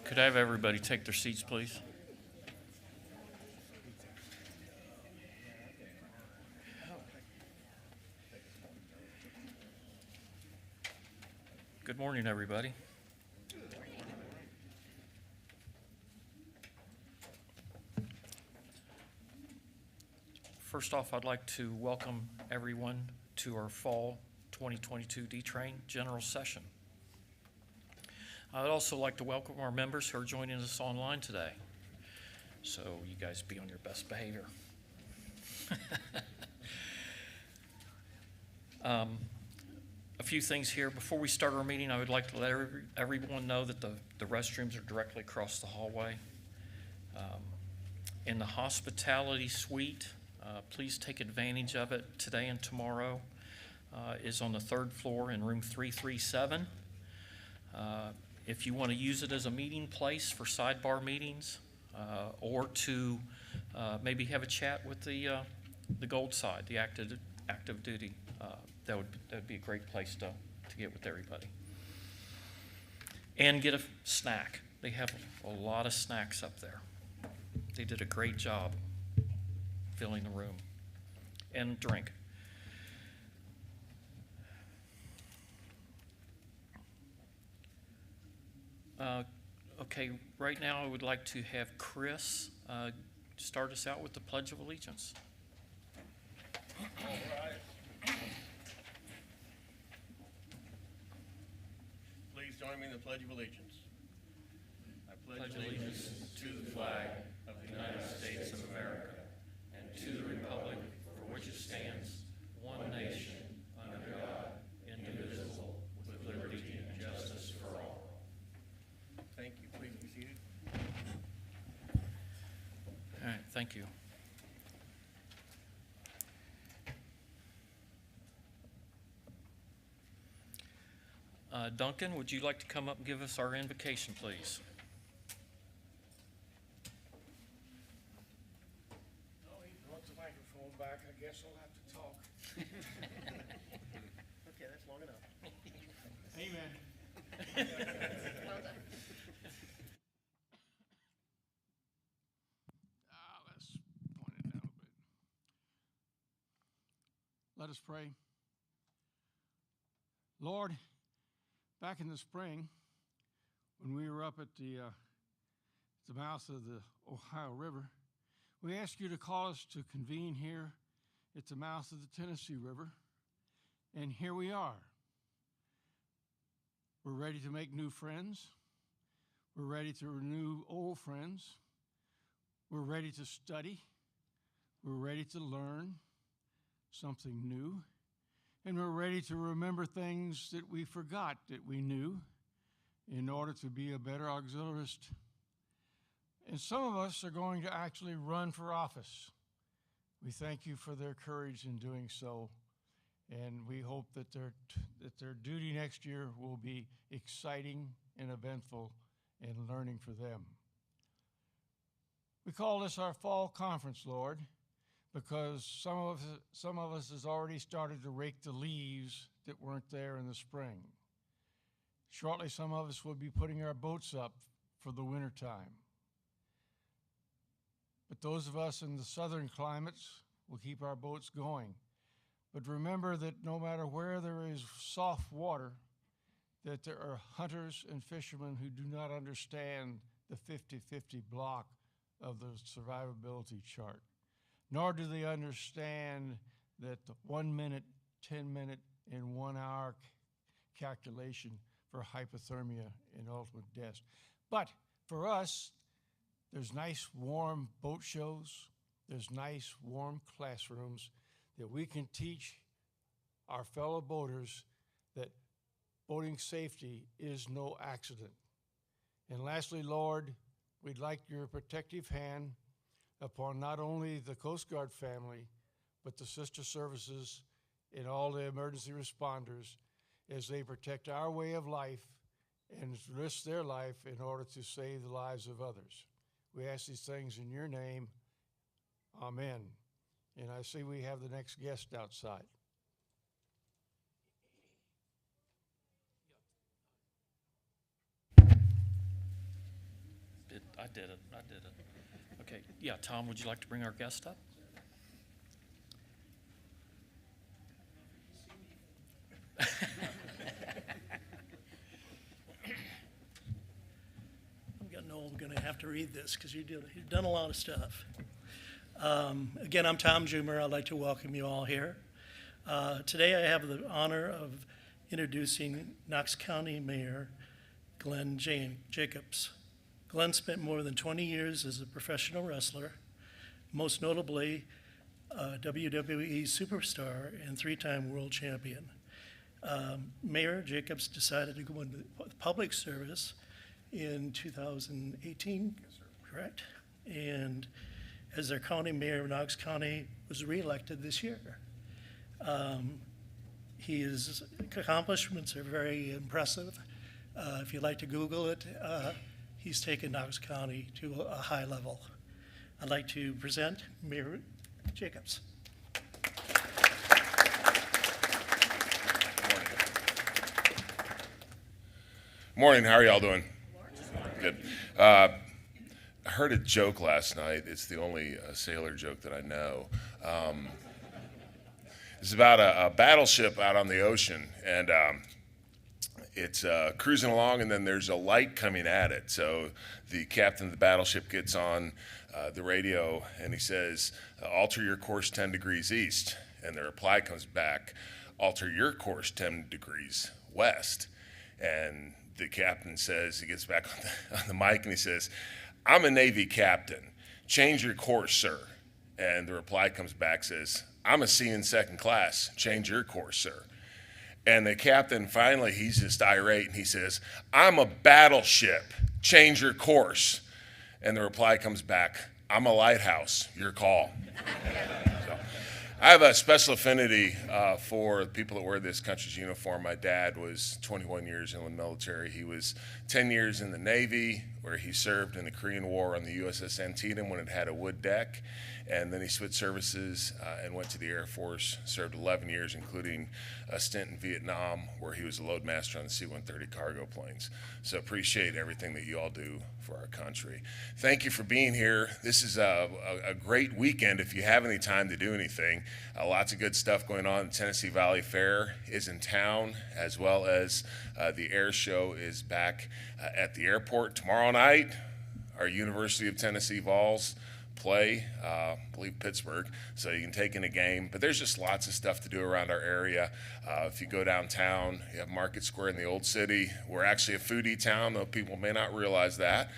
Could I have everybody take their seats, please? Good morning, everybody. First off, I'd like to welcome everyone to our fall 2022 D-Train General Session. I'd also like to welcome our members who are joining us online today. So you guys be on your best behavior. A few things here. Before we start our meeting, I would like to let everyone know that the restrooms are directly across the hallway. In the hospitality suite, please take advantage of it today and tomorrow. Is on the third floor in room 337. If you want to use it as a meeting place for sidebar meetings or to maybe have a chat with the gold side, the active duty, that would be a great place to get with everybody. And get a snack. They have a lot of snacks up there. They did a great job filling the room. And drink. Okay, right now I would like to have Chris start us out with the Pledge of Allegiance. All right. Please join me in the Pledge of Allegiance. I pledge allegiance to the flag of the United States of America and to the republic for which it stands, one nation, under God, indivisible, with liberty and justice for all. Thank you. Please be seated. All right, thank you. Duncan, would you like to come up and give us our invocation, please? No, he brought the microphone back. I guess I'll have to talk. Okay, that's long enough. Amen. Well done. Let's point it down a bit. Let us pray. Lord, back in the spring, when we were up at the mouth of the Ohio River, we asked you to call us to convene here at the mouth of the Tennessee River, and here we are. We're ready to make new friends. We're ready to renew old friends. We're ready to study. We're ready to learn something new. And we're ready to remember things that we forgot that we knew in order to be a better auxiliarist. And some of us are going to actually run for office. We thank you for their courage in doing so. And we hope that their duty next year will be exciting and eventful and learning for them. We call this our fall conference, Lord, because some of us has already started to rake the leaves that weren't there in the spring. Shortly, some of us will be putting our boats up for the wintertime. But those of us in the southern climates will keep our boats going. But remember that no matter where there is soft water, that there are hunters and fishermen who do not understand the 50-50 block of the survivability chart. Nor do they understand that the 1 minute, 10 minute, and 1 hour calculation for hypothermia and ultimate death. But for us, there's nice warm boat shows, there's nice warm classrooms that we can teach our fellow boaters that boating safety is no accident. And lastly, Lord, we'd like your protective hand upon not only the Coast Guard family, but the sister services and all the emergency responders as they protect our way of life and risk their life in order to save the lives of others. We ask these things in your name. Amen. And I see we have the next guest outside. did it. Okay, yeah, Tom, would you like to bring our guest up? I'm getting old, I'm gonna have to read this because you've done a lot of stuff. Again, I'm Tom Jumer. I'd like to welcome you all here. Today I have the honor of introducing Knox County Mayor Glenn Jacobs. Glenn spent more than 20 years as a professional wrestler, most notably a WWE superstar and 3-time world champion. Mayor Jacobs decided to go into public service in 2018, correct? And as their county mayor, Knox County was reelected this year. His accomplishments are very impressive. If you'd like to Google it, he's taken Knox County to a high level. I'd like to present Mayor Jacobs. Morning, how are y'all doing? Good. I heard a joke last night. It's the only sailor joke that I know. It's about a battleship out on the ocean, and it's cruising along, and then there's a light coming at it. So the captain of the battleship gets on the radio, and he says, alter your course 10 degrees east. And the reply comes back, alter your course 10 degrees west. And the captain says, he gets back on the mic, and he says, I'm a Navy captain. Change your course, sir. And the reply comes back, says, I'm a sea in second class. Change your course, sir. And the captain, finally, he's just irate, and he says, I'm a battleship. Change your course. And the reply comes back, I'm a lighthouse. Your call. So, I have a special affinity for people that wear this country's uniform. My dad was 21 years in the military. He was 10 years in the Navy, where he served in the Korean War on the USS Antietam when it had a wood deck. And then he switched services and went to the Air Force, served 11 years, including a stint in Vietnam, where he was a loadmaster on the C-130 cargo planes. So appreciate everything that you all do for our country. Thank you for being here. This is a great weekend if you have any time to do anything. Lots of good stuff going on. The Tennessee Valley Fair is in town, as well as the air show is back at the airport tomorrow night. Our University of Tennessee Vols play, I believe Pittsburgh, so you can take in a game. But there's just lots of stuff to do around our area. If you go downtown, you have Market Square in the Old City. We're actually a foodie town, though people may not realize that.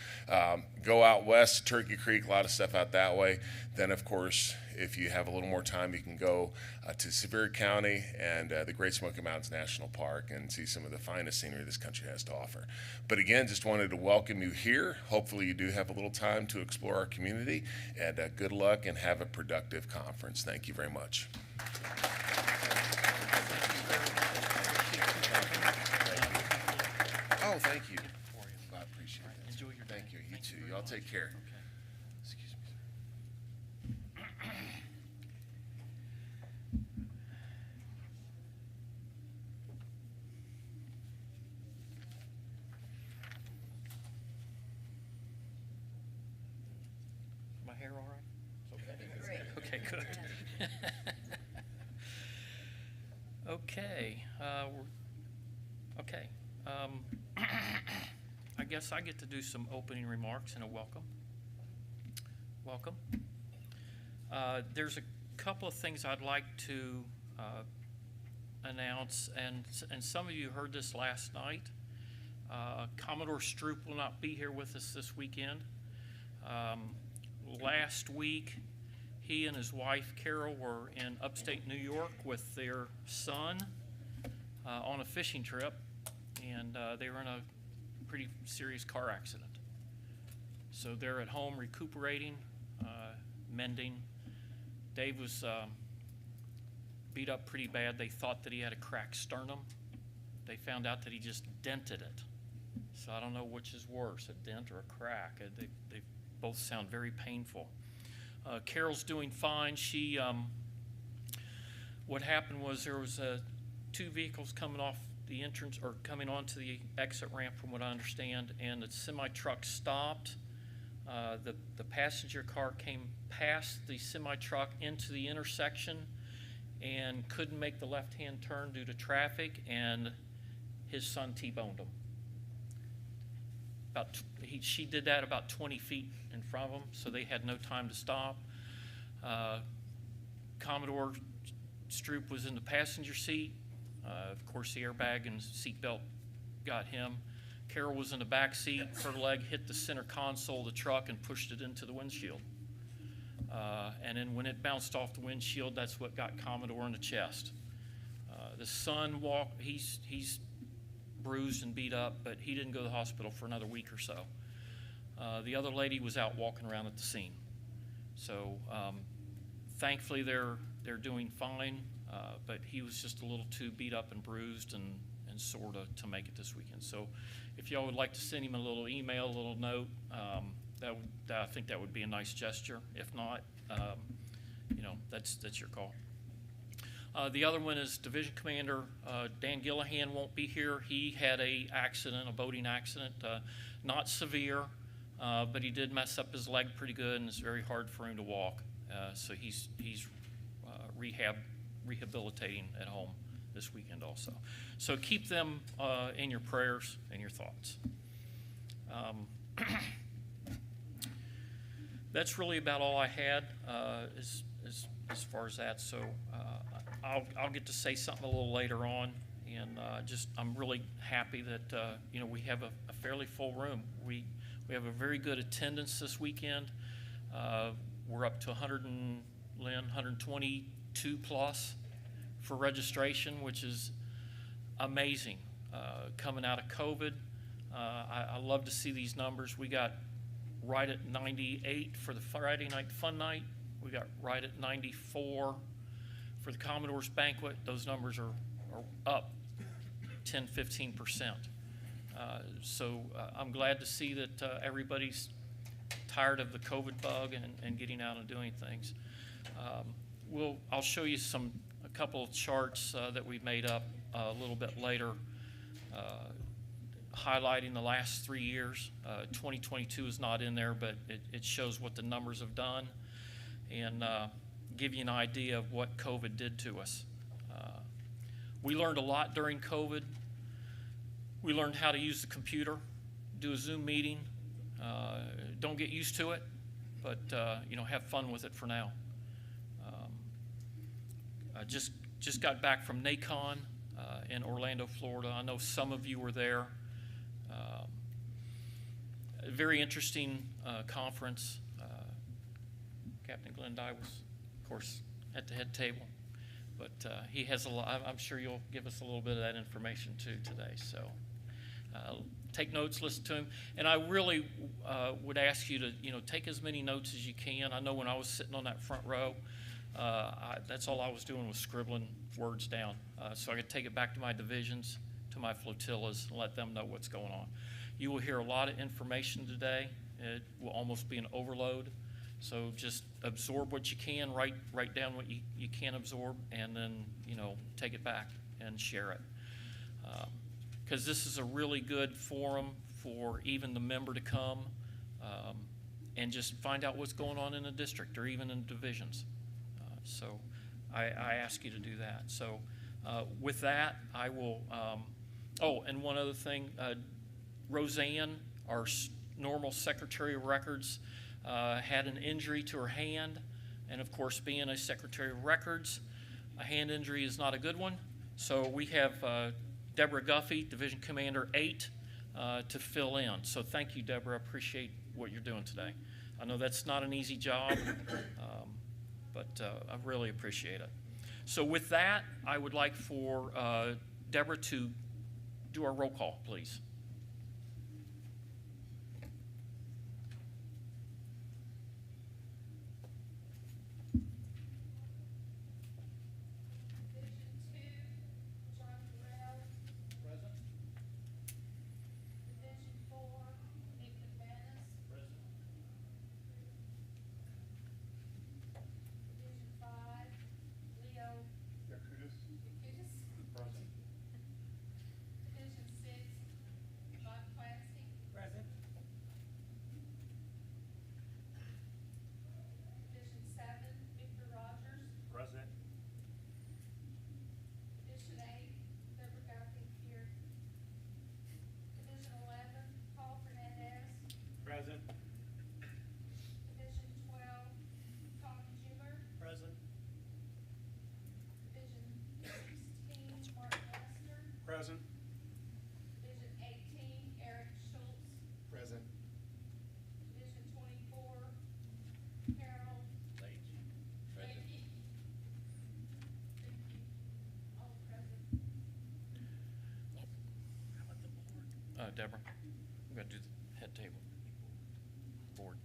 Go out west, Turkey Creek, a lot of stuff out that way. Then, of course, if you have a little more time, you can go to Sevier County and the Great Smoky Mountains National Park and see some of the finest scenery this country has to offer. But again, just wanted to welcome you here. Hopefully you do have a little time to explore our community, and good luck and have a productive conference. Thank you very much. Oh, thank you. I appreciate it. Enjoy your day. Thank you. You too. Y'all take care. Excuse me, sir. My hair all right? Okay. Okay, good. Okay, I guess I get to do some opening remarks and a welcome. Welcome. There's a couple of things I'd like to announce, and some of you heard this last night. Commodore Stroop will not be here with us this weekend. Last week, he and his wife Carol were in upstate New York with their son on a fishing trip, and they were in a pretty serious car accident. So they're at home recuperating, mending. Dave was beat up pretty bad. They thought that he had a cracked sternum. They found out that he just dented it. So I don't know which is worse, a dent or a crack. They both sound very painful. Carol's doing fine. She, what happened was there was two vehicles coming off the entrance or coming onto the exit ramp, from what I understand, and the semi truck stopped. The passenger car came past the semi-truck into the intersection and couldn't make the left-hand turn due to traffic, and his son T-boned him. She did that about 20 feet in front of him, so they had no time to stop. Commodore Stroop was in the passenger seat. Of course, the airbag and seatbelt got him. Carol was in the back seat. Her leg hit the center console of the truck and pushed it into the windshield. And then when it bounced off the windshield, that's what got Commodore in the chest. The son he's bruised and beat up, but he didn't go to the hospital for another week or so. The other lady was out walking around at the scene. So thankfully they're doing fine, but he was just a little too beat up and bruised and sore to make it this weekend. So if y'all would like to send him a little email, a little note, I think that would be a nice gesture. If not, that's your call. The other one is Division Commander Dan Gillihan won't be here. He had a boating accident, not severe, but he did mess up his leg pretty good, and it's very hard for him to walk. So he's rehabilitating at home this weekend also. So keep them in your prayers and your thoughts. That's really about all I had as far as that. So I'll get to say something a little later on, and I'm really happy that we have a fairly full room. We have a very good attendance this weekend. We're up to 122 plus for registration, which is amazing. Coming out of COVID, I love to see these numbers. We got right at 98 for the Friday night fun night. We got right at 94 for the Commodore's banquet. Those numbers are up 10-15%. So I'm glad to see that everybody's tired of the COVID bug and getting out and doing things. I'll show you a couple of charts that we made up a little bit later, highlighting the last 3 years. 2022 is not in there, but it shows what the numbers have done and give you an idea of what COVID did to us. We learned a lot during COVID. We learned how to use the computer, do a Zoom meeting. Don't get used to it, but have fun with it for now. I just got back from NACON in Orlando, Florida. I know some of you were there. A very interesting conference. Captain Glenn Dye was, of course, at the head table, but he has a lot. I'm sure you'll give us a little bit of that information too today. So take notes, listen to him, and I really would ask you to take as many notes as you can. I know when I was sitting on that front row, that's all I was doing was scribbling words down, so I could take it back to my divisions, to my flotillas, and let them know what's going on. You will hear a lot of information today. It will almost be an overload. So just absorb what you can, write down what you can absorb, and then take it back and share it. Because this is a really good forum for even the member to come and just find out what's going on in the district or even in divisions. So I ask you to do that. So with that, I will. And one other thing, Roseanne, our normal Secretary of Records, had an injury to her hand, and of course, being a Secretary of Records, a hand injury is not a good one. So we have Deborah Guffey, Division Commander 8, to fill in. So thank you, Deborah. I appreciate what you're doing today. I know that's not an easy job, but I really appreciate it. So with that, I would like for Deborah to do our roll call, please. Deborah, we're going to do the head table. Board.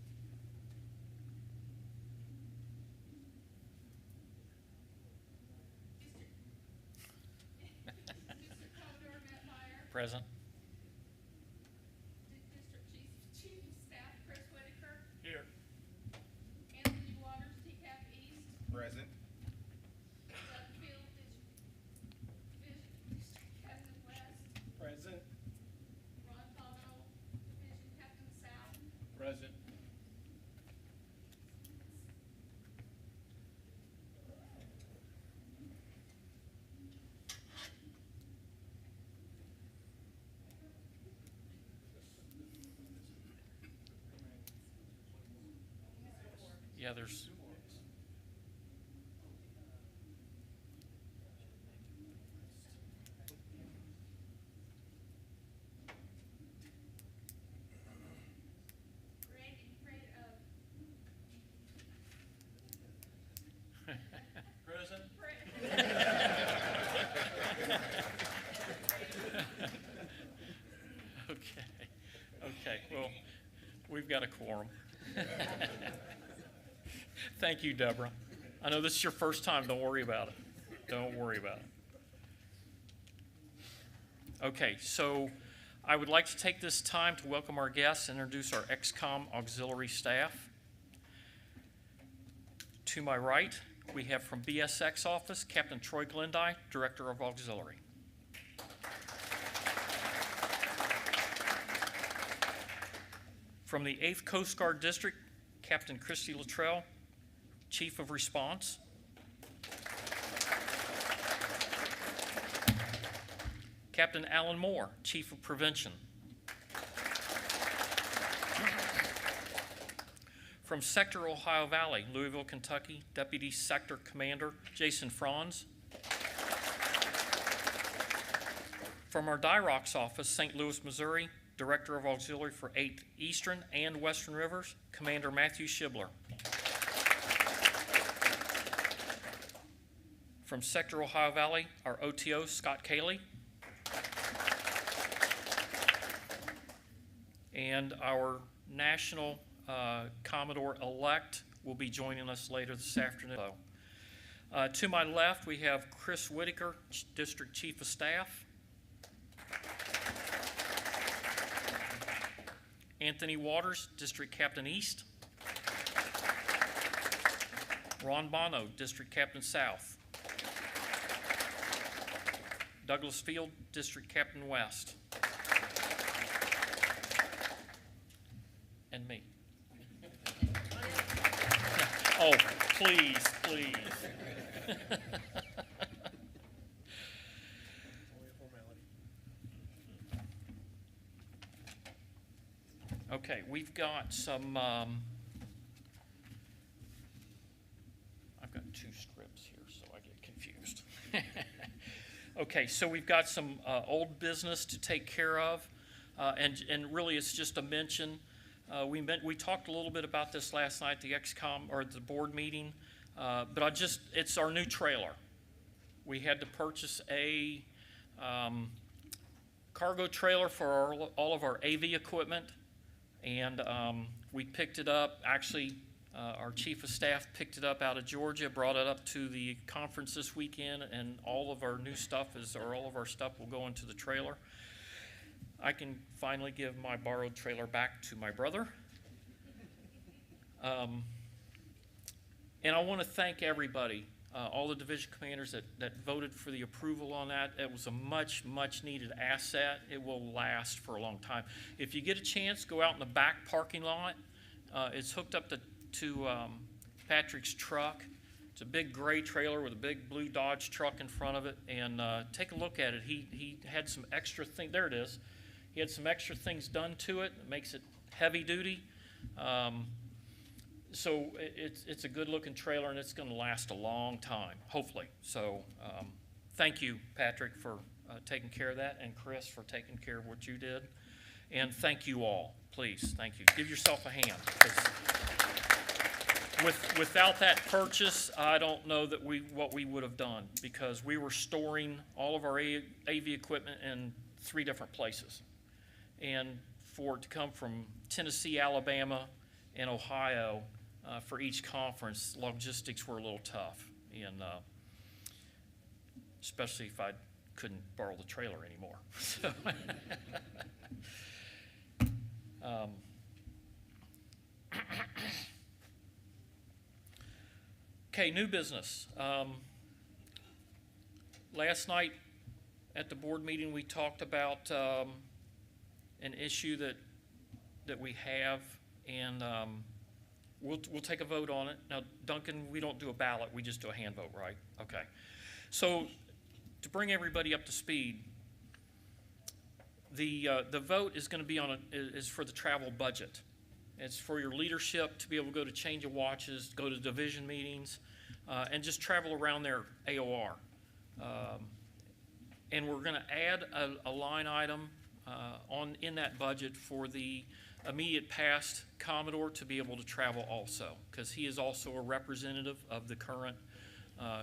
Present. District Chief of Staff Chris Whitaker, Here. Anthony Waters, TCAP East, Present. Doug Field, District Captain West, Present. Ron Bono, Division Captain South, Present. Yeah, there's. Present. Okay, well, we've got a quorum. Thank you, Deborah. I know this is your first time, don't worry about it. Don't worry about it. Okay, so I would like to take this time to welcome our guests and introduce our XCOM auxiliary staff. To my right, we have from BSX office, Captain Troy Glendy, Director of Auxiliary. From the 8th Coast Guard District, Captain Christy Luttrell, Chief of Response. Captain Alan Moore, Chief of Prevention. From Sector Ohio Valley, Louisville, Kentucky, Deputy Sector Commander Jason Franz. From our DIROC's office, St. Louis, Missouri, Director of Auxiliary for 8th Eastern and Western Rivers, Commander Matthew Shibler. From Sector Ohio Valley, our OTO, Scott Cayley. And our National Commodore-elect will be joining us later this afternoon. To my left, we have Chris Whitaker, District Chief of Staff. Anthony Waters, District Captain East. Ron Bono, District Captain South. Douglas Field, District Captain West. And me. Oh, please, please. Okay, we've got some, I've got two scripts here, so I get confused. Okay, so we've got some old business to take care of, and really it's just a mention. We talked a little bit about this last night, the XCOM, or the board meeting, but it's our new trailer. We had to purchase a cargo trailer for all of our AV equipment, and we picked it up. Actually, our chief of staff picked it up out of Georgia, brought it up to the conference this weekend, and all of our new stuff all of our stuff will go into the trailer. I can finally give my borrowed trailer back to my brother. And I want to thank everybody, all the division commanders that voted for the approval on that. It was a much, much needed asset. It will last for a long time. If you get a chance, go out in the back parking lot. It's hooked up to Patrick's truck. It's a big gray trailer with a big blue Dodge truck in front of it, and take a look at it. He had some extra things. There it is. He had some extra things done to it. It makes it heavy duty. So it's a good looking trailer, and it's going to last a long time, hopefully. So thank you, Patrick, for taking care of that, and Chris for taking care of what you did. And thank you all. Please, thank you. Give yourself a hand. Without that purchase, I don't know that what we would have done, because we were storing all of our AV equipment in 3 different places. and for it to come from Tennessee, Alabama, and Ohio for each conference, logistics were a little tough, and especially if I couldn't borrow the trailer anymore. So, okay, new business. Last night at the board meeting, we talked about an issue that we have, and we'll take a vote on it. Now, Duncan, we don't do a ballot, we just do a hand vote, right? Okay. So, to bring everybody up to speed, the vote is going to be is for the travel budget. It's for your leadership to be able to go to change of watches, go to division meetings, and just travel around their AOR. And we're going to add a line item in that budget for the immediate past Commodore to be able to travel also, because he is also a representative of the current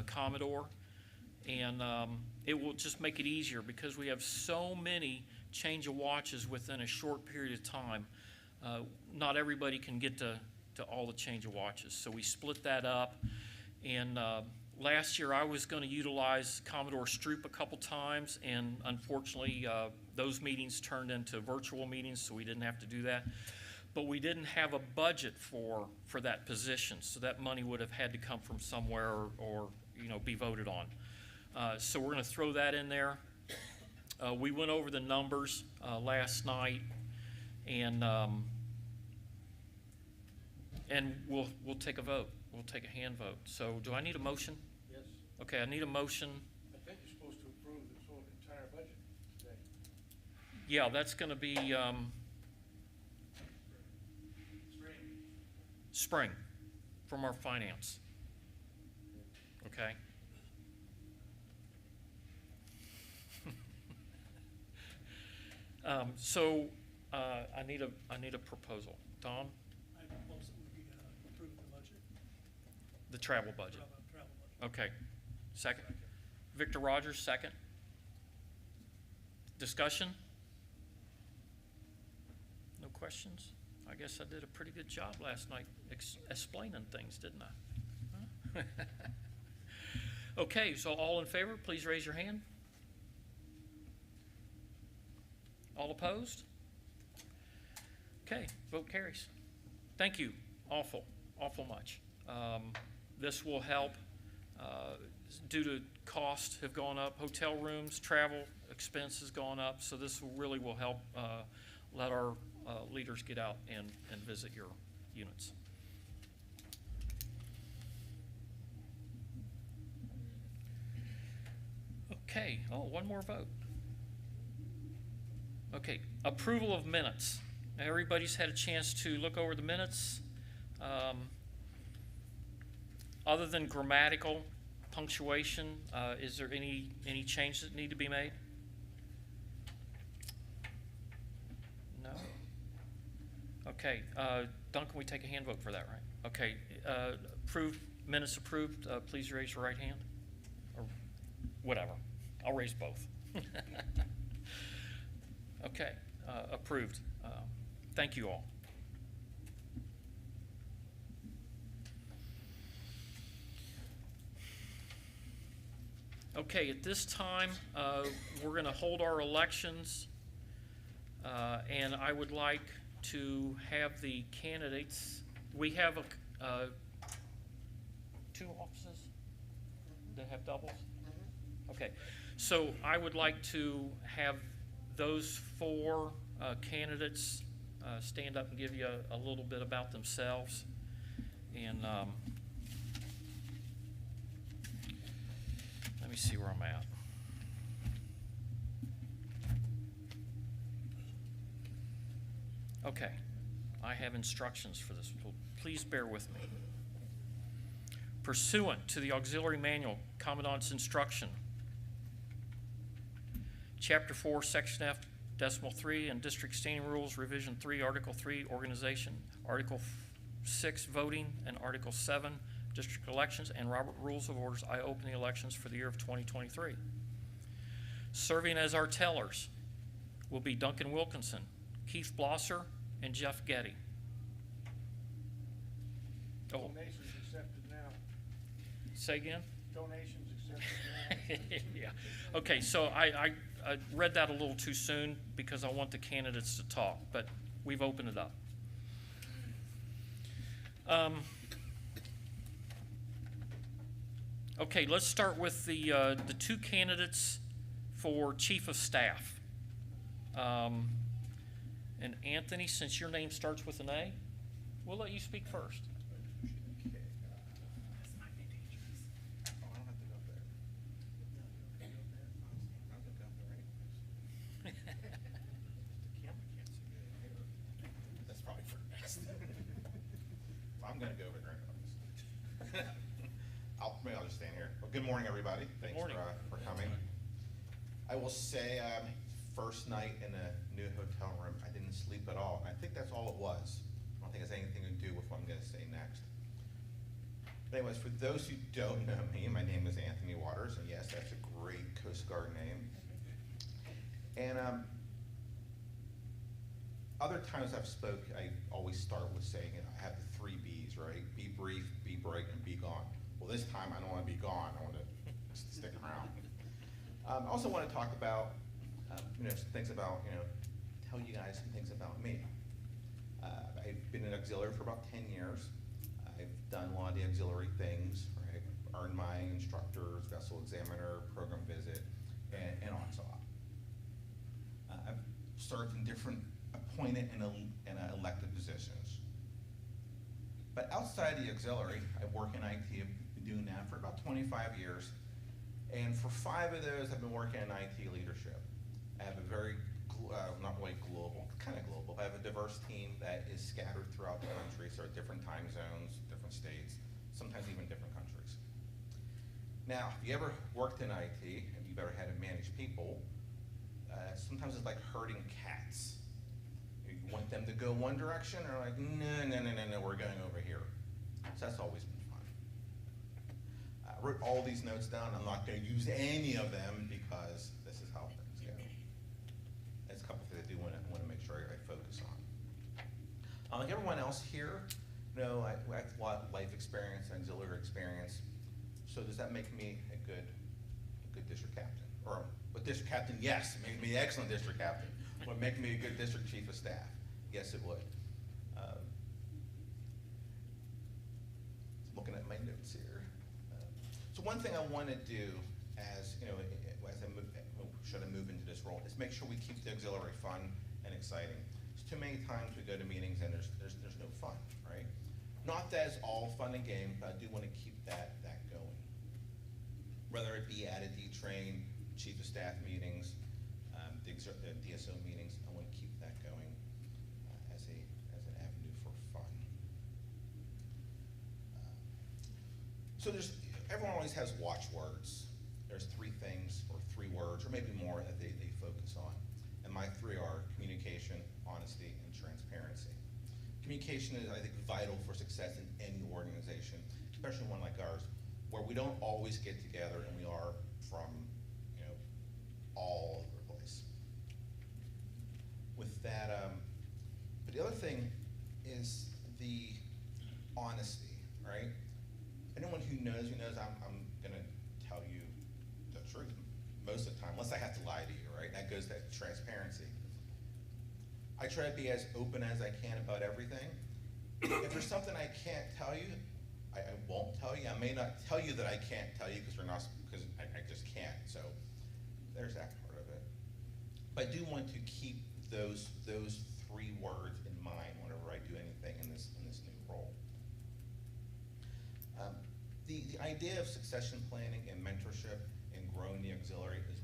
Commodore. And it will just make it easier because we have so many change of watches within a short period of time. Not everybody can get to all the change of watches. So we split that up. And last year I was going to utilize Commodore Stroop a couple times, and unfortunately those meetings turned into virtual meetings, so we didn't have to do that. But we didn't have a budget for that position, so that money would have had to come from somewhere or be voted on. So we're going to throw that in there. We went over the numbers last night, and we'll take a vote. We'll take a hand vote. So do I need a motion? Yes. Okay, I need a motion. I think you're supposed to approve this whole entire budget today. Yeah, that's going to be spring from our finance. Okay. So I need a proposal. Don, I propose that we approve the budget, the travel budget. travel budget. Okay. Second. Victor Rogers, second. Discussion? No questions? I guess I did a pretty good job last night explaining things, didn't I? Huh? Okay, so all in favor, please raise your hand. All opposed? Okay, vote carries. Thank you, awful much. This will help due to costs have gone up, hotel rooms, travel expense has gone up, so this really will help let our leaders get out and visit your units. Okay, one more vote. Okay, approval of minutes. Now, everybody's had a chance to look over the minutes. Other than grammatical, punctuation, is there any changes that need to be made? No? Okay, Duncan, we take a hand vote for that, right? Okay, minutes approved, please raise your right hand. Or whatever, I'll raise both. Okay, approved. Thank you all. Okay, at this time, we're going to hold our elections, and I would like to have the candidates. We have two offices that have doubles? Okay, so I would like to have those four candidates stand up and give you a little bit about themselves. And let me see where I'm at. Okay, I have instructions for this. Please bear with me. Pursuant to the auxiliary manual, Commandant's instruction, Chapter 4, Section F, Decimal 3, and District Standing Rules, Revision 3, Article 3, Organization, Article 6, Voting, and Article 7, District Elections, and Robert Rules of Orders, I open the elections for the year of 2023. Serving as our tellers will be Duncan Wilkinson, Keith Blosser, and Jeff Getty. Oh, Donations accepted now. say again? Donations accepted now. Yeah. Okay, so I read that a little too soon because I want the candidates to talk, but we've opened it up. Okay, let's start with the two candidates for Chief of Staff. And Anthony, since your name starts with an A, we'll let you speak first. That's probably for the best. I'm gonna go over there. Maybe I'll just stand here. Well, good morning, everybody. Thanks Morning. for coming. I will say, first night in a new hotel room, I didn't sleep at all. And I think that's all it was. I don't think it has anything to do with what I'm gonna say next. But anyways, for those who don't know me, my name is Anthony Waters, and yes, that's a great Coast Guard name. And other times I've spoke, I always start with saying, I have the 3 B's, right? Be brief, be bright, and be gone. Well, this time I don't want to be gone. I want to stick around. I also want to talk about, some things about, tell you guys some things about me. I've been an auxiliary for about 10 years. I've done a lot of the auxiliary things, right? Earned my instructors, vessel examiner, program visit, and ONSOP. I've served in different appointed and elected positions. But outside the auxiliary, I work in IT. I've been doing that for about 25 years. And for 5 of those, I've been working in IT leadership. I have a very, not really global, kind of global, I have a diverse team that is scattered throughout the country, so different time zones, different states, sometimes even different countries. Now, if you ever worked in IT, and you've ever had to manage people, sometimes it's like herding cats. You want them to go one direction, or like, no, we're going over here. So that's always been fun. I wrote all these notes down. I'm not going to use any of them because this is how things go. There's a couple things I do want to make sure I focus on. Like everyone else here, I have a lot of life experience, auxiliary experience. So does that make me a good district captain? Or a district captain? Yes, it made me an excellent district captain. Would it make me a good district chief of staff? Yes, it would. Looking at my notes here. So one thing I want to do as should I move into this role is make sure we keep the auxiliary fun and exciting. There's too many times we go to meetings and there's no fun, right? Not that it's all fun and game, but I do want to keep that going. Whether it be at a DTRAIN, chief of staff meetings, the DSO meetings, I want to keep that going as an avenue for fun. So everyone always has watchwords. There's 3 things or 3 words or maybe more that they focus on. And my 3 are communication, honesty, and transparency. Communication is, I think, vital for success in any organization, especially one like ours, where we don't always get together and we are from all over the place. With that, but the other thing is the honesty, right? Anyone who knows I'm gonna tell you the truth most of the time, unless I have to lie to you, right? That goes to transparency. I try to be as open as I can about everything. If there's something I can't tell you, I won't tell you. I may not tell you that I can't tell you because I just can't. So there's that part of it. But I do want to keep those 3 words in mind whenever I do anything in this new role. The idea of succession planning and mentorship and growing the auxiliary is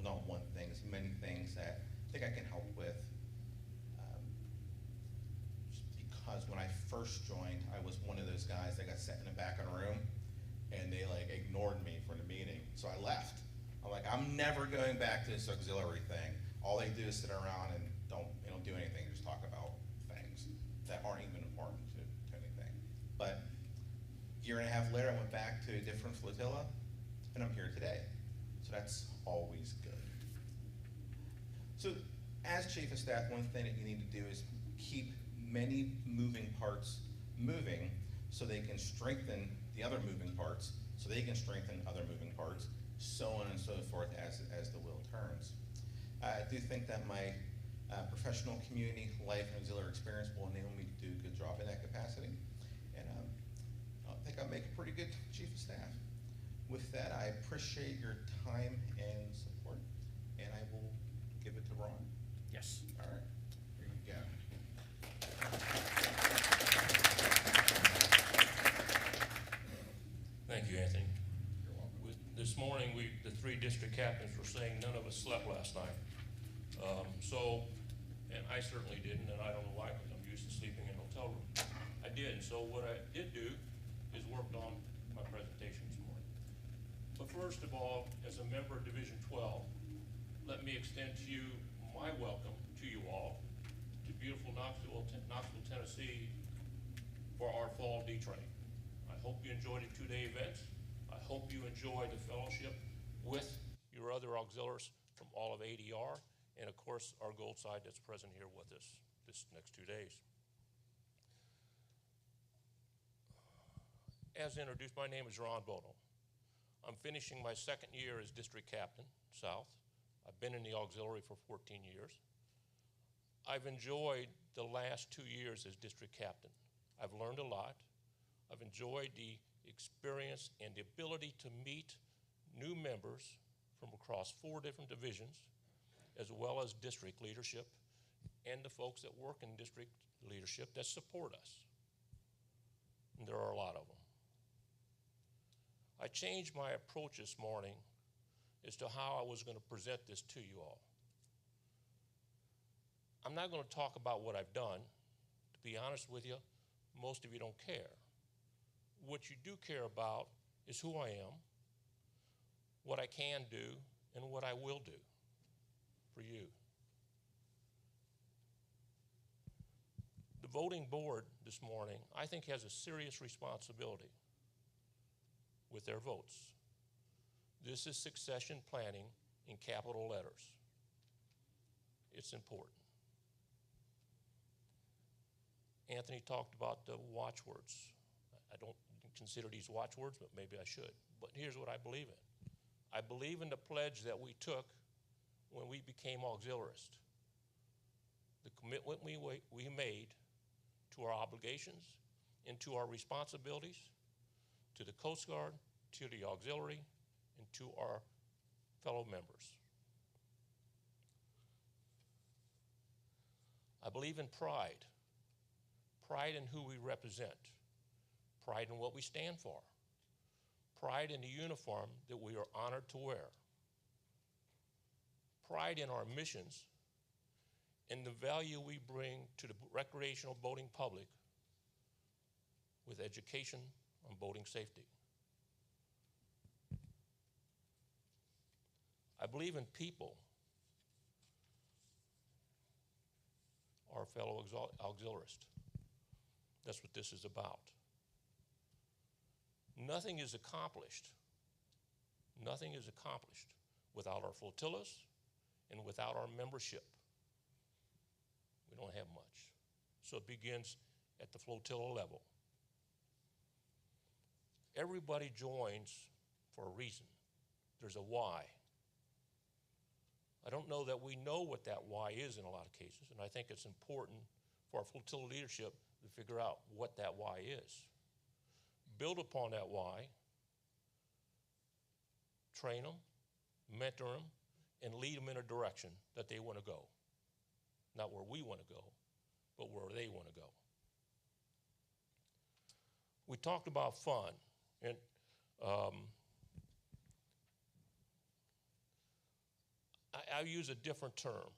not one thing. It's many things that I think I can help with. Because when I first joined, I was one of those guys that got set in the back of the room and they ignored me for the meeting. So I left. I'm like, I'm never going back to this auxiliary thing. All they do is sit around and don't do anything, just talk about things that aren't even important to anything. But a year and a half later, I went back to a different flotilla and I'm here today. So that's always good. So As chief of staff, one thing that you need to do is keep many moving parts moving so they can strengthen the other moving parts, so they can strengthen other moving parts, so on and so forth as the wheel turns. I do think that my professional community life and auxiliary experience will enable me to do a good job in that capacity. And I think I'll make a pretty good chief of staff. With that, I appreciate your time and support, and I will give it to Ron. Yes. All right, here you go. Thank you, Anthony. This morning, the three district captains were saying none of us slept last night. And I certainly didn't, and I don't know why, because I'm used to sleeping in a hotel room. I did, so what I did do is worked on my presentation this morning. But first of all, as a member of Division 12, let me extend to you my welcome to you all to beautiful Knoxville, Tennessee for our fall D-Train. I hope you enjoyed the two-day event. I hope you enjoy the fellowship with your other auxiliaries from all of D8ER, and of course our Gold Side that's present here with us this next 2 days. As introduced, my name is Ron Bono. I'm finishing my second year as district captain, South. I've been in the auxiliary for 14 years. I've enjoyed the last 2 years as district captain. I've learned a lot. I've enjoyed the experience and the ability to meet new members from across 4 different divisions, as well as district leadership and the folks that work in district leadership that support us. And there are a lot of them. I changed my approach this morning as to how I was going to present this to you all. I'm not going to talk about what I've done. To be honest with you, most of you don't care. What you do care about is who I am, what I can do, and what I will do for you. The voting board this morning, I think, has a serious responsibility with their votes. This is succession planning in capital letters. It's important. Anthony talked about the watchwords. I don't consider these watchwords, but maybe I should. But here's what I believe in. I believe in the pledge that we took when we became auxiliarists. The commitment we made to our obligations and to our responsibilities, to the Coast Guard, to the auxiliary, and to our fellow members. I believe in pride. Pride in who we represent. Pride in what we stand for. Pride in the uniform that we are honored to wear. Pride in our missions and the value we bring to the recreational boating public with education on boating safety. I believe in people, our fellow auxiliarists. That's what this is about. Nothing is accomplished without our flotillas and without our membership. We don't have much. So it begins at the flotilla level. Everybody joins for a reason. There's a why. I don't know that we know what that why is in a lot of cases, and I think it's important for our flotilla leadership to figure out what that why is. Build upon that why, train them, mentor them, and lead them in a direction that they want to go. Not where we want to go, but where they want to go. We talked about fun, and I'll use a different term.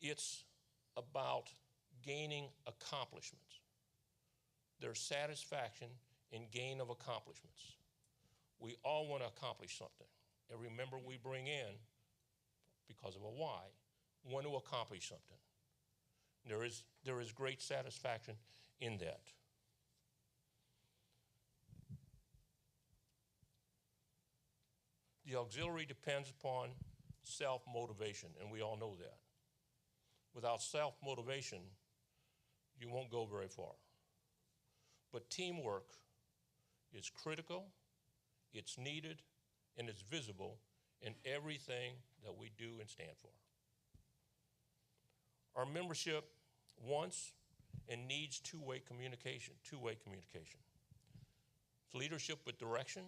It's about gaining accomplishments. There's satisfaction in gain of accomplishments. We all want to accomplish something. Every member we bring in, because of a why, want to accomplish something. There is great satisfaction in that. The auxiliary depends upon self-motivation, and we all know that. Without self-motivation, you won't go very far. But teamwork is critical, it's needed, and it's visible in everything that we do and stand for. Our membership wants and needs two-way communication. It's leadership with direction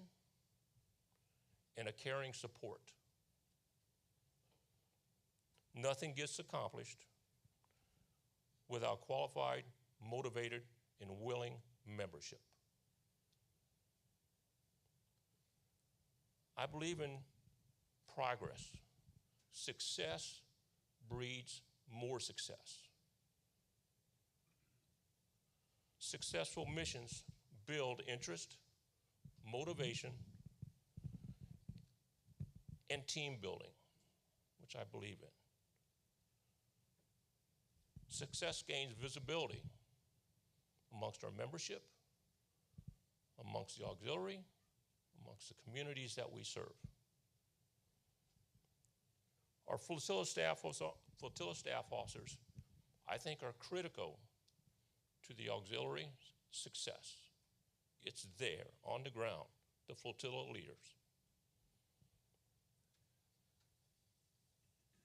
and a caring support. Nothing gets accomplished without qualified, motivated, and willing membership. I believe in progress. Success breeds more success. Successful missions build interest, motivation, and team building, which I believe in. Success gains visibility amongst our membership, amongst the auxiliary, amongst the communities that we serve. Our flotilla staff officers, I think, are critical to the auxiliary success. It's there, on the ground, the flotilla leaders.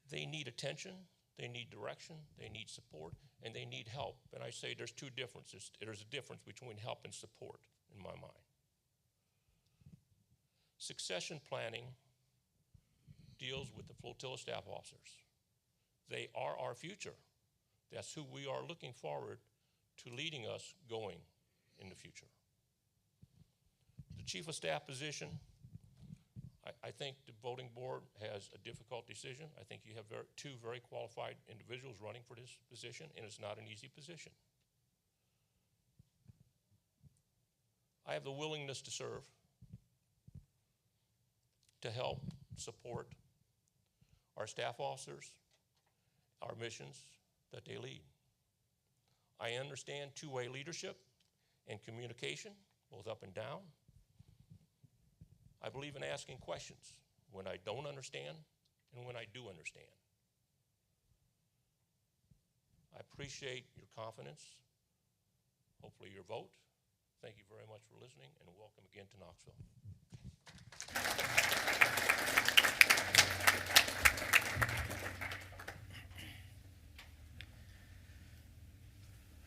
They need attention, they need direction, they need support, and they need help. And I say there's two differences. There's a difference between help and support in my mind. Succession planning deals with the flotilla staff officers. They are our future. That's who we are looking forward to leading us going in the future. The chief of staff position, I think the voting board has a difficult decision. I think you have two very qualified individuals running for this position, and it's not an easy position. I have the willingness to serve, to help, support our staff officers, our missions that they lead. I understand two-way leadership and communication, both up and down. I believe in asking questions when I don't understand and when I do understand. I appreciate your confidence, hopefully your vote. Thank you very much for listening, and welcome again to Knoxville.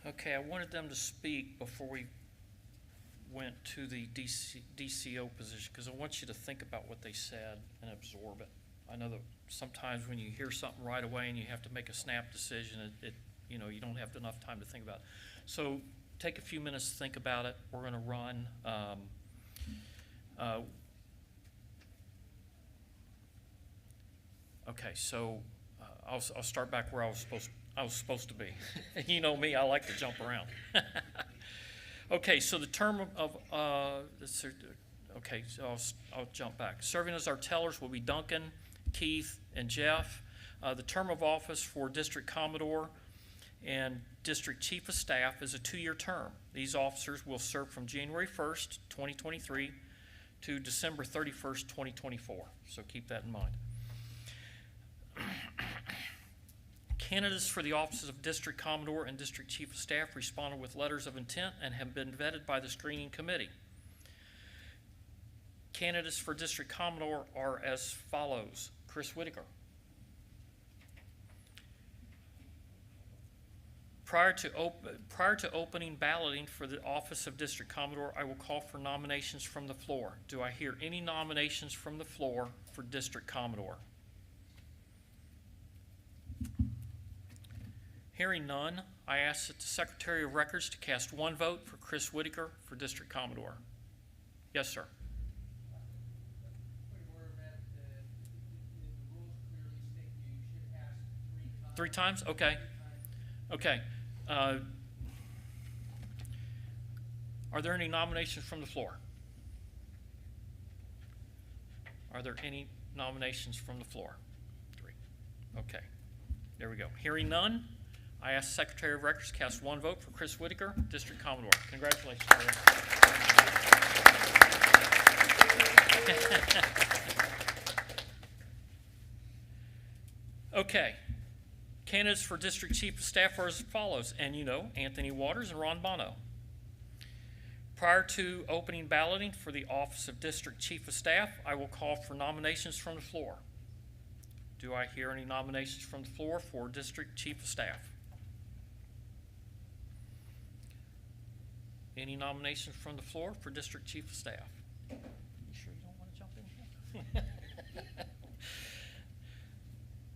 Okay, I wanted them to speak before we went to the DCO position, because I want you to think about what they said and absorb it. I know that sometimes when you hear something right away and you have to make a snap decision, you don't have enough time to think about it. So take a few minutes to think about it. We're going to run. Okay, so I'll start back where I was supposed to be. You know me, I like to jump around. Okay, so the term of okay, so I'll jump back. Serving as our tellers will be Duncan, Keith, and Jeff. The term of office for District Commodore and District Chief of Staff is a 2-year term. These officers will serve from January 1st, 2023 to December 31st, 2024. So keep that in mind. Candidates for the offices of District Commodore and District Chief of Staff responded with letters of intent and have been vetted by the screening committee. Candidates for District Commodore are as follows. Chris Whitaker. Prior to opening balloting for the office of District Commodore, I will call for nominations from the floor. Do I hear any nominations from the floor for District Commodore? Hearing none, I ask that the Secretary of Records to cast one vote for Chris Whitaker for District Commodore. Yes, sir. Three times? Okay. Okay. Are there any nominations from the floor? Are there any nominations from the floor? 3. Okay. There we go. Hearing none, I ask the Secretary of Records to cast one vote for Chris Whitaker, District Commodore. Congratulations, brother. Okay. Candidates for District Chief of Staff are as follows, and you know, Anthony Waters and Ron Bono. Prior to opening balloting for the office of District Chief of Staff, I will call for nominations from the floor. Do I hear any nominations from the floor for District Chief of Staff? Any nominations from the floor for District Chief of Staff? You sure you don't want to jump in here?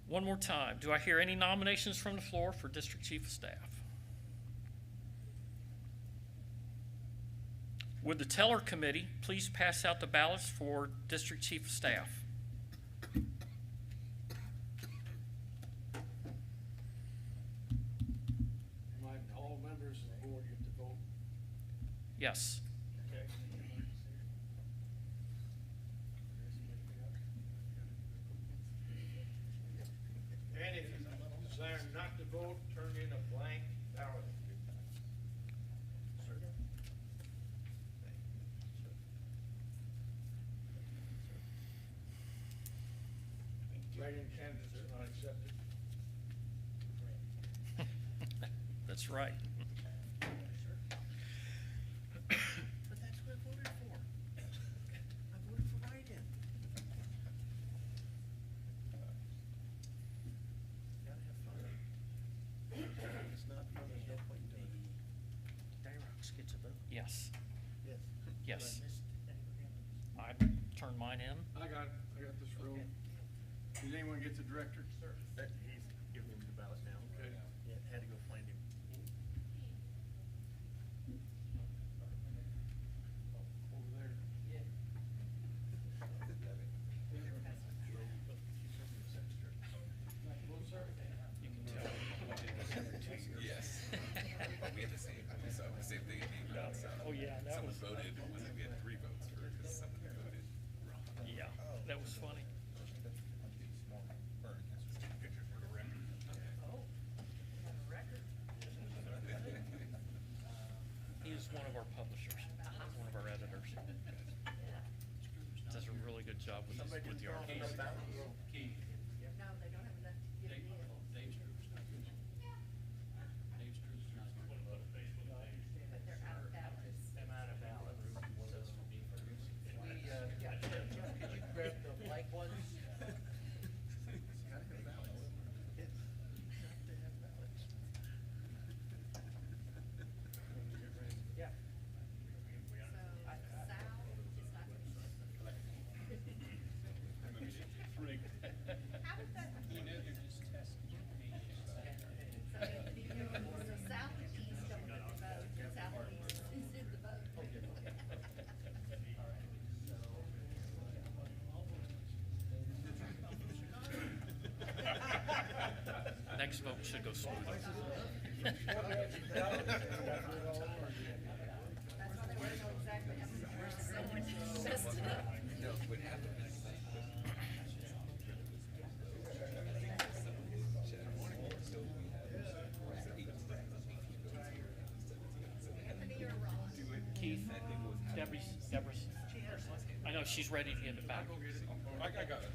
One more time. Do I hear any nominations from the floor for District Chief of Staff? Would the teller committee please pass out the ballots for District Chief of Staff? All members of the board get to vote. Yes. And if you desire not to vote, turn in a blank ballot. Write-in candidates are not accepted. That's right. But that's what I voted for. I voted for write-in. Gotta have fun. If it's not fun, there's no point in doing it. Dayrox gets a vote. Yes. Yes. Yes. I turned mine in. I got this room. Did anyone get the director? Sir. He's giving him the ballot now. Okay. Yeah, had to go find him. Over there. Yes. We had the same thing in the email. Oh, yeah, that Someone was, voted, we had 3 votes for, because someone voted wrong. yeah, that was funny. He is one of our publishers, one of our editors. Does a really good job with the articles. No, they don't have enough to get it in. But they're out of ballots. Could you grab the blank ones? Yeah. So Sal is not How would that? So Sal and East don't put the vote, and Sal and East is in the vote. Next vote should go smoother. That's why they want to know exactly how many percent messed it up. No, what happened is, Anthony or Ron? Keith, Deborah's, I know, she's ready to give it back. I got it.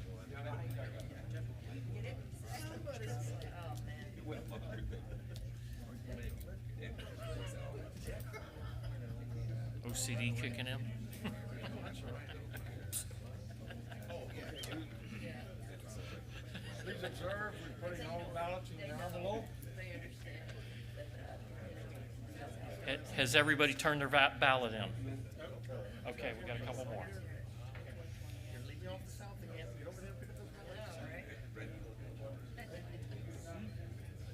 Get it? Oh, man. OCD kicking in. Please observe, we're putting all the ballots in the envelope. They understand that, Has everybody turned their ballot in? Okay, we got a couple more. You're leaving off the south again. Get over there and pick up those ballots.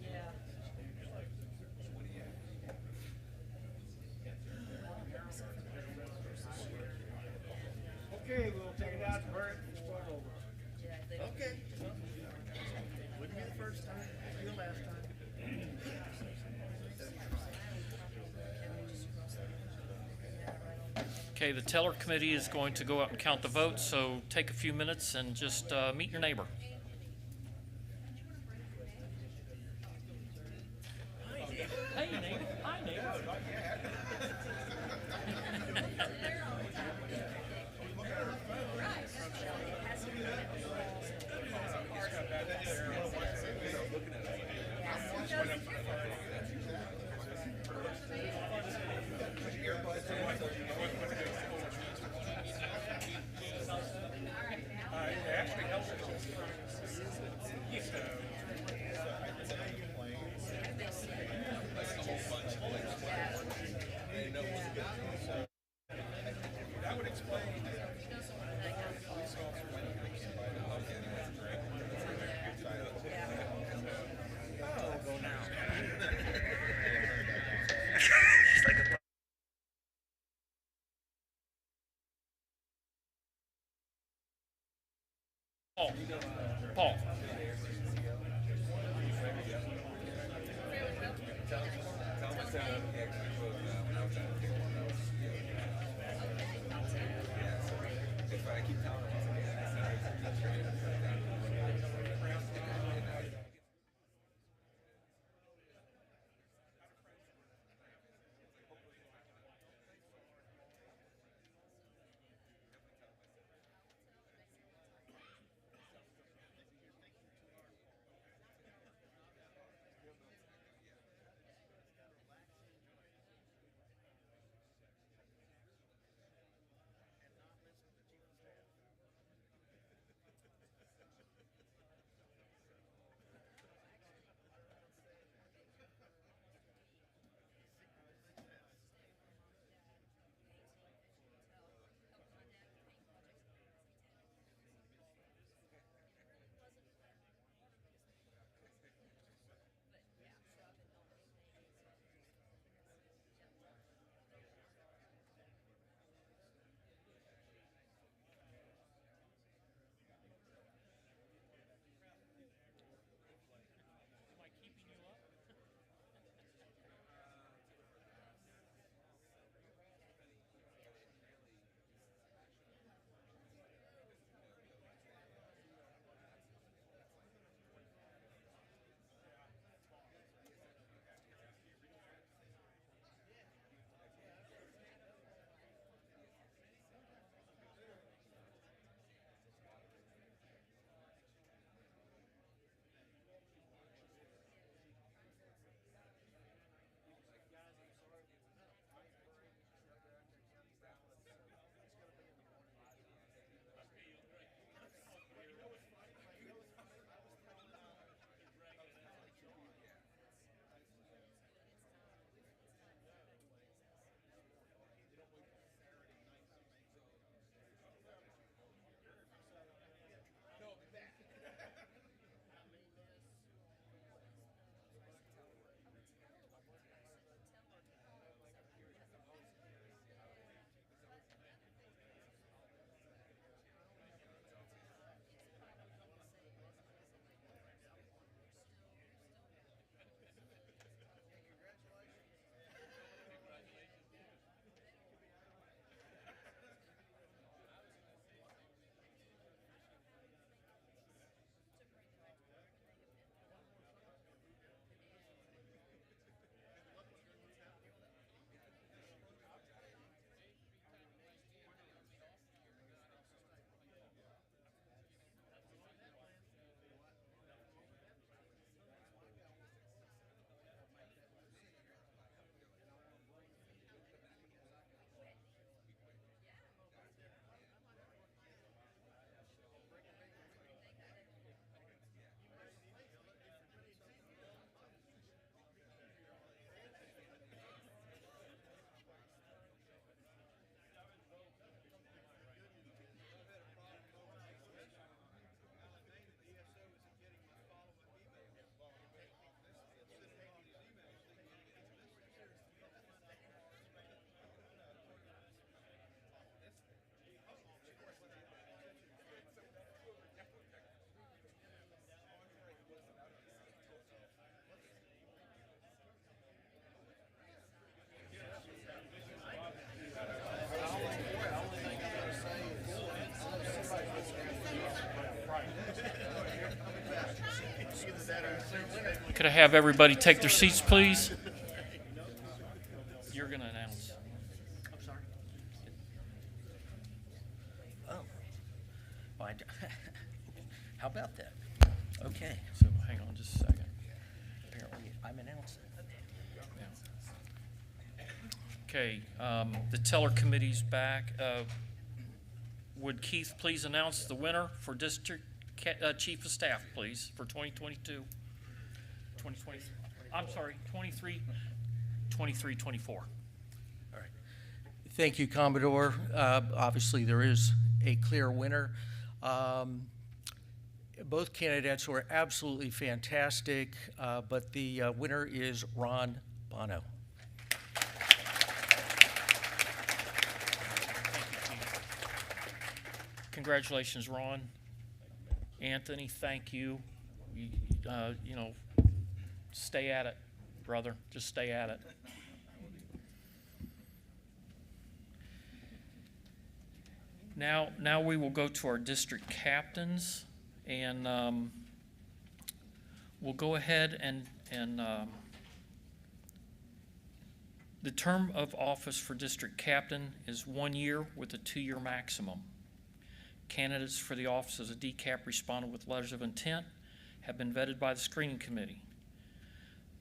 yeah. Okay, we'll take it out and burn it and start over. Yeah, they, Okay. Wouldn't be the first time, wouldn't be the last time. Okay, the teller committee is going to go out and count the votes, so take a few minutes and just meet your neighbor. Hey, neighbor. Hi, neighbor. Paul. Paul. If I keep telling them once again, I said, Could I have everybody take their seats, please? You're going to announce. I'm sorry. Oh. Well, how about that? Okay. So hang on just a second. Apparently, I'm announcing. Okay, the teller committee's back. Would Keith please announce the winner for District Chief of Staff, please, for 2022? 2020, I'm sorry, 23-24. All right. Thank you, Commodore. Obviously, there is a clear winner. Both candidates were absolutely fantastic, but the winner is Ron Bono. Congratulations, Ron. Anthony, thank you. You know, stay at it, brother. Just stay at it. Now we will go to our district captains, and we'll go ahead and the term of office for district captain is 1 year with a 2-year maximum. Candidates for the office as a DCAP responded with letters of intent have been vetted by the screening committee.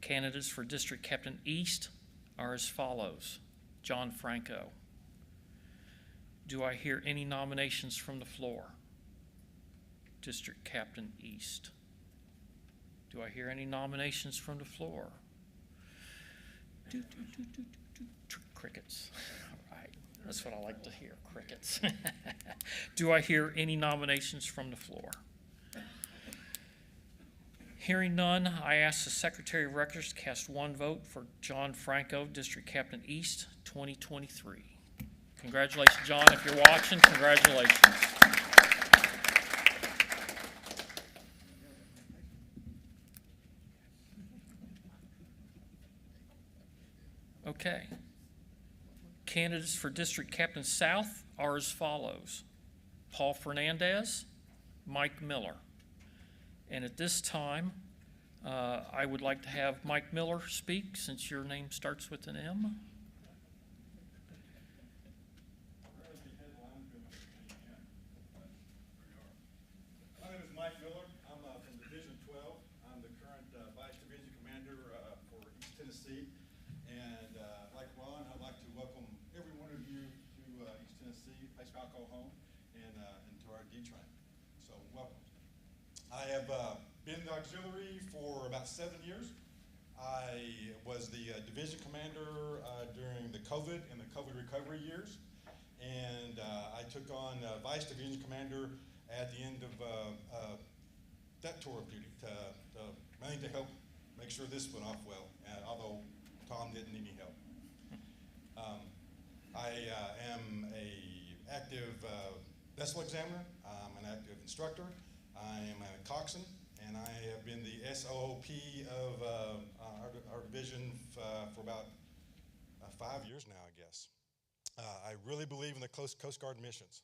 Candidates for District Captain East are as follows. John Franco. Do I hear any nominations from the floor? District Captain East. Do I hear any nominations from the floor? Crickets. All right. That's what I like to hear, crickets. Do I hear any nominations from the floor? Hearing none, I ask the Secretary of Records to cast 1 vote for John Franco, District Captain East, 2023. Congratulations, John. If you're watching, congratulations. Okay. Candidates for District Captain South are as follows. Paul Fernandez, Mike Miller. And at this time, I would like to have Mike Miller speak, since your name starts with an M. My name is Mike Miller. I'm from Division 12. I'm the current Vice Division Commander for East Tennessee. And like Ron, I'd like to welcome every one of you to East Tennessee, Alcohol Home, and to our DTRAIN. So welcome. I have been in the auxiliary for about 7 years. I was the division commander during the COVID and the COVID recovery years. And I took on Vice Division Commander at the end of that tour of duty, mainly to help make sure this went off well, although Tom didn't need any help. I am an active vessel examiner. I'm an active instructor. I am a coxswain, and I have been the SOP of our division for about 5 years now, I guess. I really believe in the Coast Guard missions.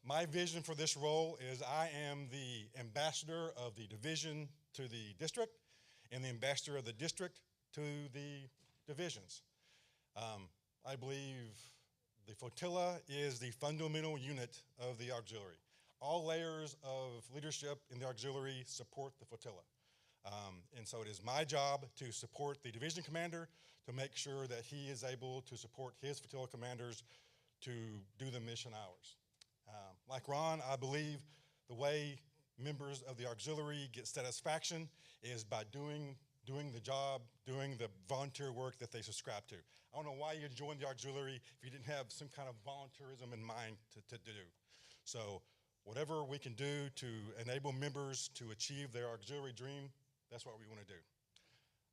My vision for this role is I am the ambassador of the division to the district and the ambassador of the district to the divisions. I believe the flotilla is the fundamental unit of the auxiliary. All layers of leadership in the auxiliary support the flotilla. And so it is my job to support the division commander to make sure that he is able to support his flotilla commanders to do the mission hours. Like Ron, I believe the way members of the auxiliary get satisfaction is by doing the job, doing the volunteer work that they subscribe to. I don't know why you joined the auxiliary if you didn't have some kind of volunteerism in mind to do. So whatever we can do to enable members to achieve their auxiliary dream, that's what we want to do.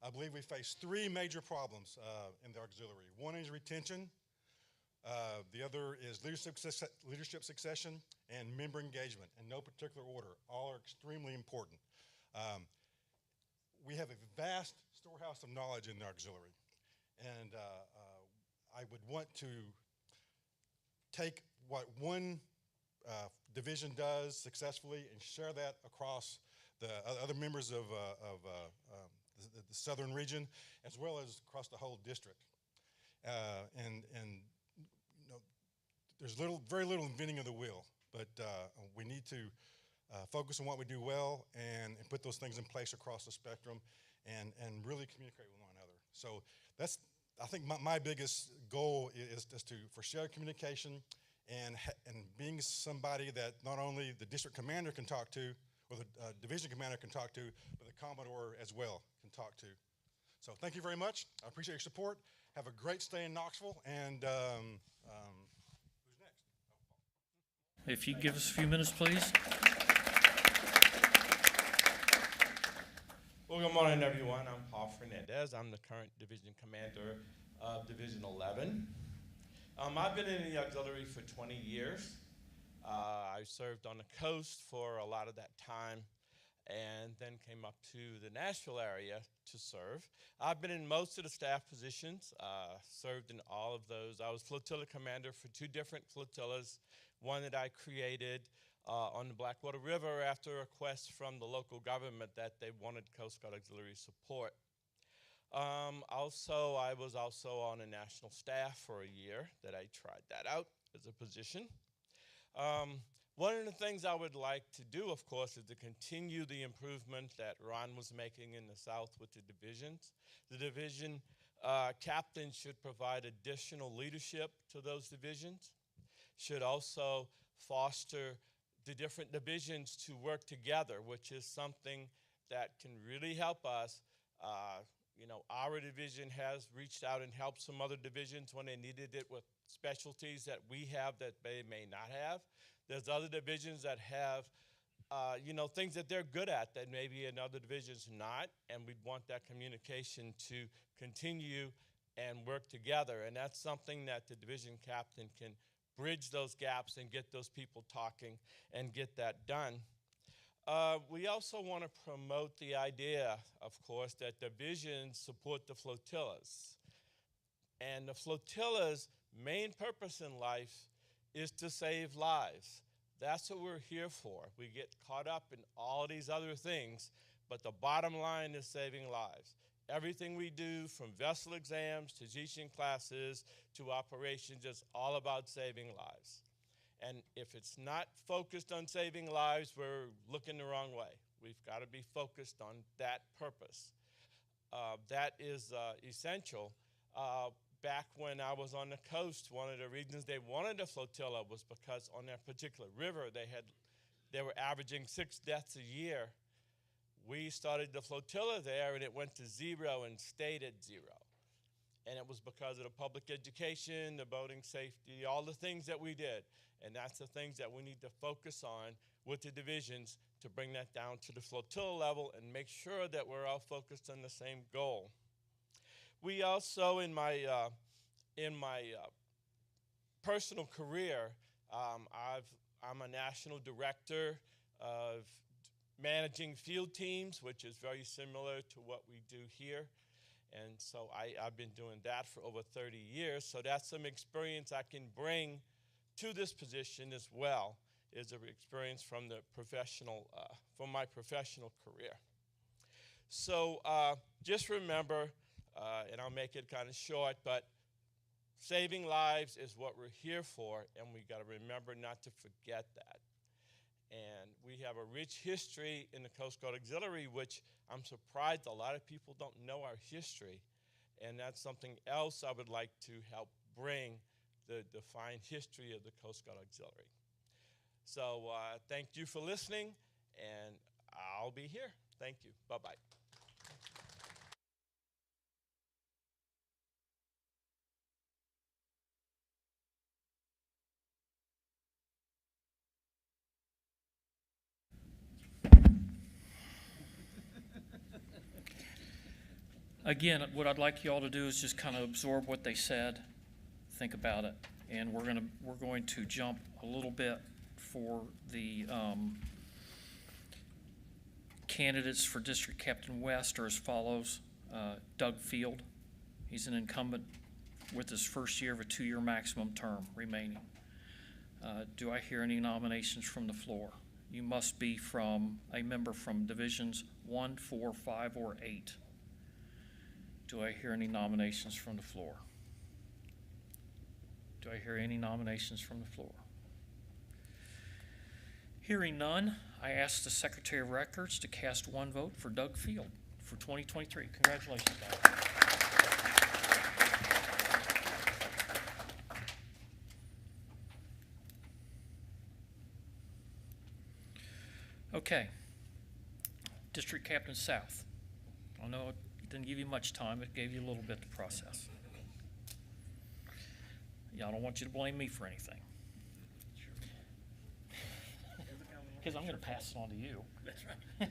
I believe we face 3 major problems in the auxiliary. One is retention. The other is leadership succession and member engagement in no particular order. All are extremely important. We have a vast storehouse of knowledge in the auxiliary. And I would want to take what one division does successfully and share that across the other members of the southern region, as well as across the whole district. And you know, there's very little inventing of the wheel, but we need to focus on what we do well and put those things in place across the spectrum and really communicate with one another. So that's, I think my biggest goal is for shared communication and being somebody that not only the district commander can talk to, or the division commander can talk to, but the Commodore as well can talk to. So thank you very much. I appreciate your support. Have a great stay in Knoxville. And who's next? If you give us a few minutes, please. Well, good morning, everyone. I'm Paul Fernandez. I'm the current division commander of Division 11. I've been in the auxiliary for 20 years. I served on the coast for a lot of that time, and then came up to the Nashville area to serve. I've been in most of the staff positions, served in all of those. I was flotilla commander for 2 different flotillas, one that I created on the Blackwater River after a request from the local government that they wanted Coast Guard auxiliary support. I was also on a national staff for a year that I tried that out as a position. One of the things I would like to do, of course, is to continue the improvement that Ron was making in the South with the divisions. The division captain should provide additional leadership to those divisions, should also foster the different divisions to work together, which is something that can really help us. You know, our division has reached out and helped some other divisions when they needed it with specialties that we have that they may not have. There's other divisions that have, you know, things that they're good at that maybe another division's not, and we'd want that communication to continue and work together. And that's something that the division captain can bridge those gaps and get those people talking and get that done. We also want to promote the idea, of course, that divisions support the flotillas. And the flotilla's main purpose in life is to save lives. That's what we're here for. We get caught up in all these other things, but the bottom line is saving lives. Everything we do, from vessel exams to teaching classes to operations, is all about saving lives. And if it's not focused on saving lives, we're looking the wrong way. We've got to be focused on that purpose. That is essential. Back when I was on the coast, one of the reasons they wanted a flotilla was because on that particular river, they were averaging 6 deaths a year. We started the flotilla there, and it went to 0 and stayed at 0. And it was because of the public education, the boating safety, all the things that we did. And that's the things that we need to focus on with the divisions to bring that down to the flotilla level and make sure that we're all focused on the same goal. We also, in my personal career, I'm a national director of managing field teams, which is very similar to what we do here. And so I've been doing that for over 30 years. So that's some experience I can bring to this position as well, is an experience from the from my professional career. So just remember, and I'll make it kind of short, but saving lives is what we're here for, and we got to remember not to forget that. And we have a rich history in the Coast Guard Auxiliary, which I'm surprised a lot of people don't know our history. And that's something else I would like to help bring, the fine history of the Coast Guard Auxiliary. So thank you for listening, and I'll be here. Thank you. Bye-bye. Again, what I'd like you all to do is just kind of absorb what they said, think about it, and we're going to jump a little bit for the candidates for District Captain West are as follows. Doug Field, he's an incumbent with his first year of a 2-year maximum term remaining. Do I hear any nominations from the floor? You must be from a member from Divisions 1, 4, 5, or 8. Do I hear any nominations from the floor? Do I hear any nominations from the floor? Hearing none, I ask the Secretary of Records to cast 1 vote for Doug Field for 2023. Congratulations, Doug. Okay. District Captain South. I know it didn't give you much time. It gave you a little bit to process. Yeah, I don't want you to blame me for anything. Because I'm going to pass it on to you. That's right.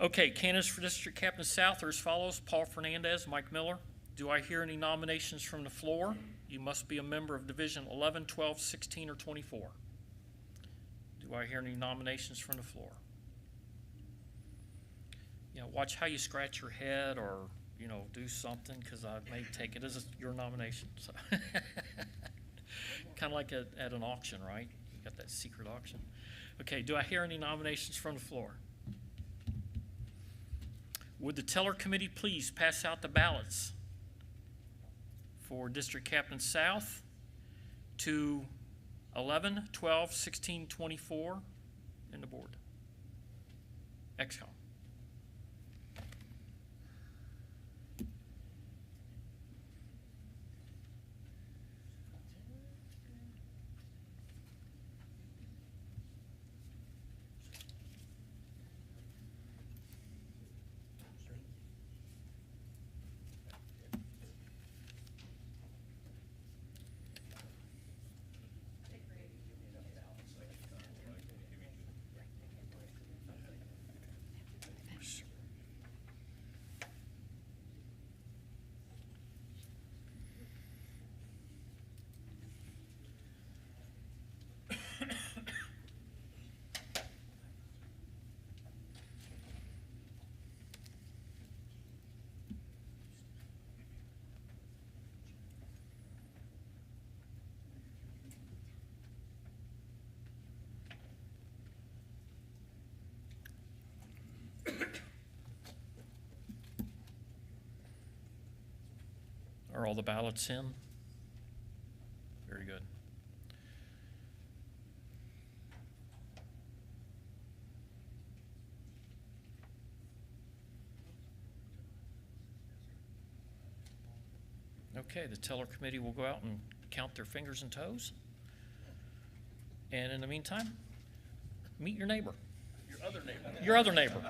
Okay, candidates for District Captain South are as follows: Paul Fernandez, Mike Miller. Do I hear any nominations from the floor? You must be a member of Division 11, 12, 16, or 24. Do I hear any nominations from the floor? Watch how you scratch your head or, do something, because I may take it as your nomination. So kind of like at an auction, right? You got that secret auction. Okay, do I hear any nominations from the floor? Would the teller committee please pass out the ballots for District Captain South to 11, 12, 16, 24 in the board? XCOM. Are all the ballots in? Very good. Okay, the teller committee will go out and count their fingers and toes. And in the meantime, meet your neighbor. Your other neighbor. Your other neighbor.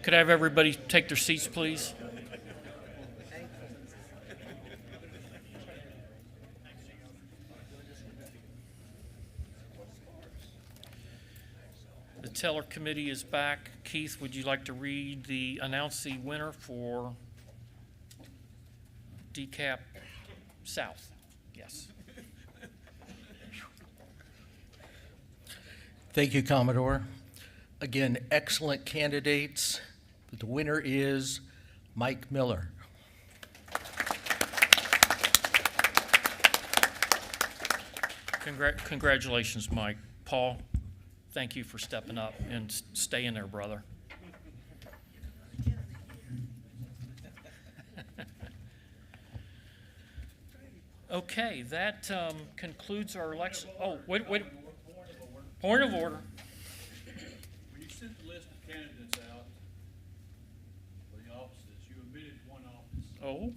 Could I have everybody take their seats, please? The teller committee is back. Keith, would you like to announce the winner for DCAP South? Yes. Thank you, Commodore. Again, excellent candidates. But the winner is Mike Miller. Congratulations, Mike. Paul, thank you for stepping up and staying there, brother. Okay, that concludes our election. Oh, wait. Point of order. When you sent the list of candidates out for the offices, you omitted one office, Oh,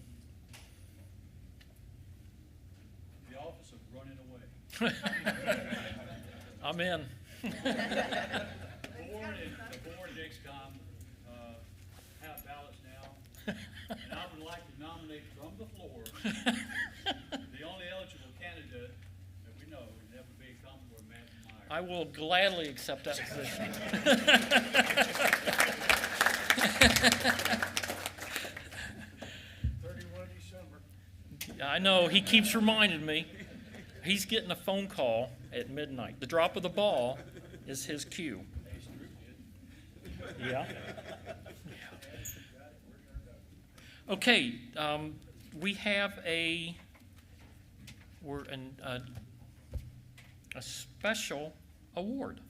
the office of running away. I'm in. The board and XCOM have ballots now, and I would like to nominate from the floor the only eligible candidate that we know, and that would be Commodore Matt Meyer. I will gladly accept that position. 31 December. I know, he keeps reminding me. He's getting a phone call at midnight. The drop of the ball is his cue. Yeah. Okay, we have a special award.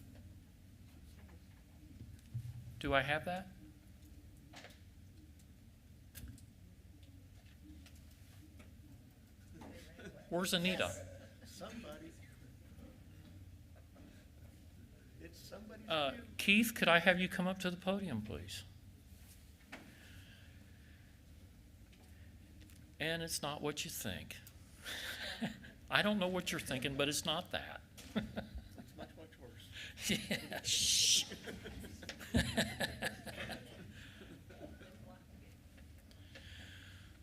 Do I have that? Where's Anita? Somebody. It's somebody's cue. Keith, could I have you come up to the podium, please? And it's not what you think. I don't know what you're thinking, but it's not that. It's much, much worse. Yeah, shh.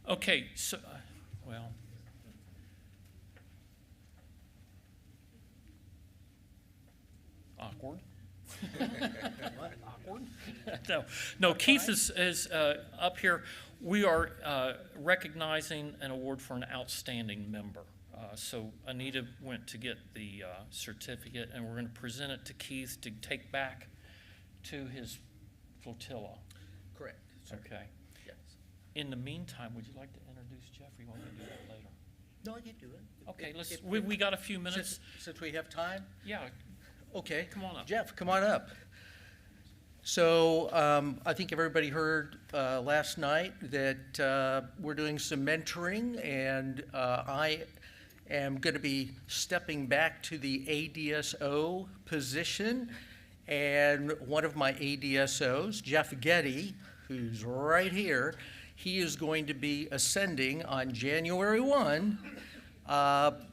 Okay, so, well. Awkward. Awkward? No, Keith is up here. We are recognizing an award for an outstanding member. So Anita went to get the certificate, and we're going to present it to Keith to take back to his flotilla. Correct. Okay. Yes. In the meantime, would you like to introduce Jeff, or you want me to do that later? No, I can do it. Okay, we got a few minutes. Since we have time? Yeah, Okay. come on up. Jeff, come on up. So I think everybody heard last night that we're doing some mentoring, and I am going to be stepping back to the ADSO position. And one of my ADSOs, Jeff Getty, who's right here, he is going to be ascending on January 1,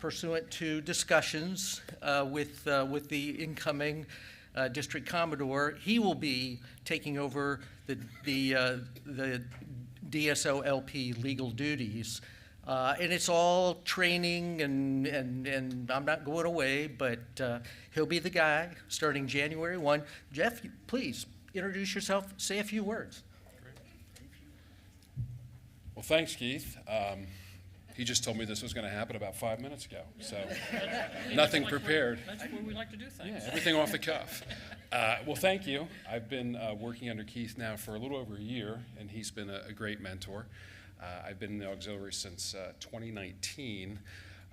pursuant to discussions with the incoming District Commodore. He will be taking over the DSO LP legal duties. And it's all training, and I'm not going away, but he'll be the guy starting January 1. Jeff, please introduce yourself, say a few words. Well, thanks, Keith. He just told me this was going to happen about 5 minutes ago, so nothing prepared. That's where we like to do things. Yeah, everything off the cuff. Well, thank you. I've been working under Keith now for a little over a year, and he's been a great mentor. I've been in the auxiliary since 2019.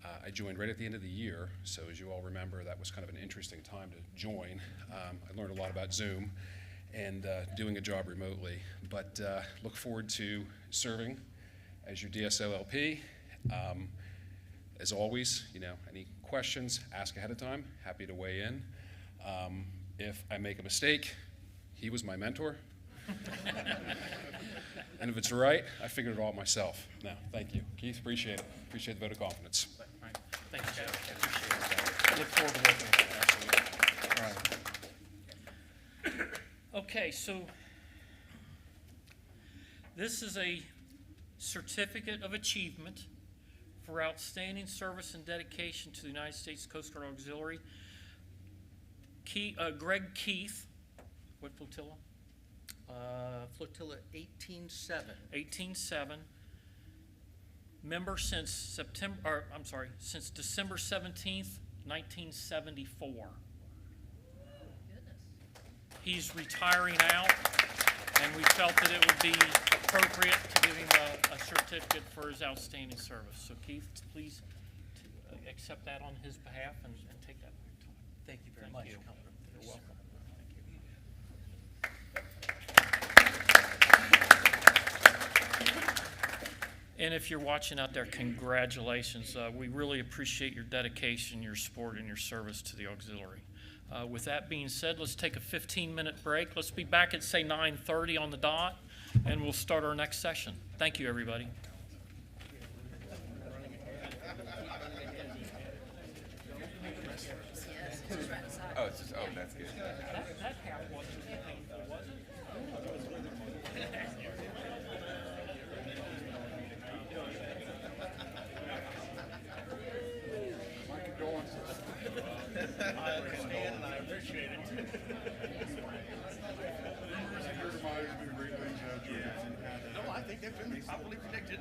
I joined right at the end of the year, so as you all remember, that was kind of an interesting time to join. I learned a lot about Zoom and doing a job remotely, but look forward to serving as your DSO LP. As always, any questions, ask ahead of time. Happy to weigh in. If I make a mistake, he was my mentor. And if it's right, I figured it all out myself. No, thank you. Keith, appreciate it. Appreciate the vote of confidence. Right. Thank you, Jeff. Look forward to working with you. All right. Okay, so This is a certificate of achievement for outstanding service and dedication to the United States Coast Guard Auxiliary. Greg Keith, what flotilla? Flotilla 18-7. 18-7. Member since since December 17th, 1974. He's retiring out, and we felt that it would be appropriate to give him a certificate for his outstanding service. So Keith, please accept that on his behalf and take that back to him. Thank you very much. You're welcome. And if you're watching out there, congratulations. We really appreciate your dedication, your support, and your service to the auxiliary. With that being said, let's take a 15-minute break. Let's be back at, say, 9:30 on the dot, and we'll start our next session. Thank you, everybody. Oh, it's just, oh, that's good. That half wasn't too painful, was it? I understand and I appreciate it. No, I think they've been properly predicted.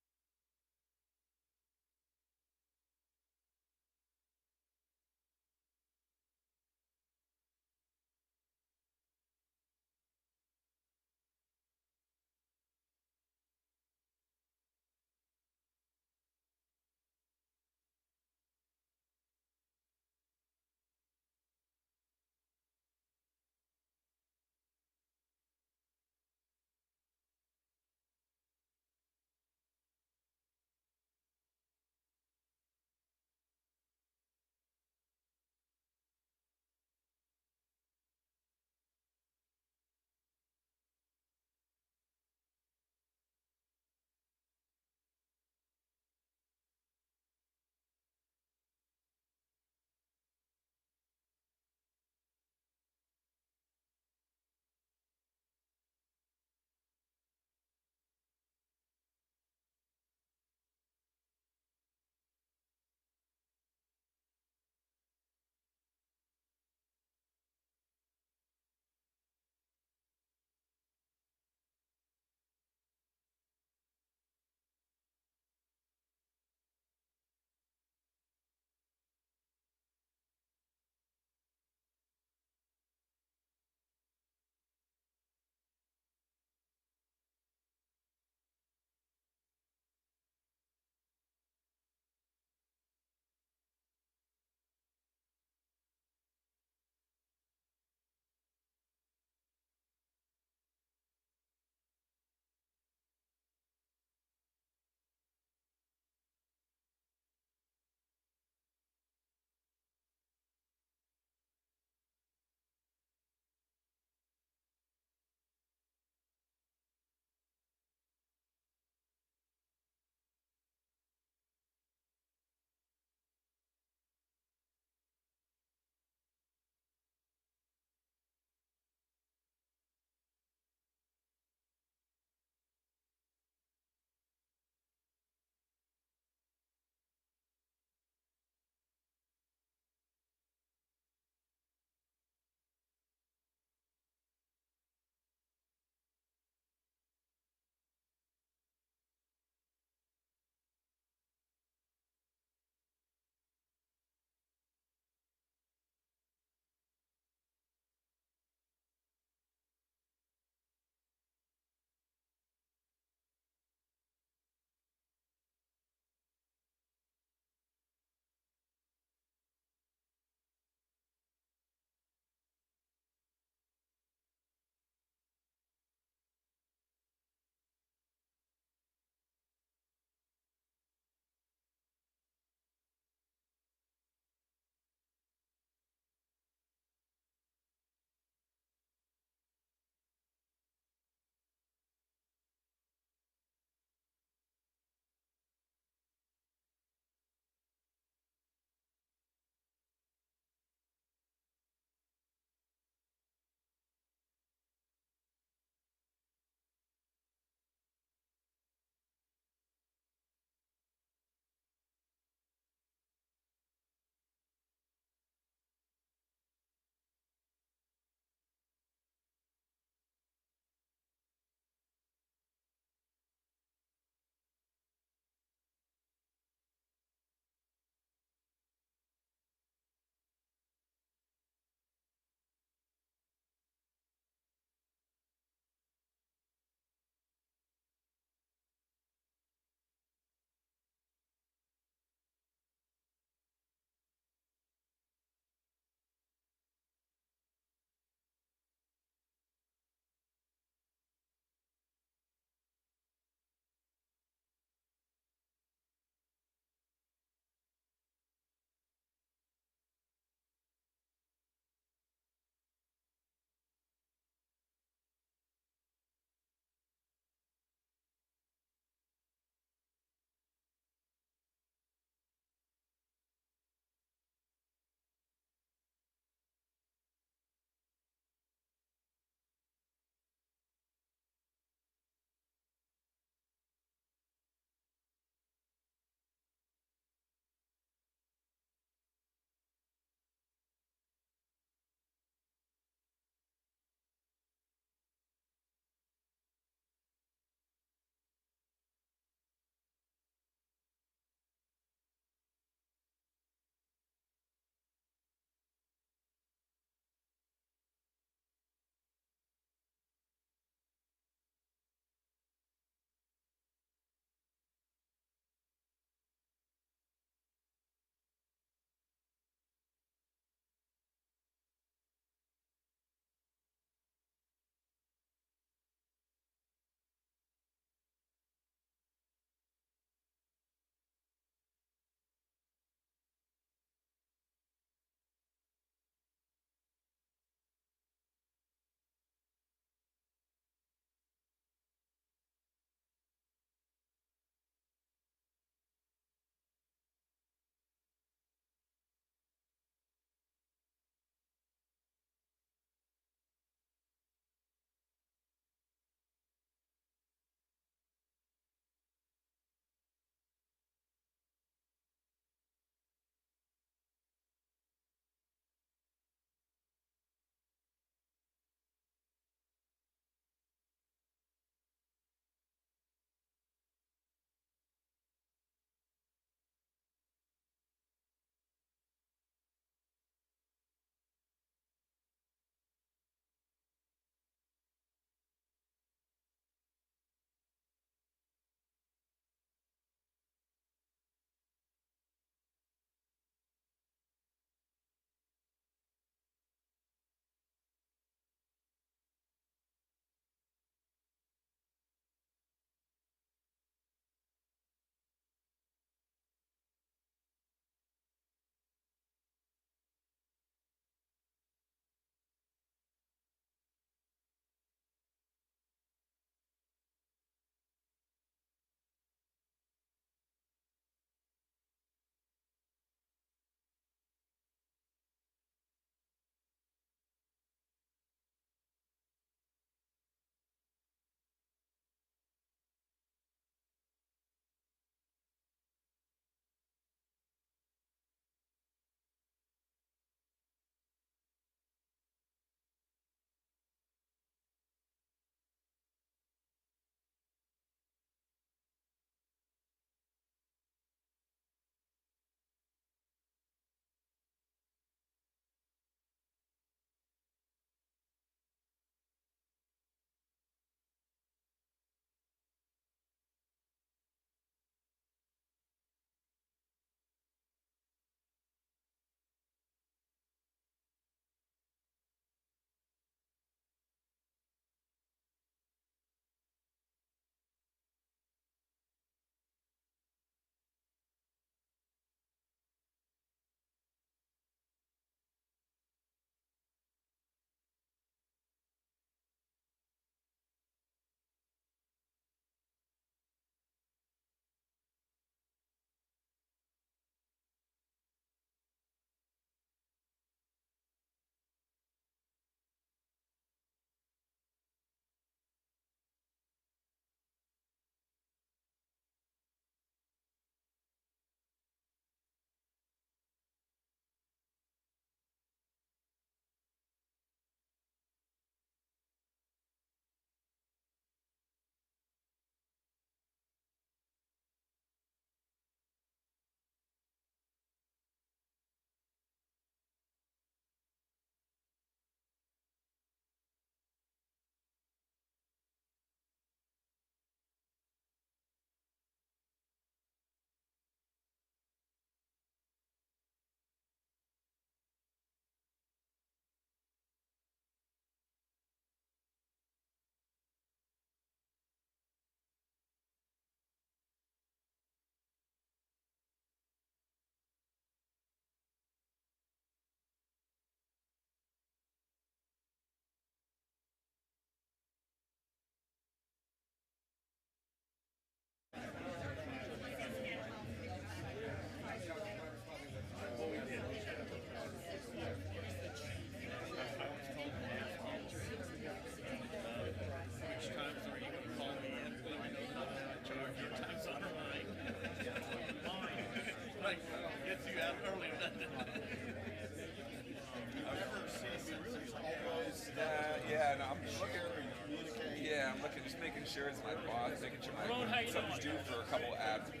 making sure it's my boss, making sure my something's due for a couple ads today.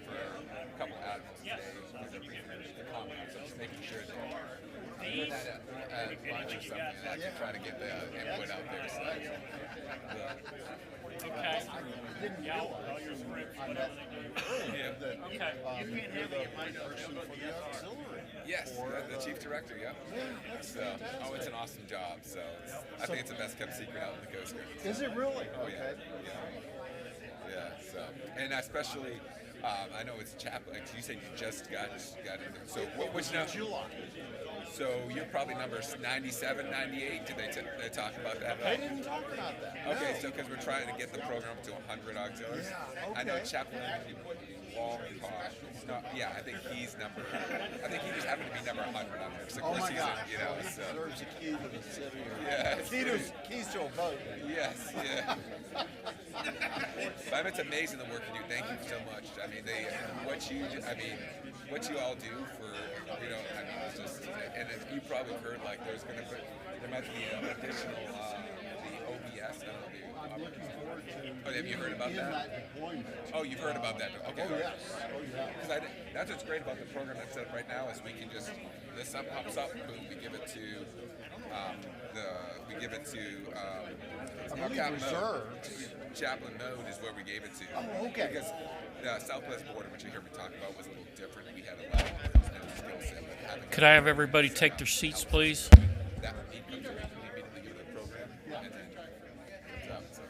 Because they're bringing the comments. So just making sure that we're not at lunch or something and actually trying to get the input out there. So Okay. Yeah. Okay. yes, the chief director. Yeah. So, it's an awesome job. So I think it's the best kept secret out in the Coast Guard. Is it really? Oh, yeah. Yeah. So, and especially, I know it's chaplain. You said you just got in there. So which now? July. So you're probably numbers 97, 98. Did they talk about that? They didn't talk about that. Okay, no. so because we're trying to get the program up to 100 auxiliaries. Yeah, okay. I know chaplain Walcott. I think he's number. I think he just happened to be number 100 on there. So of Oh course my gosh. So. There's a key to the city. Yes. Keys to a boat. Yes, yeah. But it's amazing the work you do. Thank you so much. I mean, what you all do for, it's just, and you probably heard, like, there might be an additional, the OBS, I don't know, have you heard about that? Oh, you've heard about that? Okay. Oh, yes. Oh, yeah. Because that's what's great about the program that's set up right now is we can just, this stuff pops up, boom, we give it to, Captain Reserve. Chaplain Mode is where we gave it to. Oh, okay. Because the Southwest border, which you heard me talk about, was a little different. We had a lot of skill set. Could I have everybody take their seats, please? That would need to immediately give it a program, and then comes out. So.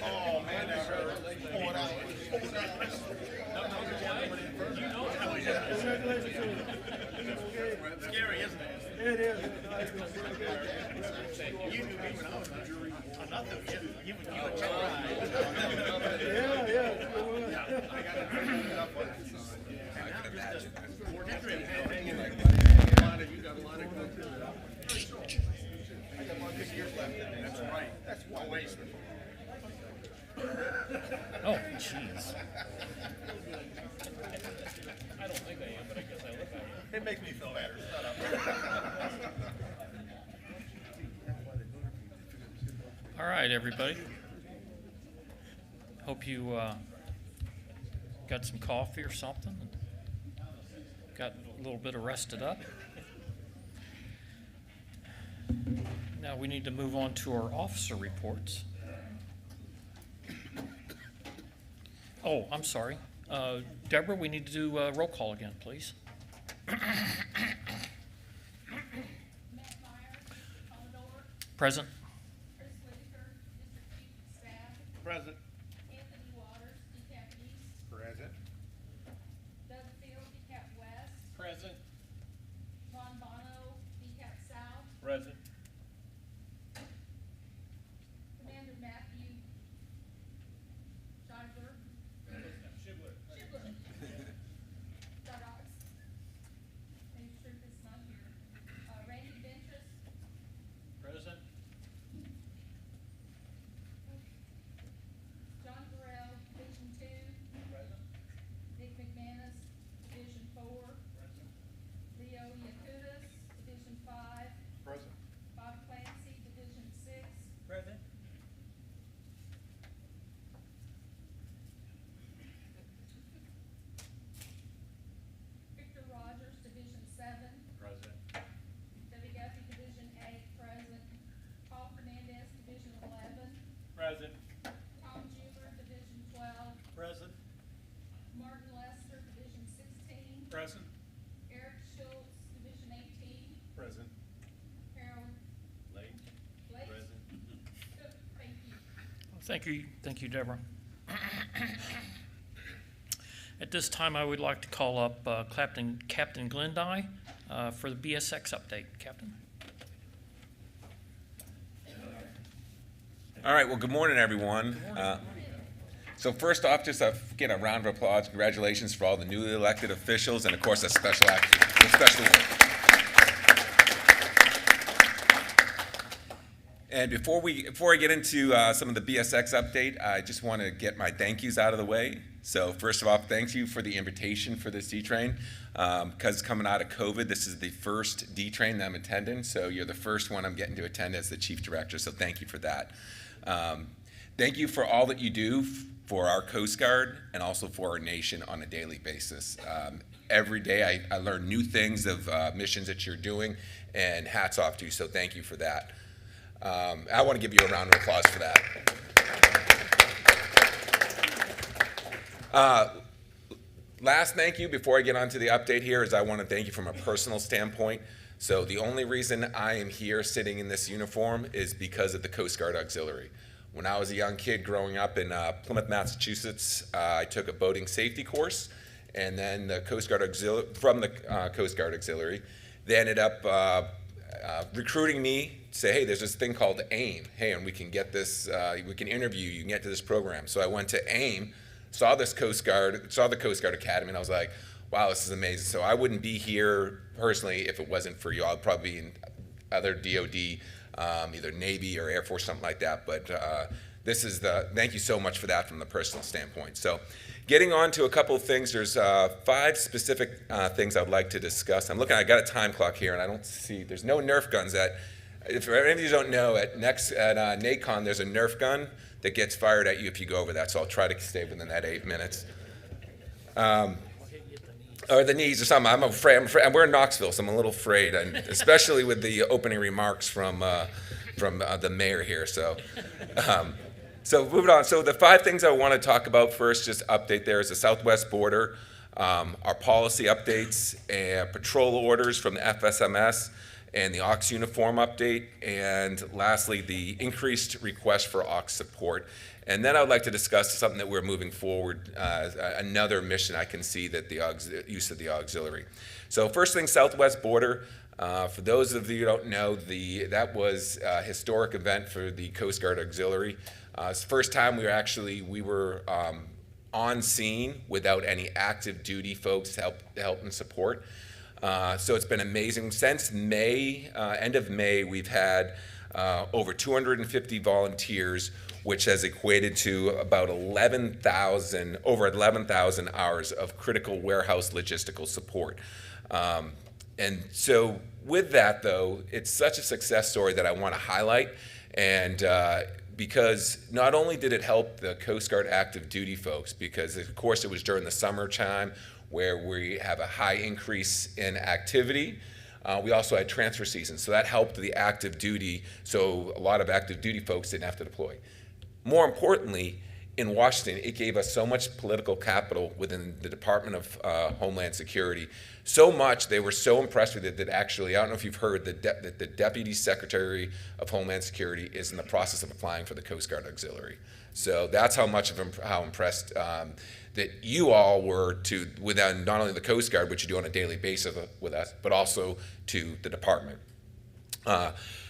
Oh, man, that hurt. Pull it out. Scary, isn't it? It is. You knew me when I was on jury. Nothing. You would Yeah. I can imagine. You got a lot of good. I got 1 good years left. That's right. That's one waste. Oh, jeez. I don't think I am, but I guess I look like it. It makes me feel better. Shut up. All right, everybody. Hope you got some coffee or something. Got a little bit of rested up. Now we need to move on to our officer reports. Oh, I'm sorry. Deborah, we need to do roll call again, please. Present. Present. Anthony Waters, DCAP East. Present. Doug Field, DCAP West. Present. Ron Bono, DCAP South. Present. Commander Matthew Scheibler. Shibler. Dogs. Major Troop is not here. Randy Ventress. Present. John Burrell, Division 2. Present. Nick McManus, Division 4. Present. Leo Yakutis, Division 5. Present. Bob Clancy, Division 6. Present. Victor Rogers, Division 7. Present. Debbie Guffey, Division 8, present. Paul Fernandez, Division 11. Present. Tom Juber, Division 12. Present. Martin Lester, Division 16. Present. Eric Schultz, Division 18. Present. Harold Late. Blake. Present. Good, thank you. Thank you, Deborah. At this time, I would like to call up Captain Glendye for the BSX update. Captain? All right, well, good morning, everyone. So first off, just again, a round of applause. Congratulations for all the newly elected officials, and of course, a special award. And before I get into some of the BSX update, I just want to get my thank yous out of the way. So first of all, thank you for the invitation for this D-Train. Because coming out of COVID, this is the first D-Train that I'm attending, so you're the first one I'm getting to attend as the Chief Director, so thank you for that. Thank you for all that you do for our Coast Guard and also for our nation on a daily basis. Every day I learn new things of missions that you're doing, and hats off to you, so thank you for that. I want to give you a round of applause for that. Last thank you before I get on to the update here is I want to thank you from a personal standpoint. So the only reason I am here sitting in this uniform is because of the Coast Guard Auxiliary. When I was a young kid growing up in Plymouth, Massachusetts, I took a boating safety course, and then the Coast Guard Auxiliary, from the Coast Guard Auxiliary, they ended up recruiting me to say, hey, there's this thing called AIM. Hey, and we can get this, we can interview you, can get to this program. So I went to AIM, saw the Coast Guard Academy, and I was like, wow, this is amazing. So I wouldn't be here personally if it wasn't for you. I'd probably be in other DOD, either Navy or Air Force, something like that. But thank you so much for that from the personal standpoint. So getting on to a couple of things, there's 5 specific things I'd like to discuss. I got a time clock here, and I don't see, there's no Nerf guns if any of you don't know, at NACON, there's a Nerf gun that gets fired at you if you go over that, so I'll try to stay within that 8 minutes. Or the knees or something. I'm afraid. We're in Knoxville, so I'm a little afraid, and especially with the opening remarks from the mayor here. So moving on. So the 5 things I want to talk about first, just update there, is the southwest border, our policy updates, and patrol orders from the FSMS, and the AUX uniform update, and lastly, the increased request for AUX support. And then I would like to discuss something that we're moving forward, another mission I can see that the use of the auxiliary. So first thing, southwest border. For those of you who don't know, that was a historic event for the Coast Guard Auxiliary. It's the first time we were on scene without any active duty folks to help and support. So it's been amazing. Since May, end of May, we've had over 250 volunteers, which has equated to about over 11,000 hours of critical warehouse logistical support. And so with that, though, it's such a success story that I want to highlight. And because not only did it help the Coast Guard active duty folks, because of course it was during the summertime where we have a high increase in activity. We also had transfer season, so that helped the active duty, so a lot of active duty folks didn't have to deploy. More importantly, in Washington, it gave us so much political capital within the Department of Homeland Security. So much, they were so impressed with it that actually, I don't know if you've heard, that the Deputy Secretary of Homeland Security is in the process of applying for the Coast Guard Auxiliary. So that's how impressed that you all were with not only the Coast Guard, which you do on a daily basis with us, but also to the department.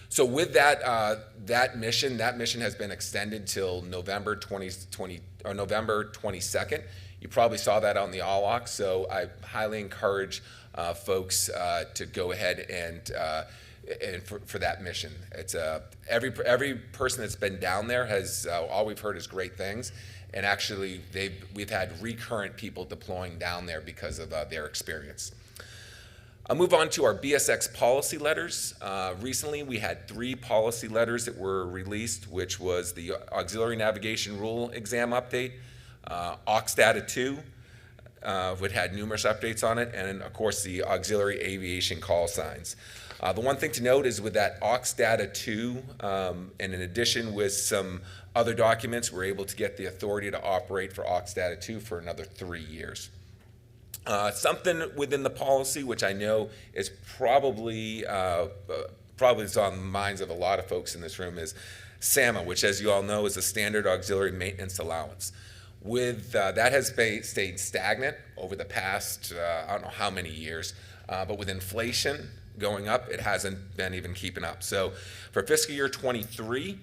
So with that mission has been extended till November 22nd. You probably saw that on the AWOC, so I highly encourage folks to go ahead and for that mission. It's every person that's been down there has all we've heard is great things. And actually, we've had recurrent people deploying down there because of their experience. I'll move on to our BSX policy letters. Recently, we had 3 policy letters that were released, which was the Auxiliary Navigation Rule Exam Update, AUX Data 2, which had numerous updates on it, and of course, the Auxiliary Aviation Call Signs. The one thing to note is with that AUX Data 2, and in addition with some other documents, we're able to get the authority to operate for AUX Data 2 for another 3 years. Something within the policy, which I know is probably is on the minds of a lot of folks in this room, is SAMA, which, as you all know, is a Standard Auxiliary Maintenance Allowance. That has stayed stagnant over the past, I don't know how many years, but with inflation going up, it hasn't been even keeping up. So for fiscal year 23,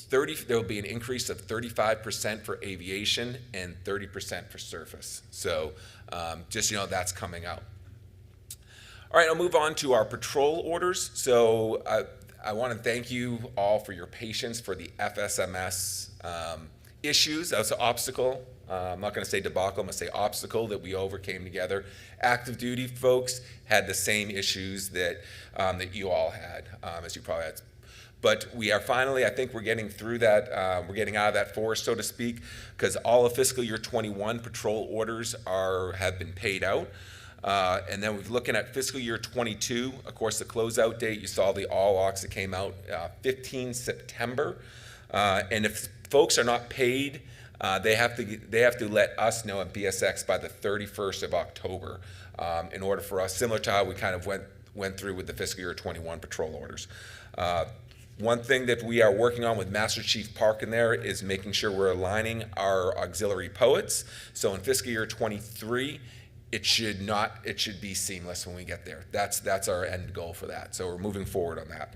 There will be an increase of 35% for aviation and 30% for surface. So just so you know, that's coming out. All right, I'll move on to our patrol orders. So I want to thank you all for your patience for the FSMS issues. That was an obstacle. I'm not going to say debacle, I'm going to say obstacle that we overcame together. Active duty folks had the same issues that you all had, as you probably had. But we are finally, I think we're getting through that, we're getting out of that forest, so to speak, because all of fiscal year 21 patrol orders have been paid out. And then we're looking at fiscal year 22, of course, the closeout date, you saw the all aucs that came out 15 September. And if folks are not paid, they have to let us know at BSX by the 31st of October in order for us, similar to how we kind of went through with the fiscal year 21 patrol orders. One thing that we are working on with Master Chief Park in there is making sure we're aligning our auxiliary poets. So in fiscal year 23, it should be seamless when we get there. That's our end goal for that. So we're moving forward on that.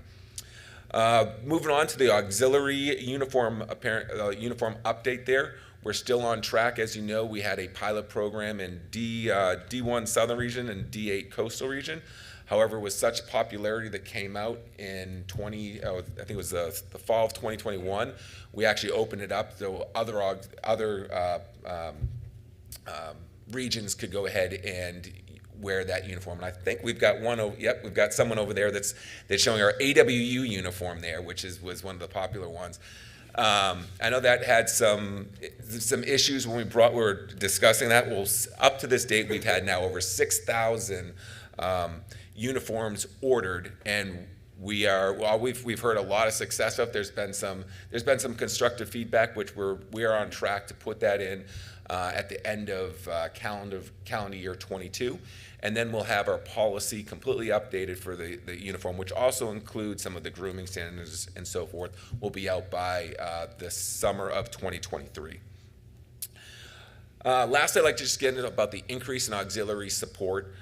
Moving on to the auxiliary uniform update there. We're still on track. As you know, we had a pilot program in D1 Southern Region and D8 Coastal Region. However, with such popularity that came out in I think it was the fall of 2021, we actually opened it up so other regions could go ahead and wear that uniform. And I think we've got we've got someone over there that's showing our AWU uniform there, which was one of the popular ones. I know that had some issues when we were discussing that. Well, up to this date, we've had now over 6,000 uniforms ordered, and we've heard a lot of success of. There's been some constructive feedback, which we are on track to put that in at the end of calendar year 22. And then we'll have our policy completely updated for the uniform, which also includes some of the grooming standards and so forth, will be out by the summer of 2023. Last, I'd like to just get into about the increase in auxiliary support.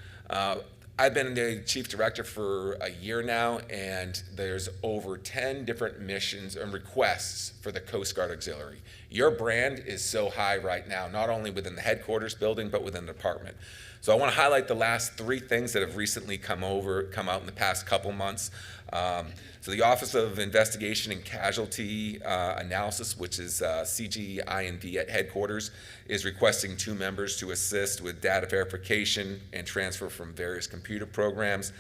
I've been the chief director for a year now, and there's over 10 different missions and requests for the Coast Guard Auxiliary. Your brand is so high right now, not only within the headquarters building, but within the department. So I want to highlight the last 3 things that have recently come out in the past couple months. So the Office of Investigation and Casualty Analysis, which is CGINV at headquarters, is requesting 2 members to assist with data verification and transfer from various computer programs.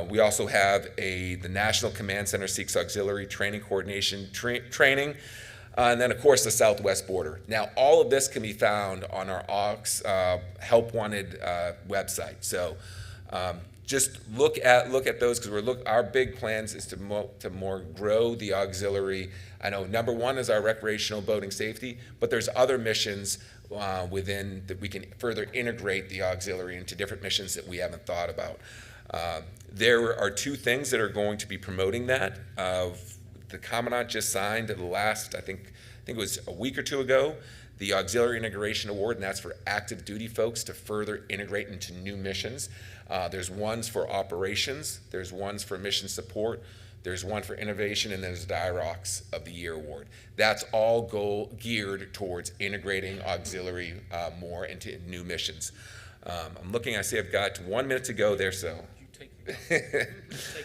We also have the National Command Center seeks auxiliary training coordination training. And then, of course, the Southwest border. Now, all of this can be found on our AUX Help Wanted website. So just look at those, because our big plans is to more grow the auxiliary. I know number 1 is our recreational boating safety, but there's other missions within that we can further integrate the auxiliary into different missions that we haven't thought about. There are 2 things that are going to be promoting that. The Commandant just signed the last, I think it was a week or 2 ago, the Auxiliary Integration Award, and that's for active duty folks to further integrate into new missions. There's ones for operations, there's ones for mission support, there's one for innovation, and there's the IROCS of the Year Award. That's all geared towards integrating auxiliary more into new missions. I'm looking, I see I've got 1 minute to go there, so. You take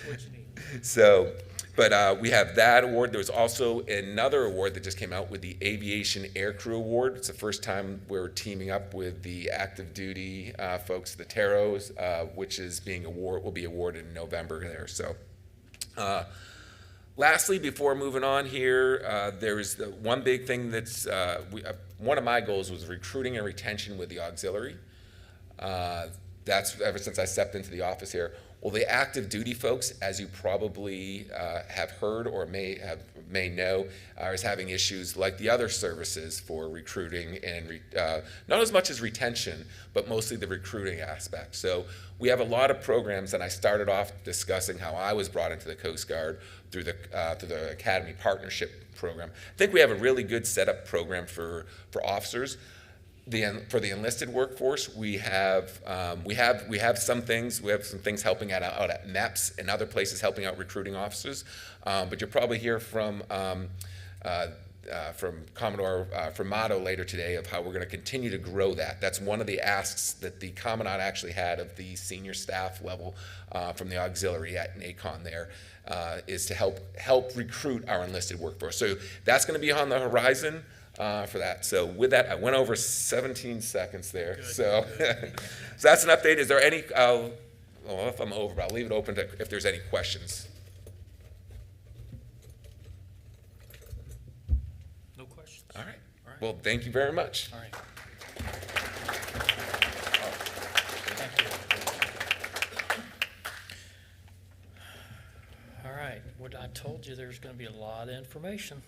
what you need. So. But we have that award. There was also another award that just came out with the Aviation Aircrew Award. It's the first time we're teaming up with the active duty folks, the TAROs, which is will be awarded in November there. So, lastly, before moving on here, there's the one big thing that's one of my goals was recruiting and retention with the auxiliary. That's ever since I stepped into the office here. Well, the active duty folks, as you probably have heard or may know, is having issues like the other services for recruiting and not as much as retention, but mostly the recruiting aspect. So we have a lot of programs, and I started off discussing how I was brought into the Coast Guard through the Academy Partnership Program. I think we have a really good setup program for officers. For the enlisted workforce, we have some things. We have some things helping out at MEPS and other places helping out recruiting officers. But you'll probably hear from from Commodore Formato later today of how we're going to continue to grow that. That's one of the asks that the Commandant actually had of the senior staff level from the auxiliary at NACON there, is to help recruit our enlisted workforce. So that's going to be on the horizon for that. So with that, I went over 17 seconds there. Good, so, so that's an update. Is there any, well, if I'm over, I'll leave it open to if there's any questions. No questions. All right. All right. Well, thank you very much. All right. Thank you. All right. What I told you, there's going to be a lot of information.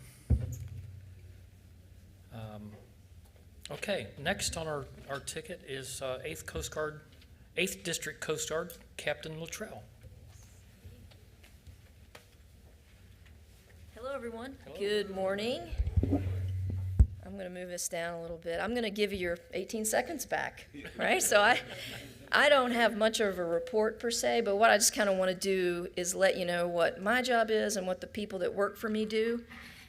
Okay. Next on our ticket is 8th District Coast Guard Captain Luttrell. Hello, everyone. Good morning. I'm going to move this down a little bit. I'm going to give you your 18 seconds back, right? So I don't have much of a report per se, but what I just kind of want to do is let you know what my job is and what the people that work for me do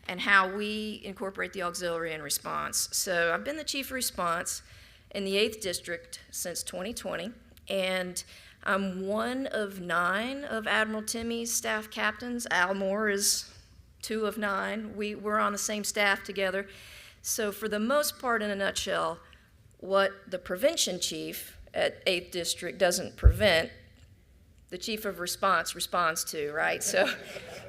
and how we incorporate the auxiliary and response. So I've been the chief of response in the 8th District since 2020, and I'm one of 9 of Admiral Timmy's staff captains. Al Moore is 2 of 9. We're on the same staff together. So for the most part, in a nutshell, what the prevention chief at 8th District doesn't prevent, the chief of response responds to, right? So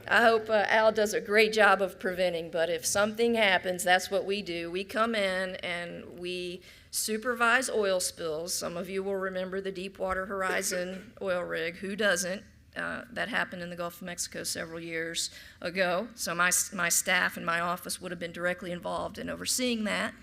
I hope Al does a great job of preventing, but if something happens, that's what we do. We come in and we supervise oil spills. Some of you will remember the Deepwater Horizon oil rig. Who doesn't? That happened in the Gulf of Mexico several years ago. So my staff and my office would have been directly involved in overseeing that.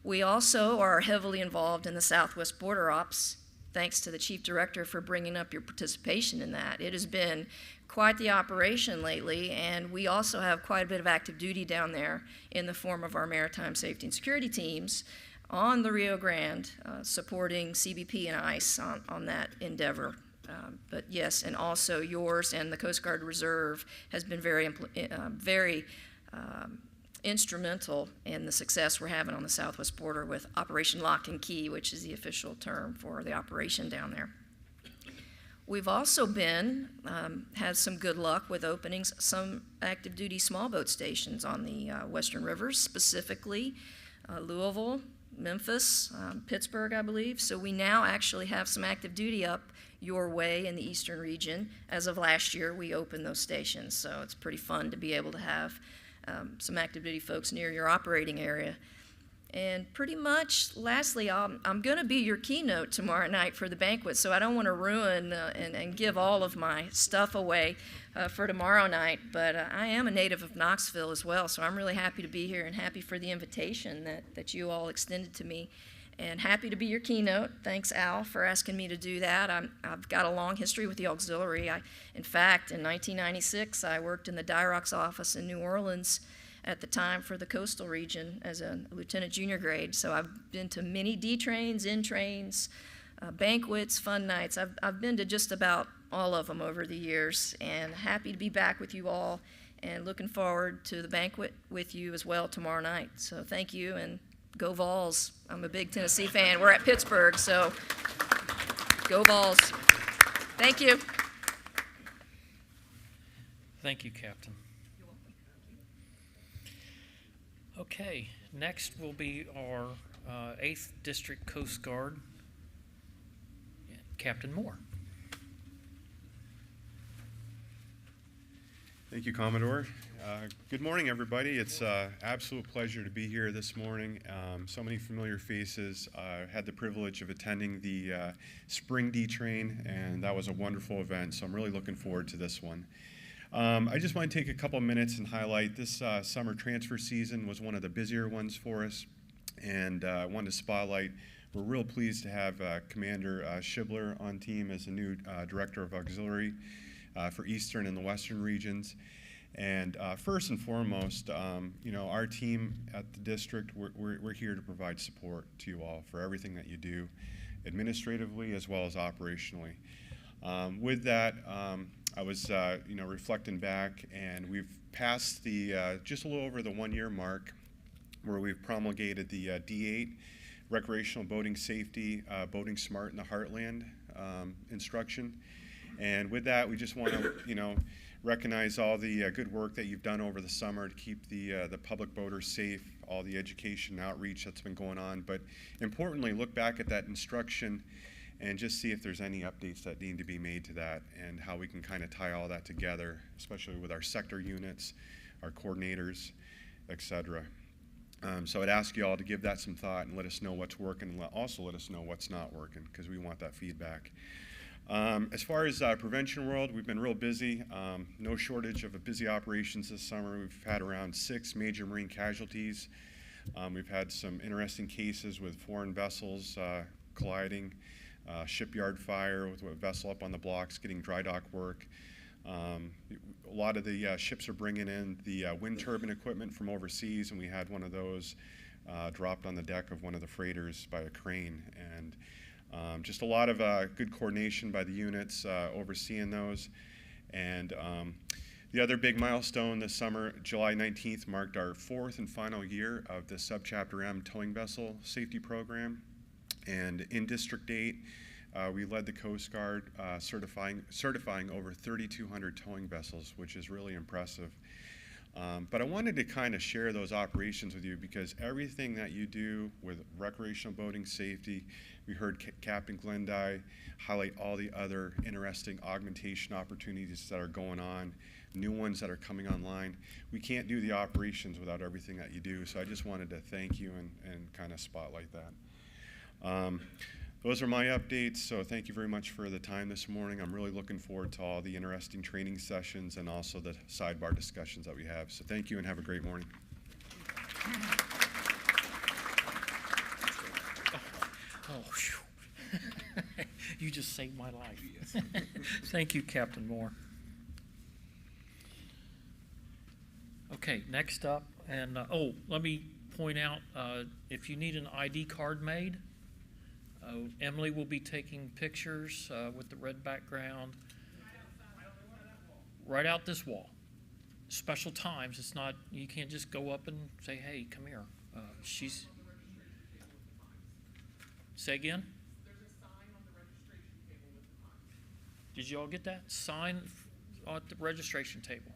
We also are heavily involved in the Southwest Border Ops, thanks to the Chief Director for bringing up your participation in that. It has been quite the operation lately, and we also have quite a bit of active duty down there in the form of our maritime safety and security teams on the Rio Grande, supporting CBP and ICE on that endeavor. But yes, and also yours and the Coast Guard Reserve has been very instrumental in the success we're having on the southwest border with Operation Lock and Key, which is the official term for the operation down there. We've also had some good luck with opening some active duty small boat stations on the western rivers, specifically Louisville, Memphis, Pittsburgh, I believe. So we now actually have some active duty up your way in the eastern region. As of last year, we opened those stations, so it's pretty fun to be able to have some active duty folks near your operating area. And pretty much, lastly, I'm going to be your keynote tomorrow night for the banquet, so I don't want to ruin and give all of my stuff away for tomorrow night, but I am a native of Knoxville as well, so I'm really happy to be here and happy for the invitation that you all extended to me, and happy to be your keynote. Thanks, Al, for asking me to do that. I've got a long history with the auxiliary. In fact, in 1996, I worked in the DIROC's office in New Orleans at the time for the coastal region as a lieutenant junior grade. So I've been to many D-trains, N-trains, banquets, fun nights. I've been to just about all of them over the years, and happy to be back with you all and looking forward to the banquet with you as well tomorrow night. So thank you, and go Vols. I'm a big Tennessee fan. We're at Pittsburgh, so go Vols. Thank you. Thank you, Captain. Okay, next will be our 8th District Coast Guard, Captain Moore. Thank you, Commodore. Good morning, everybody. It's an absolute pleasure to be here this morning. So many familiar faces. I had the privilege of attending the spring D-Train, and that was a wonderful event, so I'm really looking forward to this one. I just want to take a couple minutes and highlight this summer transfer season was one of the busier ones for us, and I wanted to spotlight. We're real pleased to have Commander Schibler on team as the new Director of Auxiliary for Eastern and the Western regions. And first and foremost, our team at the district, we're here to provide support to you all for everything that you do, administratively as well as operationally. With that, I was, reflecting back, and we've passed the just a little over the 1-year mark, where we've promulgated the D8 recreational boating safety, boating smart in the heartland instruction. And with that, we just want to, recognize all the good work that you've done over the summer to keep the public boaters safe, all the education and outreach that's been going on. But importantly, look back at that instruction and just see if there's any updates that need to be made to that and how we can kind of tie all that together, especially with our sector units, our coordinators, et cetera. So I'd ask you all to give that some thought and let us know what's working, and also let us know what's not working, because we want that feedback. As far as prevention world, we've been real busy. No shortage of busy operations this summer. We've had around 6 major marine casualties. We've had some interesting cases with foreign vessels colliding, shipyard fire with a vessel up on the blocks getting dry dock work. A lot of the ships are bringing in the wind turbine equipment from overseas, and we had one of those dropped on the deck of one of the freighters by a crane. And just a lot of good coordination by the units overseeing those. And the other big milestone this summer, July 19th, marked our 4th and final year of the Subchapter M towing vessel safety program. And in District 8, we led the Coast Guard certifying over 3,200 towing vessels, which is really impressive. But I wanted to kind of share those operations with you, because everything that you do with recreational boating safety, we heard Captain Glendye highlight all the other interesting augmentation opportunities that are going on, new ones that are coming online. We can't do the operations without everything that you do, so I just wanted to thank you and kind of spotlight that. Those are my updates, so thank you very much for the time this morning. I'm really looking forward to all the interesting training sessions and also the sidebar discussions that we have. So thank you and have a great morning. Oh, phew. You just saved my life. Thank you, Captain Moore. Okay, next up, and let me point out, if you need an ID card made, Emily will be taking pictures with the red background right out this wall. Special times. It's not, you can't just go up and say, hey, come here. Say again? There's a sign on the registration table with the times. Did you all get that? Sign at the registration table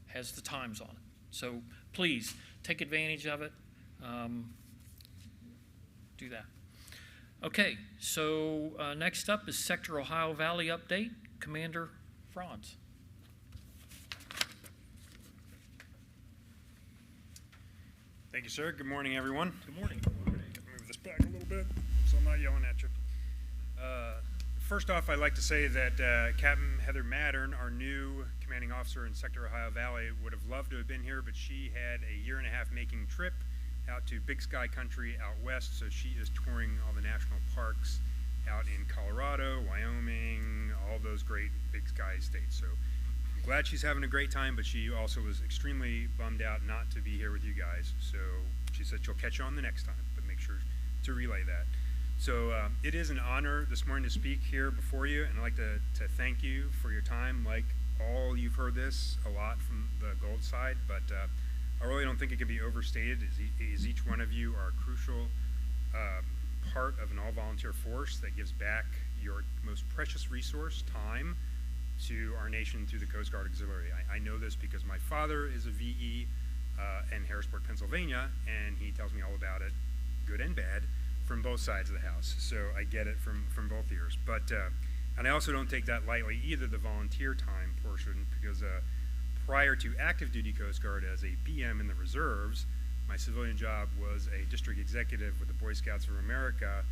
has the times on it. So please take advantage of it. Do that. Okay, so next up is Sector Ohio Valley update. Commander Franz. Thank you, sir. Good morning, everyone. Good morning. Move this back a little bit so I'm not yelling at you. First off, I'd like to say that Captain Heather Mattern, our new commanding officer in Sector Ohio Valley, would have loved to have been here, but she had a 1.5-year making trip out to Big Sky Country out west, so she is touring all the national parks out in Colorado, Wyoming, all those great Big Sky states. So I'm glad she's having a great time, but she also was extremely bummed out not to be here with you guys. So she said she'll catch you on the next time, but make sure to relay that. So it is an honor this morning to speak here before you, and I'd like to thank you for your time. Like all, you've heard this a lot from the Gold side, but I really don't think it can be overstated, as each one of you are a crucial part of an all-volunteer force that gives back your most precious resource, time, to our nation through the Coast Guard Auxiliary. I know this because my father is a VE in Harrisburg, Pennsylvania, and he tells me all about it, good and bad, from both sides of the house. So I get it from both ears. But and I also don't take that lightly either, the volunteer time portion, because prior to active duty Coast Guard as a BM in the reserves, my civilian job was a district executive with the Boy Scouts of America,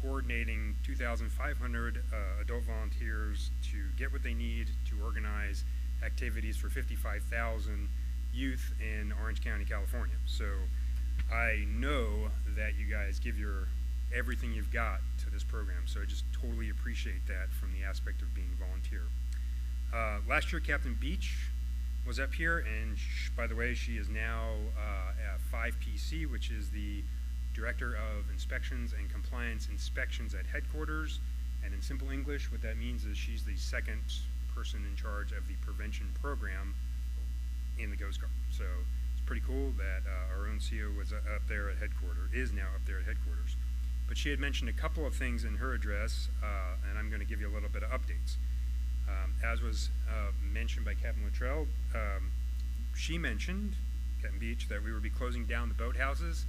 coordinating 2,500 adult volunteers to get what they need to organize activities for 55,000 youth in Orange County, California. So I know that you guys give everything you've got to this program, so I just totally appreciate that from the aspect of being a volunteer. Last year, Captain Beach was up here, and by the way, she is now at 5PC, which is the Director of Inspections and Compliance Inspections at Headquarters. And in simple English, what that means is she's the second person in charge of the prevention program in the Coast Guard. So it's pretty cool that our own CO was up there at headquarters, is now up there at headquarters. But she had mentioned a couple of things in her address, and I'm going to give you a little bit of updates. As was mentioned by Captain Luttrell, she mentioned, Captain Beach, that we would be closing down the boathouses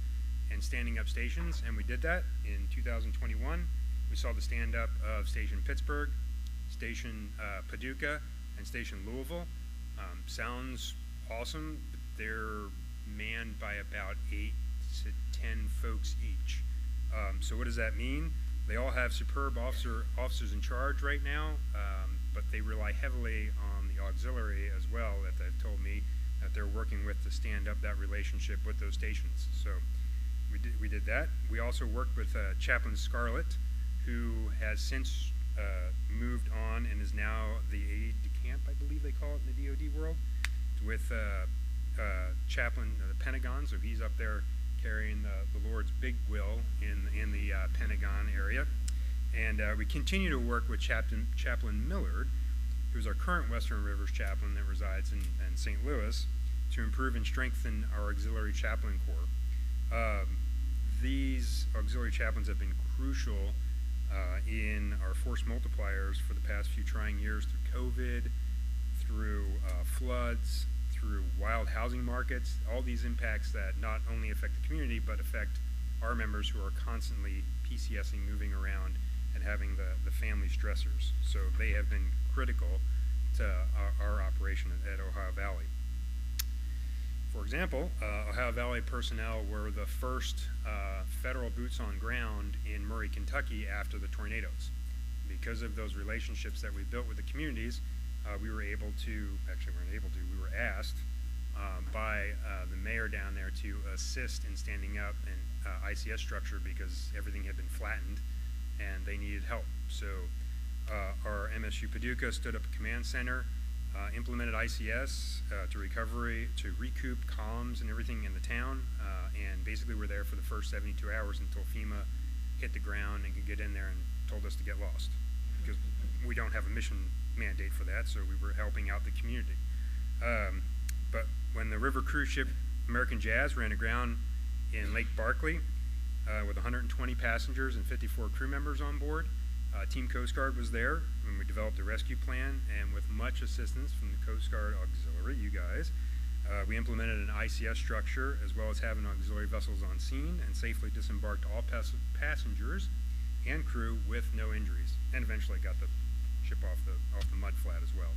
and standing up stations, and we did that in 2021. We saw the stand up of Station Pittsburgh, Station Paducah, and Station Louisville. Sounds awesome, but they're manned by about 8 to 10 folks each. So what does that mean? They all have superb officers in charge right now, but they rely heavily on the auxiliary as well, that they've told me that they're working with to stand up that relationship with those stations. So we did that. We also worked with Chaplain Scarlett, who has since moved on and is now the aide de camp, I believe they call it in the DoD world, with Chaplain the Pentagon. So he's up there carrying the Lord's big will in the Pentagon area. And we continue to work with Chaplain Millard, who's our current Western Rivers chaplain that resides in St. Louis, to improve and strengthen our auxiliary chaplain corps. These auxiliary chaplains have been crucial in our force multipliers for the past few trying years through COVID, through floods, through wild housing markets, all these impacts that not only affect the community but affect our members who are constantly PCSing, moving around, and having the family stressors. So they have been critical to our operation at Ohio Valley. For example, Ohio Valley personnel were the first federal boots on ground in Murray, Kentucky after the tornadoes. Because of those relationships that we built with the communities, we were able to, we were asked by the mayor down there to assist in standing up an ICS structure because everything had been flattened and they needed help. So our MSU Paducah stood up a command center, implemented ICS to recoup columns and everything in the town, and basically we're there for the first 72 hours until FEMA hit the ground and could get in there and told us to get lost, because we don't have a mission mandate for that, so we were helping out the community. But when the river cruise ship American Jazz ran aground in Lake Barkley with 120 passengers and 54 crew members on board, Team Coast Guard was there when we developed a rescue plan, and with much assistance from the Coast Guard Auxiliary, you guys, we implemented an ICS structure as well as having auxiliary vessels on scene and safely disembarked all passengers and crew with no injuries, and eventually got the ship off the mud flat as well.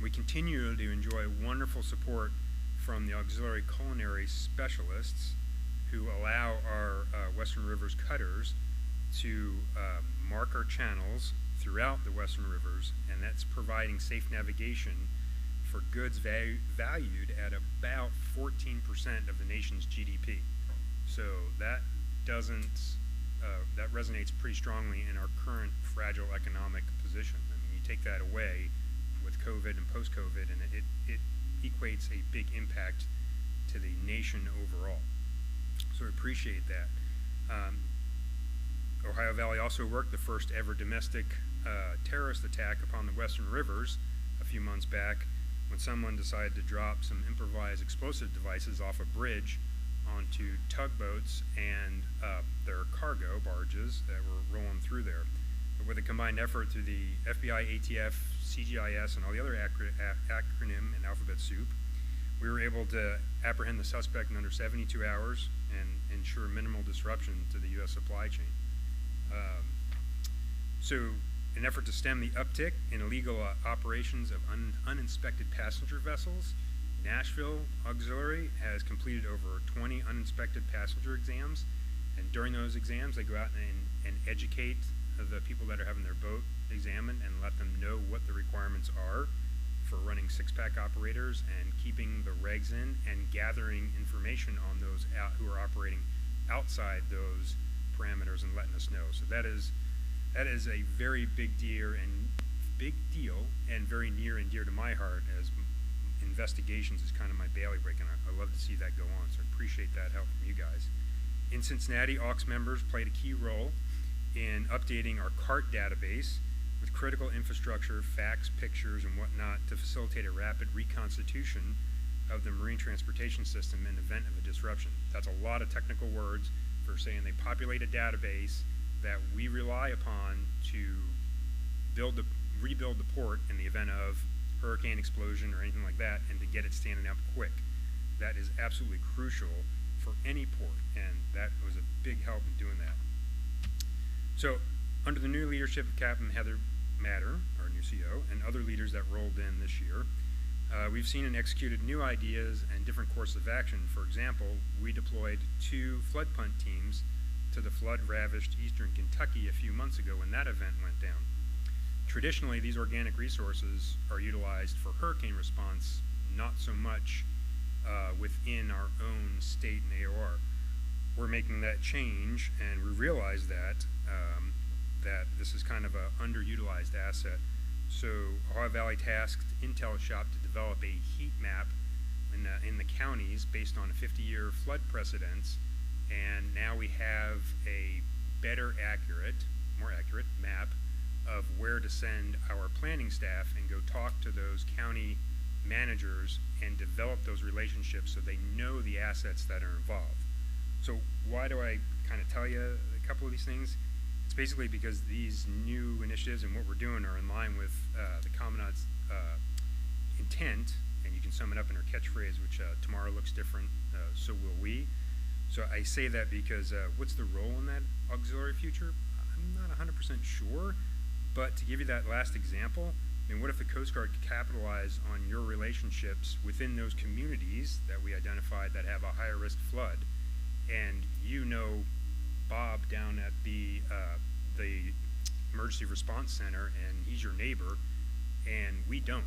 We continue to enjoy wonderful support from the auxiliary culinary specialists who allow our Western Rivers cutters to mark our channels throughout the Western Rivers, and that's providing safe navigation for goods valued at about 14% of the nation's GDP. So that that resonates pretty strongly in our current fragile economic position. I mean, you take that away with COVID and post-COVID, and it equates a big impact to the nation overall. So I appreciate that. Ohio Valley also worked the first ever domestic terrorist attack upon the Western Rivers a few months back when someone decided to drop some improvised explosive devices off a bridge onto tugboats and their cargo barges that were rolling through there. But with a combined effort through the FBI, ATF, CGIS, and all the other acronym and alphabet soup, we were able to apprehend the suspect in under 72 hours and ensure minimal disruption to the U.S. supply chain. So, in an effort to stem the uptick in illegal operations of uninspected passenger vessels, Nashville Auxiliary has completed over 20 uninspected passenger exams, and during those exams they go out and educate the people that are having their boat examined and let them know what the requirements are for running six-pack operators and keeping the regs in and gathering information on those who are operating outside those parameters and letting us know. So that is a very big deal and very near and dear to my heart, as investigations is kind of my bailiwick, and I love to see that go on. So I appreciate that help from you guys. In Cincinnati, AUX members played a key role in updating our CART database with critical infrastructure, facts, pictures, and whatnot to facilitate a rapid reconstitution of the marine transportation system in event of a disruption. That's a lot of technical words for saying they populate a database that we rely upon to rebuild the port in the event of hurricane explosion or anything like that, and to get it standing up quick. That is absolutely crucial for any port, and that was a big help in doing that. So, under the new leadership of Captain Heather Matter, our new CO, and other leaders that rolled in this year, we've seen and executed new ideas and different courses of action. For example, we deployed 2 flood punt teams to the flood-ravaged eastern Kentucky a few months ago when that event went down. Traditionally, these organic resources are utilized for hurricane response, not so much within our own state and AOR. We're making that change, and we realize that that this is kind of an underutilized asset. So Ohio Valley tasked Intel Shop to develop a heat map in the counties based on a 50-year flood precedents, and now we have a more accurate map of where to send our planning staff and go talk to those county managers and develop those relationships so they know the assets that are involved. So why do I kind of tell you a couple of these things? It's basically because these new initiatives and what we're doing are in line with the Commandant's intent, and you can sum it up in our catchphrase, which tomorrow looks different, so will we. So I say that because what's the role in that auxiliary future? I'm not 100% sure, but to give you that last example, I mean, what if the Coast Guard could capitalize on your relationships within those communities that we identified that have a higher risk flood, and you know Bob down at the emergency response center, and he's your neighbor, and we don't.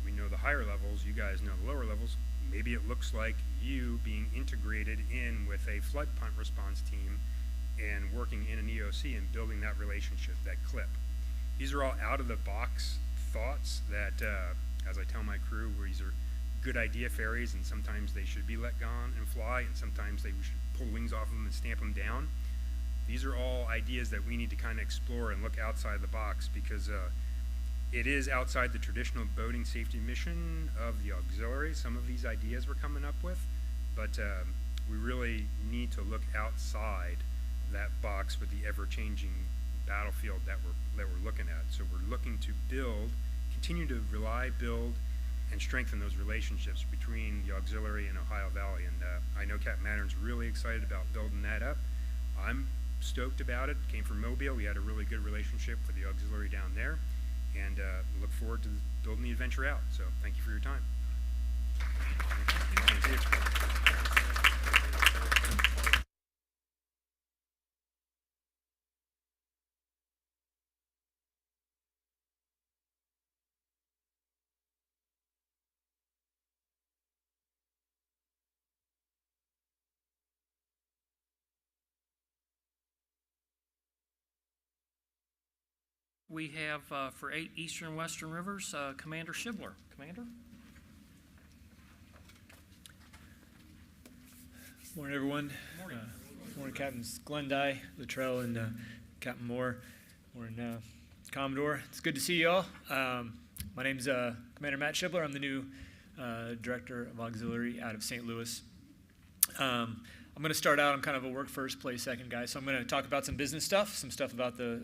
We know the higher levels, you guys know the lower levels. Maybe it looks like you being integrated in with a flood punt response team and working in an EOC and building that relationship, that clip. These are all out of the box thoughts that, as I tell my crew, these are good idea fairies, and sometimes they should be let go and fly, and sometimes we should pull the wings off them and stamp them down. These are all ideas that we need to kind of explore and look outside the box, because it is outside the traditional boating safety mission of the auxiliary. Some of these ideas we're coming up with, but we really need to look outside that box with the ever-changing battlefield that we're looking at. So we're looking to continue to build, and strengthen those relationships between the auxiliary and Ohio Valley. And I know Captain Mattern's really excited about building that up. I'm stoked about it. Came from Mobile. We had a really good relationship with the auxiliary down there, and look forward to building the adventure out. So thank you for your time. Thank you. We have for 8 Eastern and Western Rivers, Commander Shibler. Commander? Morning, everyone. Morning. Morning, Captains Glendie, Luttrell, and Captain Moore. Morning, Commodore. It's good to see you all. My name's Commander Matt Shibler. I'm the new Director of Auxiliary out of St. Louis. I'm going to start out, I'm kind of a work first, play second guy, so I'm going to talk about some business stuff, some stuff about the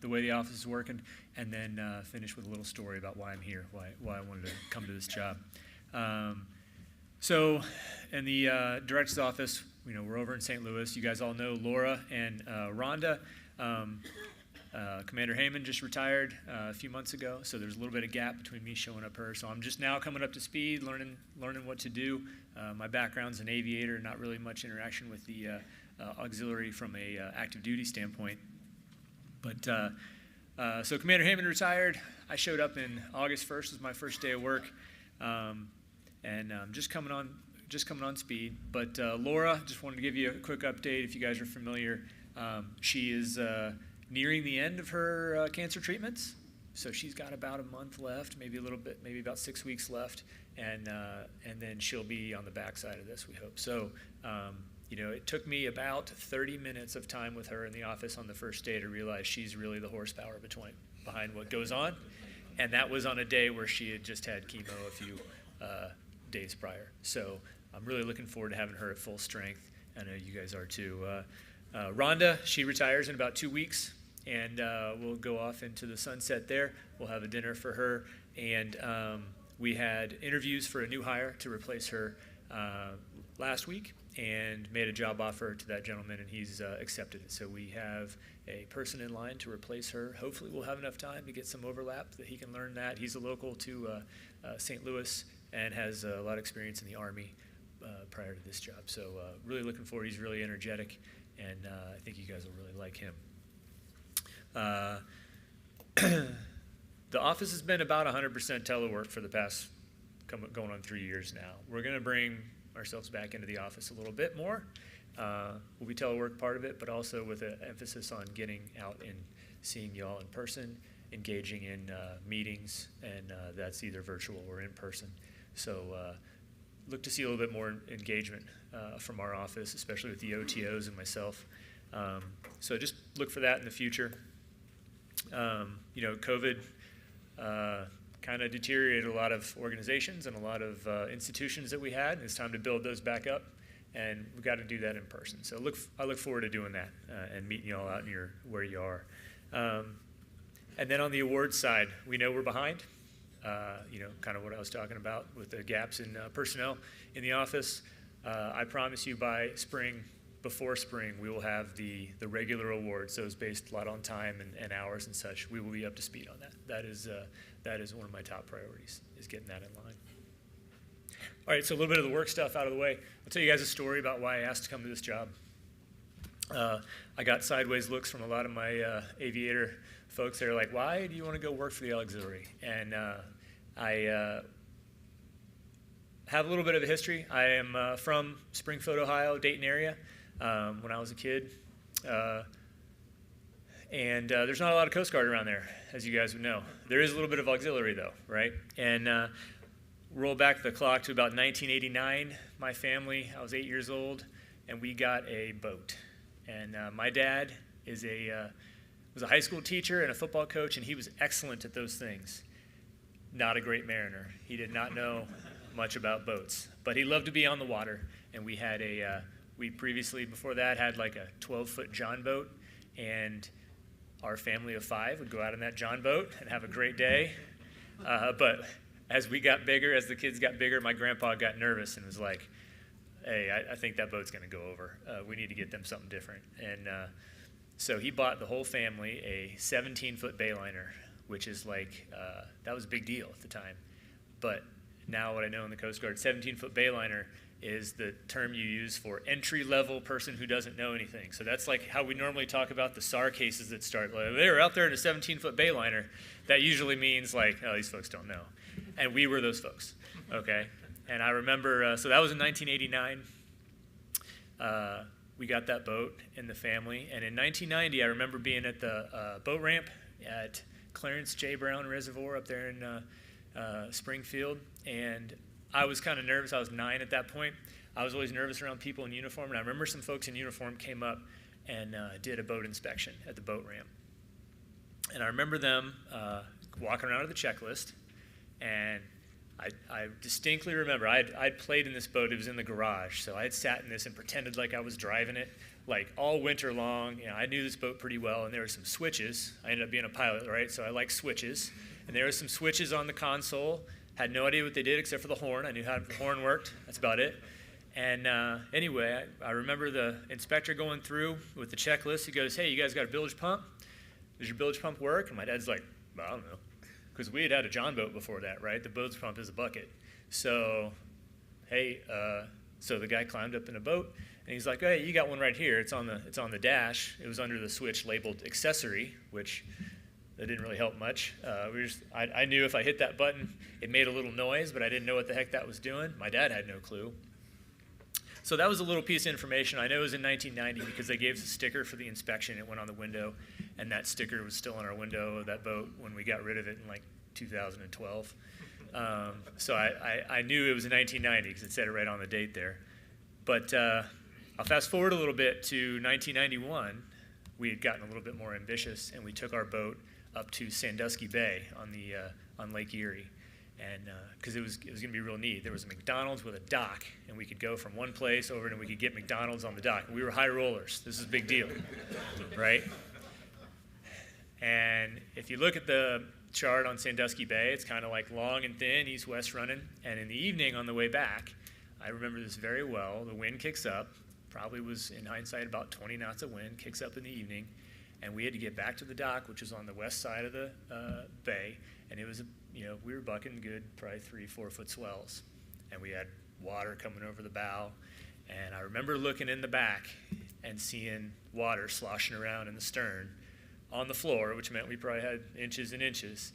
way the office is working, and then finish with a little story about why I'm here, why I wanted to come to this job. So in the director's office, we're over in St. Louis. You guys all know Laura and Rhonda. Commander Heyman just retired a few months ago, so there's a little bit of gap between me showing up her. So I'm just now coming up to speed, learning what to do. My background's an aviator, not really much interaction with the auxiliary from a active duty standpoint. But so Commander Heyman retired. I showed up in August 1st, was my first day of work, and just coming on speed. But Laura, just wanted to give you a quick update. If you guys are familiar, she is nearing the end of her cancer treatments, so she's got about a month left, maybe a little bit, maybe about 6 weeks left, and then she'll be on the backside of this, we hope. So, it took me about 30 minutes of time with her in the office on the first day to realize she's really the horsepower behind what goes on. And that was on a day where she had just had chemo a few days prior. So I'm really looking forward to having her at full strength. I know you guys are too. Rhonda, she retires in about 2 weeks, and we'll go off into the sunset there. We'll have a dinner for her. And we had interviews for a new hire to replace her last week, and made a job offer to that gentleman, and he's accepted it. So we have a person in line to replace her. Hopefully we'll have enough time to get some overlap that he can learn that. He's a local to St. Louis and has a lot of experience in the Army prior to this job. So really looking forward. He's really energetic, and I think you guys will really like him. The office has been about 100% telework for the past going on 3 years now. We're going to bring ourselves back into the office a little bit more. We'll be telework part of it, but also with an emphasis on getting out and seeing y'all in person, engaging in meetings, and that's either virtual or in person. So look to see a little bit more engagement from our office, especially with the OTOs and myself. So just look for that in the future. COVID kind of deteriorated a lot of organizations and a lot of institutions that we had. It's time to build those back up, and we've got to do that in person. So I look forward to doing that and meeting you all out in where you are. And then on the awards side, we know we're behind. Kind of what I was talking about with the gaps in personnel in the office. I promise you before spring, we will have the regular awards, those based a lot on time and hours and such. We will be up to speed on that. That is one of my top priorities, is getting that in line. All right, so a little bit of the work stuff out of the way. I'll tell you guys a story about why I asked to come to this job. I got sideways looks from a lot of my aviator folks. They're like, why do you want to go work for the auxiliary? And I have a little bit of a history. I am from Springfield, Ohio, Dayton area when I was a kid. And there's not a lot of Coast Guard around there, as you guys would know. There is a little bit of auxiliary, though, right? And roll back the clock to about 1989. My family, I was 8 years old, and we got a boat. And my dad was a high school teacher and a football coach, and he was excellent at those things. Not a great mariner. He did not know much about boats, but he loved to be on the water. And we had we previously, before that, had like a 12-foot John boat, and our family of 5 would go out on that John boat and have a great day. But as we got bigger, as the kids got bigger, my grandpa got nervous and was like, hey, I think that boat's going to go over. We need to get them something different. And so he bought the whole family a 17-foot bayliner, which is like, that was a big deal at the time. But now what I know in the Coast Guard, 17-foot bayliner is the term you use for entry-level person who doesn't know anything. So that's like how we normally talk about the SAR cases that start, like, they were out there in a 17-foot bayliner. That usually means like, oh, these folks don't know. And we were those folks, okay? And I remember, so that was in 1989. We got that boat in the family. And in 1990, I remember being at the boat ramp at Clarence J. Brown Reservoir up there in Springfield. And I was kind of nervous. I was 9 at that point. I was always nervous around people in uniform. And I remember some folks in uniform came up and did a boat inspection at the boat ramp. And I remember them walking around with the checklist. And I distinctly remember, I'd played in this boat. It was in the garage. So I had sat in this and pretended like I was driving it, like all winter long. You know, I knew this boat pretty well, and there were some switches. I ended up being a pilot, right? So I like switches. And there were some switches on the console. Had no idea what they did except for the horn. I knew how the horn worked. That's about it. And anyway, I remember the inspector going through with the checklist. He goes, hey, you guys got a bilge pump? Does your bilge pump work? And my dad's like, well, I don't know. Because we had a John boat before that, right? The bilge pump is a bucket. So, hey, so the guy climbed up in a boat, and he's like, hey, you got one right here. It's on the dash. It was under the switch labeled accessory, which that didn't really help much. I knew if I hit that button, it made a little noise, but I didn't know what the heck that was doing. My dad had no clue. So that was a little piece of information. I know it was in 1990 because they gave us a sticker for the inspection. It went on the window, and that sticker was still on our window of that boat when we got rid of it in like 2012. So I knew it was in 1990 because it said it right on the date there. But I'll fast forward a little bit to 1991. We had gotten a little bit more ambitious, and we took our boat up to Sandusky Bay on Lake Erie, and because it was going to be real neat. There was a McDonald's with a dock, and we could go from one place over and we could get McDonald's on the dock. We were high rollers. This is a big deal, right? And if you look at the chart on Sandusky Bay, it's kind of like long and thin, east-west running. And in the evening on the way back, I remember this very well, the wind kicks up, probably was in hindsight about 20 knots of wind, kicks up in the evening, and we had to get back to the dock, which was on the west side of the bay, and it was, we were bucking good, probably 3-4 foot swells, and we had water coming over the bow, and I remember looking in the back and seeing water sloshing around in the stern on the floor, which meant we probably had inches and inches,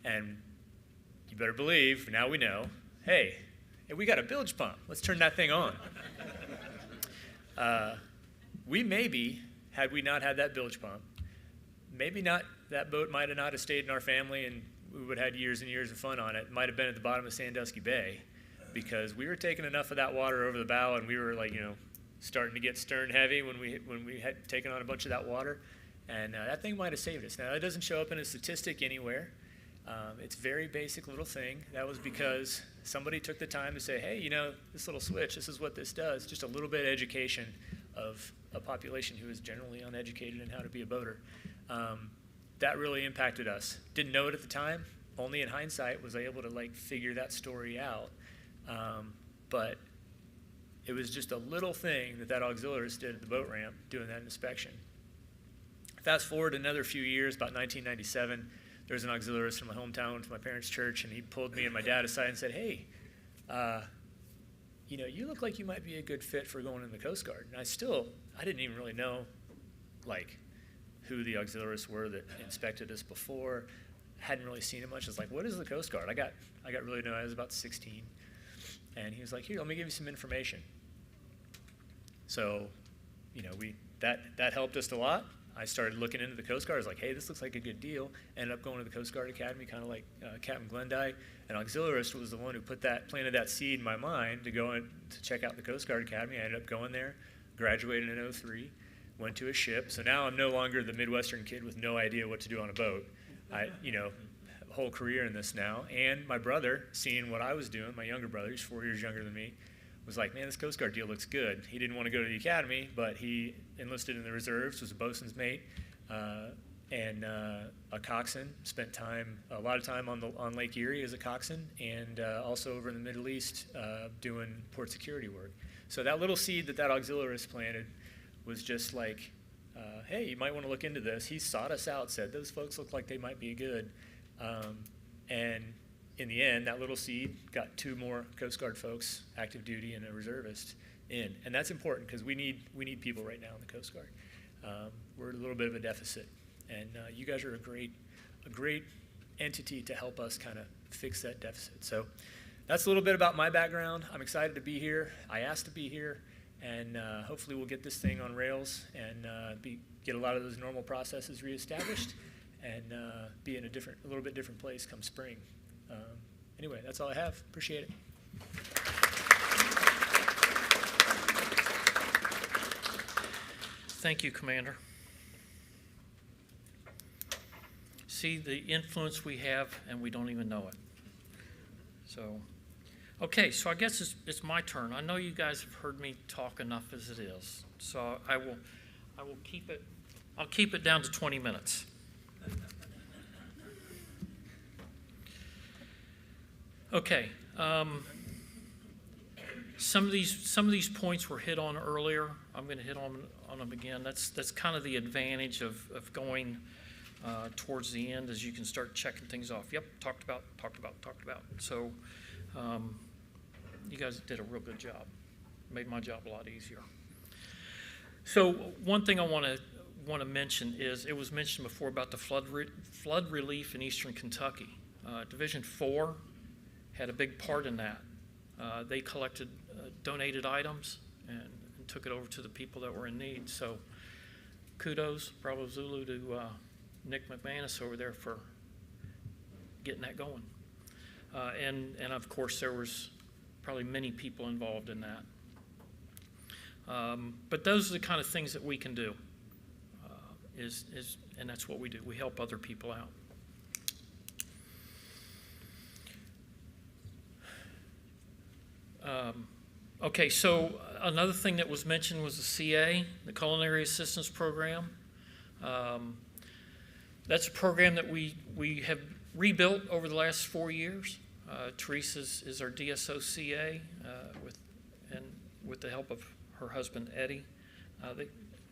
and you better believe, now we know, hey, we got a bilge pump, let's turn that thing on. We maybe, had we not had that bilge pump, maybe not, that boat might have not have stayed in our family and we would have had years and years of fun on it. It might have been at the bottom of Sandusky Bay because we were taking enough of that water over the bow and we were like, starting to get stern heavy when we had taken on a bunch of that water. And that thing might have saved us. Now, it doesn't show up in a statistic anywhere. It's a very basic little thing. That was because somebody took the time to say, hey, this little switch, this is what this does. Just a little bit of education of a population who is generally uneducated in how to be a boater. That really impacted us. Didn't know it at the time. Only in hindsight was I able to figure that story out. But it was just a little thing that auxiliarist did at the boat ramp doing that inspection. Fast forward another few years, about 1997, there was an auxiliarist from my hometown, went to my parents' church, and he pulled me and my dad aside and said, hey, you look like you might be a good fit for going in the Coast Guard. And I didn't even really know, who the auxiliarists were that inspected us before. Hadn't really seen it much. I was like, what is the Coast Guard? I got really know. I was about 16. And he was like, here, let me give you some information. So, that helped us a lot. I started looking into the Coast Guard. I was like, hey, this looks like a good deal. Ended up going to the Coast Guard Academy, kind of like Captain Glendie. An auxiliarist was the one who planted that seed in my mind to go in to check out the Coast Guard Academy. I ended up going there, graduated in 2003, went to a ship. So now I'm no longer the Midwestern kid with no idea what to do on a boat. I, have a whole career in this now. And my brother, seeing what I was doing, my younger brother, he's 4 years younger than me, was like, man, this Coast Guard deal looks good. He didn't want to go to the academy, but he enlisted in the reserves, was a bosun's mate, and a coxswain. Spent a lot of time on Lake Erie as a coxswain, and also over in the Middle East doing port security work. So that little seed that auxiliarist planted was just like, hey, you might want to look into this. He sought us out, said those folks look like they might be good, and in the end, that little seed got 2 more Coast Guard folks, active duty and a reservist, in. And that's important because we need people right now in the Coast Guard. We're a little bit of a deficit. And you guys are a great entity to help us kind of fix that deficit. So that's a little bit about my background. I'm excited to be here. I asked to be here. And hopefully we'll get this thing on rails and get a lot of those normal processes reestablished and be in a little bit different place come spring. Anyway, that's all I have. Appreciate it. Thank you, Commander. See the influence we have, and we don't even know it. So, okay, so I guess it's my turn. I know you guys have heard me talk enough as it is, so I will keep it. I'll keep it down to 20 minutes. Okay. Some of these points were hit on earlier. I'm going to hit on them again. That's kind of the advantage of going towards the end, as you can start checking things off. Yep, talked about. So you guys did a real good job. Made my job a lot easier. So one thing I want to mention is, it was mentioned before about the flood relief in eastern Kentucky. Division 4 had a big part in that. They collected donated items and took it over to the people that were in need. So kudos, Bravo Zulu, to Nick McManus over there for getting that going. And of course, there was probably many people involved in that. But those are the kind of things that we can do. and that's what we do. We help other people out. Okay, so another thing that was mentioned was the CA, the Culinary Assistance Program. That's a program that we have rebuilt over the last 4 years. Teresa is our DSO CA with the help of her husband Eddie,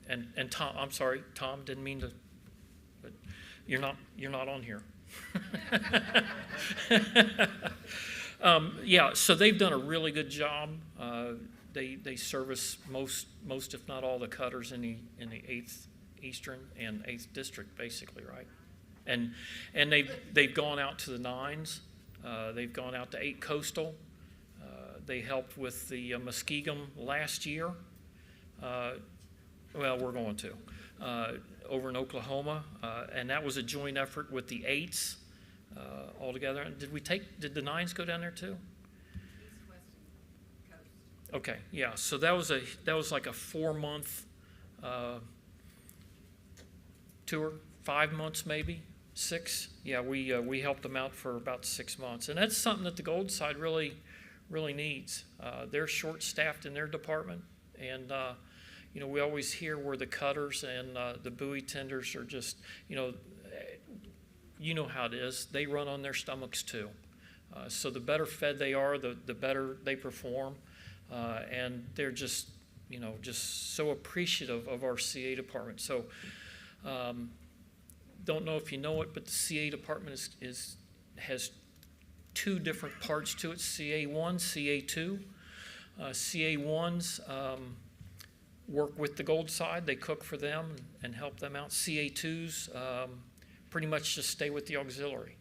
and Tom. I'm sorry, Tom. Didn't mean to, but you're not on here. Yeah, so they've done a really good job. They service most, if not all, the cutters in the 8th Eastern and 8th District, basically, right? And they've gone out to the 9s. They've gone out to 8 Coastal. They helped with the Muskegum last year. Well, we're going to over in Oklahoma, and that was a joint effort with the 8s. All together. Did the 9s go down there too? Okay, yeah. So that was like a 4-month tour, 5 months maybe, 6. Yeah, we helped them out for about 6 months, and that's something that the Gold side really needs. They're short-staffed in their department, and we always hear where the cutters and the buoy tenders are just, you know how it is. They run on their stomachs too. So the better fed they are, the better they perform. And they're just so appreciative of our CA department. So don't know if you know it, but the CA department has 2 different parts to it, CA1, CA2. CA1s work with the Gold side. They cook for them and help them out. CA2s pretty much just stay with the auxiliary.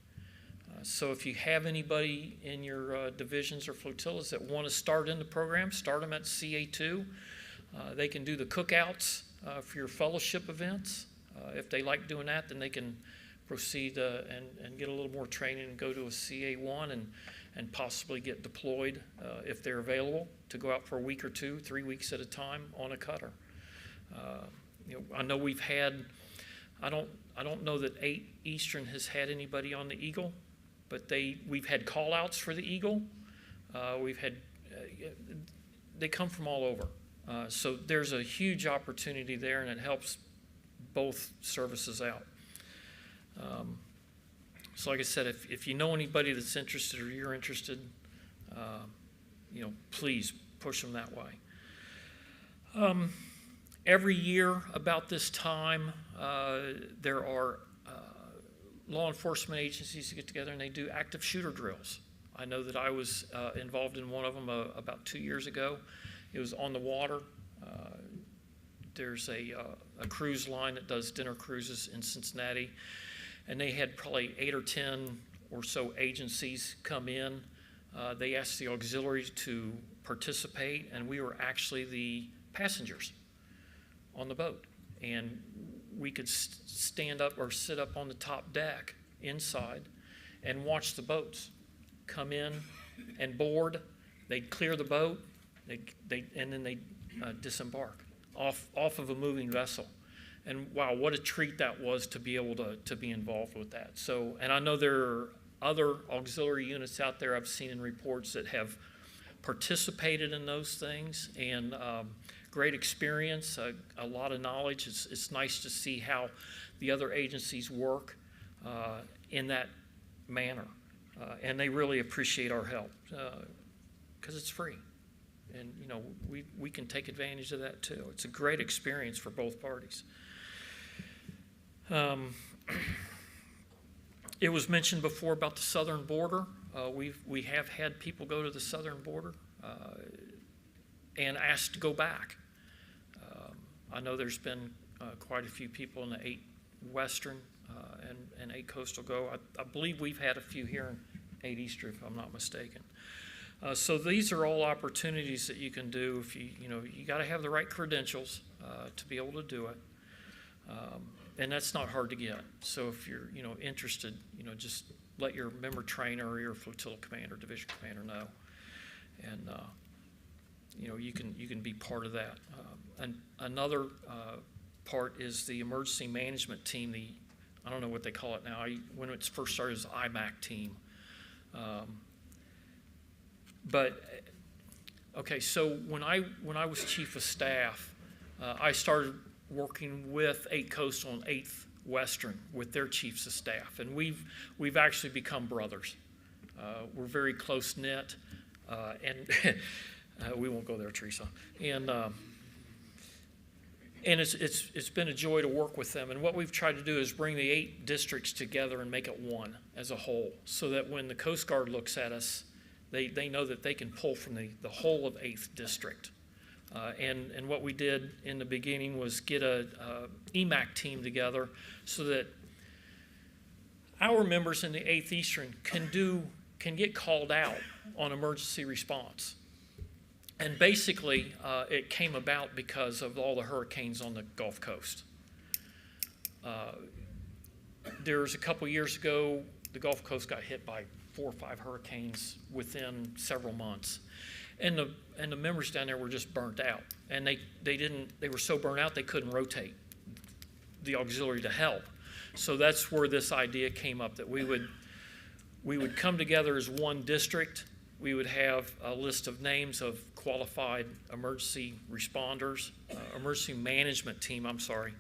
So if you have anybody in your divisions or flotillas that want to start in the program, start them at CA2. They can do the cookouts for your fellowship events. If they like doing that, then they can proceed and get a little more training and go to a CA1 and possibly get deployed if they're available to go out for a week or 2, 3 weeks at a time on a cutter. I know we've had, I don't know that 8 Eastern has had anybody on the Eagle, but we've had call-outs for the Eagle. They come from all over. So there's a huge opportunity there, and it helps both services out. So like I said, if you know anybody that's interested or you're interested, please push them that way. Every year about this time, there are law enforcement agencies that get together and they do active shooter drills. I know that I was involved in one of them about 2 years ago. It was on the water. There's a cruise line that does dinner cruises in Cincinnati, and they had probably 8 or 10 or so agencies come in. They asked the auxiliaries to participate, and we were actually the passengers on the boat. And we could stand up or sit up on the top deck inside and watch the boats come in and board. They'd clear the boat, and then they'd disembark off of a moving vessel. And wow, what a treat that was to be able to be involved with that. So, and I know there are other auxiliary units out there I've seen in reports that have participated in those things, and great experience, a lot of knowledge. It's nice to see how the other agencies work in that manner. And they really appreciate our help because it's free. And, we can take advantage of that too. It's a great experience for both parties. It was mentioned before about the southern border. We have had people go to the southern border and asked to go back. I know there's been quite a few people in the 8 Western and 8 Coastal go. I believe we've had a few here in 8 Eastern, if I'm not mistaken. So these are all opportunities that you can do if you got to have the right credentials to be able to do it. And that's not hard to get. So if you're interested, just let your member trainer or your flotilla commander, division commander know, and you can be part of that. And another part is the emergency management team. I don't know what they call it now. When it first started, it was the IMAC team. Okay, so when I was chief of staff, I started working with 8 Coastal and 8th Western with their chiefs of staff, and we've actually become brothers. We're very close knit, and we won't go there, Teresa. And it's been a joy to work with them. And what we've tried to do is bring the 8 districts together and make it one as a whole, so that when the Coast Guard looks at us, they know that they can pull from the whole of 8th District. And what we did in the beginning was get a EMAC team together so that our members in the 8th Eastern can get called out on emergency response. And basically, it came about because of all the hurricanes on the Gulf Coast. There's a couple years ago, the Gulf Coast got hit by 4 or 5 hurricanes within several months. And the members down there were just burnt out. And they were so burnt out they couldn't rotate the auxiliary to help. So that's where this idea came up, that we would come together as one district. We would have a list of names of qualified emergency responders, emergency management team, I'm sorry.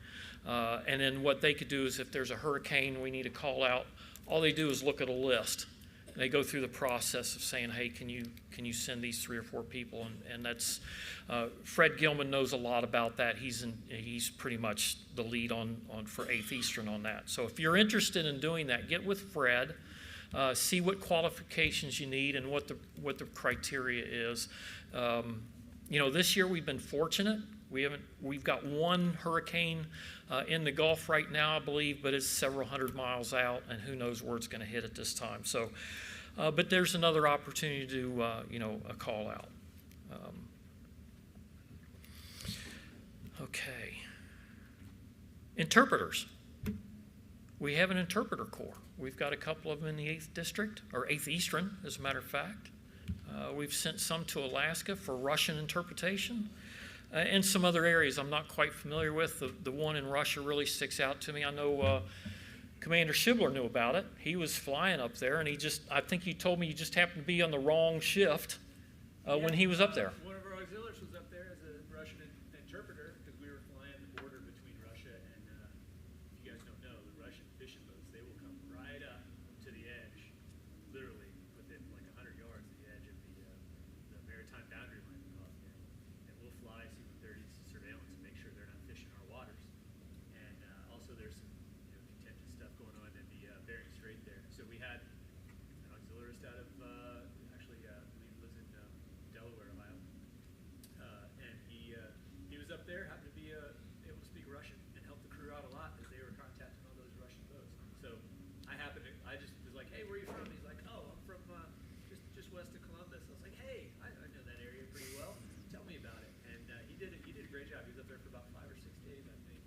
And then what they could do is if there's a hurricane we need to call out, all they do is look at a list. They go through the process of saying, hey, can you send these 3 or 4 people? And that's, Fred Gilman knows a lot about that. He's pretty much the lead for 8th Eastern on that. So if you're interested in doing that, get with Fred. See what qualifications you need and what the criteria is. This year we've been fortunate. We've got 1 hurricane in the Gulf right now, I believe, but it's several hundred miles out, and who knows where it's going to hit at this time. So, but there's another opportunity to do a call out. Okay. Interpreters. We have an interpreter corps. We've got a couple of them in the 8th District, or 8th Eastern, as a matter of fact. We've sent some to Alaska for Russian interpretation, and some other areas I'm not quite familiar with. The one in Russia really sticks out to me. I know Commander Shibler knew about it. He was flying up there, and I think he told me he just happened to be on the wrong shift when he was up there. One of our auxiliaries was up there as a Russian interpreter because we were flying the border between Russia and, if you guys don't know, the Russian fishing boats, they will come right up to the edge, literally within like 100 yards of the edge of the maritime boundary line, we call it there. And we'll fly C-130s surveillance and make sure they're not fishing our waters. And also there's some contingent stuff going on in the Bering Strait there. So we had an auxiliarist out of, actually, I believe lives in Delaware, Ohio. And he was up there, happened to be able to speak Russian and help the crew out a lot as they were contacting all those Russian boats. So I just was like, hey, where are you from? He's like, oh, I'm from just west of Columbus. I was like, hey, I know that area pretty well. Tell me about it. And he did a great job. He was up there for about 5 or 6 days, I think.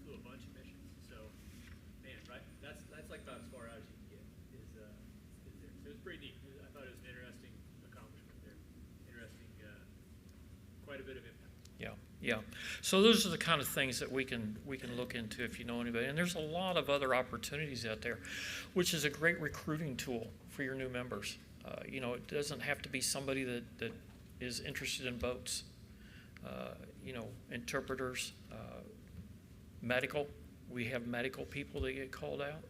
Flew a bunch of missions. So, man, right? That's like about as far out as you can get is there. So it was pretty neat. I thought it was an interesting accomplishment there. Interesting, quite a bit of impact. Yeah. So those are the kind of things that we can look into if you know anybody. And there's a lot of other opportunities out there, which is a great recruiting tool for your new members. It doesn't have to be somebody that is interested in boats. Interpreters, medical. We have medical people that get called out.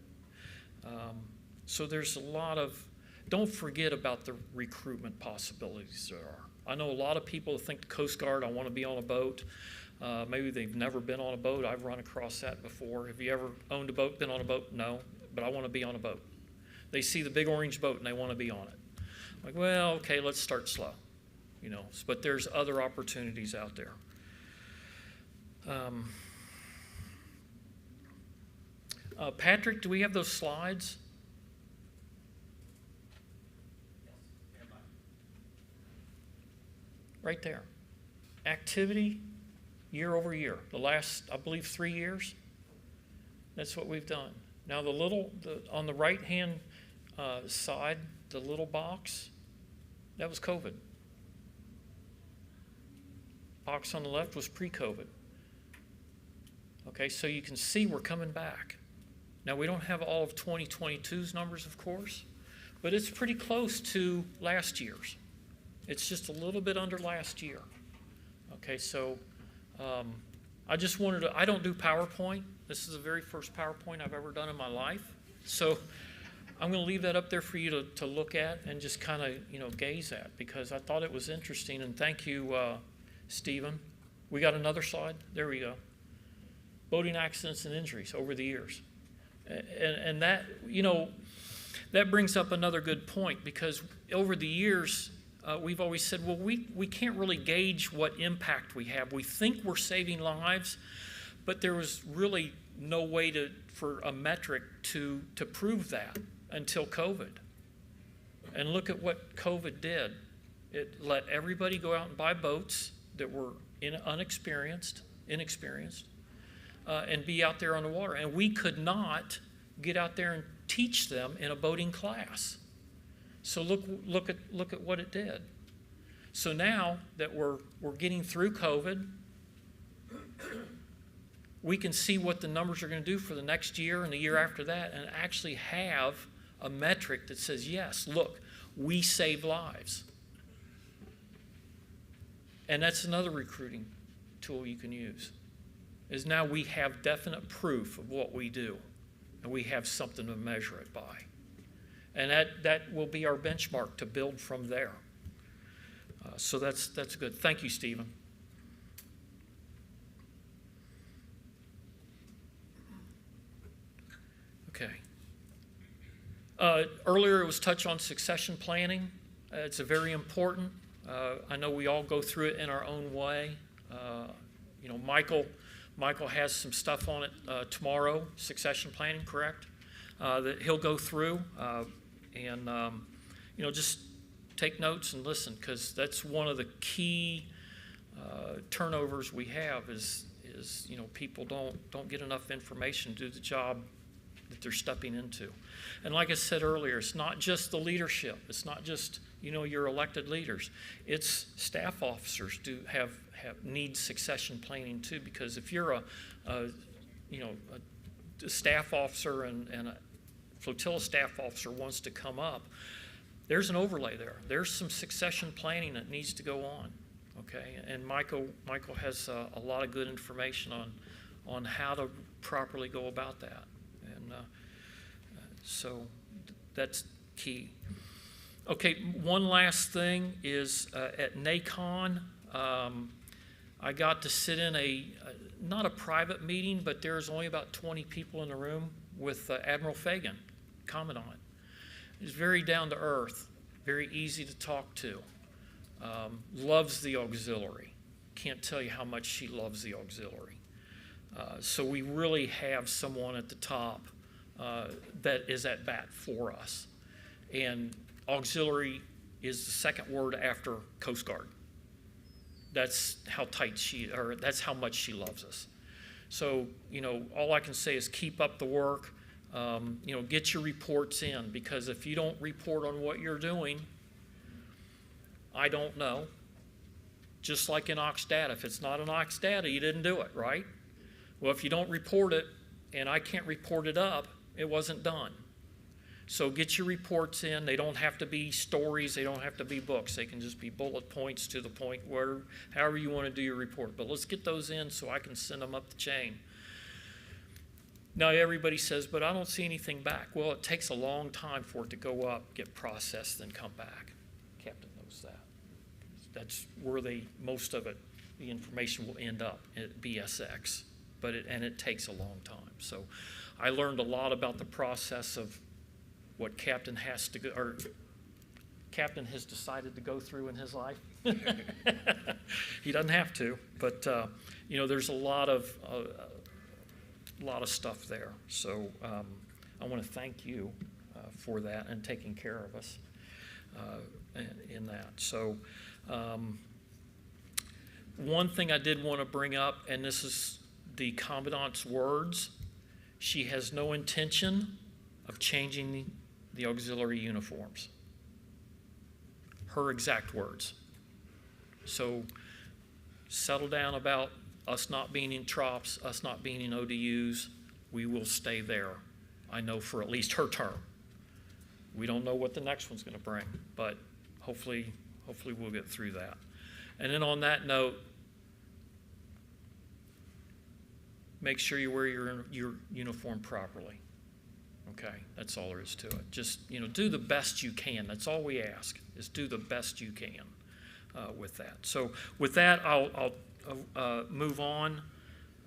So there's a lot of, don't forget about the recruitment possibilities there are. I know a lot of people think the Coast Guard, I want to be on a boat. Maybe they've never been on a boat. I've run across that before. Have you ever owned a boat, been on a boat? No, but I want to be on a boat. They see the big orange boat and they want to be on it. I'm like, well, okay, let's start slow. But there's other opportunities out there. Patrick, do we have those slides? Right there. Activity year over year. The last, I believe, 3 years. That's what we've done. Now on the right-hand side, the little box, that was COVID. Box on the left was pre-COVID. Okay, so you can see we're coming back. Now, we don't have all of 2022's numbers, of course, but it's pretty close to last year's. It's just a little bit under last year. Okay, so I just wanted to, I don't do PowerPoint. This is the very first PowerPoint I've ever done in my life. So I'm going to leave that up there for you to look at and just kind of, gaze at, because I thought it was interesting. And thank you, Stephen. We got another slide? There we go. Boating accidents and injuries over the years. And that, that brings up another good point, because over the years, we've always said, well, we can't really gauge what impact we have. We think we're saving lives, but there was really no way for a metric to prove that until COVID. And look at what COVID did. It let everybody go out and buy boats that were inexperienced, and be out there on the water. And we could not get out there and teach them in a boating class. So look at what it did. So now that we're getting through COVID, we can see what the numbers are going to do for the next year and the year after that, and actually have a metric that says, yes, look, we save lives. And that's another recruiting tool you can use, is now we have definite proof of what we do, and we have something to measure it by. And that will be our benchmark to build from there. So that's good. Thank you, Stephen. Okay. Earlier it was touched on succession planning. It's a very important. I know we all go through it in our own way. Michael has some stuff on it tomorrow, succession planning, correct? That he'll go through. Just take notes and listen, because that's one of the key turnovers we have is people don't get enough information to do the job that they're stepping into. And like I said earlier, it's not just the leadership. It's not just your elected leaders. It's staff officers need succession planning too, because if you're a staff officer and a flotilla staff officer wants to come up, there's an overlay there. There's some succession planning that needs to go on, okay? And Michael has a lot of good information on how to properly go about that. And so that's key. Okay, one last thing is at NACON, I got to sit in not a private meeting, but there's only about 20 people in the room with Admiral Fagan, Commandant. He's very down to earth, very easy to talk to, loves the auxiliary. Can't tell you how much she loves the auxiliary. So we really have someone at the top that is at bat for us. And auxiliary is the second word after Coast Guard. That's how that's how much she loves us. So, all I can say is keep up the work. Get your reports in, because if you don't report on what you're doing, I don't know. Just like in Ox Data, if it's not an Ox Data, you didn't do it, right? Well, if you don't report it and I can't report it up, it wasn't done. So get your reports in. They don't have to be stories. They don't have to be books. They can just be bullet points to the point where, however you want to do your report. But let's get those in so I can send them up the chain. Now everybody says, but I don't see anything back. Well, it takes a long time for it to go up, get processed, then come back. Captain knows that. That's where most of it, the information will end up at BSX. And it takes a long time. So I learned a lot about the process of what Captain has decided to go through in his life. He doesn't have to, but there's a lot of stuff there. So I want to thank you for that and taking care of us in that. So one thing I did want to bring up, and this is the Commandant's words, she has no intention of changing the auxiliary uniforms. Her exact words. So settle down about us not being in TROPS, us not being in ODUs, we will stay there. I know for at least her term. We don't know what the next one's going to bring, but hopefully we'll get through that. And then on that note, make sure you wear your uniform properly. Okay, that's all there is to it. Just, you know, do the best you can. That's all we ask, is do the best you can with that. So with that, I'll move on.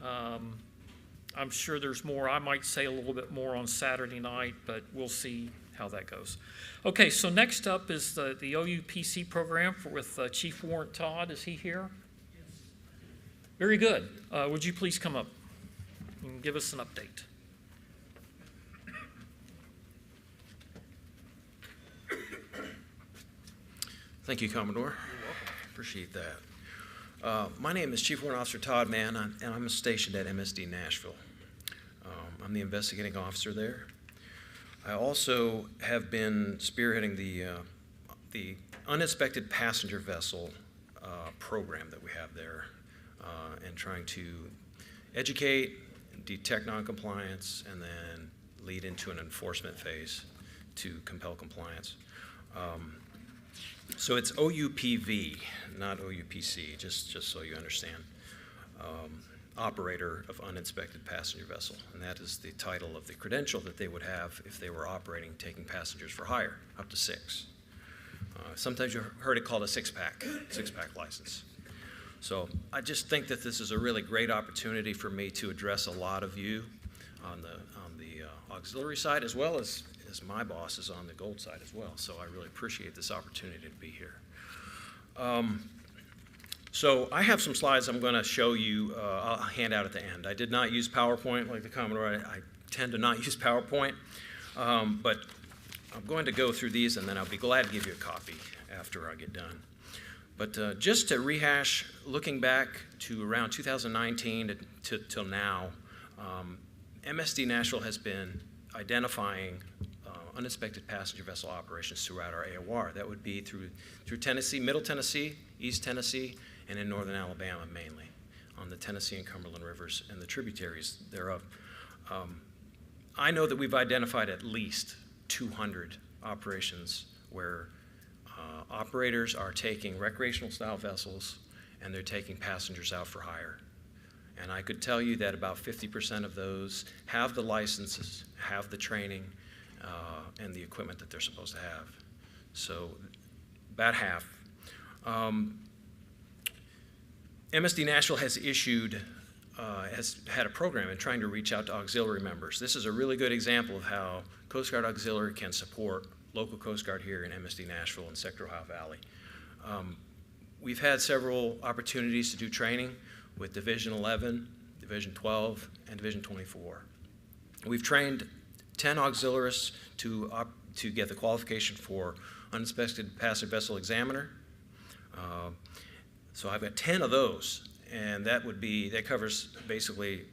I'm sure there's more. I might say a little bit more on Saturday night, but we'll see how that goes. Okay, so next up is the OUPC program with Chief Warrant Todd. Is he here? Yes. Very good. Would you please come up and give us an update? Thank you, Commodore. You're welcome. Appreciate that. My name is Chief Warrant Officer Todd Mann, and I'm stationed at MSD Nashville. I'm the investigating officer there. I also have been spearheading the uninspected passenger vessel program that we have there, and trying to educate, detect noncompliance, and then lead into an enforcement phase to compel compliance. So it's OUPV, not OUPC, just so you understand. Operator of uninspected passenger vessel, and that is the title of the credential that they would have if they were operating, taking passengers for hire, up to 6. Sometimes you've heard it called a six-pack license. So I just think that this is a really great opportunity for me to address a lot of you on the auxiliary side, as well as my boss is on the gold side as well. So I really appreciate this opportunity to be here. So I have some slides I'm going to show you. I'll hand out at the end. I did not use PowerPoint like the Commodore. I tend to not use PowerPoint, but I'm going to go through these, and then I'll be glad to give you a copy after I get done. But just to rehash, looking back to around 2019 till now, MSD Nashville has been identifying uninspected passenger vessel operations throughout our AOR. That would be through Tennessee, Middle Tennessee, East Tennessee, and in northern Alabama mainly, on the Tennessee and Cumberland rivers and the tributaries thereof. I know that we've identified at least 200 operations where operators are taking recreational style vessels and they're taking passengers out for hire. And I could tell you that about 50% of those have the licenses, have the training, and the equipment that they're supposed to have. So about half. MSD Nashville has had a program in trying to reach out to auxiliary members. This is a really good example of how Coast Guard Auxiliary can support local Coast Guard here in MSD Nashville and Sector Ohio Valley. We've had several opportunities to do training with Division 11, Division 12, and Division 24. We've trained 10 auxiliaries to get the qualification for uninspected passenger vessel examiner. So I've got 10 of those, and that covers basically,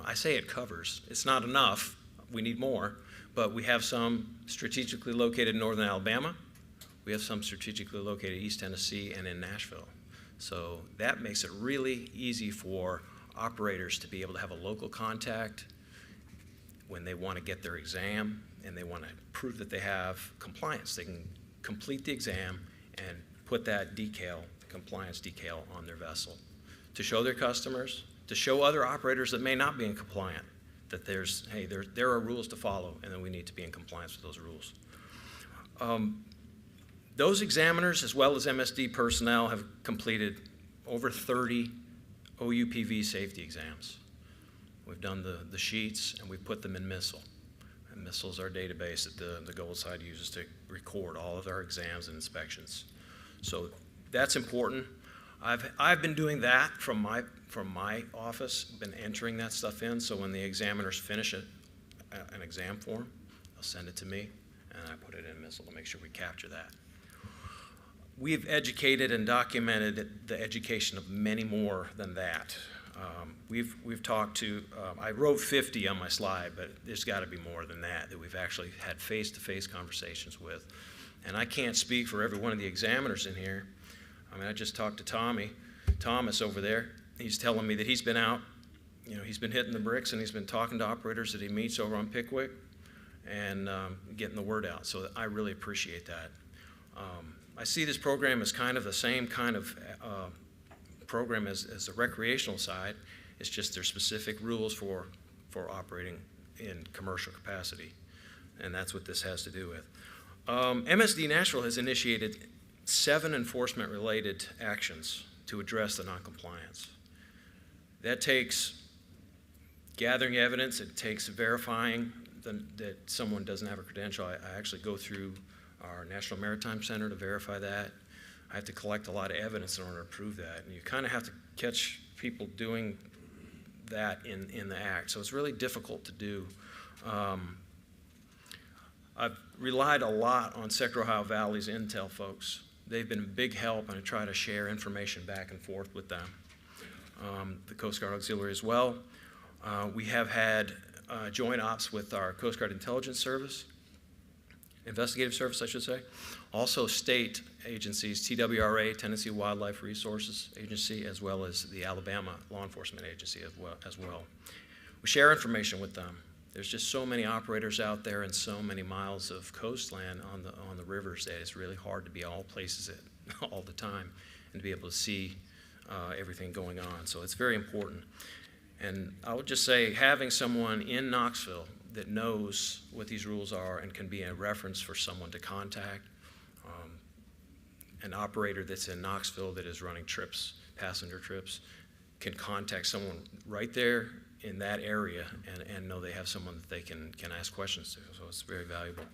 I say it covers. It's not enough. We need more, but we have some strategically located in northern Alabama. We have some strategically located East Tennessee and in Nashville. So that makes it really easy for operators to be able to have a local contact when they want to get their exam and they want to prove that they have compliance. They can complete the exam and put that decal, compliance decal, on their vessel to show their customers, to show other operators that may not be in compliant, that there are rules to follow, and then we need to be in compliance with those rules. Those examiners, as well as MSD personnel, have completed over 30 OUPV safety exams. We've done the sheets, and we've put them in Missile. And Missile is our database that the gold side uses to record all of our exams and inspections. So that's important. I've been doing that from my office, been entering that stuff in, so when the examiners finish an exam form, they'll send it to me, and I put it in Missile to make sure we capture that. We've educated and documented the education of many more than that. We've talked to, I wrote 50 on my slide, but there's got to be more than that we've actually had face-to-face conversations with. And I can't speak for every one of the examiners in here. I mean, I just talked to Thomas over there. he's telling me that he's been out, he's been hitting the bricks and he's been talking to operators that he meets over on Pickwick and getting the word out. So I really appreciate that. I see this program as kind of the same kind of program as the recreational side. It's just there's specific rules for operating in commercial capacity, and that's what this has to do with. MSD Nashville has initiated 7 enforcement-related actions to address the noncompliance. That takes gathering evidence. It takes verifying that someone doesn't have a credential. I actually go through our National Maritime Center to verify that. I have to collect a lot of evidence in order to prove that. And you kind of have to catch people doing that in the act. So it's really difficult to do. I've relied a lot on Sector Ohio Valley's intel folks. They've been a big help, and I try to share information back and forth with them. The Coast Guard Auxiliary as well. We have had joint ops with our Coast Guard Intelligence Service, Investigative Service, I should say. Also state agencies, TWRA, Tennessee Wildlife Resources Agency, as well as the Alabama Law Enforcement Agency as well. We share information with them. There's just so many operators out there and so many miles of coastline on the rivers that it's really hard to be all places all the time and to be able to see everything going on. So it's very important. And I would just say having someone in Knoxville that knows what these rules are and can be a reference for someone to contact, an operator that's in Knoxville that is running trips, passenger trips, can contact someone right there in that area and know they have someone that they can ask questions to. So it's very valuable.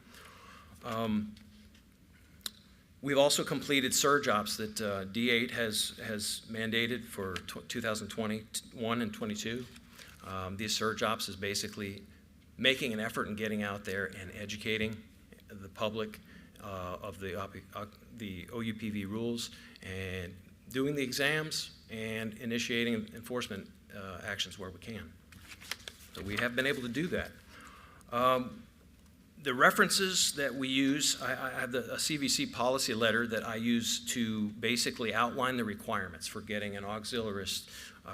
We've also completed surge ops that D8 has mandated for 2021 and 22. These surge ops is basically making an effort in getting out there and educating the public of the OUPV rules and doing the exams and initiating enforcement actions where we can. So we have been able to do that. The references that we use, I have a CVC policy letter that I use to basically outline the requirements for getting an auxiliarist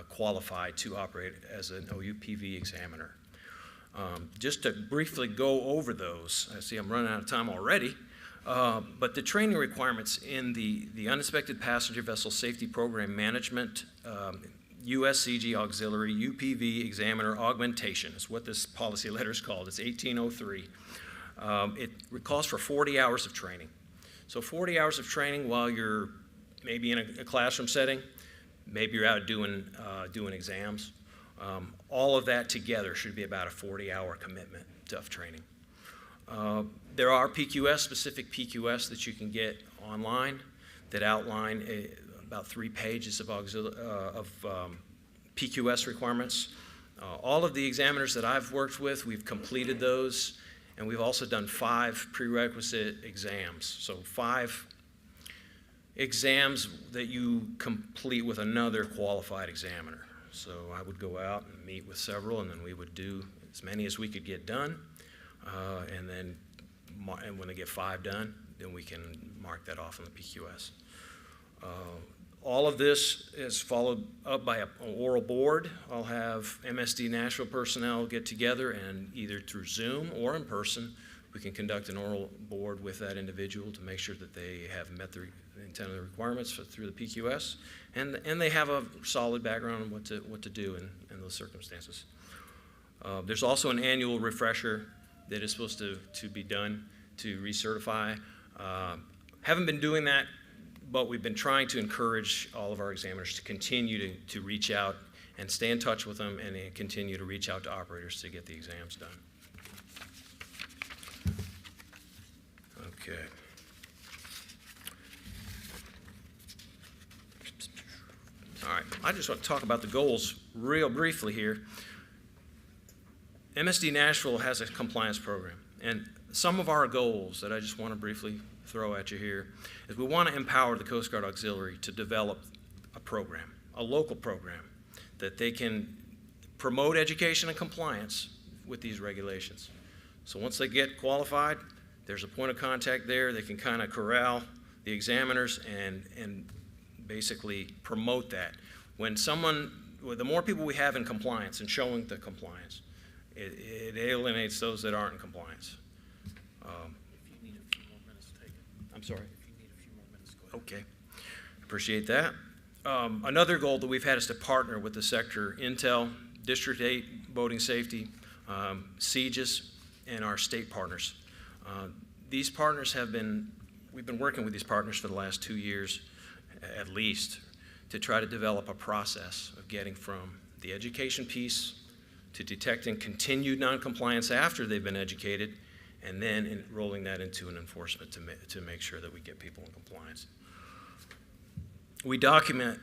qualified to operate as an OUPV examiner. Just to briefly go over those, I see I'm running out of time already, but the training requirements in the Uninspected Passenger Vessel Safety Program Management USCG Auxiliary UPV Examiner Augmentation is what this policy letter is called. It's 1803. It calls for 40 hours of training. So 40 hours of training while you're maybe in a classroom setting, maybe you're out doing exams. All of that together should be about a 40-hour commitment of training. There are PQS, specific PQS that you can get online that outline about 3 pages of PQS requirements. All of the examiners that I've worked with, we've completed those, and we've also done 5 prerequisite exams. So 5 exams that you complete with another qualified examiner. So I would go out and meet with several, and then we would do as many as we could get done. And when they get 5 done, then we can mark that off on the PQS. All of this is followed up by an oral board. I'll have MSD Nashville personnel get together, and either through Zoom or in person, we can conduct an oral board with that individual to make sure that they have met the intent of the requirements through the PQS, and they have a solid background on what to do in those circumstances. There's also an annual refresher that is supposed to be done to recertify. Haven't been doing that, but we've been trying to encourage all of our examiners to continue to reach out and stay in touch with them and continue to reach out to operators to get the exams done. Okay. All right, I just want to talk about the goals real briefly here. MSD Nashville has a compliance program, and some of our goals that I just want to briefly throw at you here is we want to empower the Coast Guard Auxiliary to develop a program, a local program, that they can promote education and compliance with these regulations. So once they get qualified, there's a point of contact there. They can kind of corral the examiners and basically promote that. the more people we have in compliance and showing the compliance, it alienates those that aren't in compliance. If you need a few more minutes, take it. I'm sorry. If you need a few more minutes, go ahead. Okay, appreciate that. Another goal that we've had is to partner with the sector, Intel, District 8, Boating Safety, CGIS, and our state partners. These partners we've been working with these partners for the last 2 years at least to try to develop a process of getting from the education piece to detecting continued noncompliance after they've been educated, and then rolling that into an enforcement to make sure that we get people in compliance. We document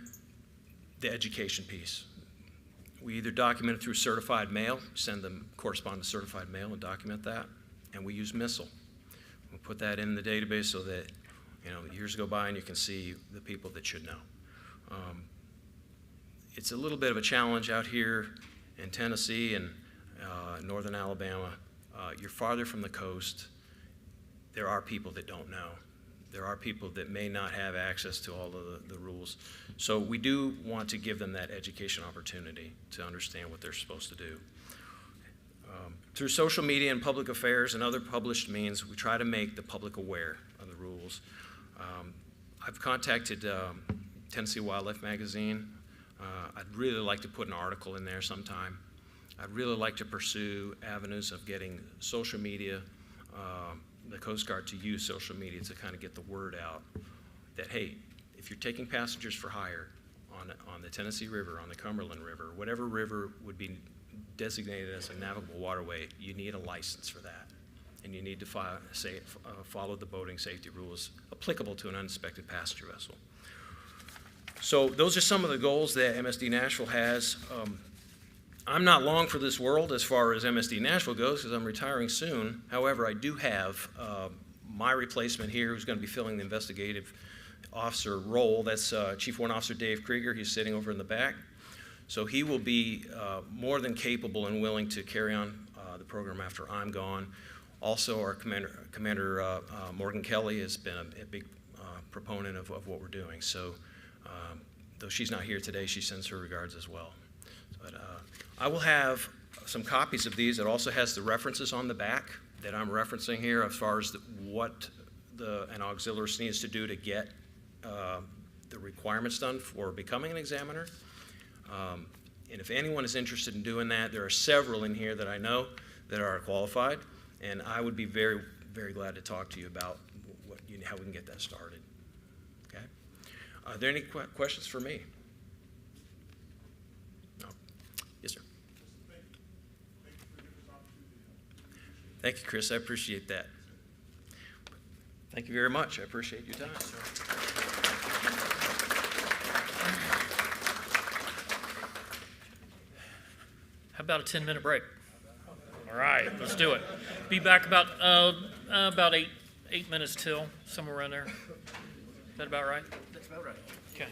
the education piece. We either document it through certified mail, send them correspondence certified mail and document that, and we use missile. We put that in the database so that, years go by and you can see the people that should know. It's a little bit of a challenge out here in Tennessee and northern Alabama. You're farther from the coast. There are people that don't know. There are people that may not have access to all of the rules. So we do want to give them that education opportunity to understand what they're supposed to do. Through social media and public affairs and other published means, we try to make the public aware of the rules. I've contacted Tennessee Wildlife Magazine. I'd really like to put an article in there sometime. I'd really like to pursue avenues of getting social media, the Coast Guard to use social media to kind of get the word out that, hey, if you're taking passengers for hire on the Tennessee River, on the Cumberland River, whatever river would be designated as a navigable waterway, you need a license for that. And you need to follow the boating safety rules applicable to an uninspected passenger vessel. So those are some of the goals that MSD Nashville has. I'm not long for this world as far as MSD Nashville goes because I'm retiring soon. However, I do have my replacement here who's going to be filling the investigative officer role. That's Chief Warrant Officer Dave Krieger. He's sitting over in the back. So he will be more than capable and willing to carry on the program after I'm gone. Also, our Commander Morgan Kelly has been a big proponent of what we're doing. So though she's not here today, she sends her regards as well. But I will have some copies of these. It also has the references on the back that I'm referencing here as far as what an auxiliarist needs to do to get the requirements done for becoming an examiner. And if anyone is interested in doing that, there are several in here that I know that are qualified, and I would be very, very glad to talk to you about how we can get that started. Okay? Are there any questions for me? No. Yes, sir. Thank you, Chris. I appreciate that. Thank you very much. I appreciate your time. How about a 10-minute break? All right, let's do it. Be back about 8 minutes till, somewhere around there. Is that about right? That's about right. Okay.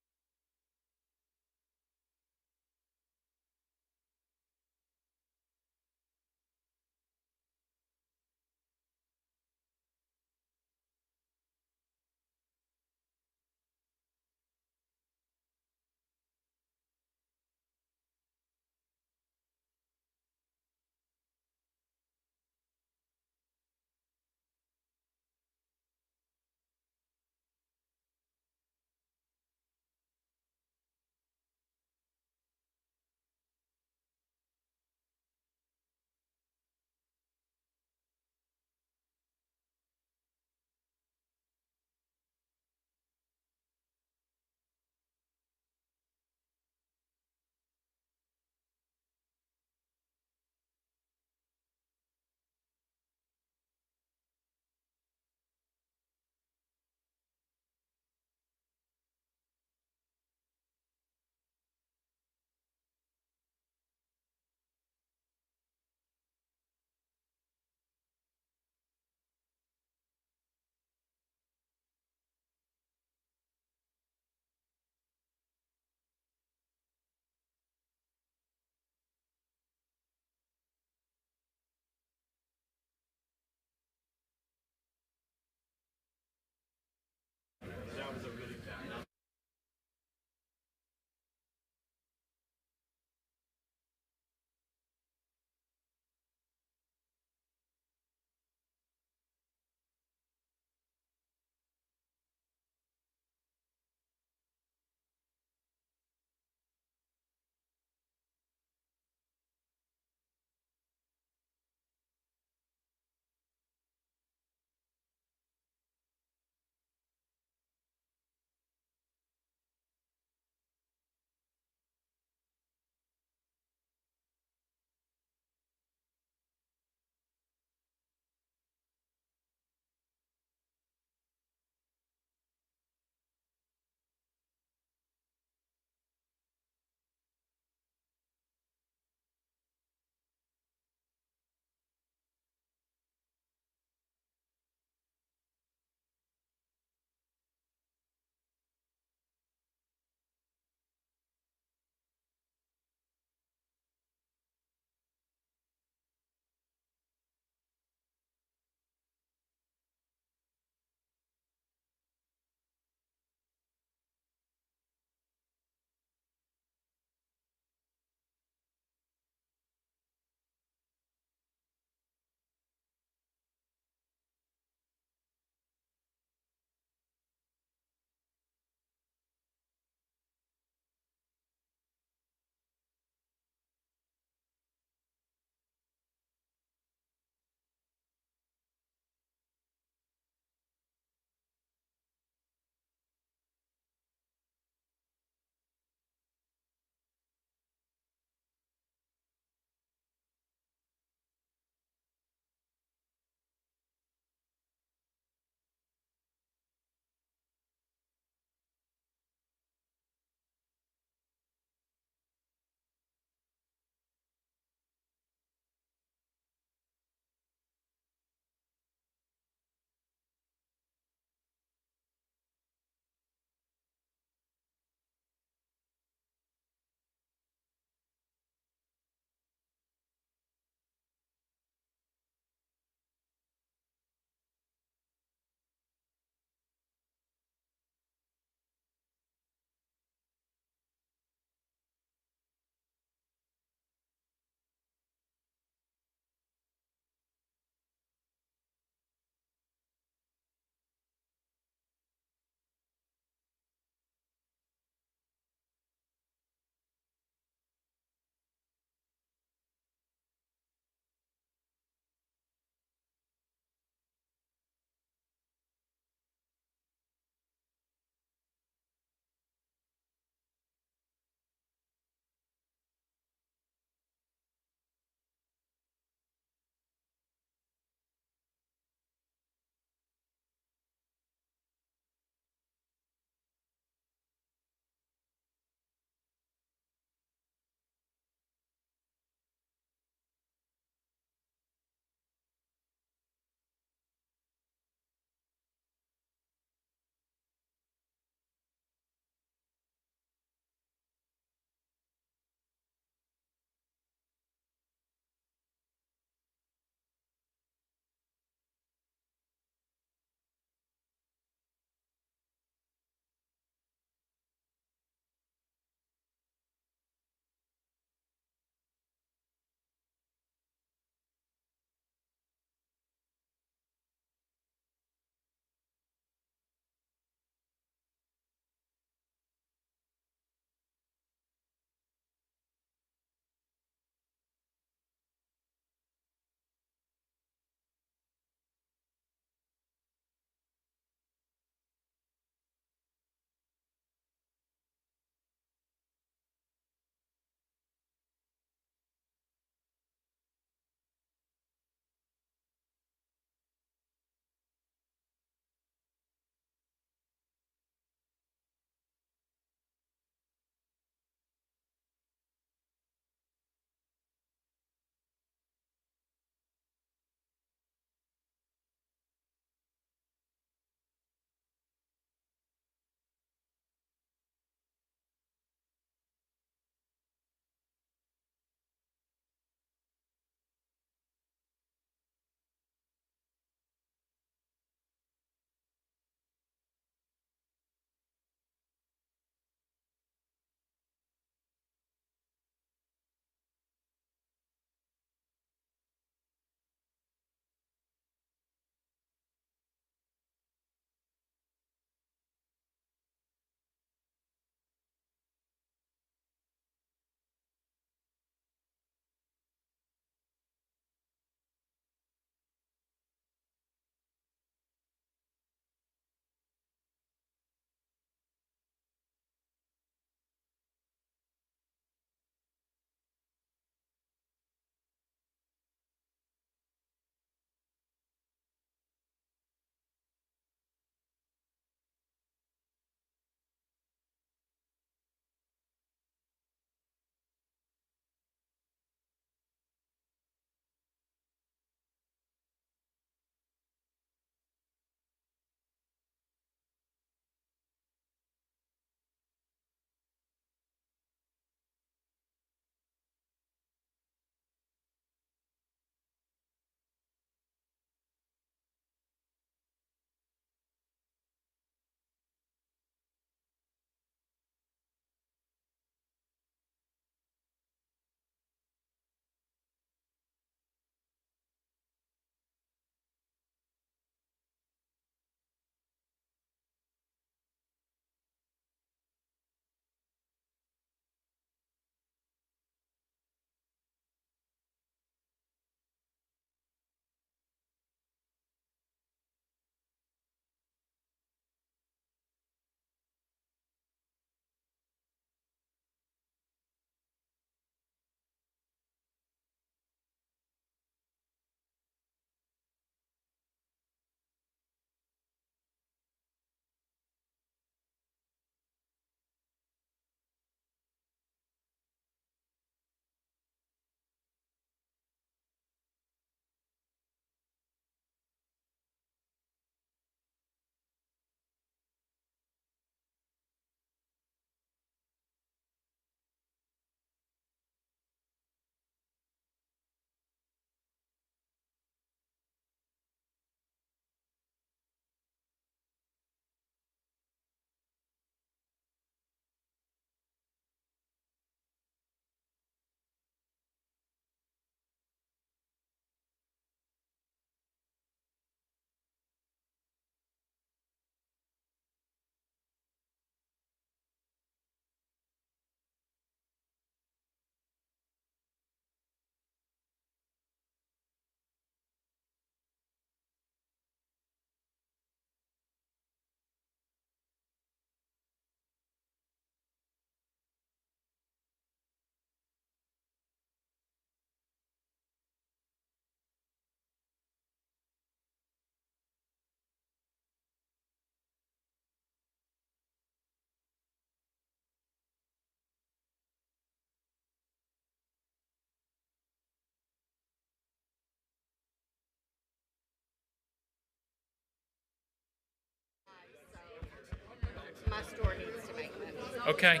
My store needs to make that. Okay,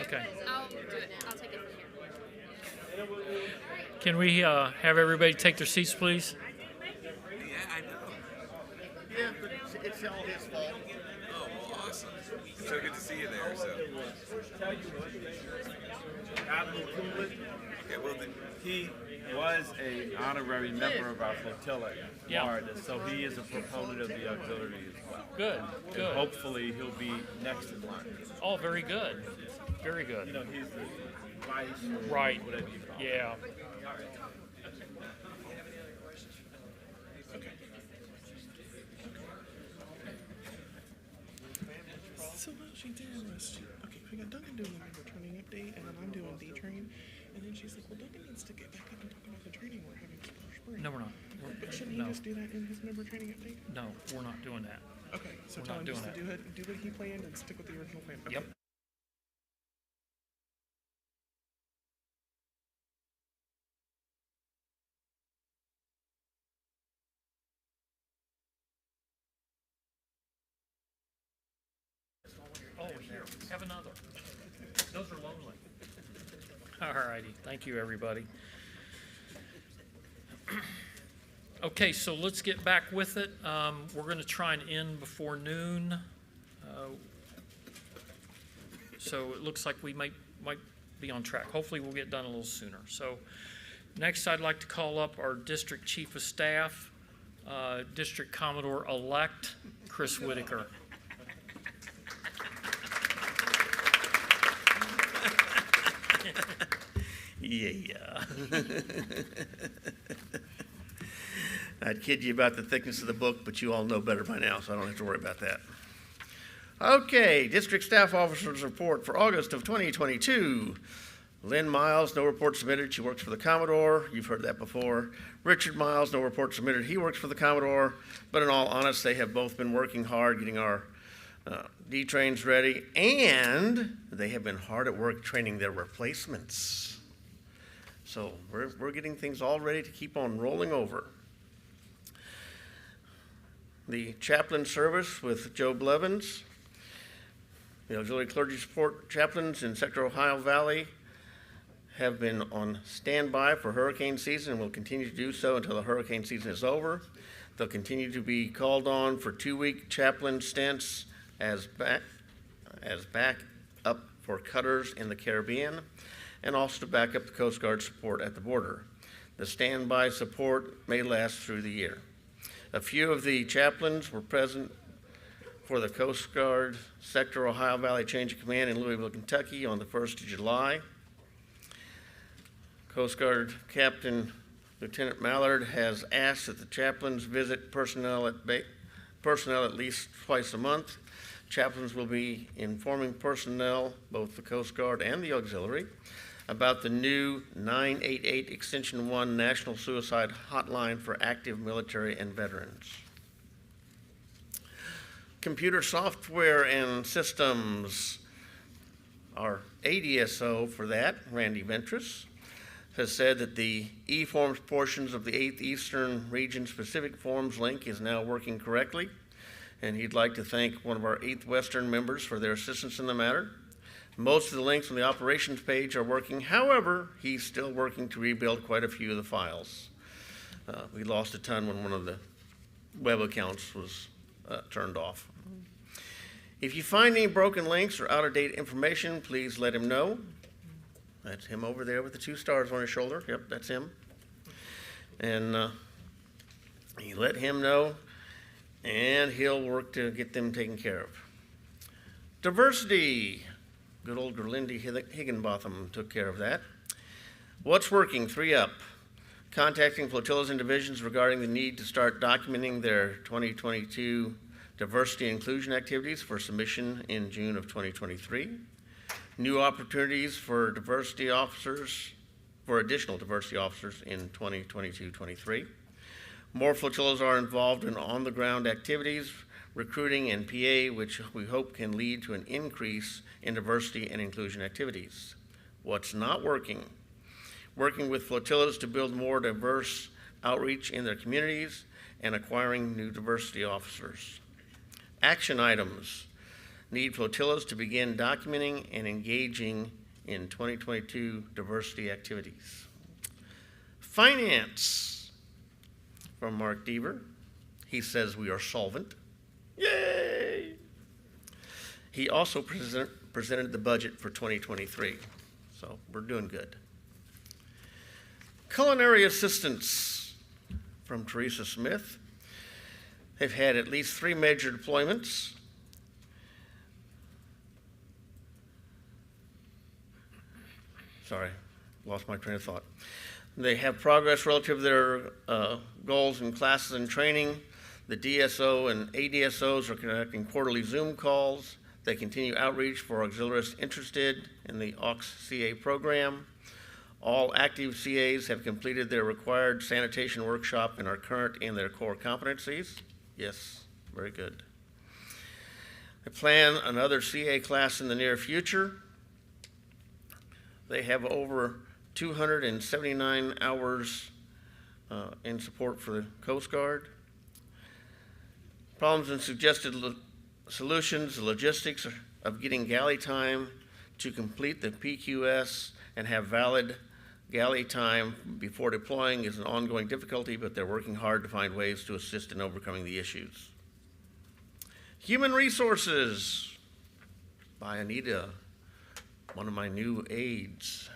okay. I'll do it. I'll take it from here. Can we have everybody take their seats, please? Yeah, I know. Yeah, but it's all his fault. Oh, well, awesome. So good to see you there. So. Okay, well then. He was an honorary member of our flotilla in Yeah. Florida, so he is a proponent of the auxiliary as well. Good, And good. hopefully he'll be next in line. Oh, very good. Very good. You know, he's the vice or Right. whatever you call Yeah. it. So what she did was, we got Duncan doing the member training update, and then I'm doing D-Train, and then she's like, well, Duncan needs to get back up and talk about the training we're having for spring. No, we're not. But shouldn't he No. just do that in his member training update? No, we're not doing that. Okay, so We're tell not him doing just to do what he planned and stick with the original plan. Okay. Yep. Oh, here, have another. Those are lonely. All righty, thank you, everybody. Okay, so let's get back with it. We're going to try and end before noon. So it looks like we might be on track. Hopefully we'll get done a little sooner. So next I'd like to call up our District Chief of Staff, District Commodore-elect Chris Whitaker. Yeah. I'd kid you about the thickness of the book, but you all know better by now, so I don't have to worry about that. Okay, District Staff Officers Report for August of 2022. Lynn Miles, no report submitted. She works for the Commodore. You've heard that before. Richard Miles, no report submitted. He works for the Commodore. But in all honesty, they have both been working hard getting our D-trains ready, and they have been hard at work training their replacements. So we're getting things all ready to keep on rolling over. The chaplain service with Joe Blevins, the auxiliary clergy support chaplains in Sector Ohio Valley have been on standby for hurricane season and will continue to do so until the hurricane season is over. They'll continue to be called on for 2-week chaplain stints as back up for cutters in the Caribbean, and also to back up the Coast Guard support at the border. The standby support may last through the year. A few of the chaplains were present for the Coast Guard Sector Ohio Valley Change of Command in Louisville, Kentucky on the 1st of July. Coast Guard Captain Lieutenant Mallard has asked that the chaplains visit personnel at least twice a month. Chaplains will be informing personnel, both the Coast Guard and the auxiliary, about the new 988 Extension 1 National Suicide Hotline for active military and veterans. Computer software and systems, our ADSO for that, Randy Ventris, has said that the e-forms portions of the 8th Eastern Region Specific Forms link is now working correctly, and he'd like to thank one of our 8th Western members for their assistance in the matter. Most of the links on the operations page are working. However, he's still working to rebuild quite a few of the files. We lost a ton when one of the web accounts was turned off. If you find any broken links or out-of-date information, please let him know. That's him over there with the 2 stars on his shoulder. Yep, that's him. And you let him know, and he'll work to get them taken care of. Diversity. Good old Gerlindy Higginbotham took care of that. What's working? 3 up. Contacting flotillas and divisions regarding the need to start documenting their 2022 diversity and inclusion activities for submission in June of 2023. New opportunities for diversity officers, for additional diversity officers in 2022-23. More flotillas are involved in on-the-ground activities, recruiting, and PA, which we hope can lead to an increase in diversity and inclusion activities. What's not working? Working with flotillas to build more diverse outreach in their communities and acquiring new diversity officers. Action items. need flotillas to begin documenting and engaging in 2022 diversity activities. Finance from Mark Deaver. He says we are solvent. Yay! He also presented the budget for 2023, so we're doing good. Culinary assistance from Teresa Smith. They've had at least 3 major deployments. Sorry, lost my train of thought. They have progress relative to their goals in classes and training. The DSO and ADSOs are conducting quarterly Zoom calls. They continue outreach for auxiliaries interested in the AUX CA program. All active CAs have completed their required sanitation workshop and are current in their core competencies. Yes, very good. They plan another CA class in the near future. They have over 279 hours in support for the Coast Guard. Problems and suggested solutions, the logistics of getting galley time to complete the PQS and have valid galley time before deploying is an ongoing difficulty, but they're working hard to find ways to assist in overcoming the issues. Human resources by Anita, one of my new aides,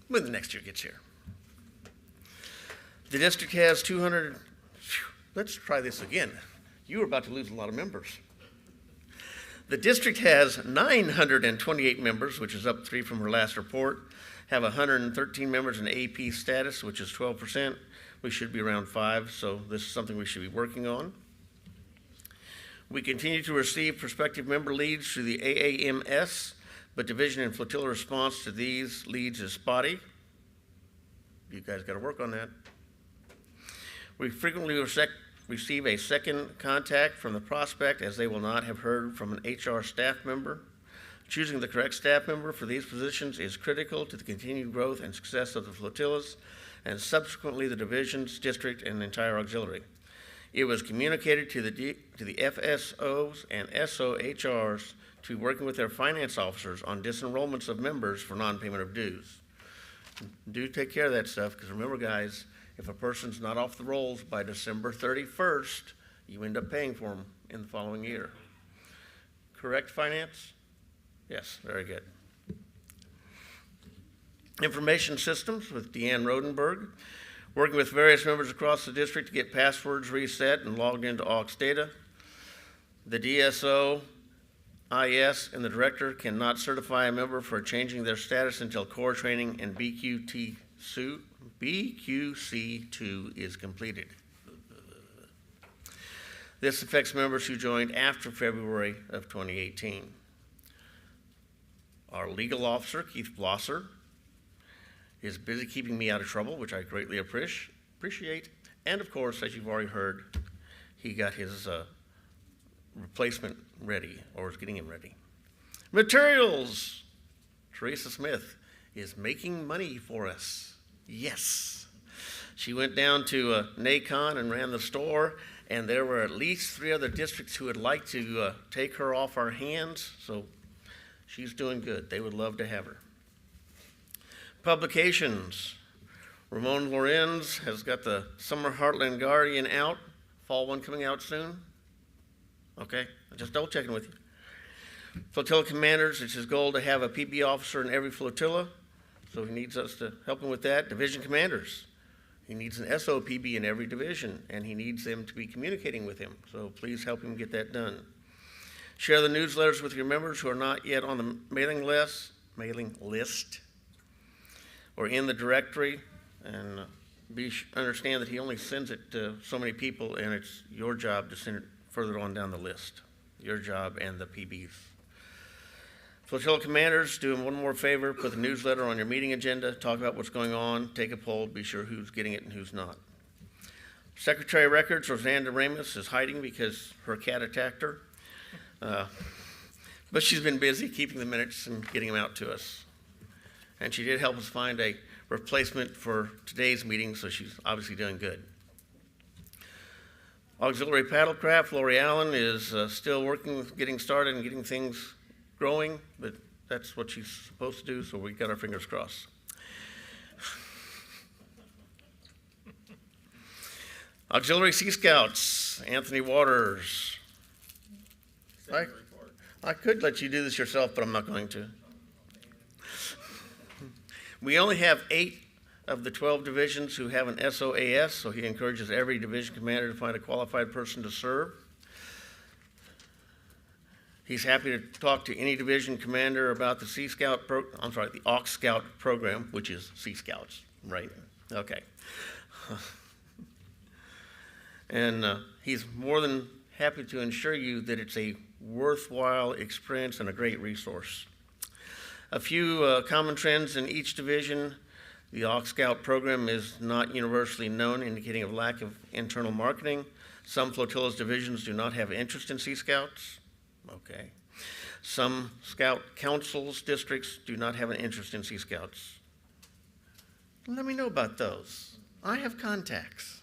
when the next year gets here. The district has 200, let's try this again. You were about to lose a lot of members. The district has 928 members, which is up 3 from her last report, have 113 members in AP status, which is 12%. We should be around 5, so this is something we should be working on. We continue to receive prospective member leads through the AAMS, but division and flotilla response to these leads is spotty. You guys got to work on that. We frequently receive a second contact from the prospect as they will not have heard from an HR staff member. Choosing the correct staff member for these positions is critical to the continued growth and success of the flotillas and subsequently the divisions, district, and entire auxiliary. It was communicated to the FSOs and SOHRs to be working with their finance officers on disenrollments of members for non-payment of dues. Do take care of that stuff, because remember, guys, if a person's not off the rolls by December 31st, you end up paying for them in the following year. Correct, finance? Yes, very good. Information systems with Deanne Rodenberg, working with various members across the district to get passwords reset and logged into AUX data. The DSO, IS, and the director cannot certify a member for changing their status until core training and BQC2 is completed. This affects members who joined after February of 2018. Our legal officer, Keith Blosser, is busy keeping me out of trouble, which I greatly appreciate. And of course, as you've already heard, he got his replacement ready, or is getting him ready. Materials. Teresa Smith is making money for us. Yes. She went down to NACON and ran the store, and there were at least 3 other districts who would like to take her off our hands, so she's doing good. They would love to have her. Publications. Ramon Lorenz has got the Summer Heartland Guardian out. Fall one coming out soon. Okay, just double checking with you. Flotilla commanders, it's his goal to have a PB officer in every flotilla, so he needs us to help him with that. Division commanders, he needs an SOPB in every division, and he needs them to be communicating with him, so please help him get that done. Share the newsletters with your members who are not yet on the mailing list, or in the directory, and understand that he only sends it to so many people, and it's your job to send it further on down the list. Your job and the PBs. Flotilla commanders, do them one more favor, put the newsletter on your meeting agenda, talk about what's going on, take a poll, be sure who's getting it and who's not. Secretary of Records, Rosanda Ramos, is hiding because her cat attacked her. But she's been busy keeping the minutes and getting them out to us. And she did help us find a replacement for today's meeting, so she's obviously doing good. Auxiliary paddlecraft, Lori Allen is still working with getting started and getting things growing, but that's what she's supposed to do, so we got our fingers crossed. Auxiliary Sea Scouts, Anthony Waters. I could let you do this yourself, but I'm not going to. We only have 8 of the 12 divisions who have an SOAS, so he encourages every division commander to find a qualified person to serve. He's happy to talk to any division commander about the the Aux Scout program, which is Sea Scouts, right? Okay. And he's more than happy to assure you that it's a worthwhile experience and a great resource. A few common trends in each division. The Aux Scout program is not universally known, indicating a lack of internal marketing. Some flotillas divisions do not have interest in Sea Scouts. Okay. Some Scout councils, districts do not have an interest in Sea Scouts. Let me know about those. I have contacts.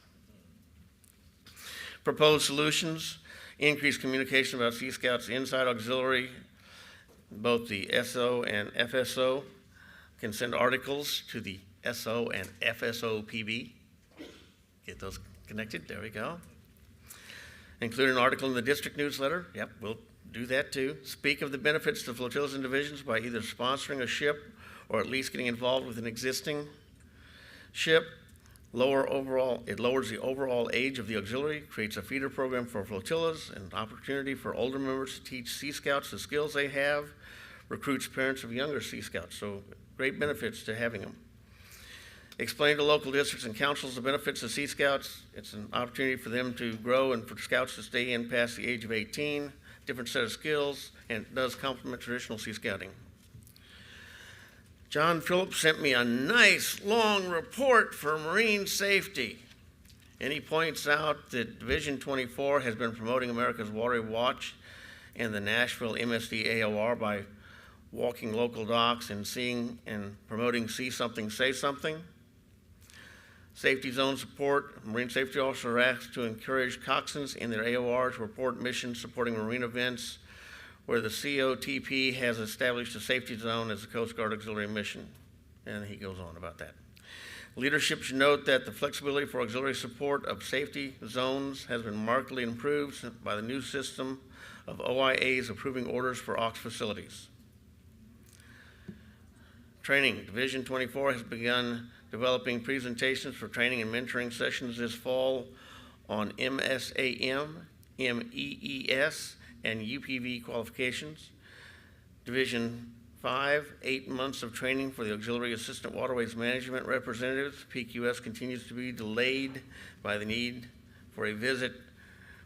Proposed solutions: increase communication about Sea Scouts inside auxiliary. Both the SO and FSO can send articles to the SO and FSO PB. Get those connected, there we go. Include an article in the district newsletter. Yep, we'll do that too. Speak of the benefits to flotillas and divisions by either sponsoring a ship or at least getting involved with an existing ship. It lowers the overall age of the auxiliary, creates a feeder program for flotillas, and an opportunity for older members to teach Sea Scouts the skills they have, recruits parents of younger Sea Scouts, so great benefits to having them. Explain to local districts and councils the benefits of Sea Scouts. It's an opportunity for them to grow and for Scouts to stay in past the age of 18, different set of skills, and it does complement traditional Sea Scouting. John Phillips sent me a nice long report for marine safety. And he points out that Division 24 has been promoting America's Waterway Watch and the Nashville MSD AOR by walking local docks and seeing and promoting See Something, Say Something. Safety zone support. Marine safety officers are asked to encourage coxswains in their AOR to report missions supporting marine events where the COTP has established a safety zone as a Coast Guard auxiliary mission. And he goes on about that. Leadership should note that the flexibility for auxiliary support of safety zones has been markedly improved by the new system of OIAs approving orders for AUX facilities. Training. Division 24 has begun developing presentations for training and mentoring sessions this fall on MSAM, MEES, and UPV qualifications. Division 5, 8 months of training for the Auxiliary Assistant Waterways Management Representatives. PQS continues to be delayed by the need for a visit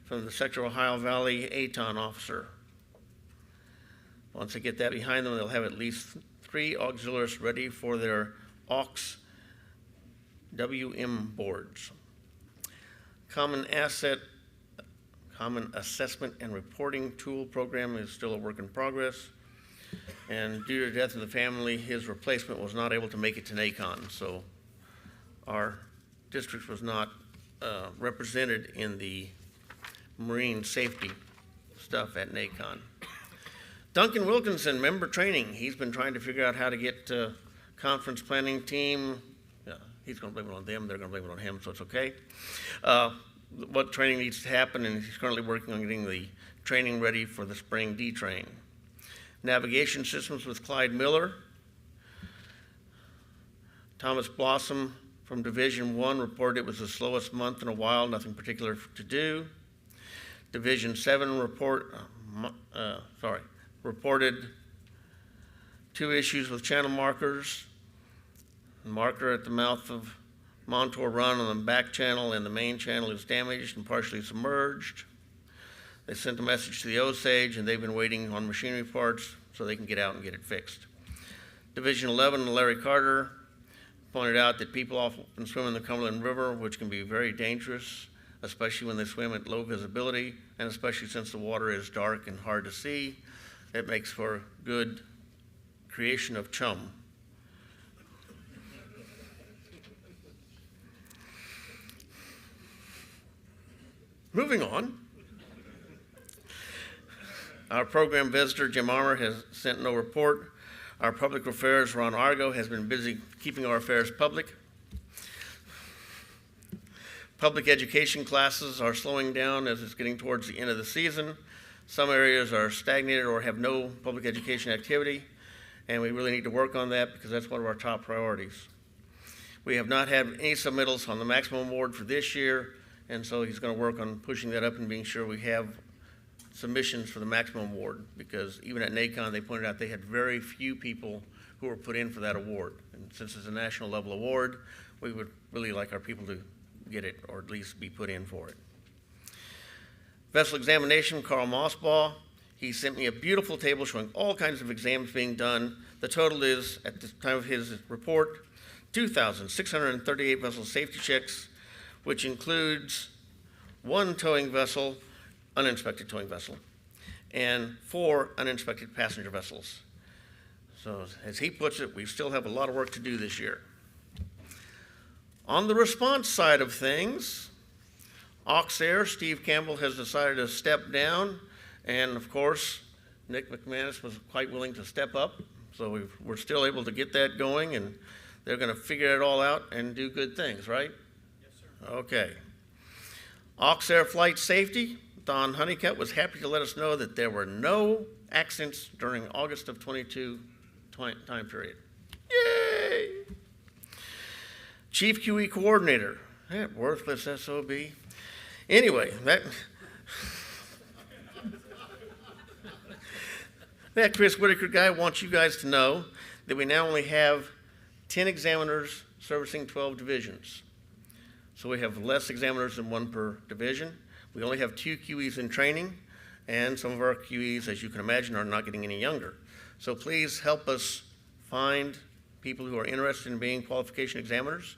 from the Sector Ohio Valley ATON officer. Once they get that behind them, they'll have at least 3 auxiliaries ready for their AUX WM boards. Common Assessment and Reporting Tool program is still a work in progress. And due to the death of the family, his replacement was not able to make it to NACON. So our district was not represented in the marine safety stuff at NACON. Duncan Wilkinson, member training. He's been trying to figure out how to get conference planning team. He's going to blame it on them. They're going to blame it on him, so it's okay. What training needs to happen, and he's currently working on getting the training ready for the spring DTRAIN. Navigation systems with Clyde Miller. Thomas Blossom from Division 1 reported it was the slowest month in a while, nothing particular to do. Division 7 reported 2 issues with channel markers. The marker at the mouth of Montour Run on the back channel and the main channel is damaged and partially submerged. They sent a message to the Osage, and they've been waiting on machinery parts so they can get out and get it fixed. Division 11, Larry Carter pointed out that people often swim in the Cumberland River, which can be very dangerous, especially when they swim at low visibility, and especially since the water is dark and hard to see. It makes for good creation of chum. Moving on. Our program visitor, Jim Armour, has sent no report. Our public affairs, Ron Argo, has been busy keeping our affairs public. Public education classes are slowing down as it's getting towards the end of the season. Some areas are stagnated or have no public education activity, and we really need to work on that because that's one of our top priorities. We have not had any submittals on the maximum award for this year, and so he's going to work on pushing that up and being sure we have submissions for the maximum award, because even at NACON, they pointed out they had very few people who were put in for that award. And since it's a national level award, we would really like our people to get it, or at least be put in for it. Vessel examination, Carl Mossbaugh. He sent me a beautiful table showing all kinds of exams being done. The total is, at the time of his report, 2,638 vessel safety checks, which includes 1 towing vessel, uninspected towing vessel, and 4 uninspected passenger vessels. So as he puts it, we still have a lot of work to do this year. On the response side of things, Auxair, Steve Campbell has decided to step down, and of course, Nick McManus was quite willing to step up, so we're still able to get that going, and they're going to figure it all out and do good things, right? Yes, sir. Okay. Auxair Flight Safety, Don Honeycutt was happy to let us know that there were no accidents during August of 22 time period. Yay! Chief QE Coordinator, that worthless SOB. Anyway, that Chris Whitaker guy wants you guys to know that we now only have 10 examiners servicing 12 divisions. So we have less examiners than 1 per division. We only have 2 QEs in training, and some of our QEs, as you can imagine, are not getting any younger. So please help us find people who are interested in being qualification examiners.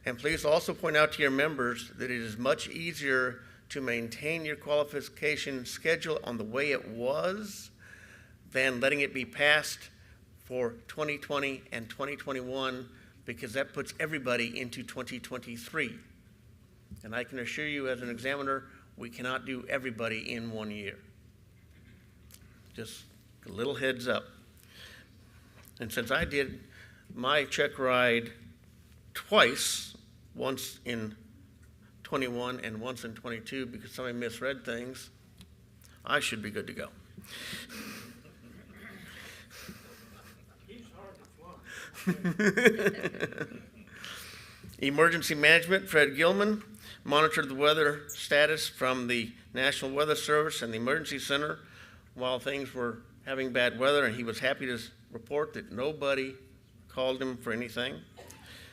And please also point out to your members that it is much easier to maintain your qualification schedule on the way it was than letting it be passed for 2020 and 2021, because that puts everybody into 2023. And I can assure you, as an examiner, we cannot do everybody in 1 year. Just a little heads up. And since I did my check ride twice, once in 21 and once in 22 because somebody misread things, I should be good to go. Emergency management, Fred Gilman monitored the weather status from the National Weather Service and the Emergency Center while things were having bad weather, and he was happy to report that nobody called him for anything.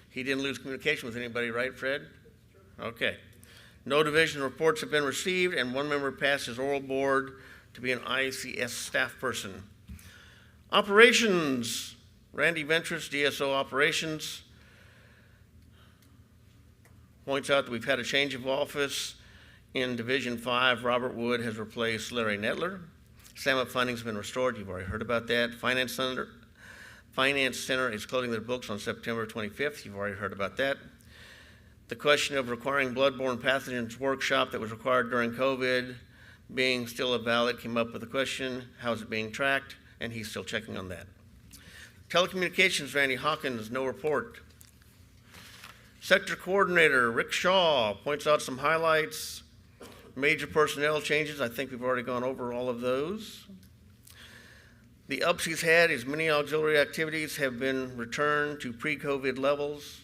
He didn't lose communication with anybody, right, Fred? Okay. No division reports have been received, and 1 member passed his oral board to be an ICS staff person. Operations, Randy Ventris, DSO Operations, points out that we've had a change of office. In Division 5, Robert Wood has replaced Larry Netler. SAMA funding has been restored. You've already heard about that. Finance Center is closing their books on September 25th. You've already heard about that. The question of requiring bloodborne pathogens workshop that was required during COVID being still a valid came up with a question, how is it being tracked? And he's still checking on that. Telecommunications, Randy Hawkins, no report. Sector Coordinator Rick Shaw points out some highlights. Major personnel changes, I think we've already gone over all of those. The ups he's had is many auxiliary activities have been returned to pre-COVID levels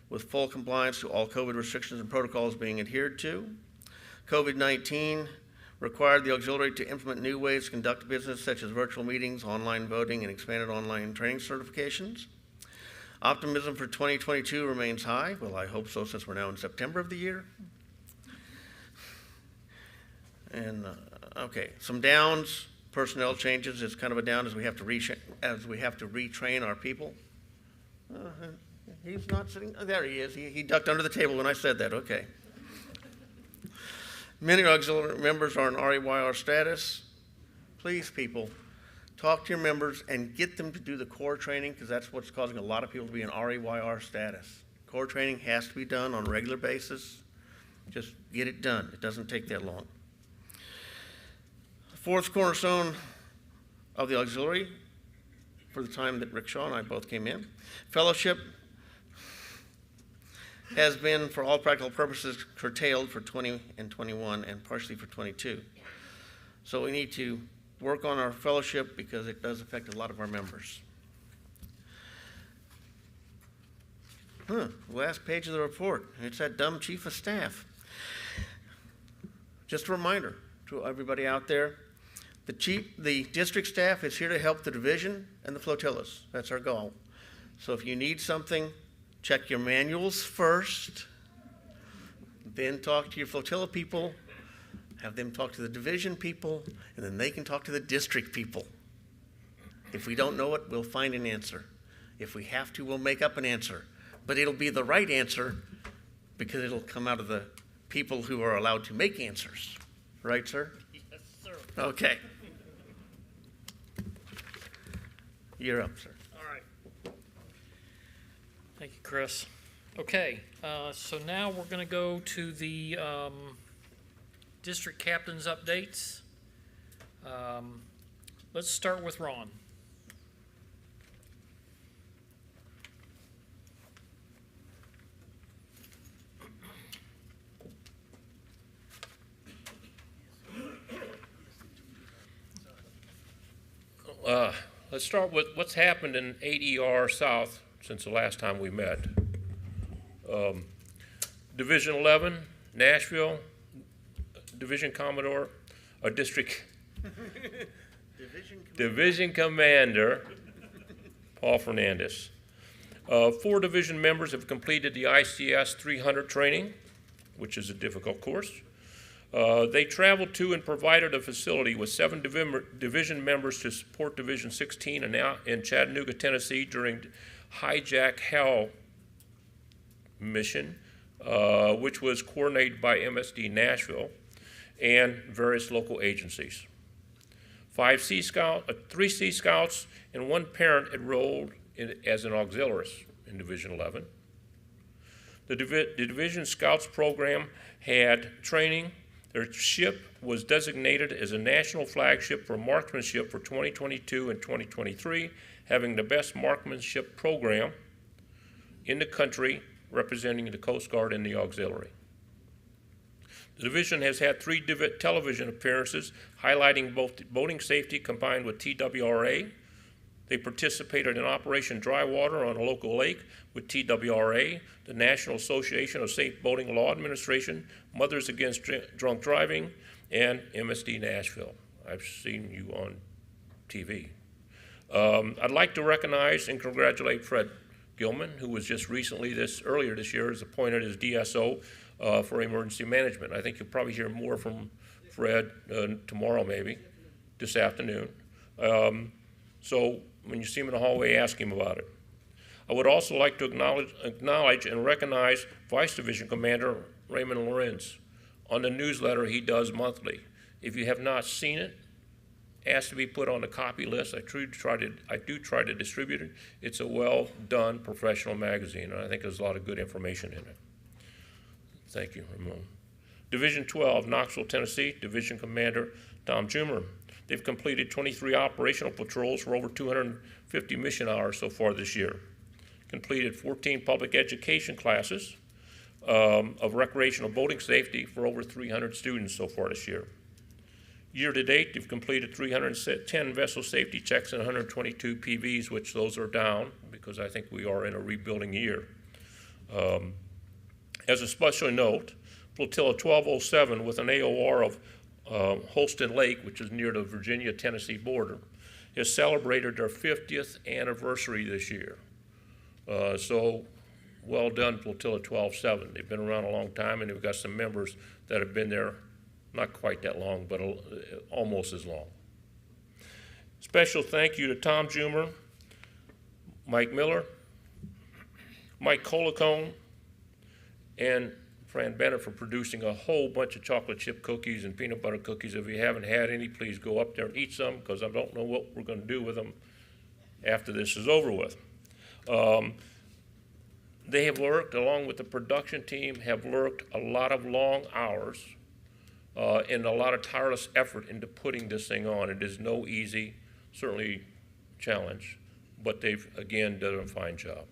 with full compliance to all COVID restrictions and protocols being adhered to. COVID-19 required the auxiliary to implement new ways to conduct business, such as virtual meetings, online voting, and expanded online training certifications. Optimism for 2022 remains high. Well, I hope so, since we're now in September of the year. And okay, some downs, personnel changes is kind of a down as we have to retrain our people. He's not sitting, oh, there he is. He ducked under the table when I said that, okay. Many auxiliary members are in REYR status. Please, people, talk to your members and get them to do the core training, because that's what's causing a lot of people to be in REYR status. Core training has to be done on a regular basis. Just get it done. It doesn't take that long. The fourth cornerstone of the auxiliary, for the time that Rick Shaw and I both came in, fellowship has been, for all practical purposes, curtailed for 20 and 21 and partially for 22. So we need to work on our fellowship because it does affect a lot of our members. Last page of the report. It's that dumb chief of staff. Just a reminder to everybody out there, the district staff is here to help the division and the flotillas. That's our goal. So if you need something, check your manuals first, then talk to your flotilla people, have them talk to the division people, and then they can talk to the district people. If we don't know it, we'll find an answer. If we have to, we'll make up an answer. But it'll be the right answer because it'll come out of the people who are allowed to make answers. Right, sir? Yes, sir. Okay. You're up, sir. All right. Thank you, Chris. Okay, so now we're going to go to the district captains updates. Let's start with Ron. Let's start with what's happened in D8ER South since the last time we met. Division 11, Nashville, Division Commodore, or District Division Commander, Paul Fernandez. 4 division members have completed the ICS 300 training, which is a difficult course. They traveled to and provided a facility with 7 division members to support Division 16 in Chattanooga, Tennessee during Hijack Hell mission, which was coordinated by MSD Nashville and various local agencies. 3 Sea Scouts and 1 parent enrolled as an auxiliarist in Division 11. The Division Scouts program had training. Their ship was designated as a national flagship for marksmanship for 2022 and 2023, having the best marksmanship program in the country, representing the Coast Guard and the auxiliary. The division has had 3 television appearances highlighting both boating safety combined with TWRA. They participated in Operation Dry Water on a local lake with TWRA, the National Association of Safe Boating Law Administration, Mothers Against Drunk Driving, and MSD Nashville. I've seen you on TV. I'd like to recognize and congratulate Fred Gilman, who was just recently, earlier this year, is appointed as DSO for emergency management. I think you'll probably hear more from Fred tomorrow, maybe, this afternoon. So when you see him in the hallway, ask him about it. I would also like to acknowledge and recognize Vice Division Commander Raymond Lorenz on the newsletter he does monthly. If you have not seen it, ask to be put on the copy list. I do try to distribute it. It's a well-done professional magazine, and I think there's a lot of good information in it. Thank you, Ramon. Division 12, Knoxville, Tennessee, Division Commander Tom Jumer. They've completed 23 operational patrols for over 250 mission hours so far this year. Completed 14 public education classes of recreational boating safety for over 300 students so far this year. Year to date, they've completed 310 vessel safety checks and 122 PVs, which those are down because I think we are in a rebuilding year. As a special note, Flotilla 1207 with an AOR of Holston Lake, which is near the Virginia-Tennessee border, has celebrated their 50th anniversary this year. So well done, Flotilla 1207. They've been around a long time, and they've got some members that have been there not quite that long, but almost as long. Special thank you to Tom Jumer, Mike Miller, Mike Colacone, and Fran Bennett for producing a whole bunch of chocolate chip cookies and peanut butter cookies. If you haven't had any, please go up there and eat some, because I don't know what we're going to do with them after this is over with. They have worked, along with the production team, have worked a lot of long hours and a lot of tireless effort into putting this thing on. It is no easy, certainly challenge, but they've, again, done a fine job.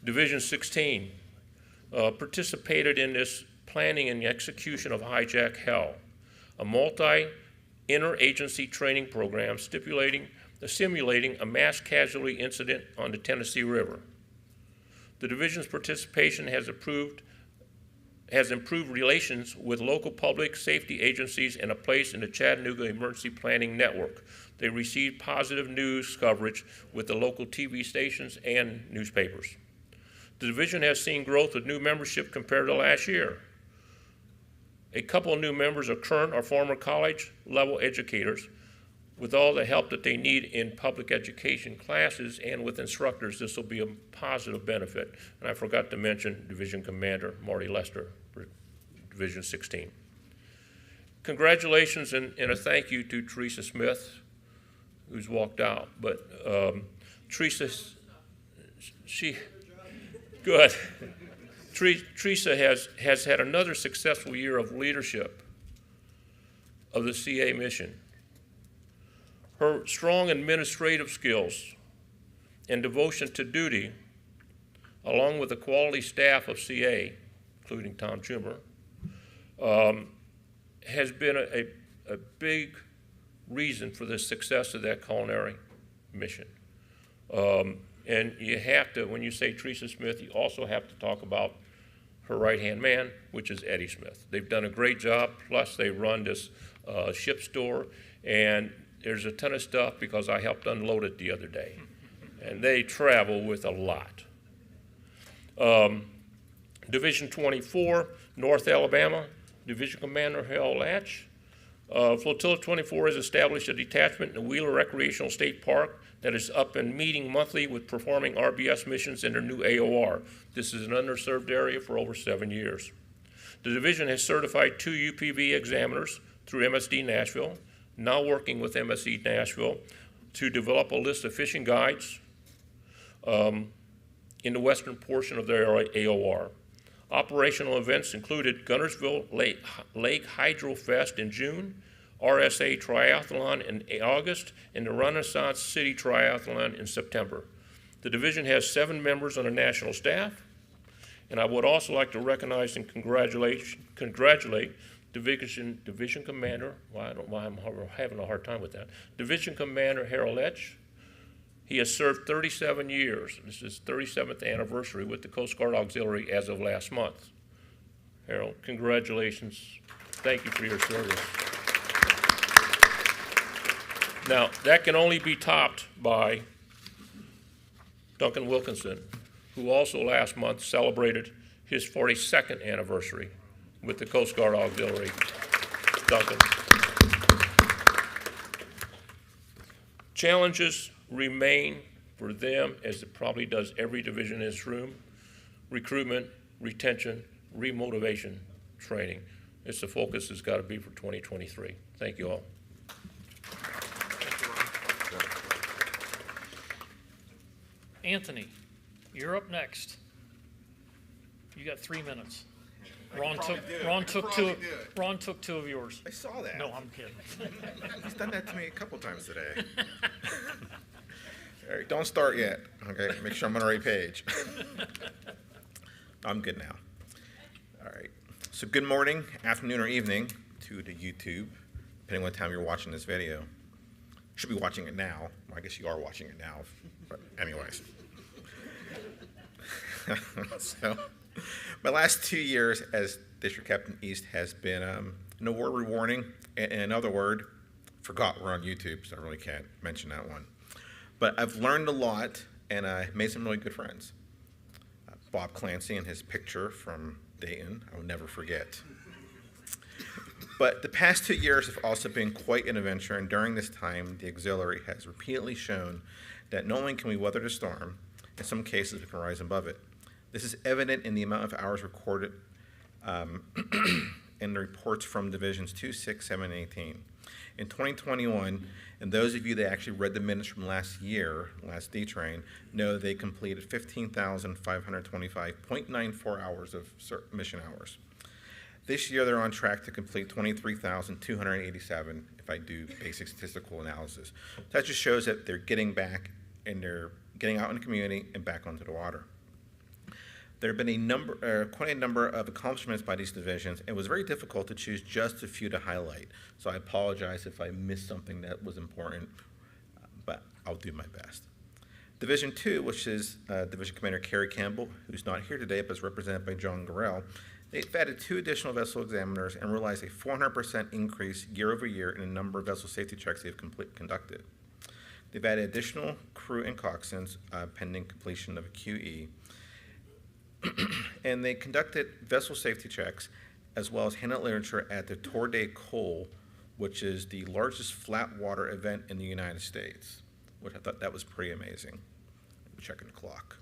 Division 16 participated in this planning and execution of Hijack Hell, a multi-interagency training program simulating a mass casualty incident on the Tennessee River. The division's participation has improved relations with local public safety agencies and a place in the Chattanooga Emergency Planning Network. They received positive news coverage with the local TV stations and newspapers. The division has seen growth with new membership compared to last year. A couple of new members are current or former college-level educators. With all the help that they need in public education classes and with instructors, this will be a positive benefit. And I forgot to mention Division Commander Marty Lester for Division 16. Congratulations and a thank you to Teresa Smith, who's walked out. But Teresa, good. Teresa has had another successful year of leadership of the CA mission. Her strong administrative skills and devotion to duty, along with the quality staff of CA, including Tom Schumer, has been a big reason for the success of that culinary mission. And you have to, when you say Teresa Smith, you also have to talk about her right-hand man, which is Eddie Smith. They've done a great job, plus they run this ship store, and there's a ton of stuff because I helped unload it the other day. And they travel with a lot. Division 24, North Alabama, Division Commander Harold Latch. Flotilla 24 has established a detachment in the Wheeler Recreational State Park that is up and meeting monthly with performing RBS missions in their new AOR. This is an underserved area for over 7 years. The division has certified 2 UPV examiners through MSD Nashville, now working with MSD Nashville to develop a list of fishing guides in the western portion of their AOR. Operational events included Guntersville Lake Hydro Fest in June, RSA Triathlon in August, and the Renaissance City Triathlon in September. The division has 7 members on the national staff, and I would also like to recognize and congratulate Division Commander, well, I don't know why I'm having a hard time with that, Division Commander Harold Etch. He has served 37 years. This is his 37th anniversary with the Coast Guard Auxiliary as of last month. Harold, congratulations. Thank you for your service. Now, that can only be topped by Duncan Wilkinson, who also last month celebrated his 42nd anniversary with the Coast Guard Auxiliary. Duncan. Challenges remain for them, as it probably does every division in this room: recruitment, retention, remotivation, training. It's the focus has got to be for 2023. Thank you all. Anthony, you're up next. You got 3 minutes. Ron took two of yours. I saw that. No, I'm kidding. He's done that to me a couple times today. All right, don't start yet. Okay, make sure I'm on the right page. I'm good now. All right. So good morning, afternoon, or evening to the YouTube, depending on what time you're watching this video. You should be watching it now. Well, I guess you are watching it now, but anyways. So, my last 2 years as District Captain East has been no word rewarding. In another word, forgot we're on YouTube, so I really can't mention that one. But I've learned a lot, and I made some really good friends. Bob Clancy and his picture from Dayton, I will never forget. But the past 2 years have also been quite an adventure, and during this time, the auxiliary has repeatedly shown that not only can we weather the storm, in some cases we can rise above it. This is evident in the amount of hours recorded in the reports from Divisions 2, 6, 7, and 18. In 2021, and those of you that actually read the minutes from last year, last D-Train, know they completed 15,525.94 hours of mission hours. This year, they're on track to complete 23,287 if I do basic statistical analysis. That just shows that they're getting back and they're getting out in the community and back onto the water. There have been quite a number of accomplishments by these divisions, and it was very difficult to choose just a few to highlight. So I apologize if I missed something that was important, but I'll do my best. Division 2, which is Division Commander Kerry Campbell, who's not here today, but is represented by John Gorell, they've added 2 additional vessel examiners and realized a 400% increase year over year in the number of vessel safety checks they've conducted. They've added additional crew and coxswains pending completion of a QE. And they conducted vessel safety checks as well as handled literature at the Tour de Cole, which is the largest flat water event in the United States, which I thought that was pretty amazing. I'm checking the clock.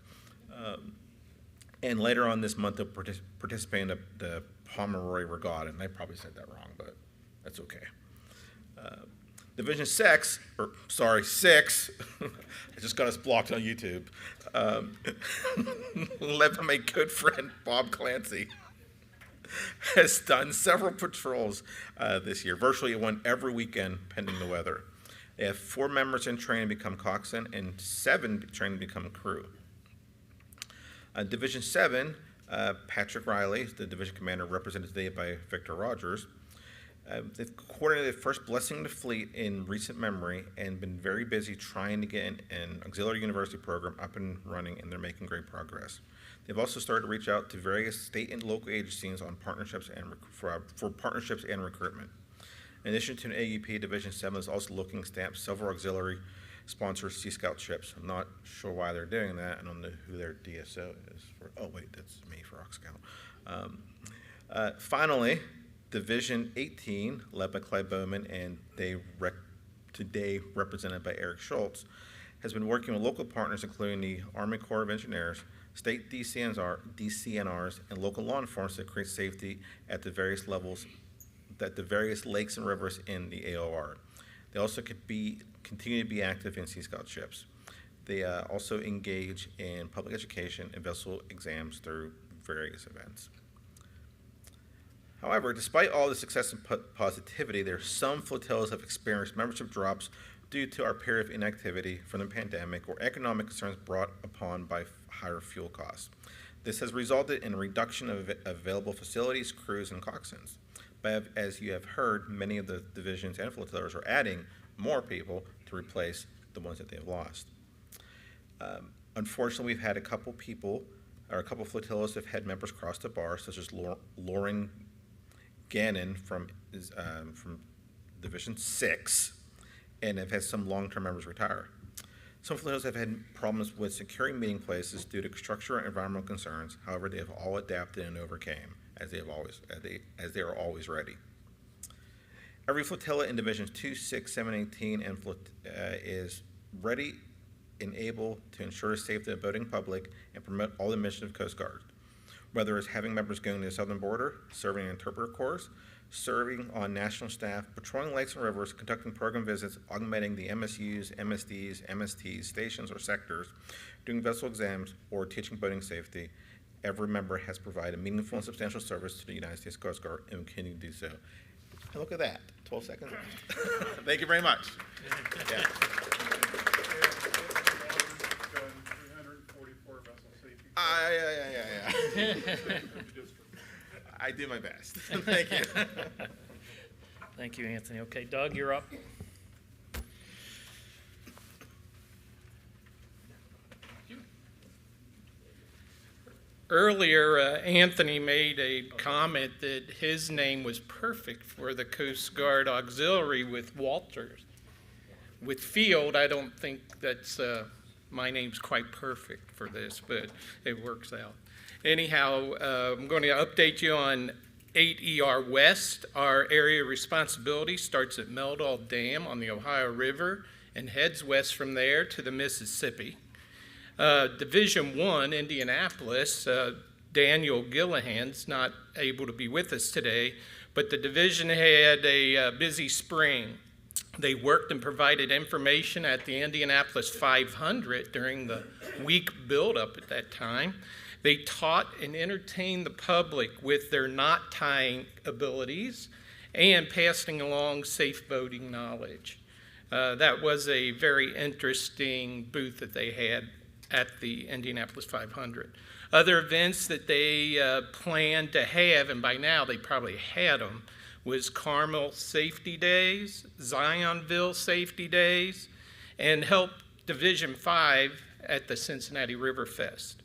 And later on this month, they'll participate in the Pomeroy Regatta, and I probably said that wrong, but that's okay. Division 6, I just got us blocked on YouTube, led by my good friend Bob Clancy, has done several patrols this year, virtually one every weekend pending the weather. They have 4 members in training to become coxswain and 7 trained to become crew. Division 7, Patrick Riley, the division commander represented today by Victor Rogers, they've coordinated the first blessing of the fleet in recent memory and been very busy trying to get an auxiliary university program up and running, and they're making great progress. They've also started to reach out to various state and local agencies on partnerships and for partnerships and recruitment. In addition to an AUP, Division 7 is also looking to stamp several auxiliary sponsor Sea Scout ships. I'm not sure why they're doing that. I don't know who their DSO is for. Oh, wait, that's me for Ox Scout. Finally, Division 18, led by Clyde Bowman and today represented by Eric Schultz, has been working with local partners including the Army Corps of Engineers, state DCNRs, and local law enforcement to create safety at the various levels, at the various lakes and rivers in the AOR. They also continue to be active in Sea Scout ships. They also engage in public education and vessel exams through various events. However, despite all the success and positivity, there are some flotillas that have experienced membership drops due to our period of inactivity from the pandemic or economic concerns brought upon by higher fuel costs. This has resulted in a reduction of available facilities, crews, and coxswains. But as you have heard, many of the divisions and flotillas are adding more people to replace the ones that they have lost. Unfortunately, we've had a couple flotillas that have had members cross the bar, such as Lauren Gannon from Division 6, and have had some long-term members retire. Some flotillas have had problems with securing meeting places due to structural and environmental concerns. However, they have all adapted and overcame, as they are always ready. Every flotilla in Divisions 2, 6, 7, 18 is ready and able to ensure the safety of the boating public and promote all the missions of Coast Guard. Whether it's having members going to the southern border, serving an interpreter course, serving on national staff, patrolling lakes and rivers, conducting program visits, augmenting the MSUs, MSDs, MSTs, stations, or sectors, doing vessel exams, or teaching boating safety, every member has provided meaningful and substantial service to the United States Coast Guard and will continue to do so. And look at that, 12 seconds left. Thank you very much. Yeah. I do my best. Thank you. Thank you, Anthony. Okay, Doug, you're up. Earlier, Anthony made a comment that his name was perfect for the Coast Guard Auxiliary with Walters. With Field, I don't think that's, my name's quite perfect for this, but it works out. Anyhow, I'm going to update you on 8ER West. Our area of responsibility starts at Meldal Dam on the Ohio River and heads west from there to the Mississippi. Division 1, Indianapolis, Daniel Gillihan's not able to be with us today, but the division had a busy spring. They worked and provided information at the Indianapolis 500 during the week buildup at that time. They taught and entertained the public with their knot tying abilities and passing along safe boating knowledge. That was a very interesting booth that they had at the Indianapolis 500. Other events that they planned to have, and by now they probably had them, was Carmel Safety Days, Zionville Safety Days, and Help Division 5 at the Cincinnati River Fest.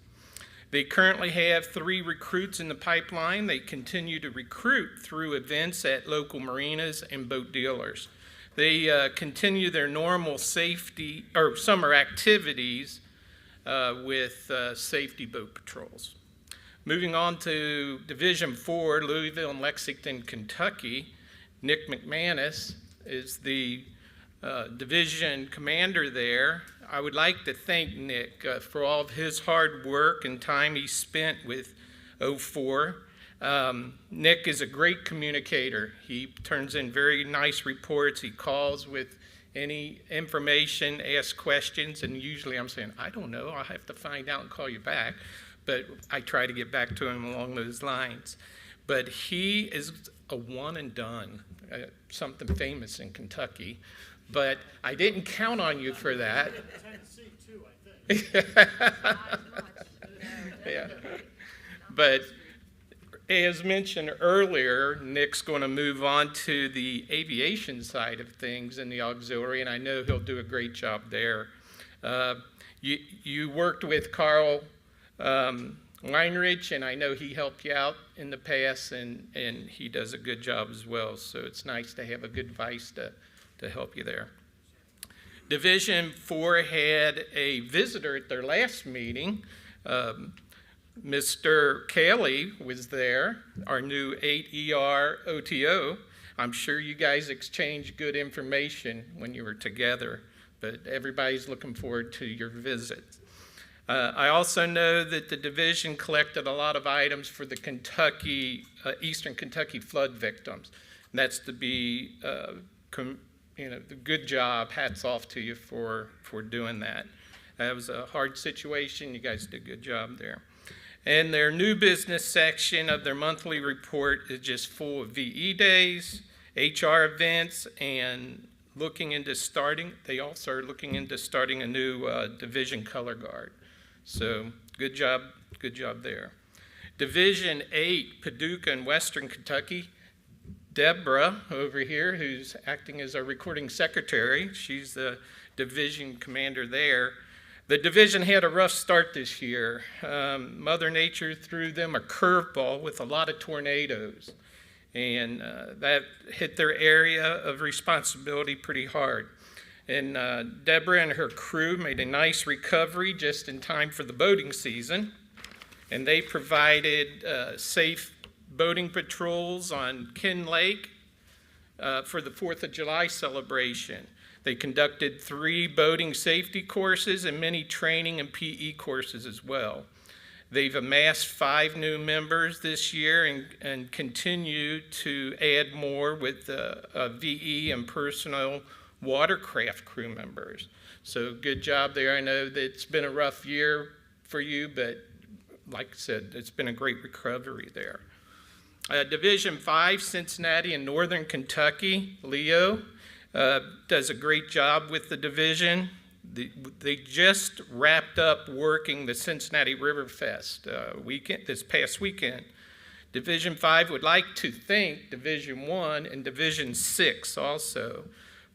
They currently have 3 recruits in the pipeline. They continue to recruit through events at local marinas and boat dealers. They continue their normal safety or summer activities with safety boat patrols. Moving on to Division 4, Louisville and Lexington, Kentucky, Nick McManus is the division commander there. I would like to thank Nick for all of his hard work and time he spent with 04. Nick is a great communicator. He turns in very nice reports. He calls with any information, asks questions, and usually I'm saying, I don't know, I'll have to find out and call you back. But I try to get back to him along those lines. But he is a one and done, something famous in Kentucky. But I didn't count on you for that. Tennessee too, I think. Yeah. But as mentioned earlier, Nick's going to move on to the aviation side of things in the auxiliary, and I know he'll do a great job there. You worked with Carl Weinrich, and I know he helped you out in the past, and he does a good job as well. So it's nice to have a good vice to help you there. Division 4 had a visitor at their last meeting. Mr. Kelly was there, our new 8ER OTO. I'm sure you guys exchanged good information when you were together, but everybody's looking forward to your visit. I also know that the division collected a lot of items for the Eastern Kentucky flood victims. And that's to be, good job. Hats off to you for doing that. That was a hard situation. You guys did a good job there. And their new business section of their monthly report is just full of VE days, HR events, and they also are looking into starting a new division color guard. So good job there. Division 8, Paducah and Western Kentucky. Deborah over here, who's acting as our recording secretary, she's the division commander there. The division had a rough start this year. Mother Nature threw them a curveball with a lot of tornadoes, and that hit their area of responsibility pretty hard. And Deborah and her crew made a nice recovery just in time for the boating season, and they provided safe boating patrols on Ken Lake for the 4th of July celebration. They conducted 3 boating safety courses and many training and PE courses as well. They've amassed 5 new members this year and continue to add more with VE and personal watercraft crew members. So good job there. I know that it's been a rough year for you, but like I said, it's been a great recovery there. Division 5, Cincinnati and Northern Kentucky, Leo, does a great job with the division. They just wrapped up working the Cincinnati River Fest this past weekend. Division 5 would like to thank Division 1 and Division 6 also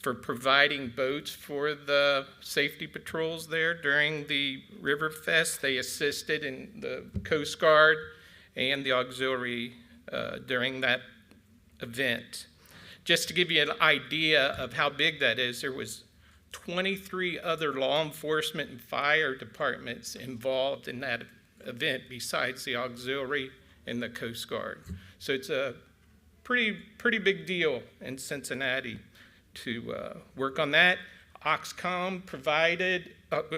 for providing boats for the safety patrols there during the River Fest. They assisted in the Coast Guard and the auxiliary during that event. Just to give you an idea of how big that is, there was 23 other law enforcement and fire departments involved in that event besides the auxiliary and the Coast Guard. So it's a pretty big deal in Cincinnati to work on that. Oxcom provided,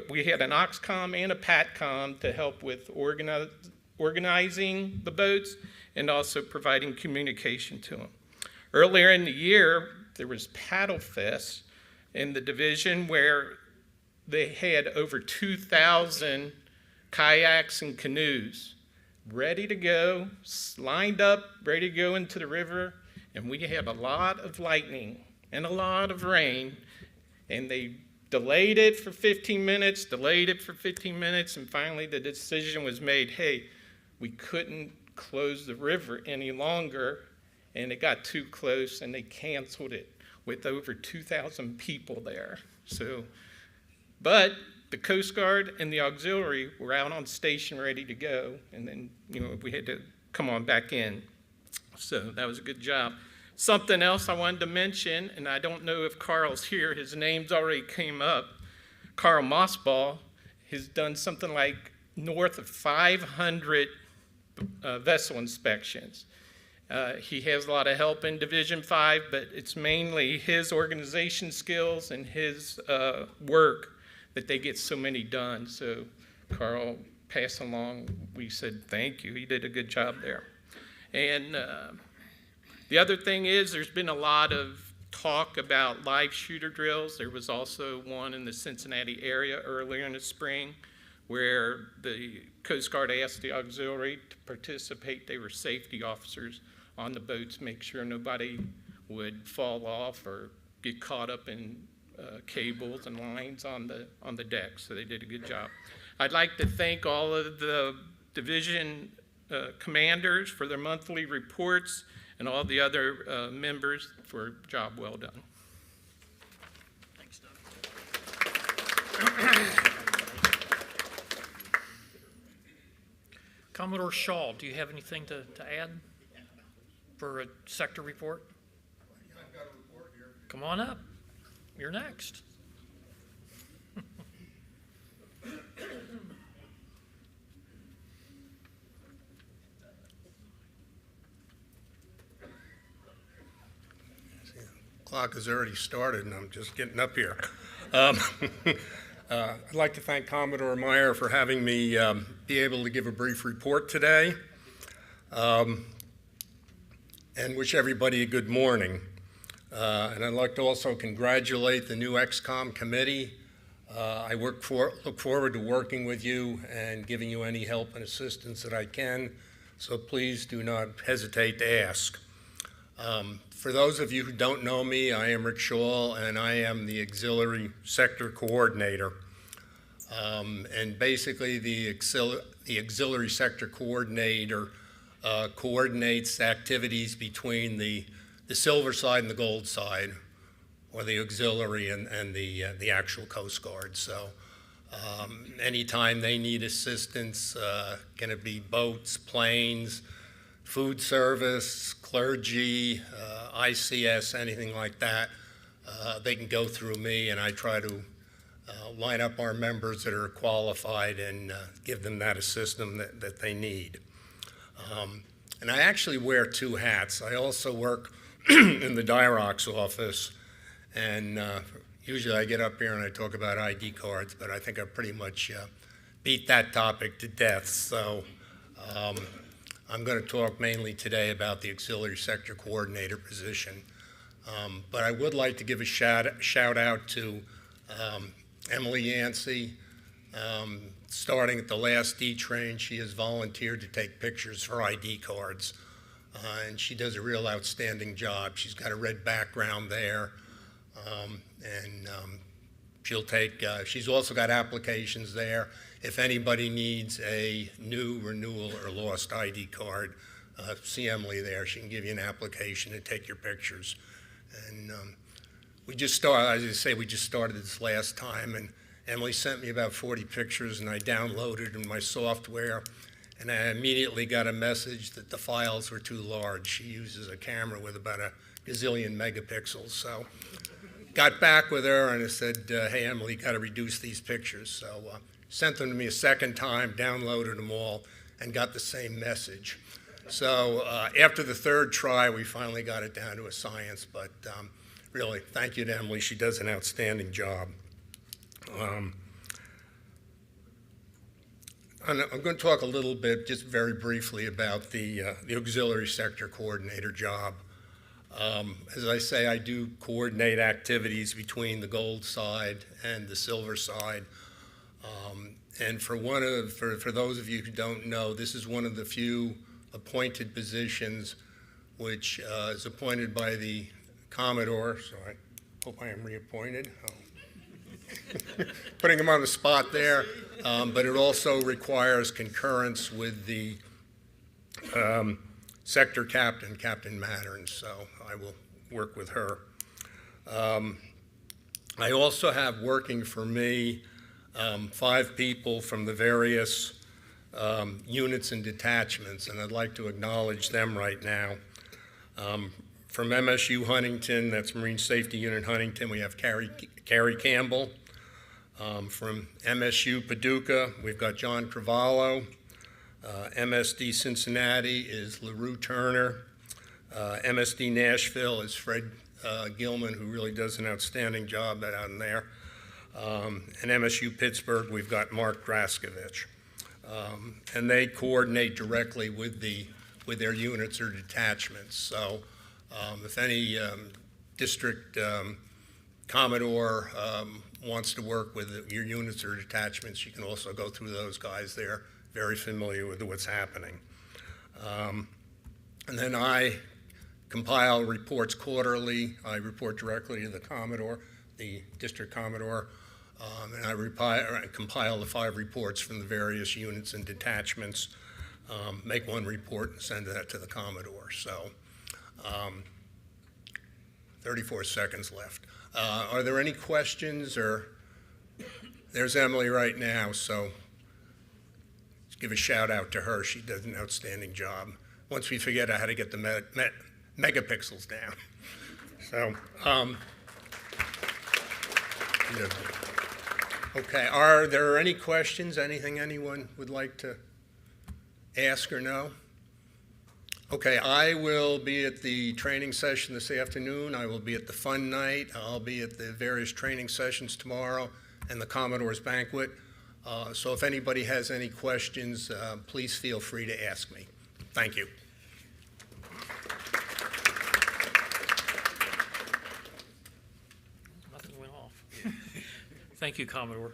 we had an Oxcom and a PATCOM to help with organizing the boats and also providing communication to them. Earlier in the year, there was Paddle Fest in the division where they had over 2,000 kayaks and canoes ready to go, lined up, ready to go into the river, and we had a lot of lightning and a lot of rain, and they delayed it for 15 minutes, and finally the decision was made, hey, we couldn't close the river any longer, and it got too close, and they canceled it with over 2,000 people there. But the Coast Guard and the auxiliary were out on station ready to go, and then we had to come on back in. So that was a good job. Something else I wanted to mention, and I don't know if Carl's here, his name's already came up. Carl Mossball has done something like north of 500 vessel inspections. He has a lot of help in Division 5, but it's mainly his organization skills and his work that they get so many done. So Carl passed along, we said thank you, he did a good job there. And the other thing is there's been a lot of talk about live shooter drills. There was also one in the Cincinnati area earlier in the spring where the Coast Guard asked the auxiliary to participate. They were safety officers on the boats, make sure nobody would fall off or get caught up in cables and lines on the deck. So they did a good job. I'd like to thank all of the division commanders for their monthly reports and all the other members for a job well done. Thanks, Doug. Commodore Shaw, do you have anything to add for a sector report? I've got a report here. Come on up. You're next. Clock has already started, and I'm just getting up here. I'd like to thank Commodore Meyer for having me be able to give a brief report today, and wish everybody a good morning. And I'd like to also congratulate the new XCOM committee. I look forward to working with you and giving you any help and assistance that I can, so please do not hesitate to ask. For those of you who don't know me, I am Rick Shaw, and I am the Auxiliary Sector Coordinator. And basically, the Auxiliary Sector Coordinator coordinates activities between the silver side and the gold side, or the auxiliary and the actual Coast Guard. So anytime they need assistance, can it be boats, planes, food service, clergy, ICS, anything like that, they can go through me, and I try to line up our members that are qualified and give them that assistance that they need. And I actually wear two hats. I also work in the DIROC's office, and usually I get up here and I talk about ID cards, but I think I pretty much beat that topic to death. So I'm going to talk mainly today about the Auxiliary Sector Coordinator position. But I would like to give a shout out to Emily Yancey. Starting at the last D-Train, she has volunteered to take pictures for ID cards. And she does a real outstanding job. She's got a red background there. And she'll take, she's also got applications there. If anybody needs a new, renewal, or lost ID card, see Emily there. She can give you an application and take your pictures. And we just started, as I say, we just started this last time, and Emily sent me about 40 pictures, and I downloaded in my software, and I immediately got a message that the files were too large. She uses a camera with about a gazillion megapixels. So got back with her, and I said, hey, Emily, you got to reduce these pictures. So sent them to me a second time, downloaded them all, and got the same message. So after the third try, we finally got it down to a science. But really, thank you to Emily. She does an outstanding job. I'm going to talk a little bit, just very briefly, about the Auxiliary Sector Coordinator job. As I say, I do coordinate activities between the gold side and the silver side. And for those of you who don't know, this is one of the few appointed positions which is appointed by the Commodore, so I hope I am reappointed. Putting him on the spot there, but it also requires concurrence with the sector captain, Captain Mattern, so I will work with her. I also have working for me 5 people from the various units and detachments, and I'd like to acknowledge them right now. From MSU Huntington, that's Marine Safety Unit Huntington, we have Carrie Campbell. From MSU Paducah, we've got John Cravallo. MSD Cincinnati is LaRue Turner. MSD Nashville is Fred Gilman, who really does an outstanding job down there. And MSU Pittsburgh, we've got Mark Draskovich. And they coordinate directly with their units or detachments. So if any district Commodore wants to work with your units or detachments, you can also go through those guys. They're very familiar with what's happening. And then I compile reports quarterly. I report directly to the Commodore, the district Commodore, and I compile the 5 reports from the various units and detachments, make one report and send that to the Commodore. So 34 seconds left. Are there any questions? Or there's Emily right now, so let's give a shout out to her. She does an outstanding job. Once we figure out how to get the megapixels down. So, okay, are there any questions? Anything anyone would like to ask or know? Okay, I will be at the training session this afternoon. I will be at the fun night. I'll be at the various training sessions tomorrow and the Commodore's banquet. So if anybody has any questions, please feel free to ask me. Thank you. Nothing went off. Thank you, Commodore.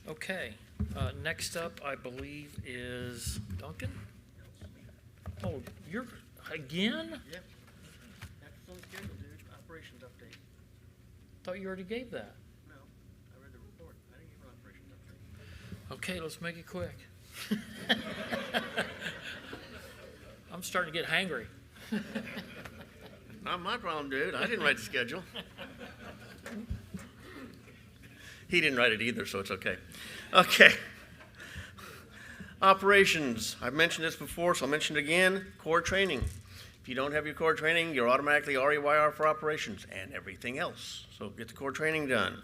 Okay, next up, I believe, is Duncan? Oh, you're, again? Yep. That's on schedule, dude. Operations update. Thought you already gave that. No, I read the report. I didn't give an operations update. Okay, let's make it quick. I'm starting to get hangry. Not my problem, dude. I didn't write the schedule. He didn't write it either, so it's okay. Okay. Operations. I've mentioned this before, so I'll mention it again. Core training. If you don't have your core training, you're automatically REYR for operations and everything else. So get the core training done.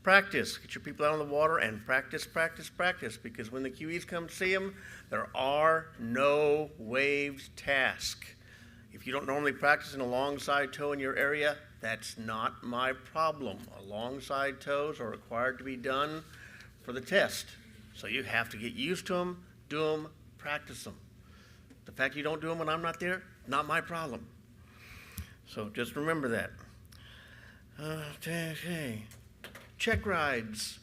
Practice. Get your people out on the water and practice, practice, practice, because when the QEs come to see them, there are no waived tasks. If you don't normally practice an alongside tow in your area, that's not my problem. Alongside tows are required to be done for the test. So you have to get used to them, do them, practice them. The fact you don't do them when I'm not there, not my problem. So just remember that. Okay. Check rides.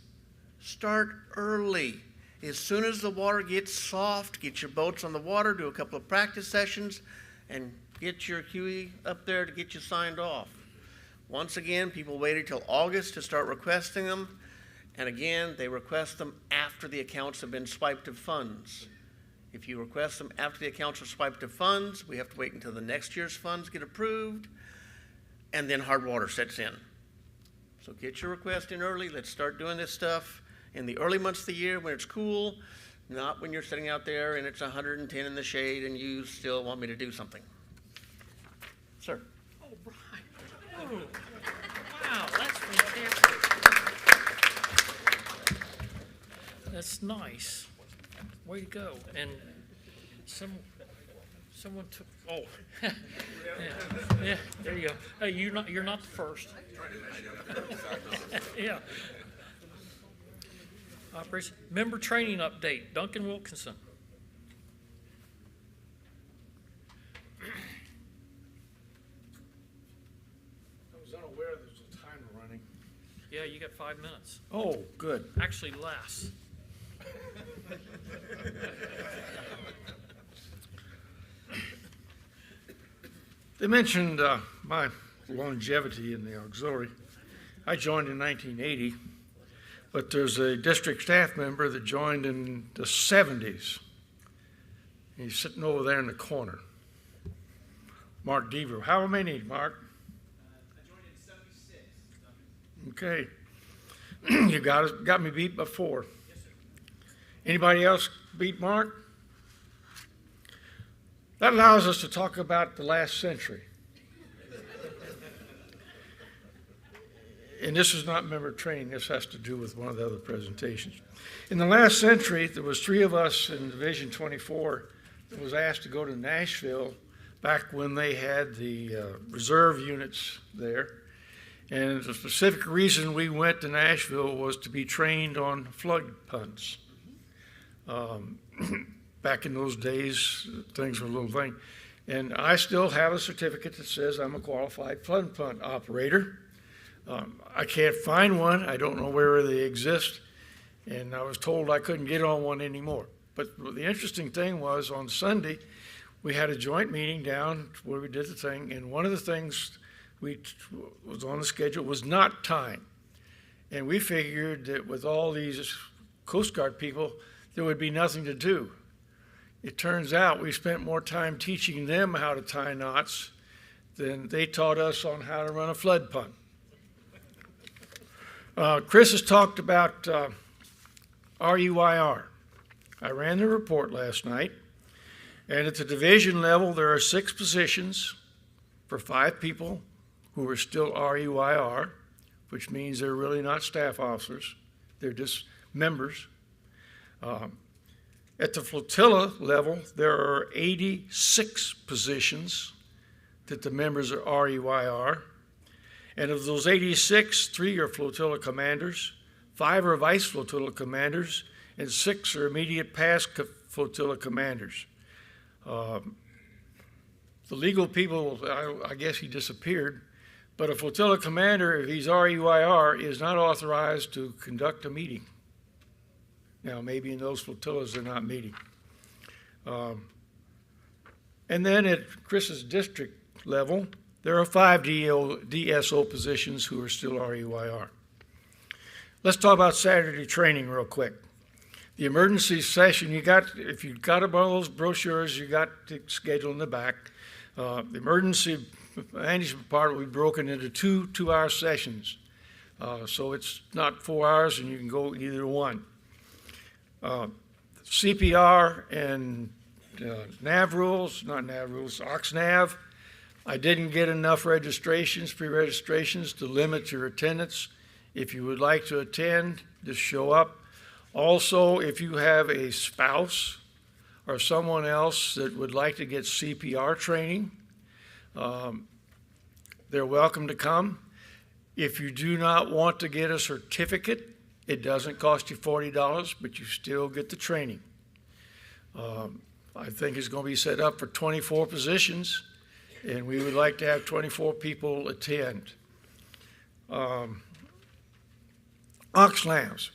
Start early. As soon as the water gets soft, get your boats on the water, do a couple of practice sessions, and get your QE up there to get you signed off. Once again, people waited till August to start requesting them, and again, they request them after the accounts have been swiped of funds. If you request them after the accounts are swiped of funds, we have to wait until the next year's funds get approved, and then hard water sets in. So get your request in early. Let's start doing this stuff in the early months of the year when it's cool, not when you're sitting out there and it's 110 in the shade and you still want me to do something. Sir. Oh, Brian. Oh, wow, that's fantastic. That's nice. Way to go. And someone took, oh, yeah, there you go. Hey, you're not the first. Yeah. Operation member training update. Duncan Wilkinson. Yeah, you got 5 minutes. Oh, good. Actually, less. They mentioned my longevity in the auxiliary. I joined in 1980, but there's a district staff member that joined in the 70s. He's sitting over there in the corner. Mark Deaver. How many, Mark? I joined in 76. Okay. You got me beat by 4. Yes, sir. Anybody else beat Mark? That allows us to talk about the last century. And this is not member training. This has to do with one of the other presentations. In the last century, there was 3 of us in Division 24 that was asked to go to Nashville back when they had the reserve units there. And the specific reason we went to Nashville was to be trained on flood punts. Back in those days, things were a little thing. And I still have a certificate that says I'm a qualified flood punt operator. I can't find one. I don't know where they exist. And I was told I couldn't get on one anymore. But the interesting thing was on Sunday, we had a joint meeting down where we did the thing. And one of the things was on the schedule was not time. And we figured that with all these Coast Guard people, there would be nothing to do. It turns out we spent more time teaching them how to tie knots than they taught us on how to run a flood punt. Chris has talked about RUIR. I ran the report last night, and at the division level, there are 6 positions for 5 people who are still RUIR, which means they're really not staff officers. They're just members. At the flotilla level, there are 86 positions that the members are RUIR. And of those 86, 3 are flotilla commanders, 5 are vice flotilla commanders, and 6 are immediate past flotilla commanders. The legal people, I guess he disappeared, but a flotilla commander, if he's RUIR, is not authorized to conduct a meeting. Now, maybe in those flotillas they're not meeting. And then at Chris's district level, there are 5 DSO positions who are still RUIR. Let's talk about Saturday training real quick. The emergency session, if you got one of those brochures, you got the schedule in the back. The emergency management part will be broken into 2 2-hour sessions. So it's not 4 hours and you can go either one. CPR and OxNav. I didn't get enough pre-registrations to limit your attendance. If you would like to attend, just show up. Also, if you have a spouse or someone else that would like to get CPR training, they're welcome to come. If you do not want to get a certificate, it doesn't cost you $40, but you still get the training. I think it's going to be set up for 24 positions, and we would like to have 24 people attend. OxLAMs.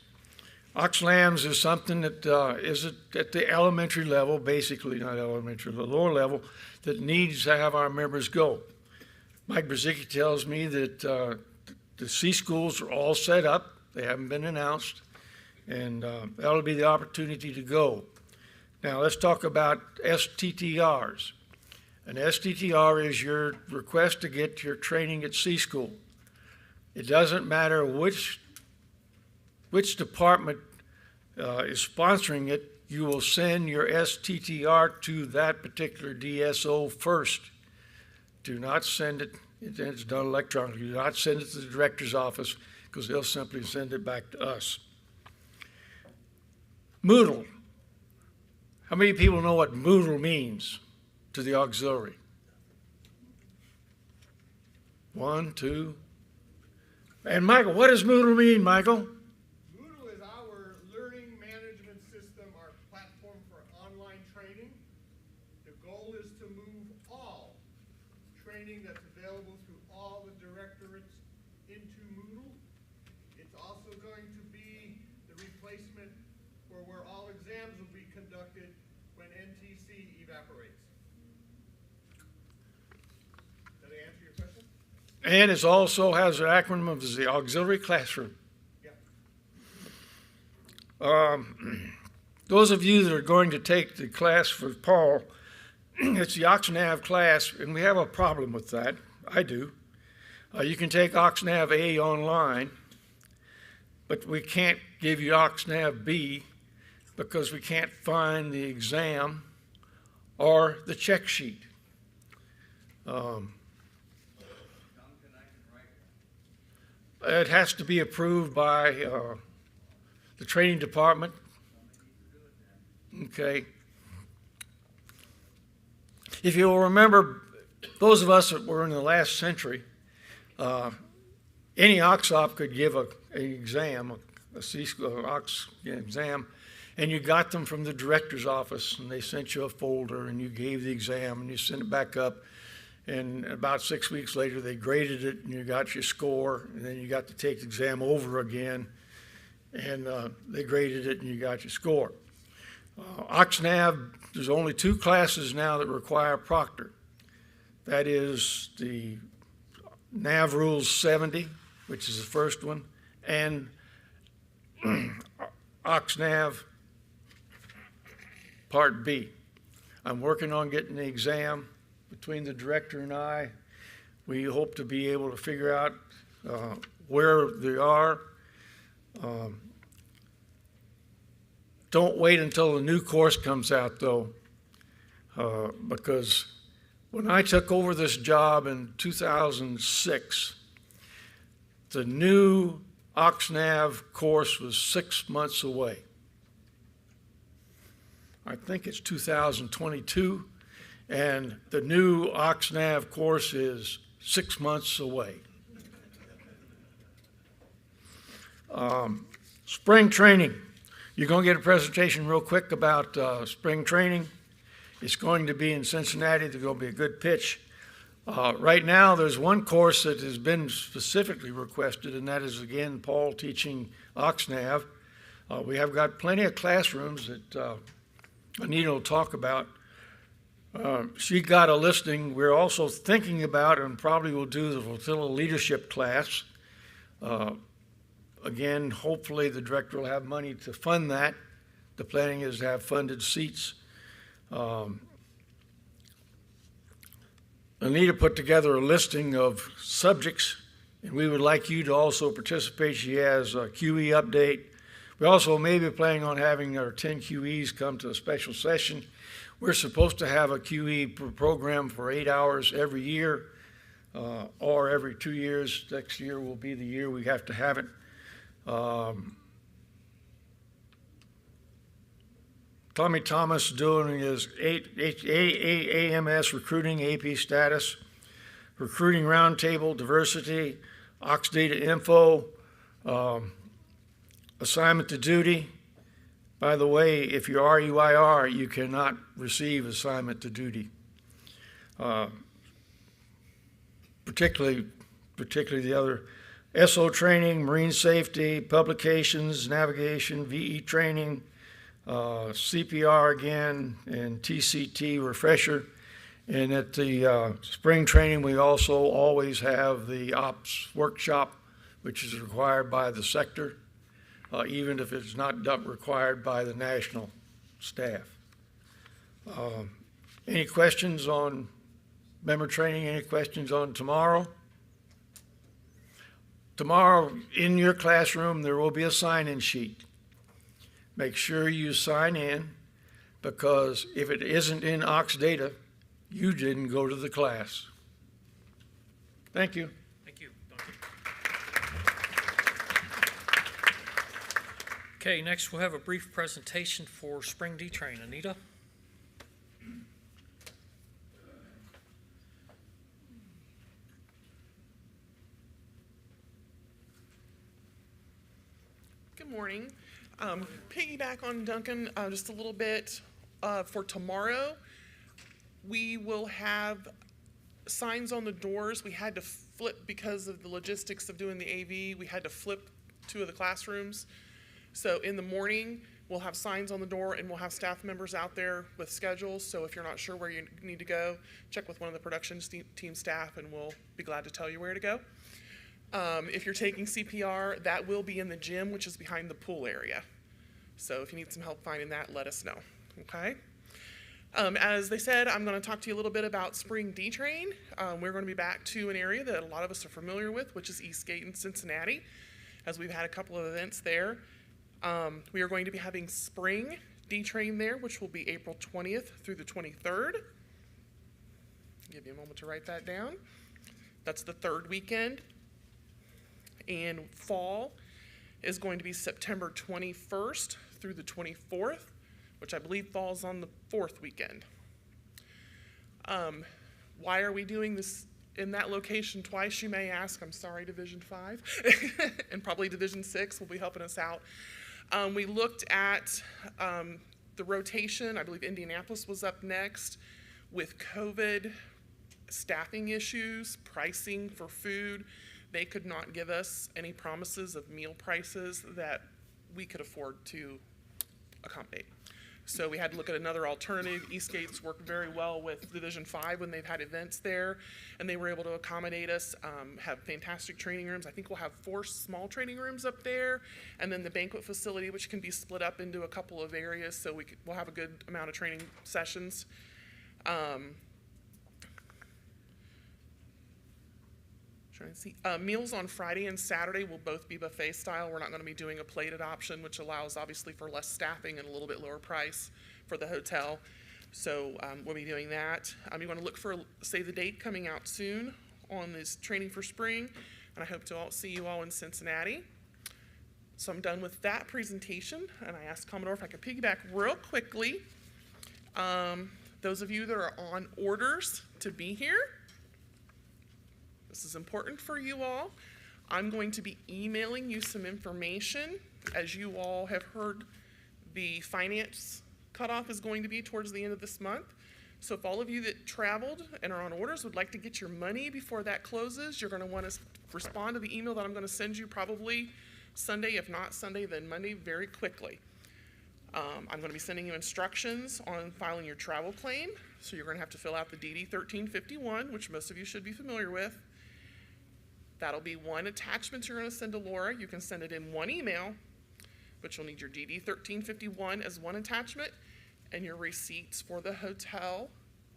OxLAMs is something that is at the elementary level, basically not elementary, the lower level, that needs to have our members go. Mike Brzezicki tells me that the C schools are all set up. They haven't been announced, and that'll be the opportunity to go. Now let's talk about STTRs. An STTR is your request to get your training at C school. It doesn't matter which department is sponsoring it, you will send your STTR to that particular DSO first. Do not send it, it's done electronically, do not send it to the director's office because they'll simply send it back to us. Moodle. How many people know what Moodle means to the auxiliary? 1, 2. And Michael, what does Moodle mean, Michael? Moodle is our learning management system, our platform for online training. The goal is to move all training that's available through all the directorates into Moodle. It's also going to be the replacement for where all exams will be conducted when NTC evaporates. Did I answer your question? And it also has an acronym of the auxiliary classroom. Those of you that are going to take the class for Paul, it's the OxNav class, and we have a problem with that. I do. You can take OxNav A online, but we can't give you OxNav B because we can't find the exam or the check sheet. It has to be approved by the training department. Okay. If you'll remember, those of us that were in the last century, any OXOP could give an exam, a C-school exam, and you got them from the director's office, and they sent you a folder, and you gave the exam, and you sent it back up, and about 6 weeks later, they graded it, and you got your score, and then you got to take the exam over again, and they graded it, and you got your score. OxNav, there's only 2 classes now that require proctor. That is the Nav Rules 70, which is the first one, and OxNav Part B. I'm working on getting the exam between the director and I. We hope to be able to figure out where they are. Don't wait until the new course comes out, though, because when I took over this job in 2006, the new OxNav course was 6 months away. I think it's 2022, and the new OxNav course is 6 months away. Spring training. You're going to get a presentation real quick about spring training. It's going to be in Cincinnati. There's going to be a good pitch. Right now, there's one course that has been specifically requested, and that is, again, Paul teaching OxNav. We have got plenty of classrooms that Anita will talk about. She got a listing. We're also thinking about, and probably will do, the flotilla leadership class. Again, hopefully the director will have money to fund that. The planning is to have funded seats. Anita put together a listing of subjects, and we would like you to also participate. She has a QE update. We also may be planning on having our 10 QEs come to a special session. We're supposed to have a QE program for 8 hours every year, or every 2 years. Next year will be the year we have to have it. Tommy Thomas doing his AMS recruiting, AP status, recruiting roundtable, diversity, Ox data info, assignment to duty. By the way, if you're RUIR, you cannot receive assignment to duty. Particularly the other SO training, marine safety, publications, navigation, VE training, CPR again, and TCT refresher. And at the spring training, we also always have the ops workshop, which is required by the sector, even if it's not required by the national staff. Any questions on member training? Any questions on tomorrow? Tomorrow, in your classroom, there will be a sign-in sheet. Make sure you sign in, because if it isn't in Ox data, you didn't go to the class. Thank you. Thank you. Okay, next we'll have a brief presentation for Spring DTRAIN. Anita? Good morning. Piggyback on Duncan just a little bit. For tomorrow, we will have signs on the doors. We had to flip, because of the logistics of doing the AV, we had to flip 2 of the classrooms. So in the morning, we'll have signs on the door and we'll have staff members out there with schedules. So if you're not sure where you need to go, check with one of the production team staff and we'll be glad to tell you where to go. If you're taking CPR, that will be in the gym, which is behind the pool area. So if you need some help finding that, let us know, okay? As they said, I'm going to talk to you a little bit about Spring D-Train. We're going to be back to an area that a lot of us are familiar with, which is Eastgate in Cincinnati, as we've had a couple of events there. We are going to be having Spring D-Train there, which will be April 20th through the 23rd. Give you a moment to write that down. That's the 3rd weekend. And Fall is going to be September 21st through the 24th, which I believe falls on the 4th weekend. Why are we doing this in that location twice, you may ask? I'm sorry, Division 5, and probably Division 6 will be helping us out. We looked at the rotation. I believe Indianapolis was up next with COVID, staffing issues, pricing for food. They could not give us any promises of meal prices that we could afford to accommodate. So we had to look at another alternative. Eastgate's worked very well with Division 5 when they've had events there, and they were able to accommodate us, have fantastic training rooms. I think we'll have 4 small training rooms up there, and then the banquet facility, which can be split up into a couple of areas, so we'll have a good amount of training sessions. Trying to see. Meals on Friday and Saturday will both be buffet style. We're not going to be doing a plated option, which allows obviously for less staffing and a little bit lower price for the hotel. So we'll be doing that. You want to look for save the date coming out soon on this training for spring, and I hope to see you all in Cincinnati. So I'm done with that presentation, and I asked Commodore if I could piggyback real quickly. Those of you that are on orders to be here, this is important for you all. I'm going to be emailing you some information. As you all have heard, the finance cutoff is going to be towards the end of this month. So if all of you that traveled and are on orders would like to get your money before that closes, you're going to want to respond to the email that I'm going to send you probably Sunday. If not Sunday, then Monday very quickly. I'm going to be sending you instructions on filing your travel claim. So you're going to have to fill out the DD-1351, which most of you should be familiar with. That'll be one attachment you're going to send to Laura. You can send it in one email, but you'll need your DD-1351 as one attachment and your receipts for the hotel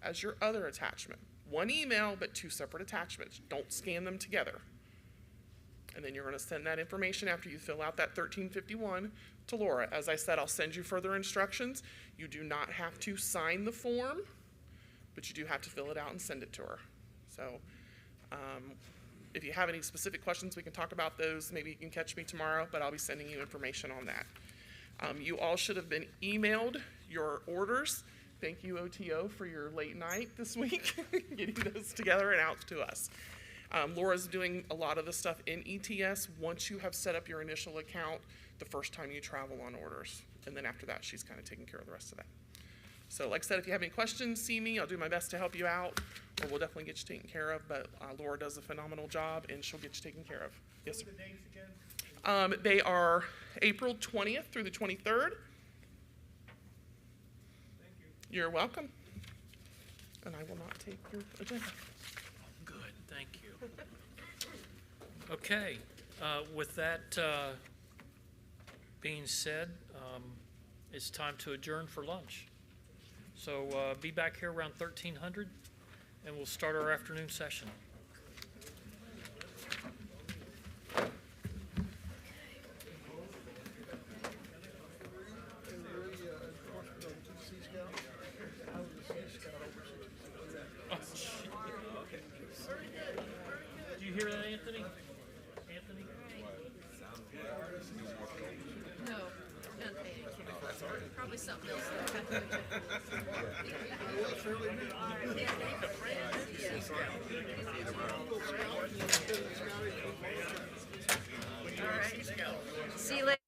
as your other attachment. One email, but 2 separate attachments. Don't scan them together. And then you're going to send that information after you fill out that 1351 to Laura. As I said, I'll send you further instructions. You do not have to sign the form, but you do have to fill it out and send it to her. So, if you have any specific questions, we can talk about those. Maybe you can catch me tomorrow, but I'll be sending you information on that. You all should have been emailed your orders. Thank you, OTO, for your late night this week, getting those together and out to us. Laura's doing a lot of the stuff in ETS once you have set up your initial account the first time you travel on orders. And then after that, she's kind of taking care of the rest of that. So like I said, if you have any questions, see me. I'll do my best to help you out, or we'll definitely get you taken care of. But Laura does a phenomenal job, and she'll get you taken care of. Yes, sir. What are the dates again? They are April 20th through the 23rd. Thank you. You're welcome. And I will not take your agenda. Good, thank you. Okay, with that being said, it's time to adjourn for lunch. So be back here around 1300, and we'll start our afternoon session. Did you hear that, Anthony? Anthony? No, nothing. Probably something else. All right. See you later.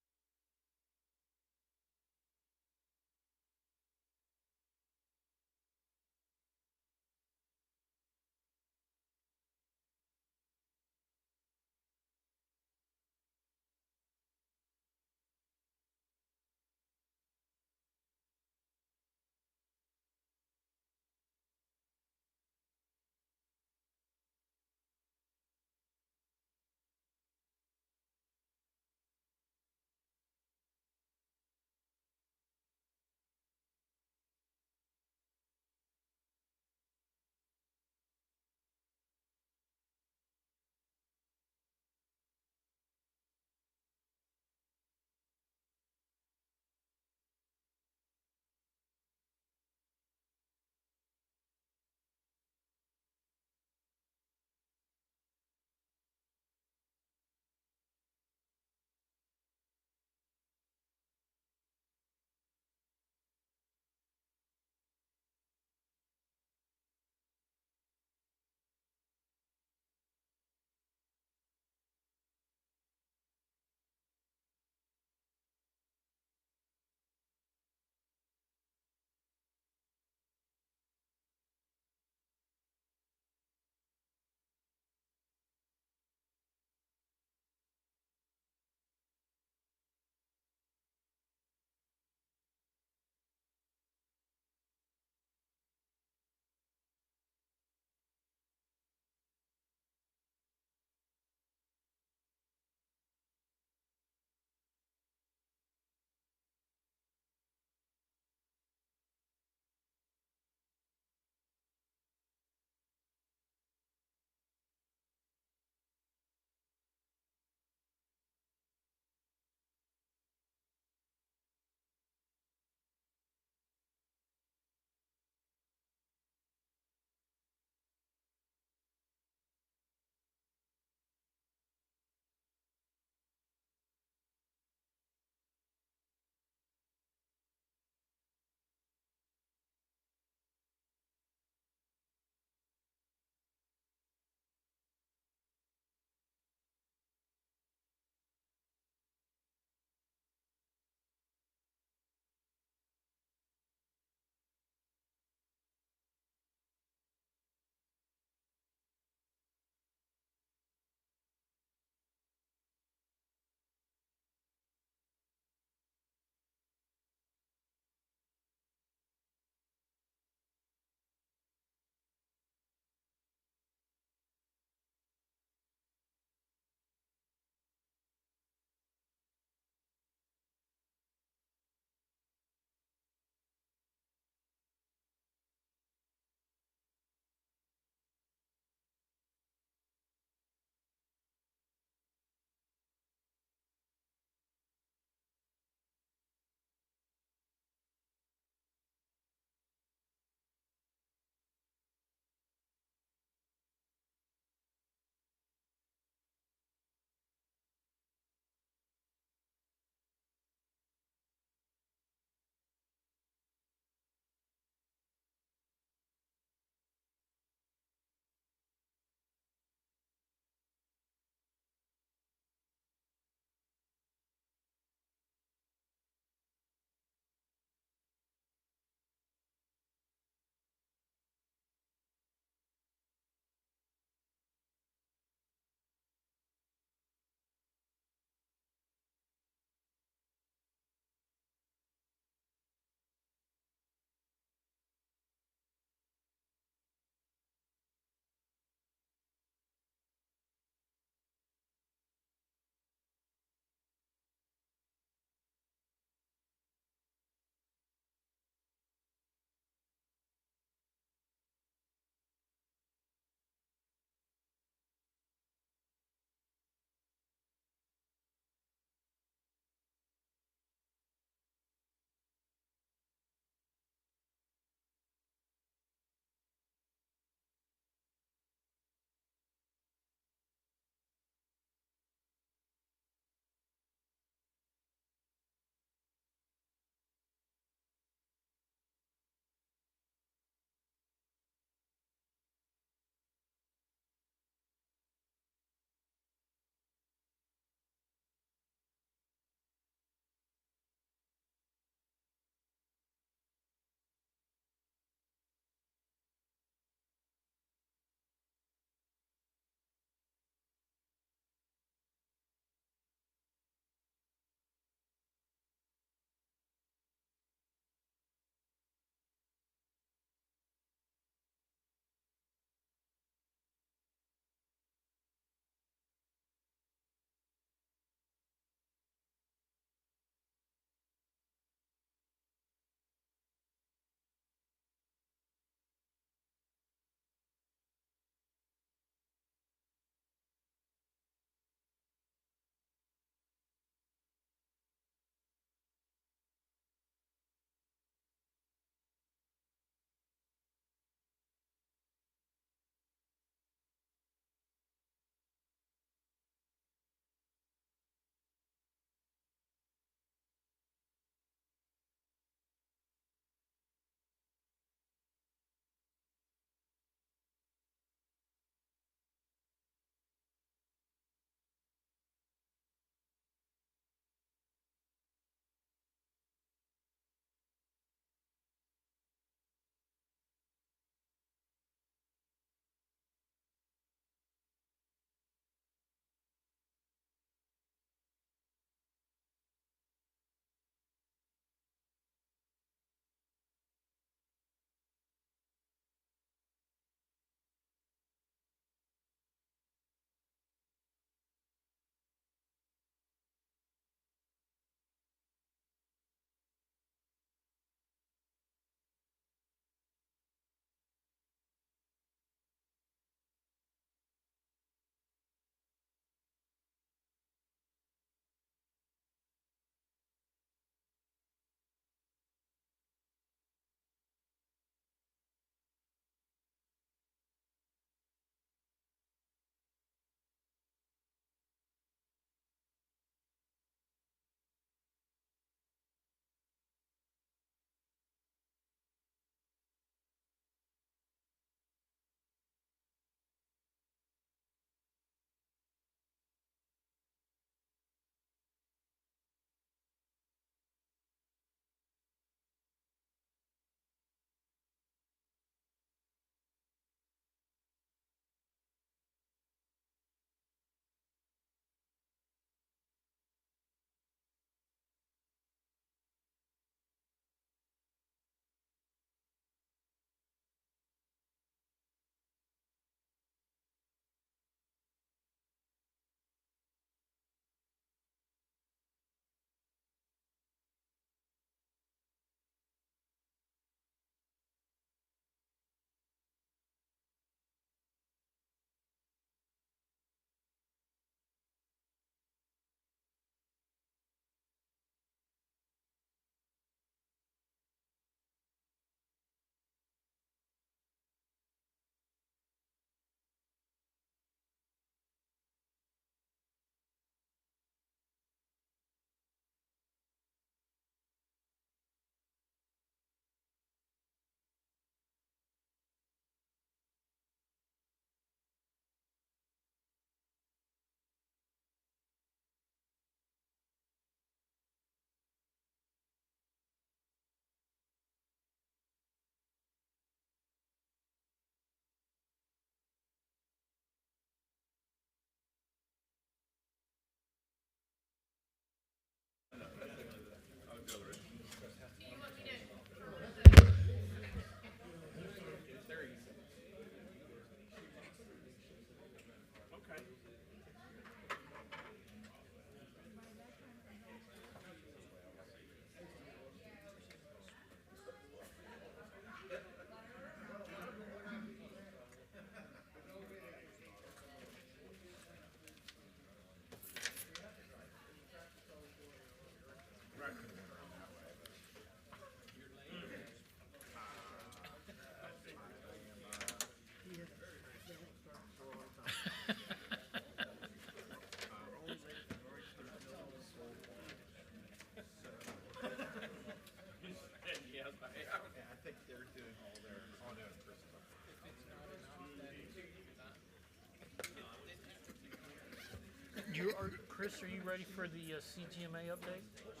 Chris, are you ready for the CGMA update? Just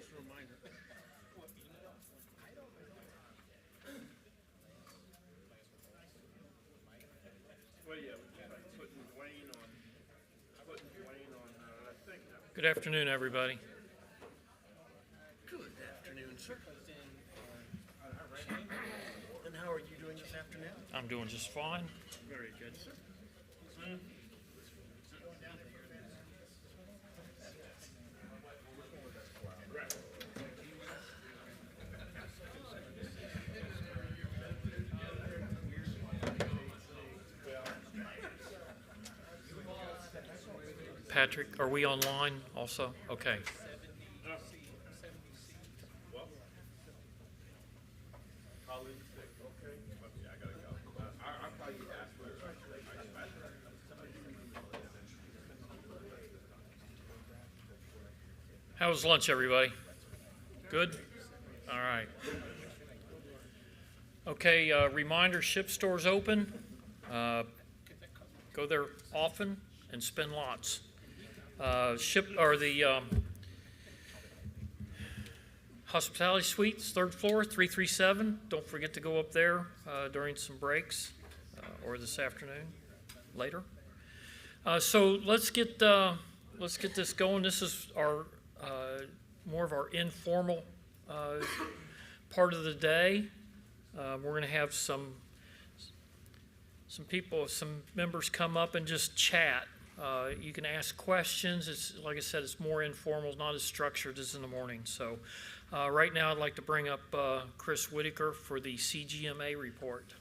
a reminder. Well, yeah, putting Dwayne on, I think. Good afternoon, everybody. Good afternoon, sir. And how are you doing this afternoon? I'm doing just fine. Very good, sir. Patrick, are we online also? Okay. How was lunch, everybody? Good? All right. Okay, reminder, ship store's open. Go there often and spend lots. The hospitality suites, third floor, 337. Don't forget to go up there during some breaks or this afternoon, later. So let's get this going. This is our more of our informal part of the day. We're going to have some people, some members come up and just chat. You can ask questions. It's like I said, it's more informal, not as structured as in the morning. So right now I'd like to bring up Chris Whitaker for the CGMA report.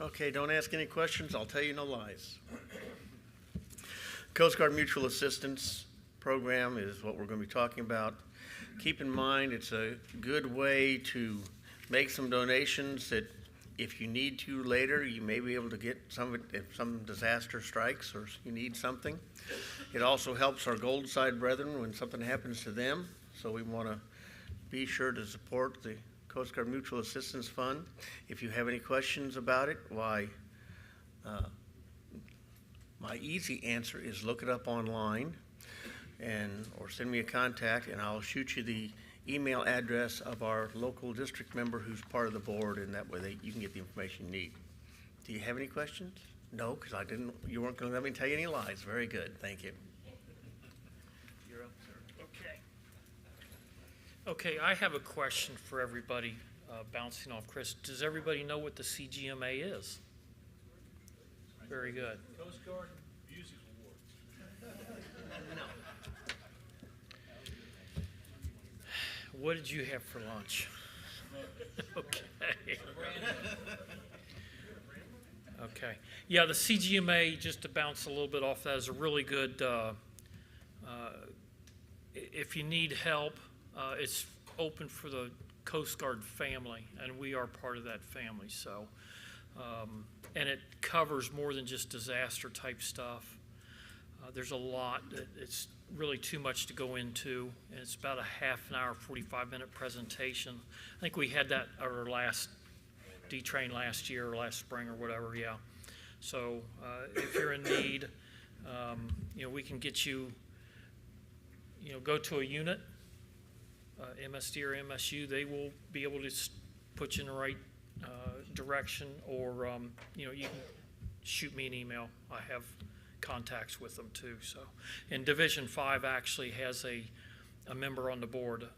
Okay, don't ask any questions. I'll tell you no lies. Coast Guard Mutual Assistance Program is what we're going to be talking about. Keep in mind, it's a good way to make some donations that if you need to later, you may be able to get some of it if some disaster strikes or you need something. It also helps our Gold Side brethren when something happens to them. So we want to be sure to support the Coast Guard Mutual Assistance Fund. If you have any questions about it, why, my easy answer is look it up online or send me a contact and I'll shoot you the email address of our local district member who's part of the board, and that way you can get the information you need. Do you have any questions? No, because you weren't going to let me tell you any lies. Very good. Thank you. You're up, sir. Okay. Okay, I have a question for everybody, bouncing off Chris. Does everybody know what the CGMA is? Very good. Coast Guard Music Awards. No. What did you have for lunch? Okay. Okay. Yeah, the CGMA, just to bounce a little bit off that, is a really good, if you need help, it's open for the Coast Guard family, and we are part of that family. So, and it covers more than just disaster type stuff. There's a lot. It's really too much to go into, and it's about a half an hour, 45-minute presentation. I think we had that at our last D-Train last year or last spring or whatever, yeah. So if you're in need, we can get you, go to a unit, MSD or MSU. They will be able to put you in the right direction, or, you can shoot me an email. I have contacts with them too. So, and Division 5 actually has a member on the board,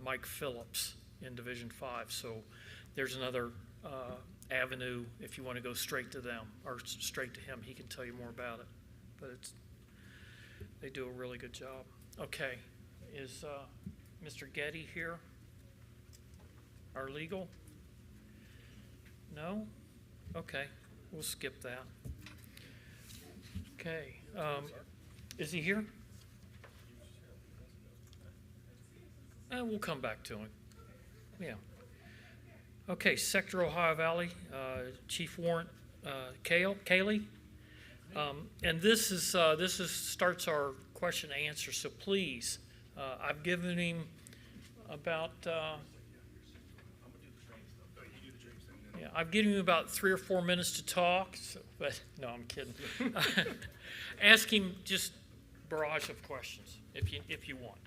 Mike Phillips, in Division 5. So there's another avenue if you want to go straight to them or straight to him. He can tell you more about it. But they do a really good job. Okay, is Mr. Getty here? Our legal? No? Okay, we'll skip that. Okay, is he here? We'll come back to him. Yeah. Okay, Sector Ohio Valley, Chief Warrant Cayley. And this starts our question and answer, so please, I've given him about Yeah, I've given you about 3 or 4 minutes to talk, but no, I'm kidding. Ask him just barrage of questions if you want.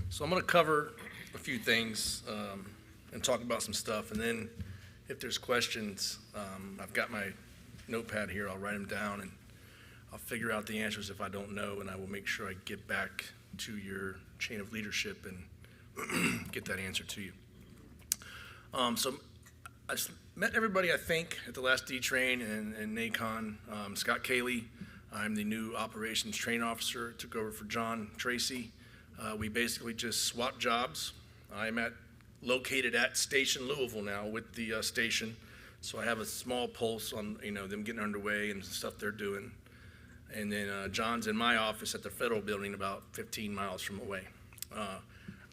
So I'm going to cover a few things and talk about some stuff, and then if there's questions, I've got my notepad here. I'll write them down, and I'll figure out the answers if I don't know, and I will make sure I get back to your chain of leadership and get that answer to you. So I met everybody, I think, at the last D-Train and NACON. Scott Cayley, I'm the new operations train officer, took over for John Tracy. We basically just swapped jobs. I'm located at Station Louisville now with the station, so I have a small pulse on them getting underway and stuff they're doing. And then John's in my office at the Federal Building about 15 miles from away.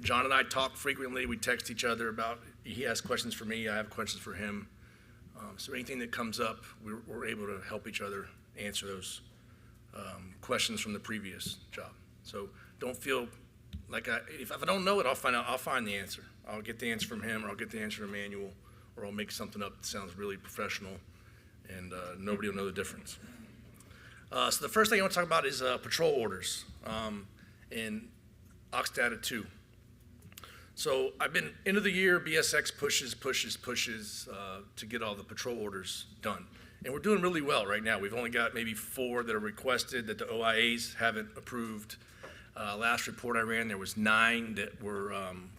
John and I talk frequently. We text each other about, he has questions for me, I have questions for him. So anything that comes up, we're able to help each other answer those questions from the previous job. So don't feel like if I don't know it, I'll find the answer. I'll get the answer from him, or I'll get the answer from Emmanuel, or I'll make something up that sounds really professional, and nobody will know the difference. So the first thing I want to talk about is patrol orders in Ox Data 2. So I've been end of the year, BSX pushes to get all the patrol orders done. And we're doing really well right now. We've only got maybe 4 that are requested that the OIAs haven't approved. Last report I ran, there was 9 that were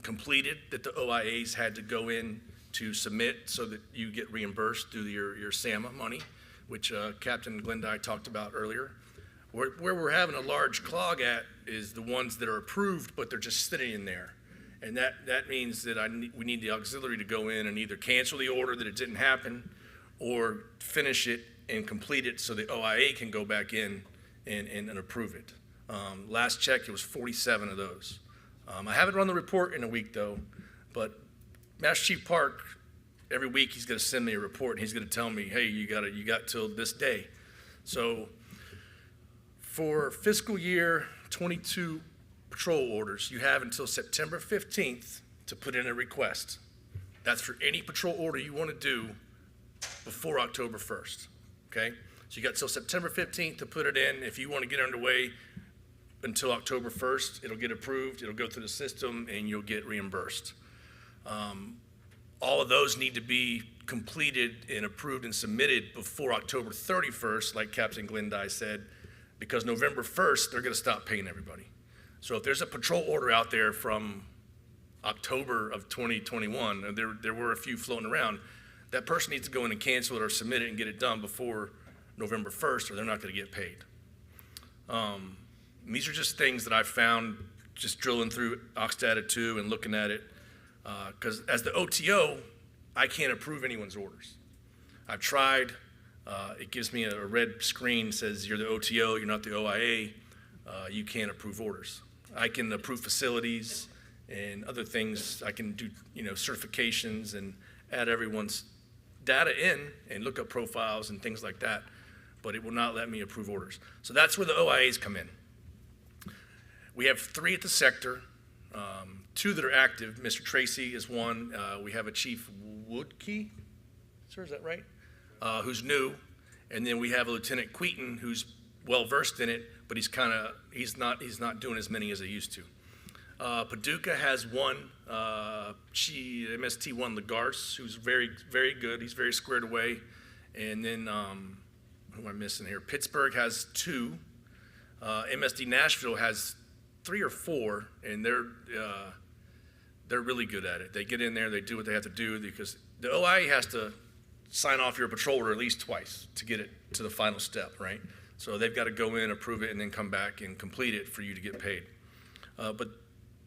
completed that the OIAs had to go in to submit so that you get reimbursed through your SAMA money, which Captain Glendie talked about earlier. Where we're having a large clog at is the ones that are approved, but they're just sitting in there. And that means that we need the auxiliary to go in and either cancel the order that it didn't happen or finish it and complete it so the OIA can go back in and approve it. Last check, it was 47 of those. I haven't run the report in a week though, but Master Chief Park, every week he's gonna send me a report and he's gonna tell me, hey, you got till this day. So for fiscal year 22 patrol orders, you have until September 15th to put in a request. That's for any patrol order you wanna do before October 1st, okay? So you got till September 15th to put it in. If you wanna get underway until October 1st, it'll get approved, it'll go through the system, and you'll get reimbursed. All of those need to be completed and approved and submitted before October 31st, like Captain Glendie said, because November 1st, they're gonna stop paying everybody. So if there's a patrol order out there from October of 2021, and there were a few floating around, that person needs to go in and cancel it or submit it and get it done before November 1st, or they're not gonna get paid. These are just things that I've found just drilling through Ox Data 2 and looking at it, because as the OTO, I can't approve anyone's orders. I've tried, it gives me a red screen, says you're the OTO, you're not the OIA, you can't approve orders. I can approve facilities and other things. I can do certifications and add everyone's data in and look up profiles and things like that, but it will not let me approve orders. So that's where the OIAs come in. We have 3 at the sector, 2 that are active. Mr. Tracy is one. We have a Chief Woodkey, sir, is that right? Who's new. And then we have a Lieutenant Queaton who's well-versed in it, but he's not doing as many as he used to. Paducah has one, MST1 Lagarce, who's very, very good. He's very squared away. And then, who am I missing here? Pittsburgh has 2. MSD Nashville has 3 or 4, and they're really good at it. They get in there, they do what they have to do, because the OIA has to sign off your patrol order at least twice to get it to the final step, right? So they've got to go in, approve it, and then come back and complete it for you to get paid. But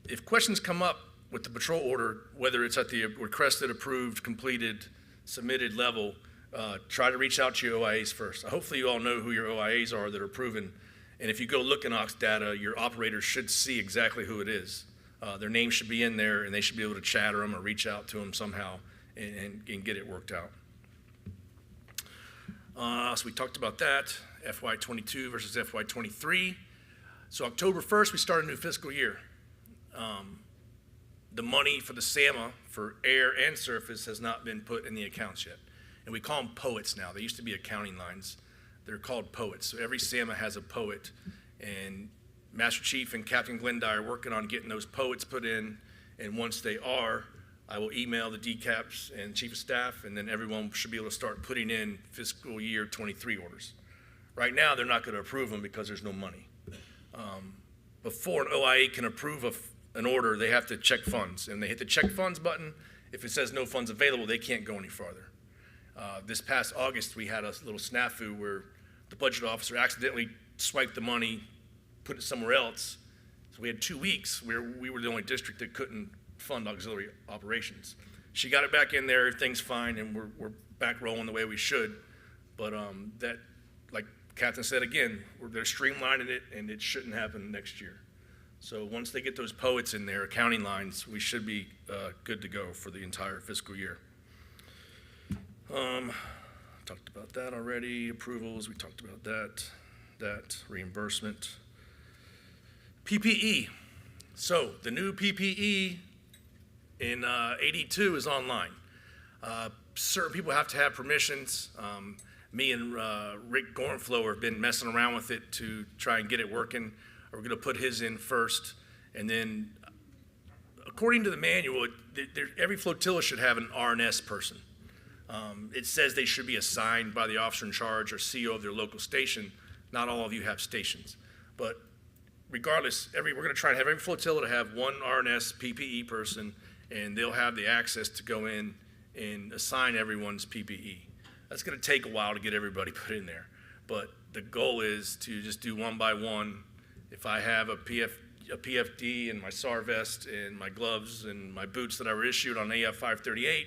if questions come up with the patrol order, whether it's at the requested, approved, completed, submitted level, try to reach out to your OIAs first. Hopefully you all know who your OIAs are that are proven. And if you go look in Ox Data, your operators should see exactly who it is. Their name should be in there, and they should be able to chatter them or reach out to them somehow and get it worked out. So we talked about that, FY22 versus FY23. So October 1st, we start a new fiscal year. the money for the SAMA for air and surface has not been put in the accounts yet. And we call them poets now. They used to be accounting lines. They're called poets. So every SAMA has a poet. And Master Chief and Captain Glendye are working on getting those poets put in. And once they are, I will email the DCAPs and Chief of Staff, and then everyone should be able to start putting in fiscal year 23 orders. Right now, they're not going to approve them because there's no money. Before an OIA can approve an order, they have to check funds. And they hit the check funds button. If it says no funds available, they can't go any farther. This past August, we had a little snafu where the budget officer accidentally swiped the money, put it somewhere else. So we had 2 weeks where we were the only district that couldn't fund auxiliary operations. She got it back in there, everything's fine, and we're back rolling the way we should. But that, like Captain said again, they're streamlining it, and it shouldn't happen next year. So once they get those poets in there, accounting lines, we should be good to go for the entire fiscal year. Talked about that already. Approvals, we talked about that. Reimbursement. PPE. So the new PPE in 82 is online. Certain people have to have permissions. Me and Rick Gorenflow have been messing around with it to try and get it working. We're going to put his in first, and then according to the manual, every flotilla should have an RNS person. It says they should be assigned by the officer in charge or CO of their local station. Not all of you have stations. But regardless, we're going to try to have every flotilla to have one RNS PPE person, and they'll have the access to go in and assign everyone's PPE. That's going to take a while to get everybody put in there. But the goal is to just do one by one. If I have a PFD and my SAR vest and my gloves and my boots that I were issued on AF 538,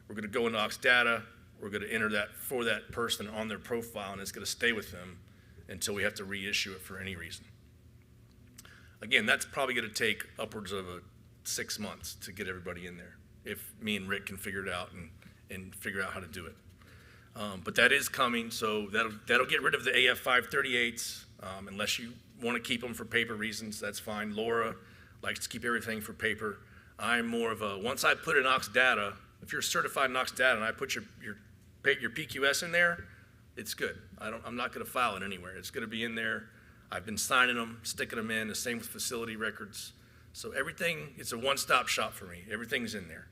we're going to go into Ox data. We're going to enter that for that person on their profile, and it's going to stay with them until we have to reissue it for any reason. Again, that's probably going to take upwards of 6 months to get everybody in there, if me and Rick can figure it out and figure out how to do it. But that is coming, so that'll get rid of the AF 538s, unless you want to keep them for paper reasons, that's fine. Laura likes to keep everything for paper. I'm more of a, once I put in Ox data, if you're certified in Ox data and I put your PQS in there, it's good. I'm not going to file it anywhere. It's going to be in there. I've been signing them, sticking them in, the same with facility records. So everything, it's a one-stop shop for me. Everything's in there.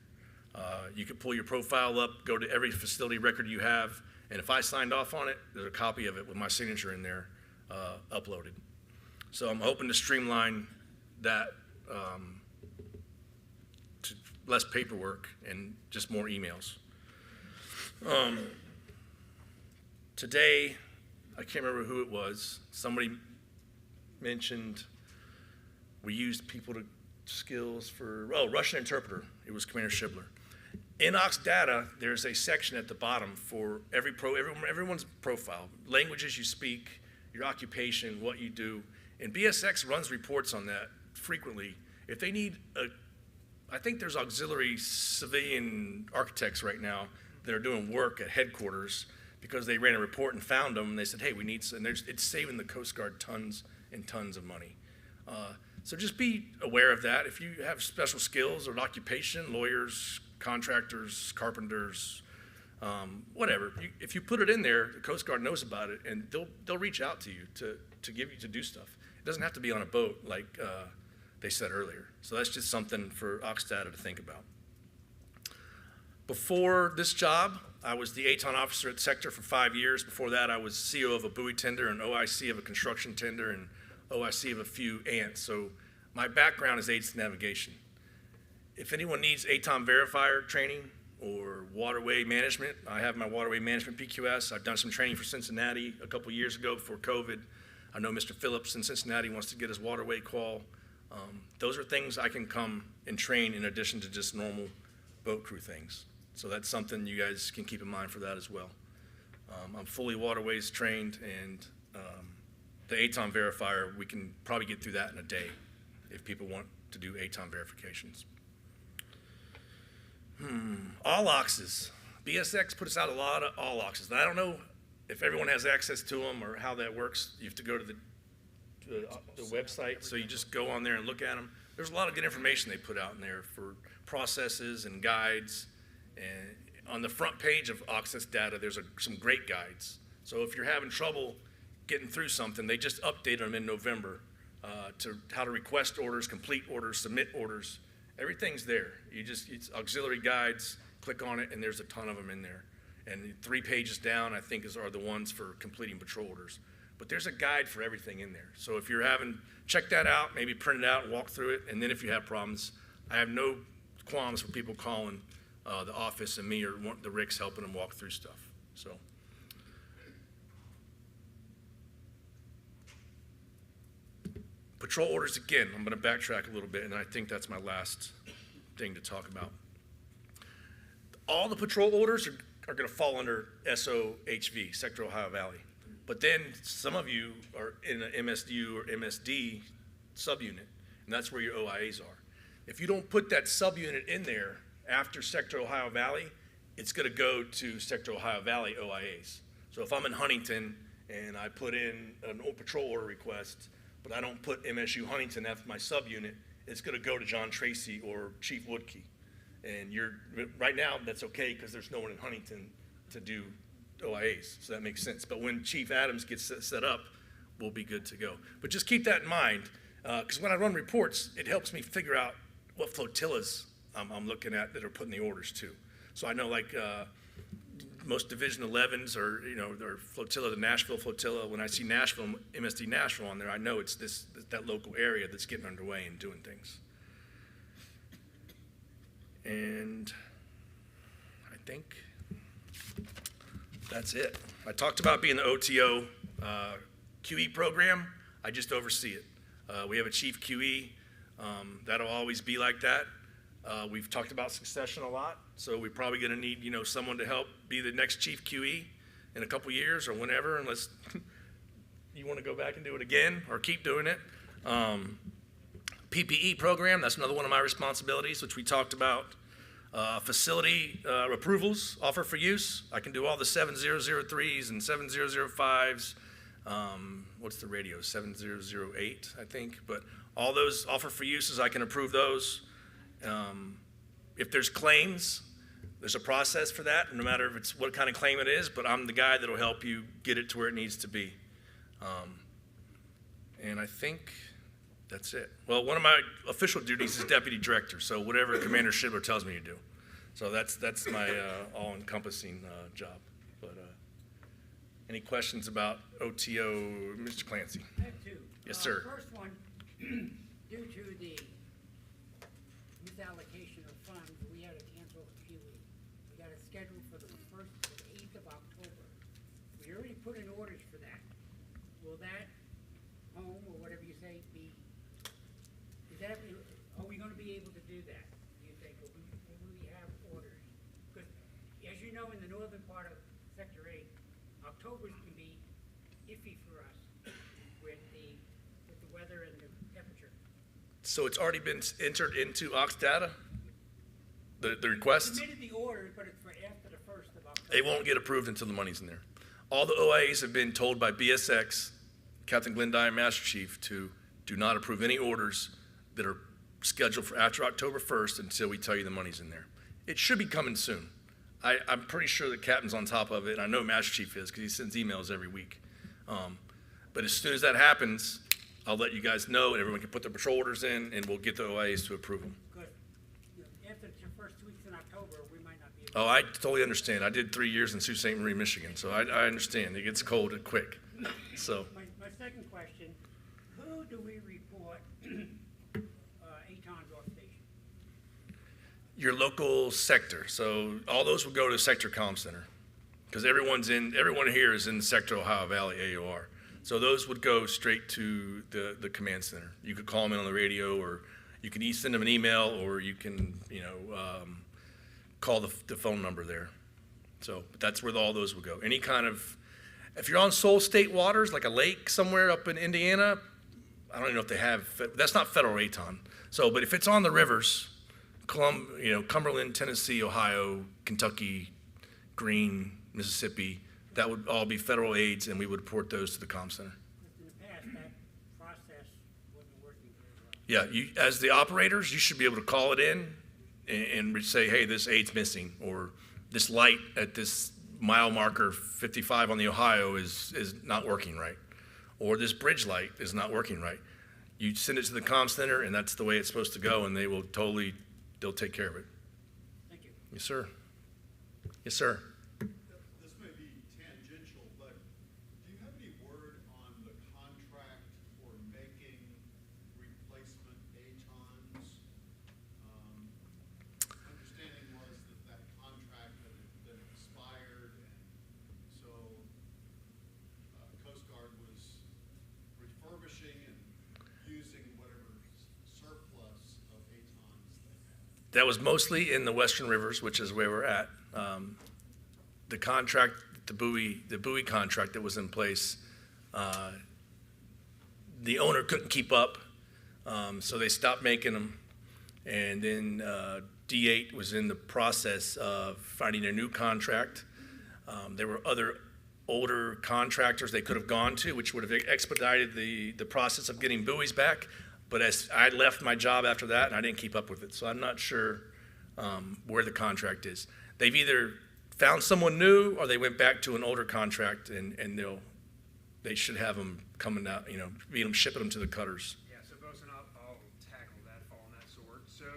You can pull your profile up, go to every facility record you have, and if I signed off on it, there's a copy of it with my signature in there uploaded. So I'm hoping to streamline that to less paperwork and just more emails. Today, I can't remember who it was, somebody mentioned we used people to skills for, Russian interpreter. It was Commander Shibler. In Ox data, there's a section at the bottom for everyone's profile, languages you speak, your occupation, what you do. And BSX runs reports on that frequently. If they need I think there's auxiliary civilian architects right now that are doing work at headquarters because they ran a report and found them, and they said, hey, we need, and it's saving the Coast Guard tons and tons of money. So just be aware of that. If you have special skills or an occupation, lawyers, contractors, carpenters, whatever, if you put it in there, the Coast Guard knows about it, and they'll reach out to you to give you to do stuff. It doesn't have to be on a boat like they said earlier. So that's just something for Ox data to think about. Before this job, I was the ATON officer at Sector for 5 years. Before that, I was CO of a buoy tender, and OIC of a construction tender, and OIC of a few ants. So my background is aids to navigation. If anyone needs ATON verifier training or waterway management, I have my waterway management PQS. I've done some training for Cincinnati a couple years ago before COVID. I know Mr. Phillips in Cincinnati wants to get his waterway qual. Those are things I can come and train in addition to just normal boat crew things. So that's something you guys can keep in mind for that as well. I'm fully waterways trained, and the ATON verifier, we can probably get through that in a day if people want to do ATON verifications. All oxes. BSX puts out a lot of all oxes. I don't know if everyone has access to them or how that works. You have to go to the website, so you just go on there and look at them. there's a lot of good information they put out in there for processes and guides. And on the front page of Access Data, there's some great guides. So if you're having trouble getting through something, they just updated them in November to how to request orders, complete orders, submit orders. Everything's there. It's auxiliary guides, click on it, and there's a ton of them in there. And 3 pages down, I think, are the ones for completing patrol orders. But there's a guide for everything in there. So if you're check that out, maybe print it out and walk through it. And then if you have problems, I have no qualms for people calling the office and me or the Ricks helping them walk through stuff. So. Patrol orders, again, I'm going to backtrack a little bit, and I think that's my last thing to talk about. All the patrol orders are going to fall under SOHV, Sector Ohio Valley. But then some of you are in an MSU or MSD subunit, and that's where your OIAs are. If you don't put that subunit in there after Sector Ohio Valley, it's going to go to Sector Ohio Valley OIAs. So if I'm in Huntington and I put in an old patrol order request, but I don't put MSU Huntington after my subunit, it's going to go to John Tracy or Chief Woodkey. And right now, that's okay because there's no one in Huntington to do OIAs, so that makes sense. But when Chief Adams gets set up, we'll be good to go. But just keep that in mind, because when I run reports, it helps me figure out what flotillas I'm looking at that are putting the orders to. So I know most Division 11s or flotilla, the Nashville flotilla. When I see Nashville, MSD Nashville on there, I know it's that local area that's getting underway and doing things. And I think that's it. I talked about being the OTO QE program. I just oversee it. We have a chief QE. That'll always be like that. We've talked about succession a lot, so we're probably going to need someone to help be the next chief QE in a couple years or whenever, unless you want to go back and do it again or keep doing it. PPE program, that's another one of my responsibilities, which we talked about. Facility approvals, offer for use. I can do all the 7003s and 7005s. What's the radio? 7008, I think. But all those offer for uses, I can approve those. If there's claims, there's a process for that, no matter if it's what kind of claim it is, but I'm the guy that'll help you get it to where it needs to be. And I think that's it. Well, one of my official duties is deputy director, so whatever Commander Schindler tells me to do. So that's my all-encompassing job. But any questions about OTO, Mr. Clancy? I have two. Yes, sir. First one, due to the misallocation of funds, we had to cancel QE. We got it scheduled for the 1st to the 8th of October. We already put in orders for that. Will that home, or whatever you say, are we going to be able to do that, do you think? Will we have orders? Because, as you know, in the northern part of Sector 8, October can be iffy for us with the weather and the temperature. So it's already been entered into Ox data? The request? Submitted the orders, but it's for after the 1st of October. It won't get approved until the money's in there. All the OIAs have been told by BSX, Captain Glenn Dyer, Master Chief, to do not approve any orders that are scheduled for after October 1st until we tell you the money's in there. It should be coming soon. I'm pretty sure the captain's on top of it, and I know Master Chief is because he sends emails every week. But as soon as that happens, I'll let you guys know, and everyone can put their patrol orders in, and we'll get the OIAs to approve them. Good. After the first 2 weeks in October, we might not be able to. Oh, I totally understand. I did 3 years in Sault Ste. Marie, Michigan, so I understand. It gets cold and quick. So. My second question, who do we report Aton's off station? Your local sector. So all those will go to Sector Comm Center because everyone here is in the Sector Ohio Valley AOR. So those would go straight to the command center. You could call them in on the radio, or you can send them an email, or you can call the phone number there. So that's where all those would go. Any kind of, if you're on Soul State waters, like a lake somewhere up in Indiana, I don't even know if they have, that's not federal ATON. So, but if it's on the rivers, Cumberland, Tennessee, Ohio, Kentucky, Greene, Mississippi, that would all be federal aids, and we would report those to the comm center. In the past, that process wasn't working very well. Yeah, you, as the operators, you should be able to call it in and say, hey, this eight's missing, or this light at this mile marker 55 on the Ohio is not working right, or this bridge light is not working right. You send it to the comm center, and that's the way it's supposed to go, and they'll take care of it. Thank you. Yes, sir. Yes, sir. This may be tangential, but do you have any word on the contract for making replacement ATONs? Understanding was that contract had been expired, and so Coast Guard was refurbishing and using whatever surplus of ATONs they had. That was mostly in the Western Rivers, which is where we're at. The contract, the buoy contract that was in place, the owner couldn't keep up, so they stopped making them. And then D8 was in the process of finding a new contract. There were other older contractors they could have gone to, which would have expedited the process of getting buoys back. But as I left my job after that, and I didn't keep up with it, so I'm not sure where the contract is. They've either found someone new, or they went back to an older contract, and they should have them coming out, shipping them to the cutters. Yeah, so Bosun, I'll tackle that, fall on that sort. So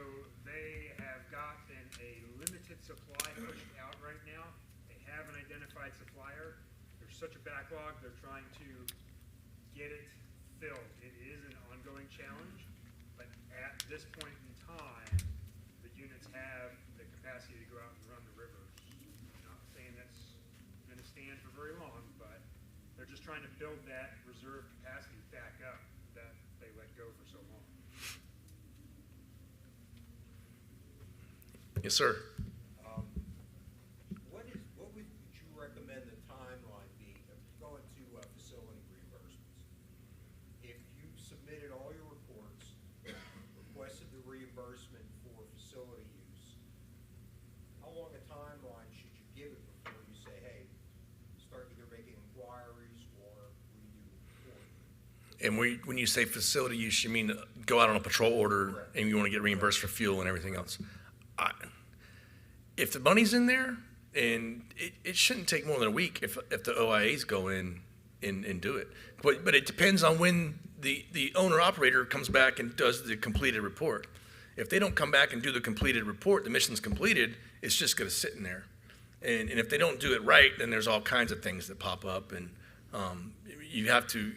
they have gotten a limited supply pushed out right now. They have an identified supplier. There's such a backlog, they're trying to get it filled. It is an ongoing challenge, but at this point in time, the units have the capacity to go out and run the rivers. I'm not saying that's going to stand for very long, but they're just trying to build that reserve capacity back up that they let go for so long. Yes, sir. What would you recommend the timeline be of going to facility reimbursements? If you submitted all your reports, requested the reimbursement for facility use, how long a timeline should you give it before you say, hey, start either making inquiries or redo the report? And when you say facility use, you mean go out on a patrol order and you want to get reimbursed for fuel and everything else? If the money's in there, and it shouldn't take more than a week if the OIAs go in and do it. But it depends on when the owner-operator comes back and does the completed report. If they don't come back and do the completed report, the mission's completed, it's just going to sit in there. And if they don't do it right, then there's all kinds of things that pop up, and you have to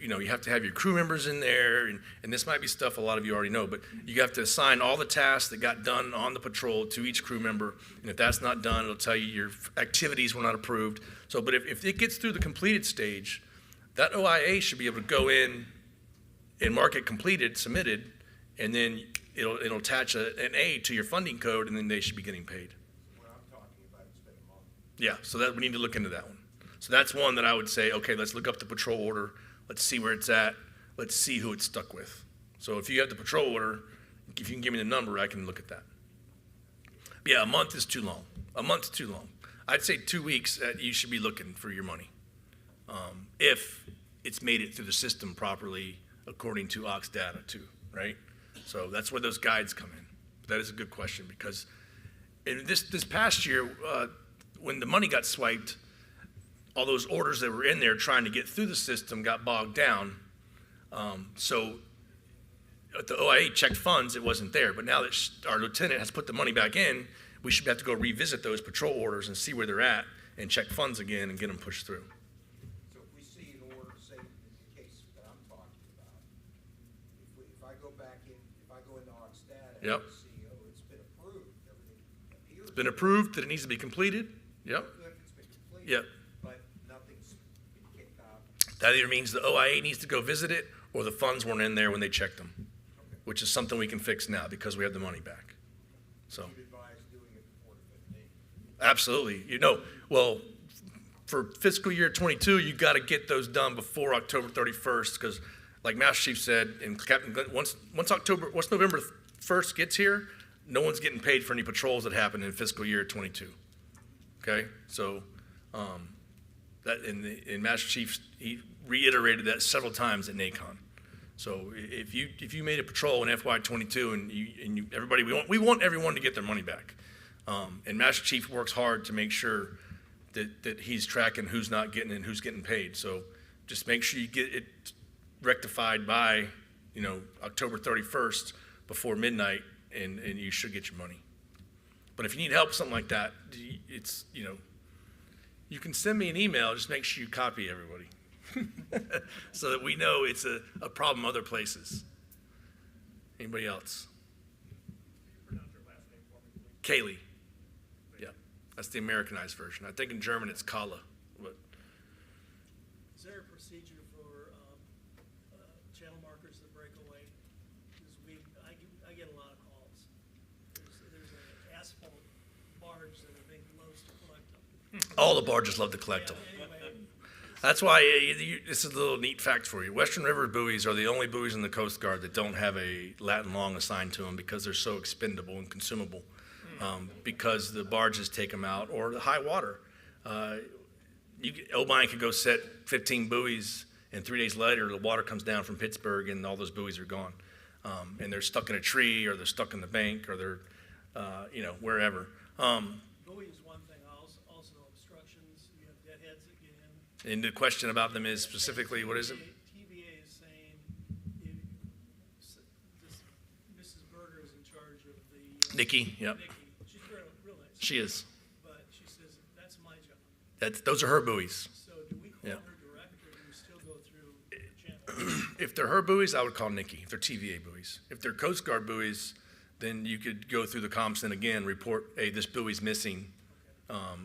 have your crew members in there, and this might be stuff a lot of you already know, but you have to assign all the tasks that got done on the patrol to each crew member, and if that's not done, it'll tell you your activities were not approved. So, but if it gets through the completed stage, that OIA should be able to go in and mark it completed, submitted, and then it'll attach an A to your funding code, and then they should be getting paid. What I'm talking about, it's been a month. Yeah, so that we need to look into that one. So that's one that I would say, okay, let's look up the patrol order. Let's see where it's at. Let's see who it's stuck with. So if you have the patrol order, if you can give me the number, I can look at that. But yeah, a month is too long. A month's too long. I'd say 2 weeks that you should be looking for your money. If it's made it through the system properly according to Ox data too, right? So that's where those guides come in. That is a good question, because in this past year, when the money got swiped, all those orders that were in there trying to get through the system got bogged down. So at the OIA checked funds, it wasn't there. But now that our lieutenant has put the money back in, we should have to go revisit those patrol orders and see where they're at and check funds again and get them pushed through. So if we see an order, say, in the case that I'm talking about, if I go back in, if I go into Ox data Yep. and see, oh, it's been approved, everything appears. It's been approved that it needs to be completed. Yep. If it's been completed. Yep. But nothing's been kicked out. That either means the OIA needs to go visit it, or the funds weren't in there when they checked them, which is something we can fix now because we have the money back. So. You'd advise doing it before the 15th. Absolutely. Well, for fiscal year 22, you got to get those done before October 31st, because like Master Chief said, and Captain Glenn, once November 1st gets here, no one's getting paid for any patrols that happen in fiscal year 22. Okay? So that in Master Chief, he reiterated that several times at NACON. So if you made a patrol in FY '22 and everybody, we want everyone to get their money back. And Master Chief works hard to make sure that he's tracking who's not getting and who's getting paid. So just make sure you get it rectified by, October 31st before midnight, and you should get your money. But if you need help with something like that, it's, you can send me an email. Just make sure you copy everybody so that we know it's a problem other places. Anybody else? Kaylee. Yeah, that's the Americanized version. I think in German it's Kala. But Is there a procedure for channel markers that break away? Because I get a lot of calls. There's an asphalt barge that I think loves to collect them. all the barges love to collect them. That's why this is a little neat fact for you. Western River buoys are the only buoys in the Coast Guard that don't have a Latin long assigned to them because they're so expendable and consumable. Because the barges take them out, or the high water. O'Brien could go set 15 buoys, and 3 days later the water comes down from Pittsburgh and all those buoys are gone. And they're stuck in a tree, or they're stuck in the bank, or they're wherever. Buoy is one thing, also obstructions, you have deadheads that get in. And the question about them is specifically, what is it? TVA is saying, Mrs. Berger is in charge of the. Nikki, yep. Nikki, she's real nice. She is. But she says, that's my job. Those are her buoys. So do we call Yeah. her direct, or do we still go through the channel? If they're her buoys, I would call Nikki. If they're TVA buoys. If they're Coast Guard buoys, then you could go through the comms and again report, hey, this buoy's missing.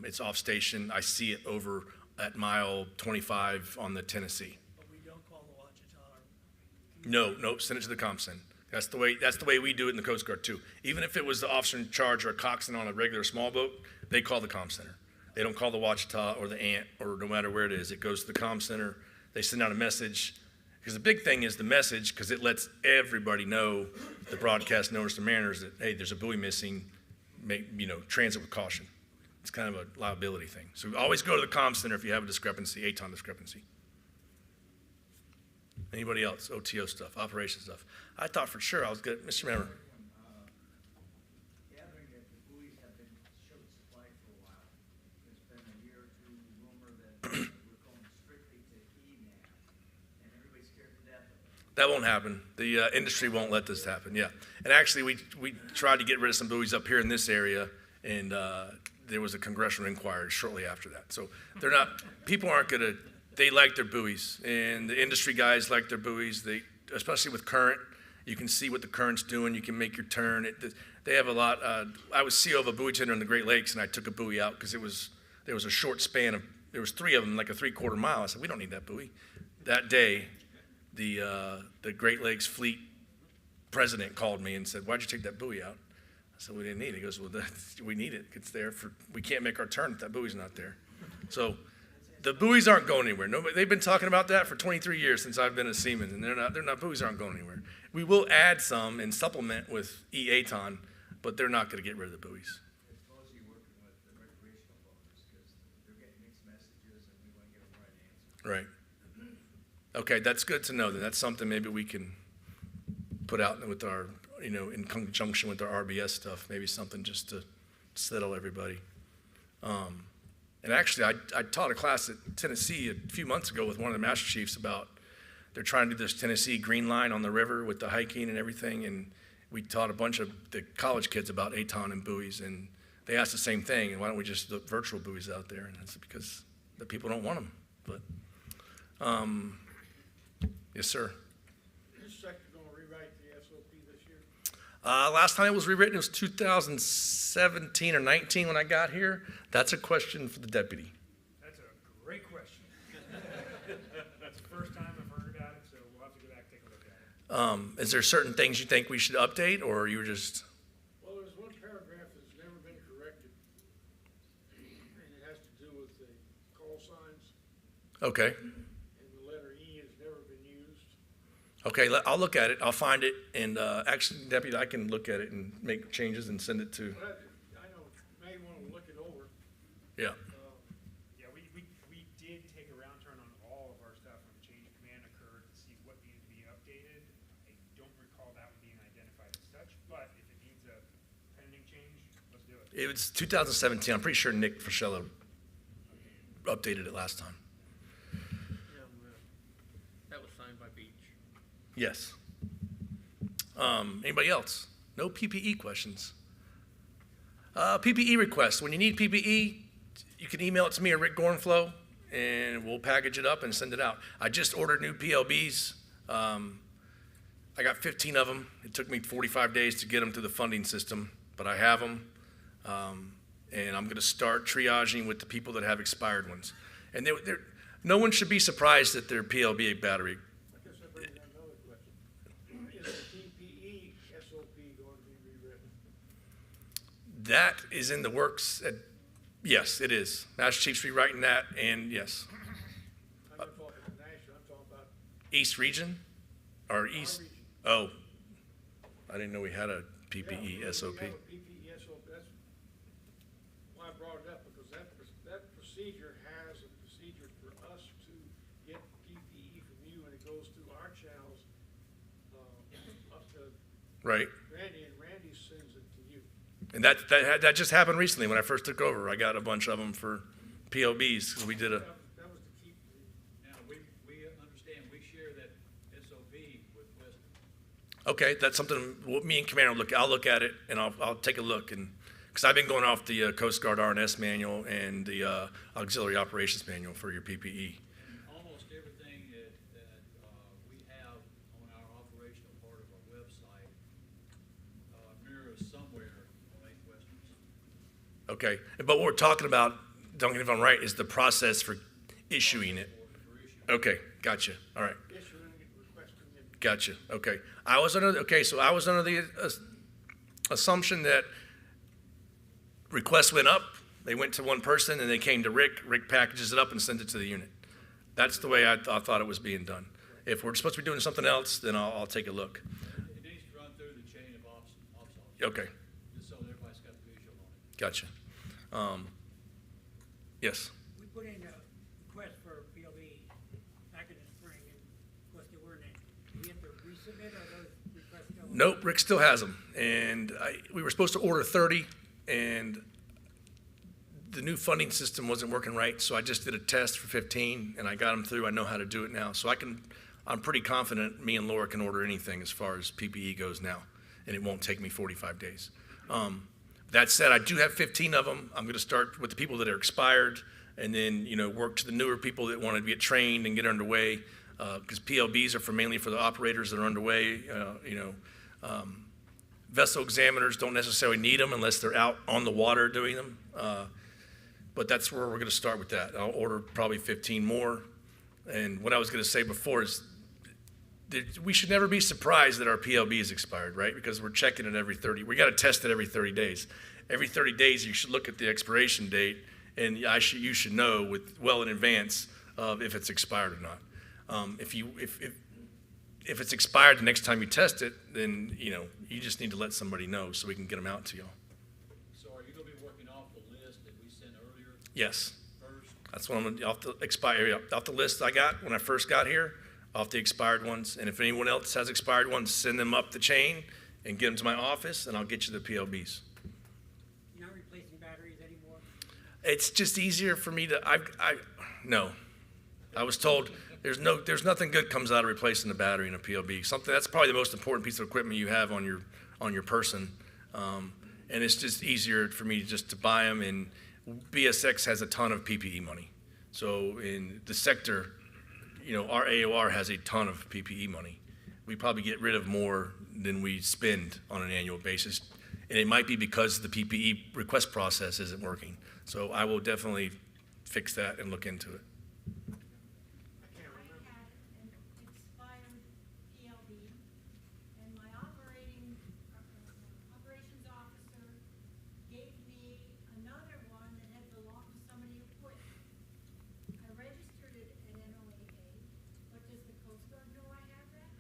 It's off station. I see it over at mile 25 on the Tennessee. But we don't call the Wachita. No, send it to the ComSyn. That's the way we do it in the Coast Guard too. Even if it was the officer in charge or a coxswain on a regular small boat, they call the comm center. They don't call the Wachita or the Ant, or no matter where it is. It goes to the comm center. They send out a message. Because the big thing is the message, because it lets everybody know, the broadcast notice to mariners that, hey, there's a buoy missing, transit with caution. It's kind of a liability thing. So always go to the comm center if you have a discrepancy, ATON discrepancy. Anybody else? OTO stuff, operation stuff. I thought for sure I was good. Mr. Member. Gathering that the buoys have been short supplied for a while. There's been a year or two rumor that we're going strictly to ENAV, and everybody's scared to death of it. That won't happen. The industry won't let this happen, yeah. And actually, we tried to get rid of some buoys up here in this area, and there was a congressional inquiry shortly after that. So people aren't gonna, they like their buoys, and the industry guys like their buoys. Especially with current, you can see what the current's doing. You can make your turn. They have a lot. I was CO of a buoy tender in the Great Lakes, and I took a buoy out because there was a short span there was 3 of them, like a 3/4 mile. I said, we don't need that buoy. That day, the Great Lakes Fleet president called me and said, why'd you take that buoy out? I said, we didn't need it. He goes, well, we need it. It's there we can't make our turn if that buoy's not there. So the buoys aren't going anywhere. They've been talking about that for 23 years since I've been a seaman, and buoys aren't going anywhere. We will add some and supplement with EATON, but they're not going to get rid of the buoys. It's mostly working with the recreational boaters, because they're getting mixed messages, and we want to get the right answer. Right. Okay, that's good to know. That's something maybe we can put out with our, in conjunction with our RBS stuff, maybe something just to settle everybody. And actually, I taught a class at Tennessee a few months ago with one of the Master Chiefs about, they're trying to do this Tennessee Green Line on the river with the hiking and everything, and we taught a bunch of the college kids about ATON and buoys, and they asked the same thing, and why don't we just put virtual buoys out there? And that's because the people don't want them. But, yes, sir. Is sector going to rewrite the SOP this year? Last time it was rewritten, it was 2017 or 19 when I got here. That's a question for the deputy. That's a great question. That's the first time I've heard about it, so we'll have to go back and take a look at it. Is there certain things you think we should update, or you were just? Well, there's one paragraph that's never been corrected, and it has to do with the call signs, Okay. and the letter E has never been used. Okay, I'll look at it. I'll find it, and actually, deputy, I can look at it and make changes and send it to. But I know, may want to look it over. Yeah. Yeah, we did take a round turn on all of our stuff when the change of command occurred to see what needed to be updated. It was 2017. I'm pretty sure Nick Frischella updated it last time. That was signed by Beach. Yes. Anybody else? No PPE questions. PPE requests. When you need PPE, you can email it to me or Rick Gornflow, and we'll package it up and send it out. I just ordered new PLBs. I got 15 of them. It took me 45 days to get them through the funding system, but I have them. And I'm going to start triaging with the people that have expired ones. And no one should be surprised that their PLB battery. I guess that brings up another question. Is the PPE SOP going to be rewritten? That is in the works. Yes, it is. Master Chief's rewriting that, and yes. I'm not talking national, I'm talking about East Region? Or East? Oh, I didn't know we had a PPE SOP. We have a PPE SOP. That's why I brought it up, because that procedure has a procedure for us to get PPE from you, and it goes through our channels up to Right. Randy, and Randy sends it to you. And that just happened recently when I first took over. I got a bunch of them for POBs because we did a. That was the key. Now, we understand, we share that SOP with Western. Okay, that's something me and Commander will look. I'll look at it and I'll take a look, and because I've been going off the Coast Guard R&S manual and the Auxiliary Operations Manual for your PPE. Almost everything that we have on our operational part of our website mirrors somewhere on 8 Westerns. Okay, but what we're talking about, Duncan, if I'm right, is the process for issuing it. Okay, gotcha. All right. Gotcha. Okay. I was under the assumption that requests went up, they went to one person, and they came to Rick. Rick packages it up and sends it to the unit. That's the way I thought it was being done. If we're supposed to be doing something else, then I'll take a look. It needs to run through the chain of ops. Okay. Just so everybody's got a visual on it. Gotcha. Yes. We put in a request for PLB back in the spring, and of course they weren't in. Do we have to resubmit, or those requests still? Nope, Rick still has them. And we were supposed to order 30, and the new funding system wasn't working right, so I just did a test for 15, and I got them through. I know how to do it now. So I'm pretty confident me and Laura can order anything as far as PPE goes now, and it won't take me 45 days. That said, I do have 15 of them. I'm going to start with the people that are expired, and then work to the newer people that want to get trained and get underway. Because PLBs are mainly for the operators that are underway. Vessel examiners don't necessarily need them unless they're out on the water doing them. But that's where we're going to start with that. I'll order probably 15 more. And what I was going to say before is that we should never be surprised that our PLB is expired, right? Because we're checking it every 30. We got to test it every 30 days. Every 30 days, you should look at the expiration date, and you should know well in advance of if it's expired or not. If it's expired the next time you test it, then you just need to let somebody know so we can get them out to you. So are you going to be working off the list that we sent earlier? Yes. First? That's what I'm going to off the list I got when I first got here, off the expired ones. And if anyone else has expired ones, send them up the chain and get them to my office, and I'll get you the PLBs. You're not replacing batteries anymore? It's just easier for me to. No. I was told there's nothing good comes out of replacing the battery in a PLB. That's probably the most important piece of equipment you have on your person, and it's just easier for me just to buy them. And BSX has a ton of PPE money, so in the sector, our AOR has a ton of PPE money. We probably get rid of more than we spend on an annual basis, and it might be because the PPE request process isn't working. So I will definitely fix that and look into it. Operations officer gave me another one that had belonged to somebody who quit. I registered it at NOAA, but does the Coast Guard know I have that?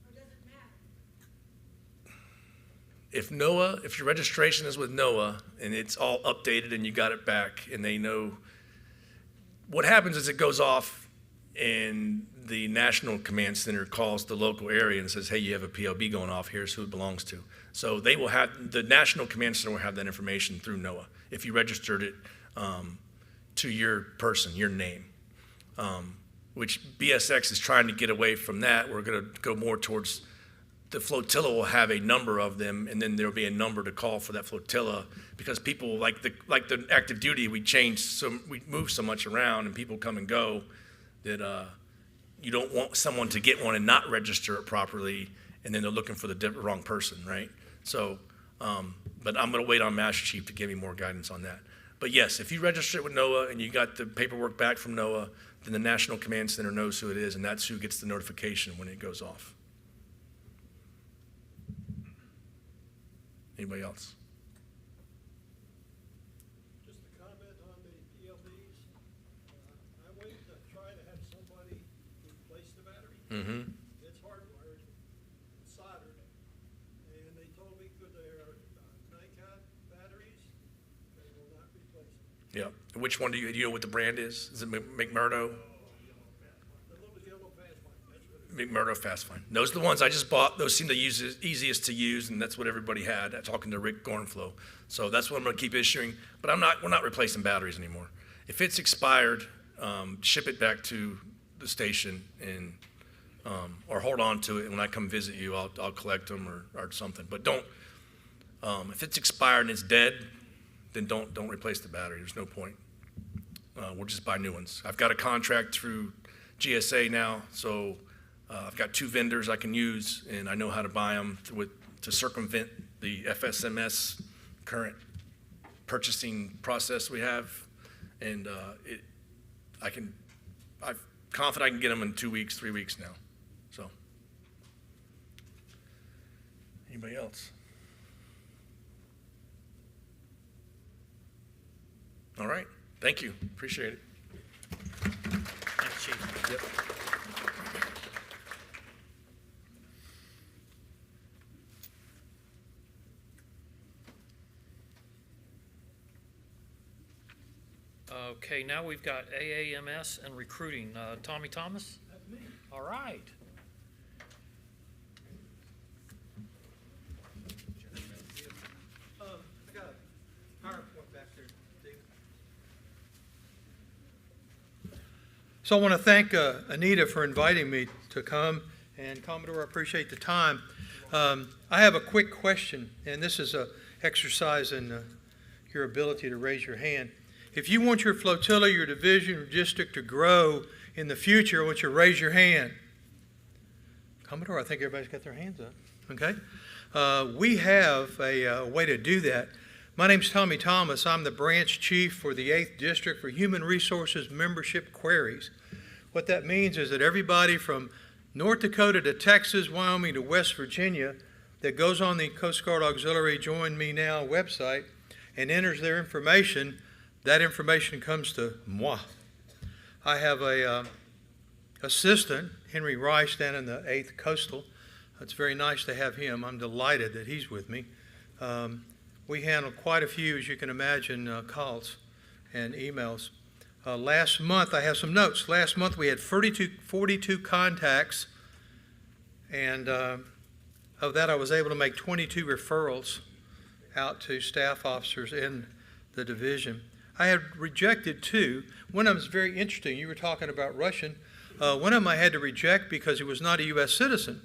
Or does it matter? If your registration is with NOAA and it's all updated and you got it back and they know, what happens is it goes off and the National Command Center calls the local area and says, hey, you have a PLB going off, here's who it belongs to. So they will have, the National Command Center will have that information through NOAA if you registered it to your person, your name. Which BSX is trying to get away from that. We're going to go more towards the flotilla will have a number of them, and then there'll be a number to call for that flotilla, because people like the active duty, we move so much around, and people come and go that you don't want someone to get one and not register it properly, and then they're looking for the wrong person, right? So, but I'm going to wait on Master Chief to give me more guidance on that. But yes, if you register it with NOAA and you got the paperwork back from NOAA, then the National Command Center knows who it is, and that's who gets the notification when it goes off. Anybody else? Just a comment on the PLBs. I went to try to have somebody replace the battery. Mm-hmm. It's hardwired, it's soldered, and they told me because they are Nikon batteries, they will not replace it. Yeah. Which one do you know what the brand is? Is it McMurdo? The little yellow fast one, that's what it is. McMurdo Fast Find. Those are the ones I just bought. Those seem the easiest to use, and that's what everybody had. Talking to Rick Gornflow, so that's what I'm going to keep issuing. But we're not replacing batteries anymore. If it's expired, ship it back to the station and or hold on to it. And when I come visit you, I'll collect them or something. But don't. If it's expired and it's dead, then don't replace the battery. There's no point. We'll just buy new ones. I've got a contract through GSA now, so I've got 2 vendors I can use, and I know how to buy them to circumvent the FSMS current purchasing process we have, and I'm confident I can get them in 2 weeks, 3 weeks now. So, anybody else? All right. Thank you. Appreciate it. Thanks, Chief. Yep. Okay, now we've got AAMS and recruiting. Tommy Thomas? That's me. All right. I got a PowerPoint back there, David. So I want to thank Anita for inviting me to come, and Commodore, I appreciate the time. I have a quick question, and this is an exercise in your ability to raise your hand. If you want your flotilla, your division, or district to grow in the future, I want you to raise your hand. Commodore, I think everybody's got their hands up. Okay? We have a way to do that. My name's Tommy Thomas. I'm the branch chief for the 8th District for Human Resources Membership Queries. What that means is that everybody from North Dakota to Texas, Wyoming to West Virginia that goes on the Coast Guard Auxiliary Join Me Now website and enters their information, that information comes to moi. I have a assistant, Henry Rice, down in the 8th Coastal. It's very nice to have him. I'm delighted that he's with me. We handle quite a few, as you can imagine, calls and emails. Last month, I have some notes. Last month we had 42 contacts, and of that I was able to make 22 referrals out to staff officers in the division. I had rejected 2. One of them is very interesting. You were talking about Russian. One of them I had to reject because he was not a U.S. citizen.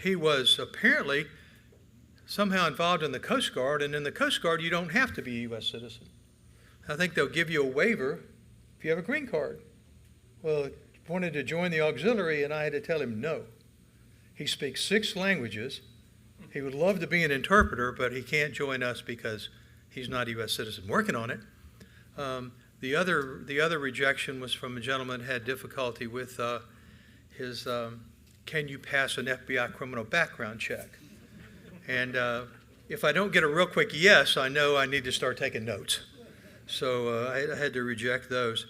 He was apparently somehow involved in the Coast Guard, and in the Coast Guard you don't have to be a U.S. citizen. I think they'll give you a waiver if you have a green card. Well, he wanted to join the auxiliary, and I had to tell him no. He speaks 6 languages. He would love to be an interpreter, but he can't join us because he's not a U.S. citizen. Working on it. The other rejection was from a gentleman who had difficulty with his can you pass an FBI criminal background check? And if I don't get a real quick yes, I know I need to start taking notes. So I had to reject those.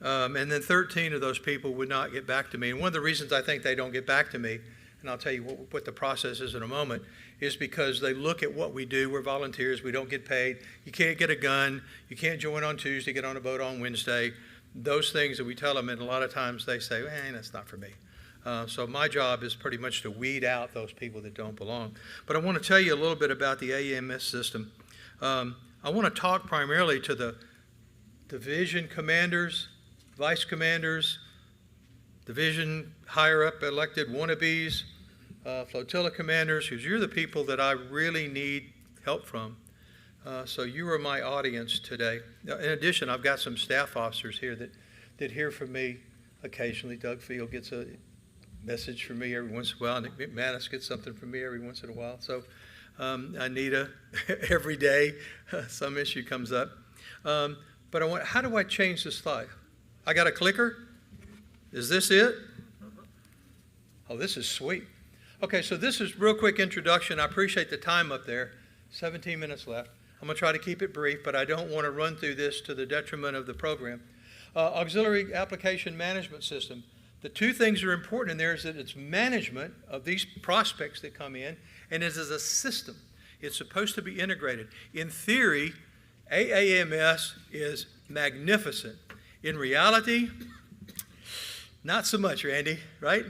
And then 13 of those people would not get back to me. And one of the reasons I think they don't get back to me, and I'll tell you what the process is in a moment, is because they look at what we do. We're volunteers. We don't get paid. You can't get a gun. You can't join on Tuesday, get on a boat on Wednesday. those things that we tell them, and a lot of times they say, that's not for me. So my job is pretty much to weed out those people that don't belong. But I want to tell you a little bit about the AEMS system. I want to talk primarily to the division commanders, vice commanders, division higher up elected wannabes, flotilla commanders, because you're the people that I really need help from. So you are my audience today. In addition, I've got some staff officers here that hear from me occasionally. Doug Field gets a message from me every once in a while. Nick McManus gets something from me every once in a while. So Anita, every day some issue comes up. But how do I change this slide? I got a clicker? Is this it? Oh, this is sweet. Okay, so this is real quick introduction. I appreciate the time up there. 17 minutes left. I'm going to try to keep it brief, but I don't want to run through this to the detriment of the program. Auxiliary Application Management System. The two things that are important in there is that it's management of these prospects that come in, and it is a system. It's supposed to be integrated. In theory, AAMS is magnificent. In reality, not so much, Randy, right?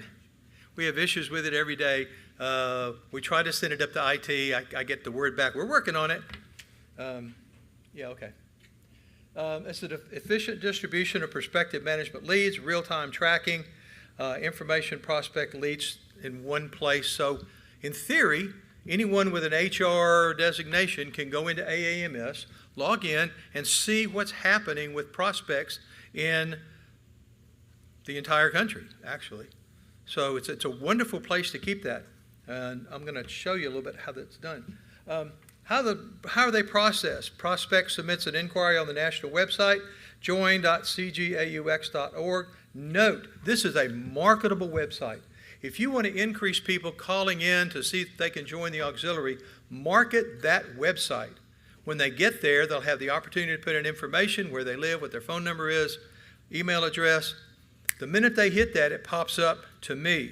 We have issues with it every day. We try to send it up to IT. I get the word back, we're working on it. Yeah, okay. It's an efficient distribution of prospective management leads, real-time tracking, information prospect leads in one place. So in theory, anyone with an HR designation can go into AAMS, log in, and see what's happening with prospects in the entire country, actually. So it's a wonderful place to keep that. And I'm going to show you a little bit how that's done. How are they processed? Prospect submits an inquiry on the national website, join.cgaux.org. Note, this is a marketable website. If you want to increase people calling in to see if they can join the auxiliary, market that website. When they get there, they'll have the opportunity to put in information, where they live, what their phone number is, email address. The minute they hit that, it pops up to me.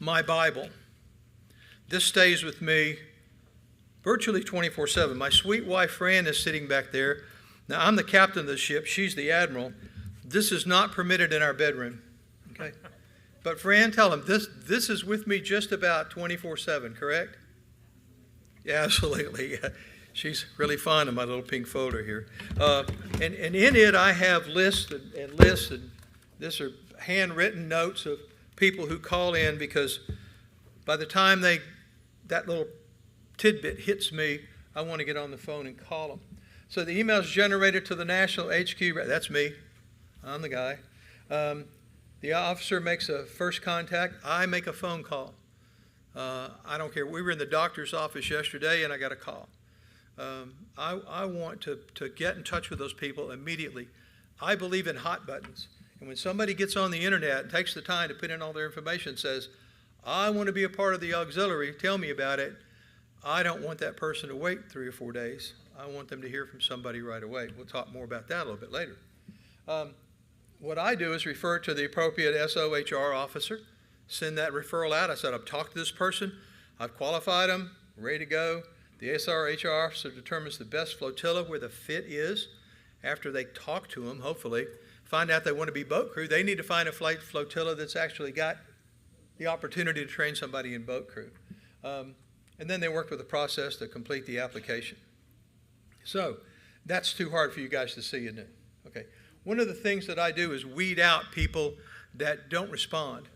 My Bible. This stays with me virtually 24/7. My sweet wife, Fran, is sitting back there. Now, I'm the captain of the ship. She's the admiral. This is not permitted in our bedroom. Okay? But Fran, tell them, this is with me just about 24/7, correct? Yeah, absolutely. Yeah. She's really fond of my little pink folder here. And in it, I have lists and lists, and these are handwritten notes of people who call in, because by the time that little tidbit hits me, I want to get on the phone and call them. So the email is generated to the national HQ. That's me. I'm the guy. The officer makes a first contact. I make a phone call. I don't care. We were in the doctor's office yesterday, and I got a call. I want to get in touch with those people immediately. I believe in hot buttons. And when somebody gets on the internet and takes the time to put in all their information, says, I want to be a part of the auxiliary, tell me about it, I don't want that person to wait 3 or 4 days. I want them to hear from somebody right away. We'll talk more about that a little bit later. What I do is refer to the appropriate SOHR officer, send that referral out. I said, I've talked to this person, I've qualified them, ready to go. The SRHR officer determines the best flotilla where the fit is. After they talk to them, hopefully, find out they want to be boat crew, they need to find a flotilla that's actually got the opportunity to train somebody in boat crew. And then they work with the process to complete the application. So that's too hard for you guys to see, isn't it? Okay. One of the things that I do is weed out people that don't respond.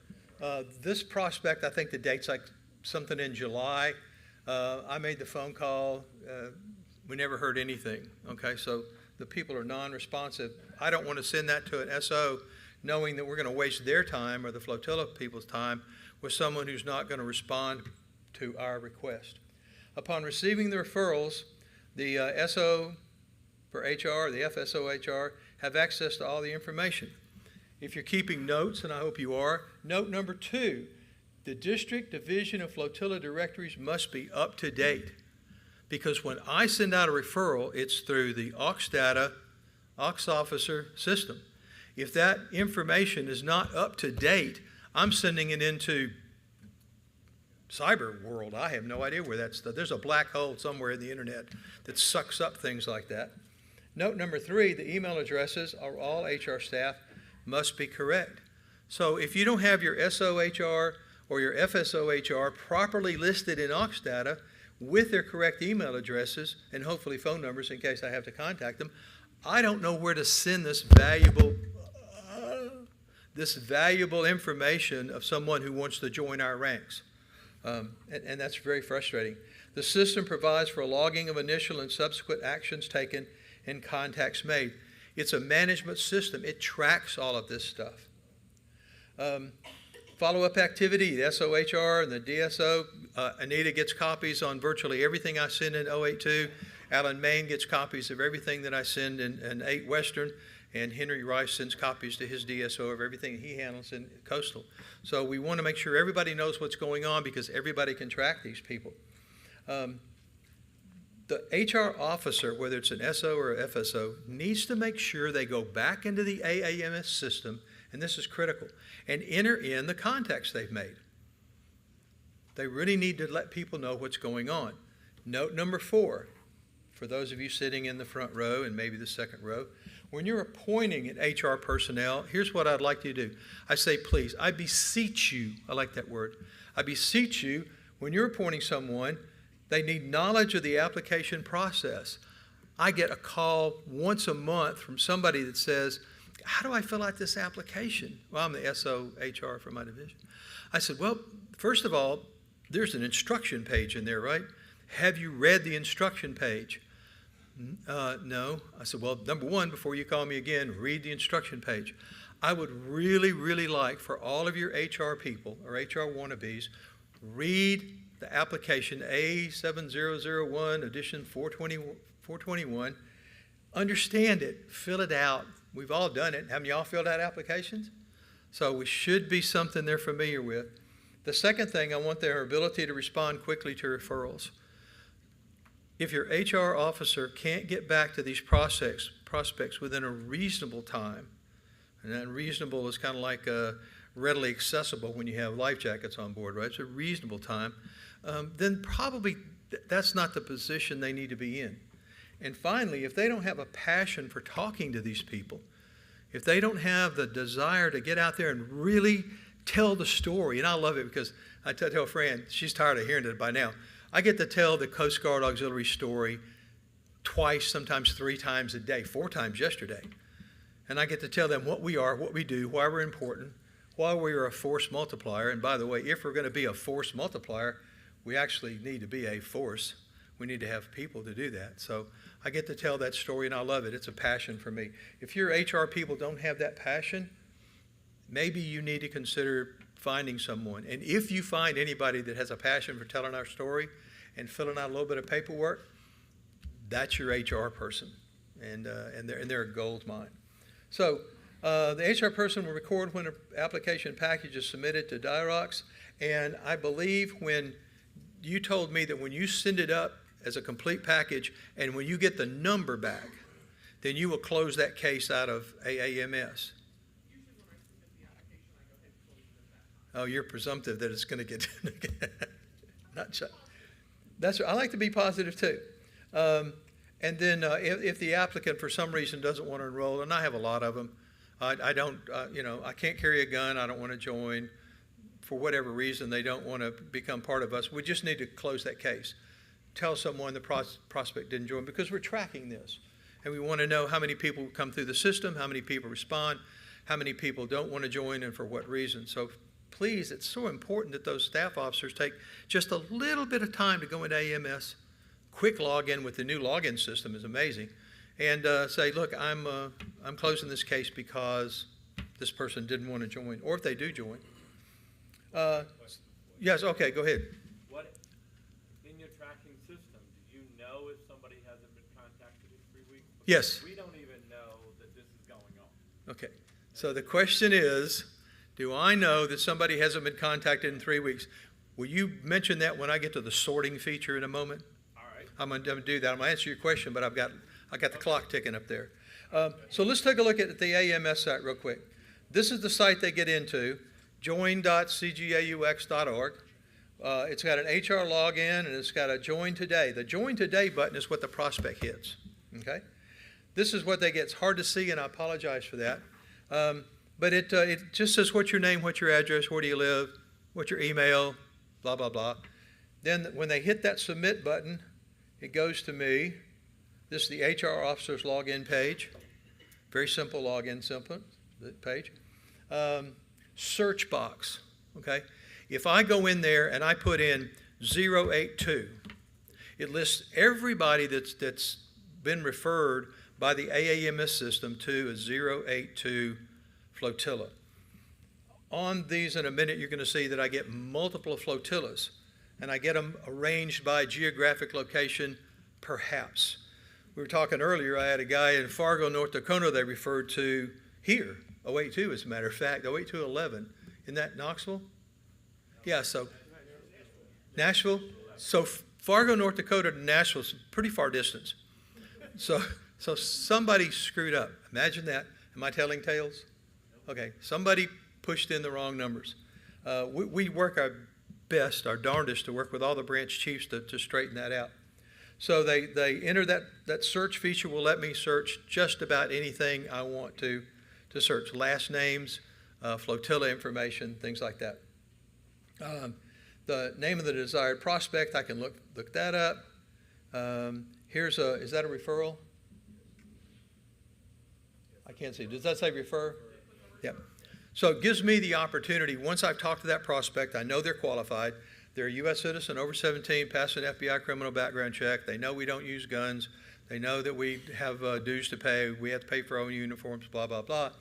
This prospect, I think the date's like something in July. I made the phone call. We never heard anything. Okay, so the people are non-responsive. I don't want to send that to an SO knowing that we're going to waste their time or the flotilla people's time with someone who's not going to respond to our request. Upon receiving the referrals, the SO for HR, the FSOHR, have access to all the information. If you're keeping notes, and I hope you are, note number 2, the district, division, and flotilla directories must be up to date. Because when I send out a referral, it's through the AUX officer system. If that information is not up to date, I'm sending it into cyber world. I have no idea where that's. There's a black hole somewhere in the internet that sucks up things like that. Note number 3, the email addresses of all HR staff must be correct. So if you don't have your SOHR or your FSOHR properly listed in Oxdata with their correct email addresses and hopefully phone numbers in case I have to contact them, I don't know where to send this valuable information of someone who wants to join our ranks. And that's very frustrating. The system provides for a logging of initial and subsequent actions taken and contacts made. It's a management system. It tracks all of this stuff. Follow-up activity, the SOHR and the DSO. Anita gets copies on virtually everything I send in 082. Alan Main gets copies of everything that I send in 8 Western. And Henry Rice sends copies to his DSO of everything he handles in Coastal. So we want to make sure everybody knows what's going on because everybody can track these people. The HR officer, whether it's an SO or a FSO, needs to make sure they go back into the AAMS system, and this is critical, and enter in the contacts they've made. They really need to let people know what's going on. Note number 4, for those of you sitting in the front row and maybe the second row, when you're appointing an HR personnel, here's what I'd like you to do. I say, please, I beseech you, I like that word, I beseech you, when you're appointing someone, they need knowledge of the application process. I get a call once a month from somebody that says, how do I fill out this application? Well, I'm the SOHR for my division. I said, well, first of all, there's an instruction page in there, right? Have you read the instruction page? No. I said, well, number 1, before you call me again, read the instruction page. I would really, really like for all of your HR people or HR wannabes, read the application A7001 edition 421. Understand it, fill it out. We've all done it. Haven't y'all filled out applications? So we should be something they're familiar with. The second thing, I want their ability to respond quickly to referrals. If your HR officer can't get back to these prospects within a reasonable time, and that reasonable is kind of like readily accessible when you have life jackets on board, right? It's a reasonable time. Then probably that's not the position they need to be in. And finally, if they don't have a passion for talking to these people, if they don't have the desire to get out there and really tell the story, and I love it because I tell Fran, she's tired of hearing it by now, I get to tell the Coast Guard Auxiliary story twice, sometimes 3 times a day, 4 times yesterday. And I get to tell them what we are, what we do, why we're important, why we are a force multiplier. And by the way, if we're going to be a force multiplier, we actually need to be a force. We need to have people to do that. So I get to tell that story, and I love it. It's a passion for me. If your HR people don't have that passion, maybe you need to consider finding someone. And if you find anybody that has a passion for telling our story and filling out a little bit of paperwork, that's your HR person, and they're a gold mine. So the HR person will record when an application package is submitted to DIROX, and I believe when you told me that when you send it up as a complete package and when you get the number back, then you will close that case out of AAMS. Oh, you're presumptive that it's going to get not just. That's I like to be positive too. And then if the applicant for some reason doesn't want to enroll, and I have a lot of them, I don't, I can't carry a gun. I don't want to join. For whatever reason, they don't want to become part of us. We just need to close that case. Tell someone the prospect didn't join because we're tracking this, and we want to know how many people come through the system, how many people respond, how many people don't want to join, and for what reason. So please, it's so important that those staff officers take just a little bit of time to go into AMS. Quick login with the new login system is amazing, and say, look, I'm closing this case because this person didn't want to join, or if they do join. Yes, okay, go ahead. What, in your tracking system, do you know if somebody hasn't been contacted in 3 weeks? Yes. We don't even know that this is going on. Okay, so the question is, do I know that somebody hasn't been contacted in 3 weeks? Will you mention that when I get to the sorting feature in a moment? All right. I'm going to do that. I'm going to answer your question, but I got the clock ticking up there. So let's take a look at the AMS site real quick. This is the site they get into, join.cgaux.org. It's got an HR login, and it's got a Join Today. The Join Today button is what the prospect hits. Okay. this is what they get. It's hard to see, and I apologize for that. But it just says what's your name, what's your address, where do you live, what's your email, blah, blah, blah. Then when they hit that submit button, it goes to me. This is the HR officer's login page. Very simple login page. Search box, okay? If I go in there and I put in 082, it lists everybody that's been referred by the AAMS system to a 082 flotilla. On these in a minute, you're going to see that I get multiple flotillas, and I get them arranged by geographic location, perhaps. We were talking earlier, I had a guy in Fargo, North Dakota they referred to here, 082 as a matter of fact, 08211. Isn't that Knoxville? Yeah, so Nashville. So Fargo, North Dakota to Nashville is a pretty far distance. So somebody screwed up. Imagine that. Am I telling tales? Okay, somebody pushed in the wrong numbers. We work our best, our darndest, to work with all the branch chiefs to straighten that out. So they enter that search feature will let me search just about anything I want to search. Last names, flotilla information, things like that. The name of the desired prospect, I can look that up. Is that a referral? I can't see. Does that say refer? Yep. So it gives me the opportunity, once I've talked to that prospect, I know they're qualified. They're a U.S. citizen, over 17, passed an FBI criminal background check. They know we don't use guns. They know that we have dues to pay. We have to pay for our own uniforms, blah, blah, blah.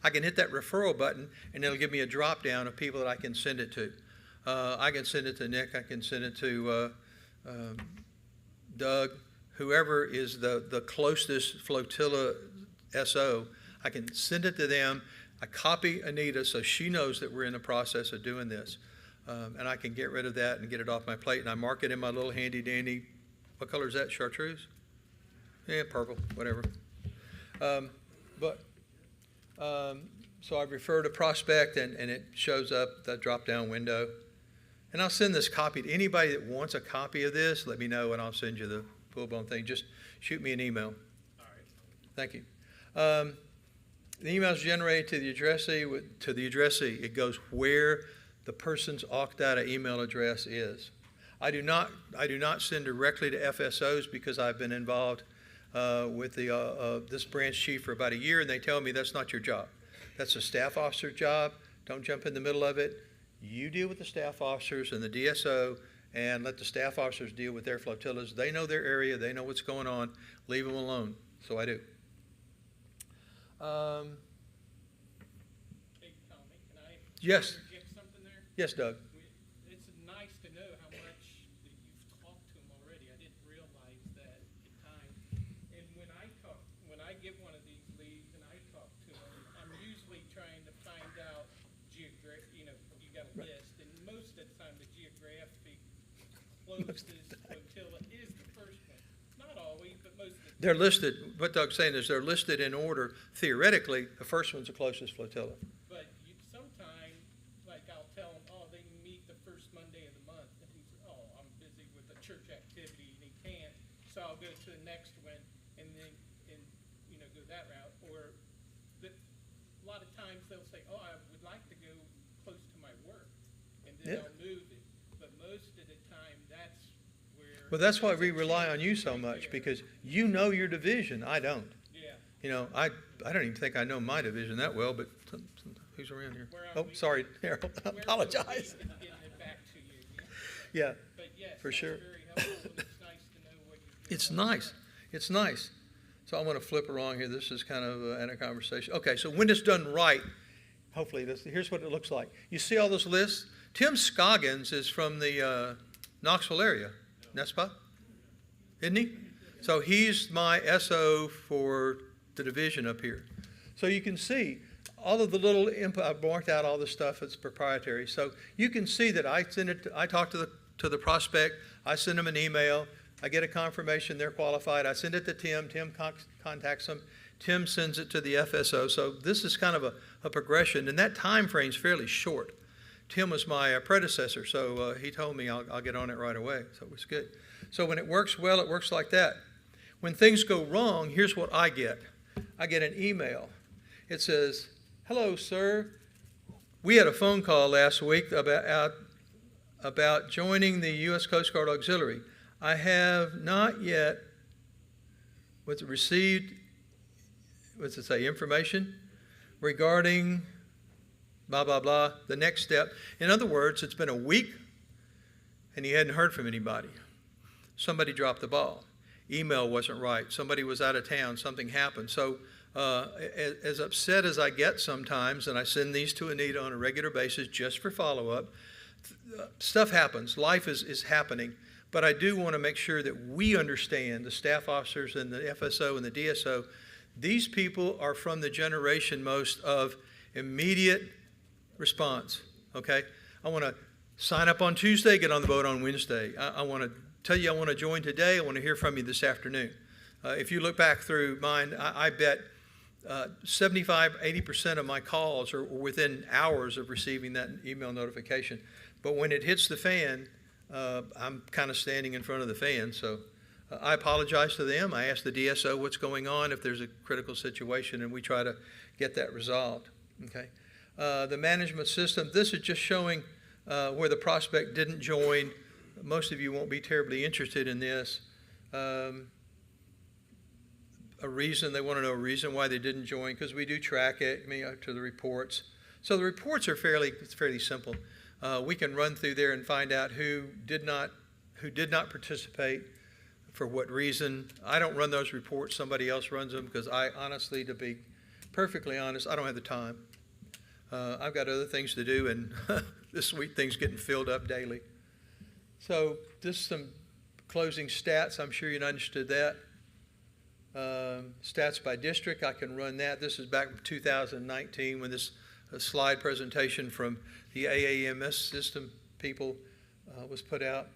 I can hit that referral button, and it'll give me a drop down of people that I can send it to. I can send it to Nick. I can send it to Doug, whoever is the closest flotilla SO. I can send it to them. I copy Anita so she knows that we're in the process of doing this. And I can get rid of that and get it off my plate. And I mark it in my little handy dandy, what color is that, chartreuse? Yeah, purple, whatever. So I refer to prospect and it shows up that drop down window. And I'll send this copy to anybody that wants a copy of this. Let me know and I'll send you the full-blown thing. Just shoot me an email. All right. Thank you. The email is generated to the addressee. It goes where the person's Okdata email address is. I do not send directly to FSOs because I've been involved with this branch chief for about a year, and they tell me that's not your job. That's a staff officer job. Don't jump in the middle of it. You deal with the staff officers and the DSO, and let the staff officers deal with their flotillas. They know their area. They know what's going on. Leave them alone. So I do. Hey, Tommy, can I Yes. interject something there? Yes, Doug. It's nice to know how much that you've talked to them already. I didn't realize that at the time. And when I get one of these leads and I talk to them, I'm usually trying to find out you got a list, and most of the time the geographic closest flotilla is the first one. Not always, but most of the time. They're listed, what Doug's saying is they're listed in order. Theoretically, the first one's the closest flotilla. But sometimes, like I'll tell him, oh, they can meet the first Monday of the month, and he's, oh, I'm busy with a church activity, and he can't, so I'll go to the next one, and then, go that route. Or a lot of times they'll say, oh, I would like to go close to my work, and then I'll move it. But most of the time, that's where. Well, that's why we rely on you so much, because you know your division. I don't. Yeah. I don't even think I know my division that well, but who's around here? Oh, sorry, Harold. I apologize. Yeah, But yes, for sure. very helpful, and it's nice to know what you're doing. It's nice. It's nice. So I'm going to flip along here. This is kind of a conversation. Okay, so when it's done right, hopefully, here's what it looks like. You see all those lists? Tim Scoggins is from the Knoxville area, n'est-ce pas? Isn't he? So he's my SO for the division up here. So you can see all of the little input. I've marked out all the stuff that's proprietary. So you can see that I talk to the prospect. I send them an email. I get a confirmation they're qualified. I send it to Tim. Tim contacts them. Tim sends it to the FSO. So this is kind of a progression, and that time frame is fairly short. Tim was my predecessor, so he told me I'll get on it right away. So it was good. So when it works well, it works like that. When things go wrong, here's what I get. I get an email. It says, "Hello, sir. We had a phone call last week about joining the U.S. Coast Guard Auxiliary. I have not yet received, what's it say, information regarding blah, blah, blah, the next step." In other words, it's been a week and he hadn't heard from anybody. Somebody dropped the ball. Email wasn't right. Somebody was out of town. Something happened. So as upset as I get sometimes, and I send these to Anita on a regular basis just for follow-up, stuff happens. Life is happening. But I do want to make sure that we understand, the staff officers and the FSO and the DSO, these people are from the generation most of immediate response, okay? I want to sign up on Tuesday, get on the boat on Wednesday. I want to tell you I want to join today. I want to hear from you this afternoon. If you look back through mine, I bet 75-80% of my calls are within hours of receiving that email notification. But when it hits the fan, I'm kind of standing in front of the fan. So I apologize to them. I ask the DSO what's going on if there's a critical situation, and we try to get that resolved. Okay. The management system, this is just showing where the prospect didn't join. Most of you won't be terribly interested in this. A reason, they want to know a reason why they didn't join, because we do track it to the reports. So the reports are fairly simple. We can run through there and find out who did not participate, for what reason. I don't run those reports, somebody else runs them, because I honestly, to be perfectly honest, I don't have the time. I've got other things to do, and this sweet thing's getting filled up daily. So just some closing stats. I'm sure you understood that. Stats by district, I can run that. This is back in 2019 when this slide presentation from the AAMS system people was put out.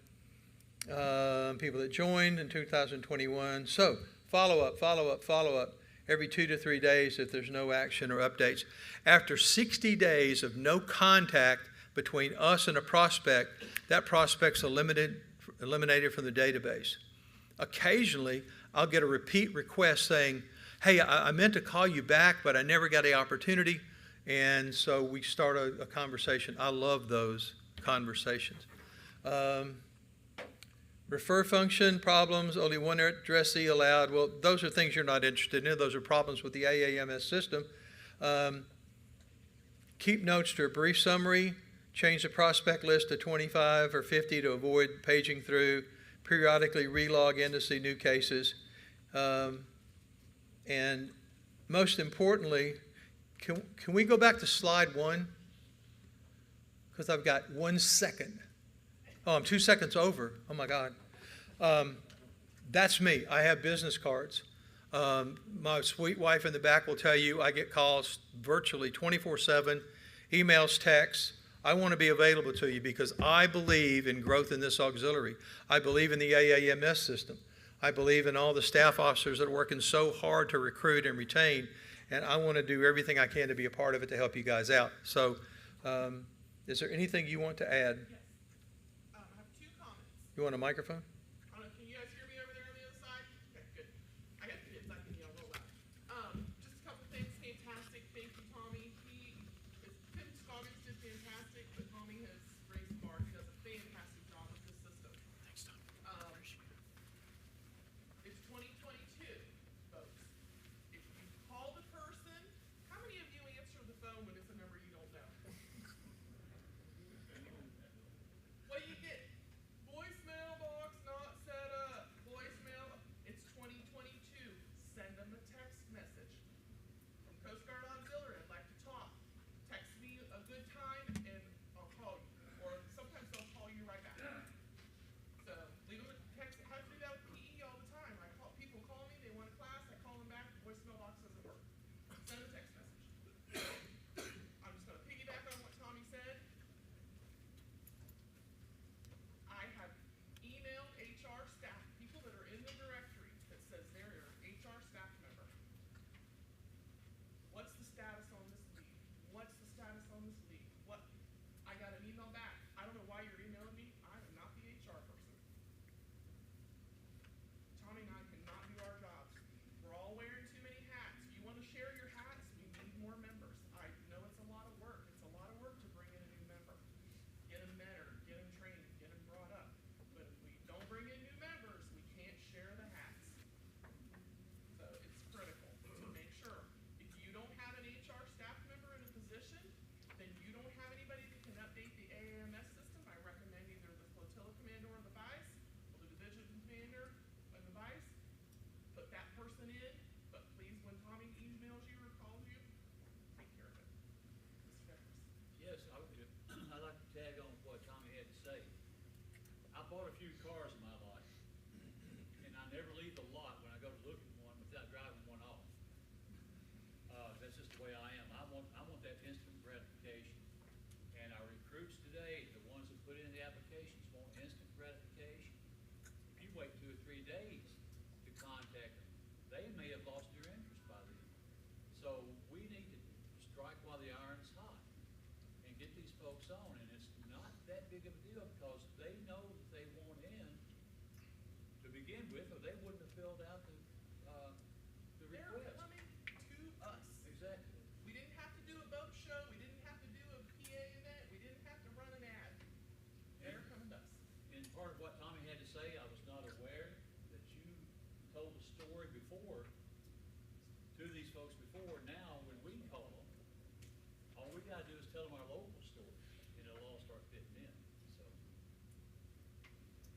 People that joined in 2021. So follow up every 2 to 3 days if there's no action or updates. After 60 days of no contact between us and a prospect, that prospect's eliminated from the database. Occasionally, I'll get a repeat request saying, "Hey, I meant to call you back, but I never got the opportunity." And so we start a conversation. I love those conversations. Refer function problems, only one addressee allowed. Well, those are things you're not interested in. Those are problems with the AAMS system. Keep notes to a brief summary. Change the prospect list to 25 or 50 to avoid paging through. Periodically relog in to see new cases. And most importantly, can we go back to slide 1? Because I've got 1 second. Oh, I'm 2 seconds over. Oh, my God. That's me. I have business cards. My sweet wife in the back will tell you I get calls virtually 24/7, emails, texts. I want to be available to you because I believe in growth in this auxiliary. I believe in the AAMS system. I believe in all the staff officers that are working so hard to recruit and retain, and I want to do everything I can to be a part of it to help you guys out. So is there anything you want to add? Yes. I have 2 comments. You want a microphone? Can you guys hear me over there on the other side? Okay, good. I got kids. I can yell real loud. Just a couple things. Fantastic. Thank you, Tommy. Tim Scoggins did fantastic, but Tommy has raised the bar. He does a fantastic job with this system. Thanks, Tommy. It's 2022, folks. If you call the person, how many of you answer the phone when it's a number you don't know? What do you get? Voicemail box bought a few cars in my life, and I never leave the lot when I go to look at one without driving one off. That's just the way I am. I want that instant gratification. And our recruits today, the ones that put in the applications, want instant gratification. If you wait 2 or 3 days to contact them, they may have lost their interest by then. So we need to strike while the iron's hot and get these folks on. And it's not that big of a deal because they know that they want in to begin with, or they wouldn't have filled out the They're request. coming to us. Exactly. We didn't have to do a boat show, we didn't have to do a PA event, we didn't have to run an ad. They're coming to us. And part of what Tommy had to say, I was not aware that you told the story before to these folks before. Now, when we call them, all we gotta do is tell them our local story, and it'll all start fitting in, so.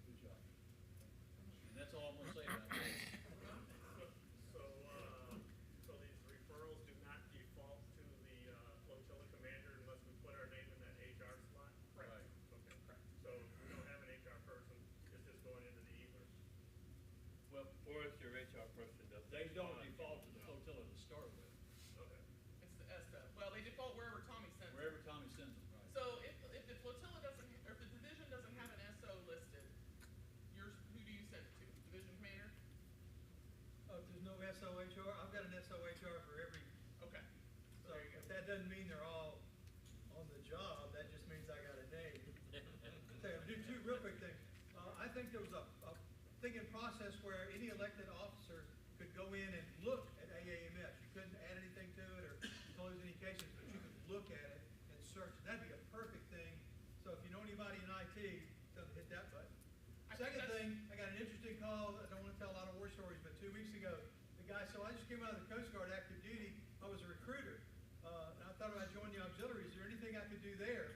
Good job. And that's all I'm gonna say about that. So these referrals do not default to the flotilla commander unless we put our name in that HR slot? Right. Okay, correct. So we don't have an HR person, it's just going into the eagles? Well, or if your HR person does. They don't default to the flotilla to start with, Okay. It's the ESTA. Well, they default wherever Tommy sends them. wherever Tommy sends them, right? So if the flotilla doesn't, or if the division doesn't have an SO listed, who do you send it to? Division commander? Oh, there's no SOHR? I've got an SOHR for every, Okay. so if that doesn't mean they're all on the job, that just means I got a name. So, do two real quick things. I think there was a thing in process where any elected officer could go in and look at AAMS. You couldn't add anything to it or close any cases, but you could look at it and search. That'd be a perfect thing. So if you know anybody in IT, tell them to hit that button. Second thing, I got an interesting call. I don't want to tell a lot of war stories, but 2 weeks ago, the guy, so I just came out of the Coast Guard active duty. I was a recruiter. And I thought about joining the auxiliary. Is there anything I could do there?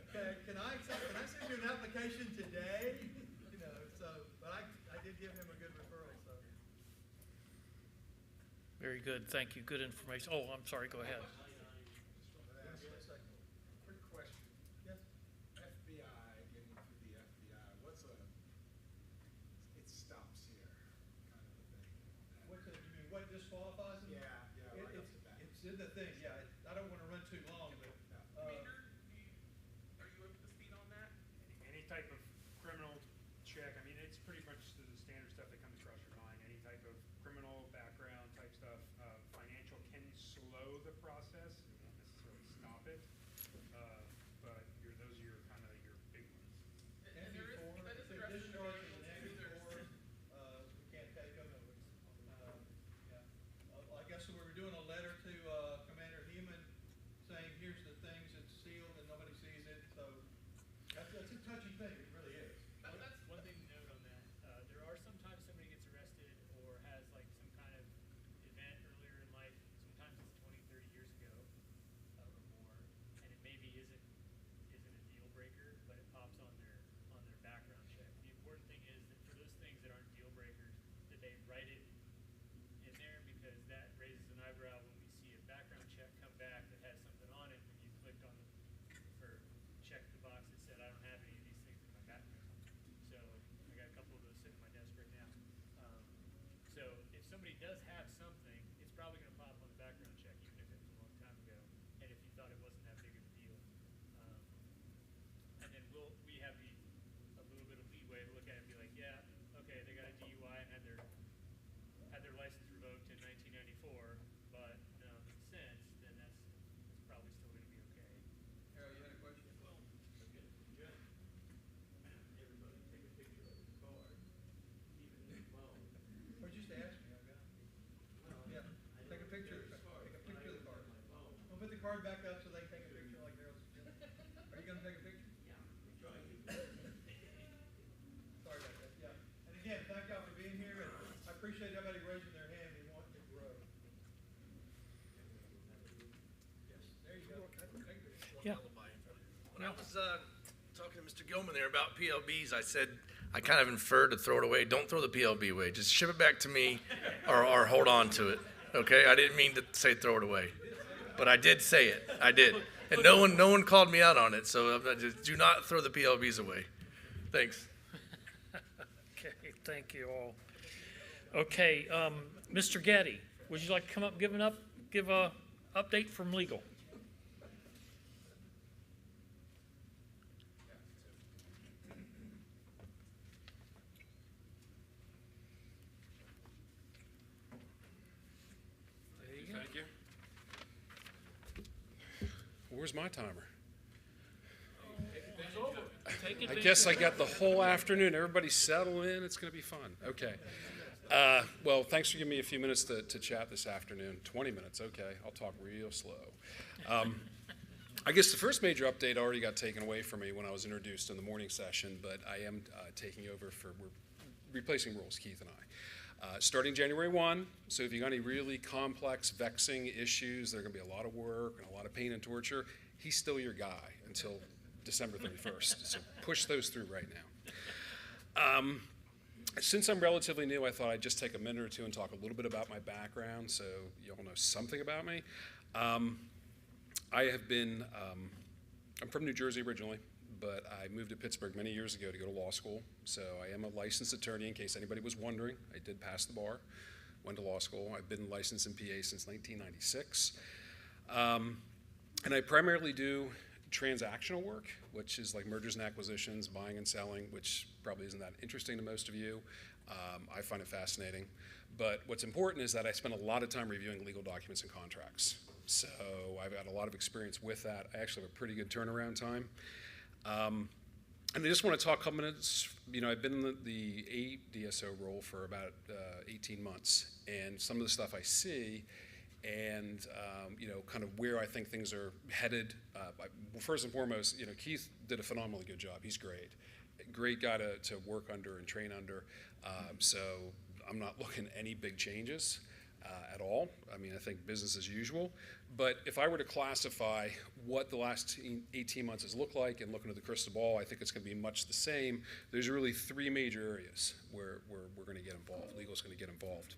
Okay, can I send you an application today? You know, so, but I did give him a good referral, so. Very good, thank you, good information. Oh, I'm sorry, go ahead. Quick question. Yes. FBI, getting through the FBI, it stops here, kind of a thing. You mean, what disqualifies him? Yeah, right off the bat. It's in the thing, yeah. I don't want to run too long, but, Commander, are you up to speed on that? Any type of criminal check, I mean, it's pretty much the standard stuff that comes across your mind, any type of criminal background type stuff. Financial can slow the process, it won't necessarily stop it, but those are your kind of your big ones. And there is, that is if addressed in the they're discharged manual in the too. Navy Corps, we can't take them. I guess we were doing a letter to Commander Heeman saying, here's the things, it's sealed and nobody sees it, so that's a touchy thing, it really is. That's One thing to note on that, there are sometimes somebody gets arrested or has like some kind of event earlier in life, sometimes it's 20, 30 years ago, or more, and it maybe isn't a deal breaker, but it pops on their background check. The important thing is that for those things that aren't deal breakers, that they write it in there, because that raises an eyebrow when we see a background check come back that has something on it, and you clicked on checked the box that said, I don't have any of these things in my background. So I got a couple of those sitting in my desk right now. So if somebody does have something, it's probably gonna pop on the background check, even if it was a long time ago, and if you thought it wasn't that big of a deal. And then we have a little bit of leeway to look at it and be like, yeah, okay, they got a DUI and had their license revoked in 1994, but since, then that's probably still gonna be okay. Harold, you had a question? Everybody take a picture of the card, even in the phone. Or just ask me, I've got it. Yeah, take a picture of the card. We'll put the card back up so they can take a picture like Harold suggested. Are you gonna take a picture? Yeah, we're trying to. Sorry about that, yeah. And again, thank y'all for being here, and I appreciate everybody raising their hand and wanting to grow. Yes, there you go. Yeah. When I was talking to Mr. Gilman there about PLBs, I said, I kind of inferred to throw it away. Don't throw the PLB away. Just ship it back to me or hold on to it. Okay? I didn't mean to say throw it away. But I did say it. I did. And no one called me out on it, so just do not throw the PLBs away. Thanks. Okay, thank you all. Okay, Mr. Getty, would you like to come up and give a update from legal? Thank you. Where's my timer? I guess I got the whole afternoon. Everybody settle in. It's going to be fun. Okay. Well, thanks for giving me a few minutes to chat this afternoon. 20 minutes. Okay. I'll talk real slow. I guess the first major update already got taken away from me when I was introduced in the morning session, but I am taking over we're replacing roles, Keith and I. Starting January 1, so if you got any really complex, vexing issues, there are going to be a lot of work and a lot of pain and torture, he's still your guy until December 31st. So push those through right now. Since I'm relatively new, I thought I'd just take a minute or two and talk a little bit about my background so you all know something about me. I have been, I'm from New Jersey originally, but I moved to Pittsburgh many years ago to go to law school. So I am a licensed attorney, in case anybody was wondering. I did pass the bar, went to law school. I've been licensed in PA since 1996. And I primarily do transactional work, which is like mergers and acquisitions, buying and selling, which probably isn't that interesting to most of you. I find it fascinating. But what's important is that I spend a lot of time reviewing legal documents and contracts. So I've got a lot of experience with that. I actually have a pretty good turnaround time. And I just want to talk a couple minutes. You know, I've been in the ADSO role for about 18 months, and some of the stuff I see and, you know, kind of where I think things are headed. First and foremost, you know, Keith did a phenomenally good job. He's great. Great guy to work under and train under. So I'm not looking at any big changes at all. I mean, I think business as usual. But if I were to classify what the last 18 months has looked like and looking at the crystal ball, I think it's going to be much the same. There's really three major areas where we're going to get involved. Legal is going to get involved.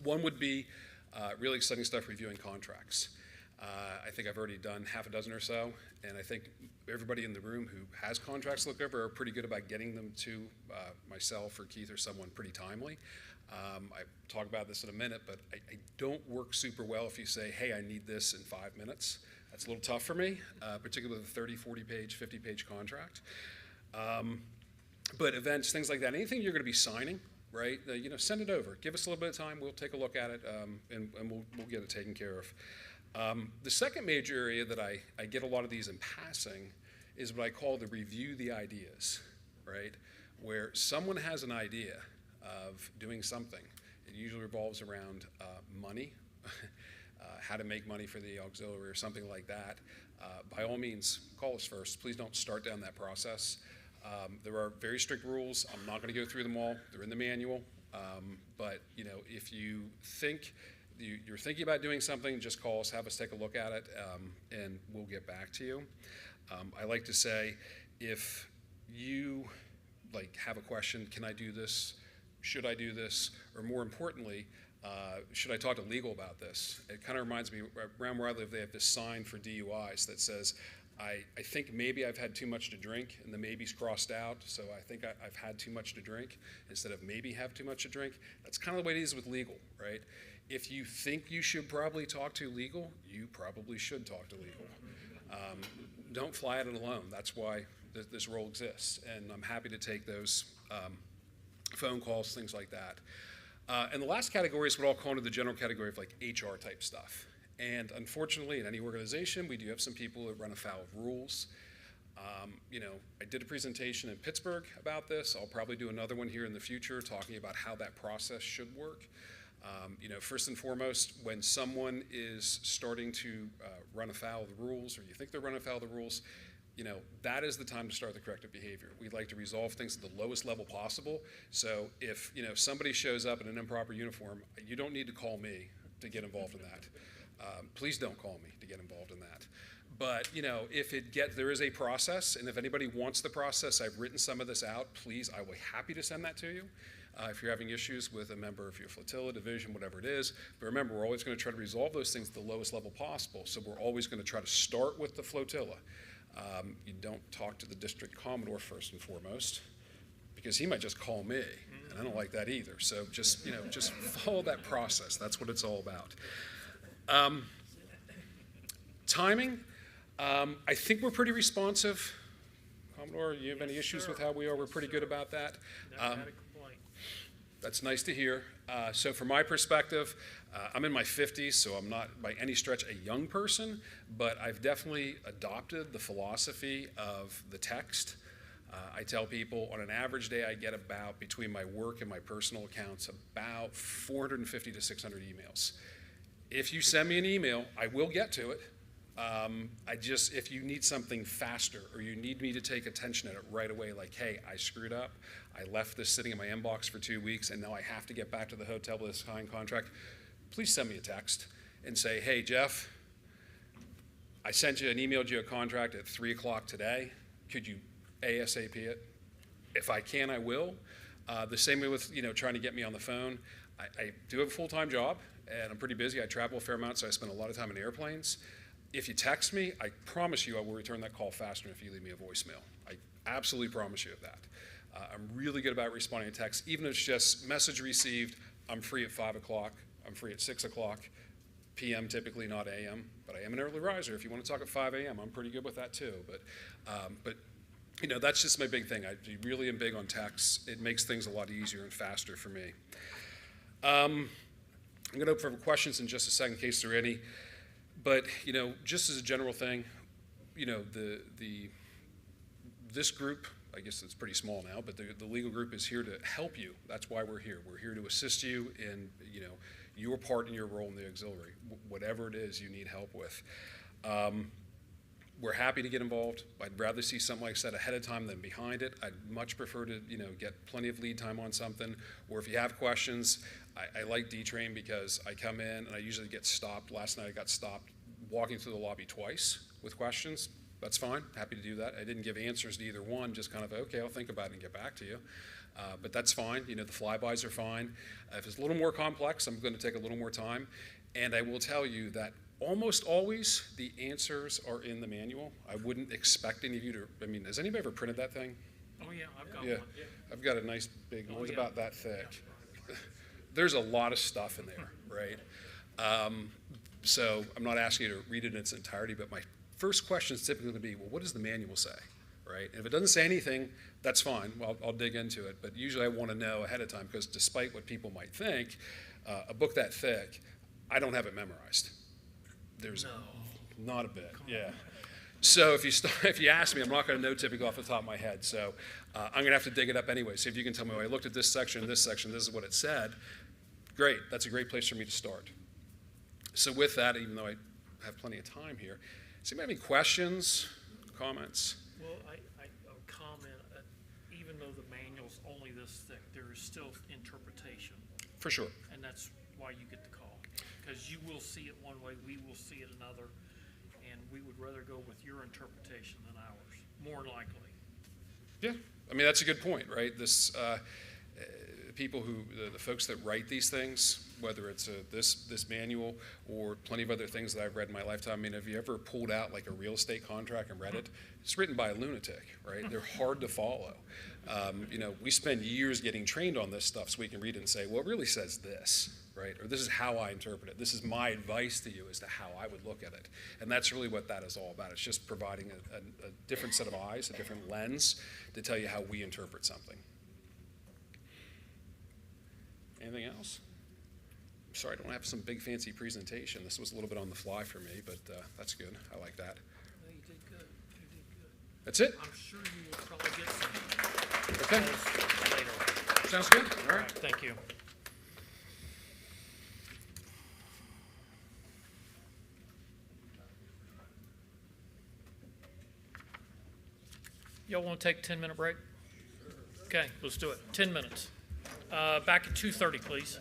One would be really exciting stuff reviewing contracts. I think I've already done half a dozen or so, and I think everybody in the room who has contracts to look over are pretty good about getting them to myself or Keith or someone pretty timely. I talk about this in a minute, but I don't work super well if you say, hey, I need this in 5 minutes. That's a little tough for me, particularly with a 30, 40-page, 50-page contract. But events, things like that, anything you're going to be signing, right, you know, send it over. Give us a little bit of time. We'll take a look at it, and we'll get it taken care of. The second major area that I get a lot of these in passing is what I call the review the ideas, right, where someone has an idea of doing something. It usually revolves around money, how to make money for the auxiliary or something like that. By all means, call us first. Please don't start down that process. There are very strict rules. I'm not going to go through them all. They're in the manual. But you know, if you think you're thinking about doing something, just call us, have us take a look at it, and we'll get back to you. I like to say, if you have a question, can I do this? Should I do this? Or more importantly, should I talk to legal about this? It kind of reminds me, around where I live, they have this sign for DUIs that says, I think maybe I've had too much to drink, and the maybe's crossed out, so I think I've had too much to drink instead of maybe have too much to drink. That's kind of the way it is with legal, right? If you think you should probably talk to legal, you probably should talk to legal. Don't fly at it alone. That's why this role exists, and I'm happy to take those phone calls, things like that. And the last category is what I'll call into the general category of like HR type stuff. And unfortunately, in any organization, we do have some people that run afoul of rules. You know, I did a presentation in Pittsburgh about this. I'll probably do another one here in the future talking about how that process should work. You know, first and foremost, when someone is starting to run afoul of the rules, or you think they're running afoul of the rules, you know, that is the time to start the corrective behavior. We'd like to resolve things at the lowest level possible. So if, you know, somebody shows up in an improper uniform, you don't need to call me to get involved in that. Please don't call me to get involved in that. But, you know, there is a process, and if anybody wants the process, I've written some of this out. Please, I will be happy to send that to you. If you're having issues with a member of your flotilla, division, whatever it is. But remember, we're always going to try to resolve those things at the lowest level possible. So we're always going to try to start with the flotilla. You don't talk to the district commodore first and foremost, because he might just call me, and I don't like that either. So just, you know, just follow that process. That's what it's all about. Timing, I think we're pretty responsive. Commodore, you have any issues with how we are? We're pretty good about that. Never had a complaint. That's nice to hear. So from my perspective, I'm in my 50s, so I'm not by any stretch a young person, but I've definitely adopted the philosophy of the text. I tell people on an average day I get about, between my work and my personal accounts, about 450 to 600 emails. If you send me an email, I will get to it. If you need something faster or you need me to take attention at it right away, like, hey, I screwed up, I left this sitting in my inbox for 2 weeks and now I have to get back to the hotel with this signed contract, please send me a text and say, hey, Jeff, I sent you and emailed you a contract at 3 o'clock today. Could you ASAP it? If I can, I will. The same way with, you know, trying to get me on the phone. I do have a full-time job and I'm pretty busy. I travel a fair amount, so I spend a lot of time in airplanes. If you text me, I promise you I will return that call faster than if you leave me a voicemail. I absolutely promise you of that. I'm really good about responding to texts, even if it's just message received, I'm free at 5 o'clock, I'm free at 6 o'clock, PM typically, not AM, but I am an early riser. If you want to talk at 5 a.m., I'm pretty good with that too. But you know, that's just my big thing. I really am big on texts. It makes things a lot easier and faster for me. I'm going to open for questions in just a second in case there are any. But, you know, just as a general thing, you know, this group, I guess it's pretty small now, but the legal group is here to help you. That's why we're here. We're here to assist you in, you know, your part and your role in the auxiliary, whatever it is you need help with. We're happy to get involved. I'd rather see something like that ahead of time than behind it. I'd much prefer to, you know, get plenty of lead time on something. Or if you have questions, I like DTRAIN because I come in and I usually get stopped. Last night I got stopped walking through the lobby twice with questions. That's fine, happy to do that. I didn't give answers to either one, just kind of, okay, I'll think about it and get back to you. But that's fine, you know, the flybys are fine. If it's a little more complex, I'm going to take a little more time. And I will tell you that almost always the answers are in the manual. I wouldn't expect any of you to, I mean, has anybody ever printed that thing? Oh, yeah, I've got Yeah, one. I've got a nice big one. It's yeah. about that thick. There's a lot of stuff in there, right? So I'm not asking you to read it in its entirety, but my first question is typically going to be, well, what does the manual say, right? And if it doesn't say anything, that's fine. Well, I'll dig into it. But usually I want to know ahead of time because despite what people might think, a book that thick, I don't have it memorized. There's not a bit, yeah. So if you ask me, I'm not going to know typically off the top of my head. So I'm going to have to dig it up anyway. So if you can tell me, well, I looked at this section, this is what it said, great. That's a great place for me to start. So with that, even though I have plenty of time here, does anybody have any questions, comments? Well, I'll comment, even though the manual's only this thick, there is still interpretation. For sure. And that's why you get the call. Because you will see it one way, we will see it another, and we would rather go with your interpretation than ours, more likely. Yeah, I mean, that's a good point, right? This, people who, the folks that write these things, whether it's this manual or plenty of other things that I've read in my lifetime. I mean, have you ever pulled out like a real estate contract and read it? It's written by a lunatic, right? They're hard to follow. You know, we spend years getting trained on this stuff so we can read it and say, well, it really says this, right? Or this is how I interpret it. This is my advice to you as to how I would look at it. And that's really what that is all about. It's just providing a different set of eyes, a different lens to tell you how we interpret something. Anything else? I'm sorry, I don't have some big fancy presentation. This was a little bit on the fly for me, but that's good. I like that. No, you did good. You did good. That's it? I'm sure you will probably get some. Okay. Later. Sounds good. All right. Thank you. Y'all want to take a 10-minute break? Okay, let's do it. 10 minutes. Back at 2:30, please.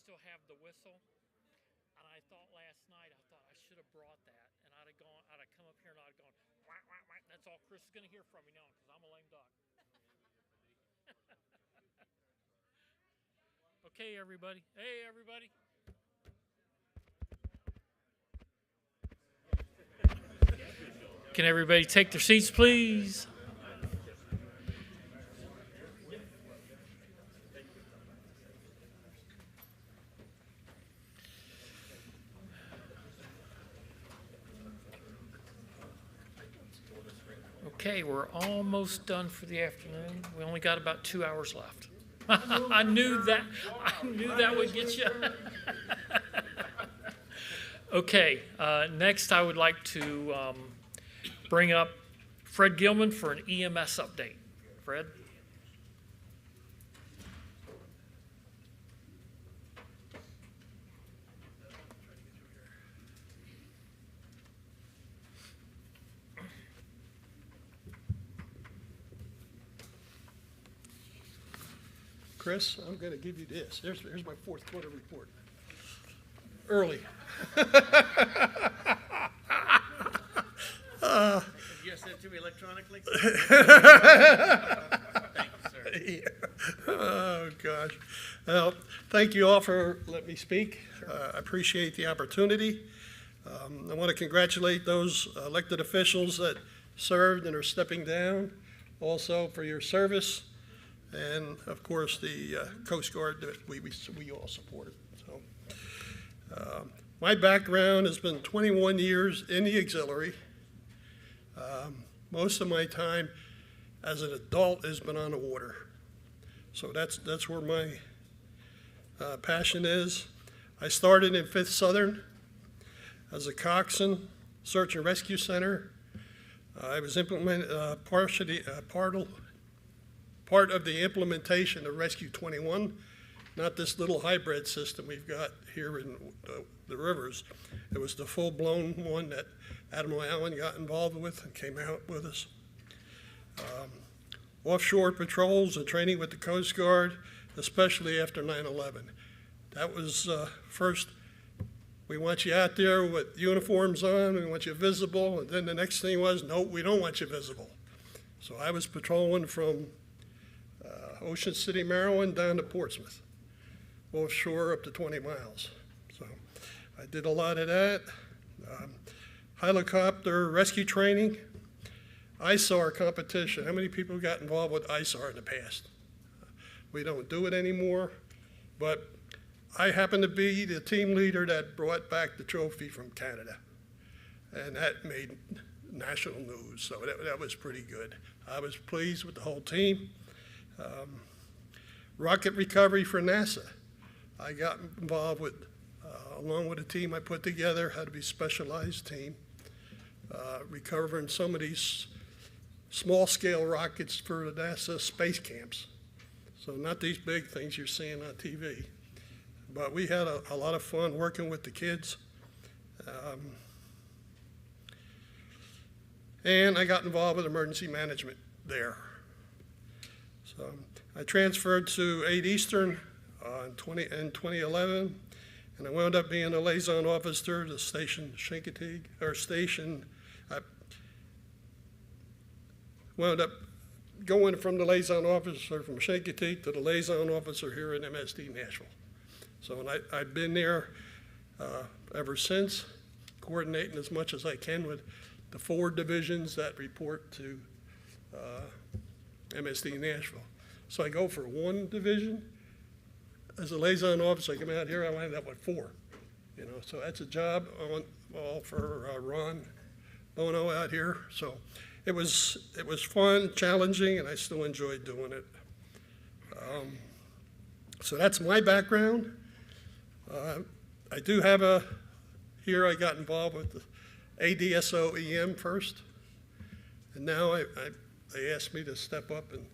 still have the whistle. And I thought last night, I should have brought that, and I'd have come up here and I'd have gone, whack, whack, whack. That's all Chris is going to hear from me now, because I'm a lame duck. Okay, everybody. Hey, everybody. Can everybody take their seats, please? Okay, we're almost done for the afternoon. We only got about 2 hours left. I knew that would get you. Okay, next I would like to bring up Fred Gilman for an EMS update. Fred? Chris, I'm going to give you this. Here's my fourth quarter report. Early. You sent it to me electronically? Thank you, sir. Yeah. Oh, gosh. Well, thank you all for letting me speak. I appreciate the opportunity. I want to congratulate those elected officials that served and are stepping down, also for your service, and of course the Coast Guard that we all support. So, my background has been 21 years in the auxiliary. Most of my time as an adult has been on the water. So that's where my passion is. I started in 5th Southern as a coxswain, search and rescue center. I was part of the implementation of Rescue 21, not this little hybrid system we've got here in the rivers. It was the full-blown one that Admiral Allen got involved with and came out with us. Offshore patrols and training with the Coast Guard, especially after 9/11. That was first, we want you out there with uniforms on, we want you visible, and then the next thing was, no, we don't want you visible. So I was patrolling from Ocean City, Maryland, down to Portsmouth, offshore up to 20 miles. So I did a lot of that. Helicopter rescue training, ISAR competition. How many people got involved with ISAR in the past? We don't do it anymore, but I happen to be the team leader that brought back the trophy from Canada, and that made national news, so that was pretty good. I was pleased with the whole team. Rocket recovery for NASA. I got involved with, along with a team I put together, had to be a specialized team, recovering some of these small-scale rockets for the NASA space camps. So not these big things you're seeing on TV. But we had a lot of fun working with the kids. And I got involved with emergency management there. So I transferred to 8 Eastern in 2011, and I wound up being a liaison officer to Station Chincoteague, or Station, I wound up going from the liaison officer from Chincoteague to the liaison officer here in MSD Nashville. So and I've been there ever since, coordinating as much as I can with the 4 divisions that report to MSD Nashville. So I go for 1 division. As a liaison officer, I come out here, I wind up with 4. So that's a job all for Ron Bono out here. So it was fun, challenging, and I still enjoy doing it. So that's my background. I do have here I got involved with the ADSO-EM first, and now they asked me to step up and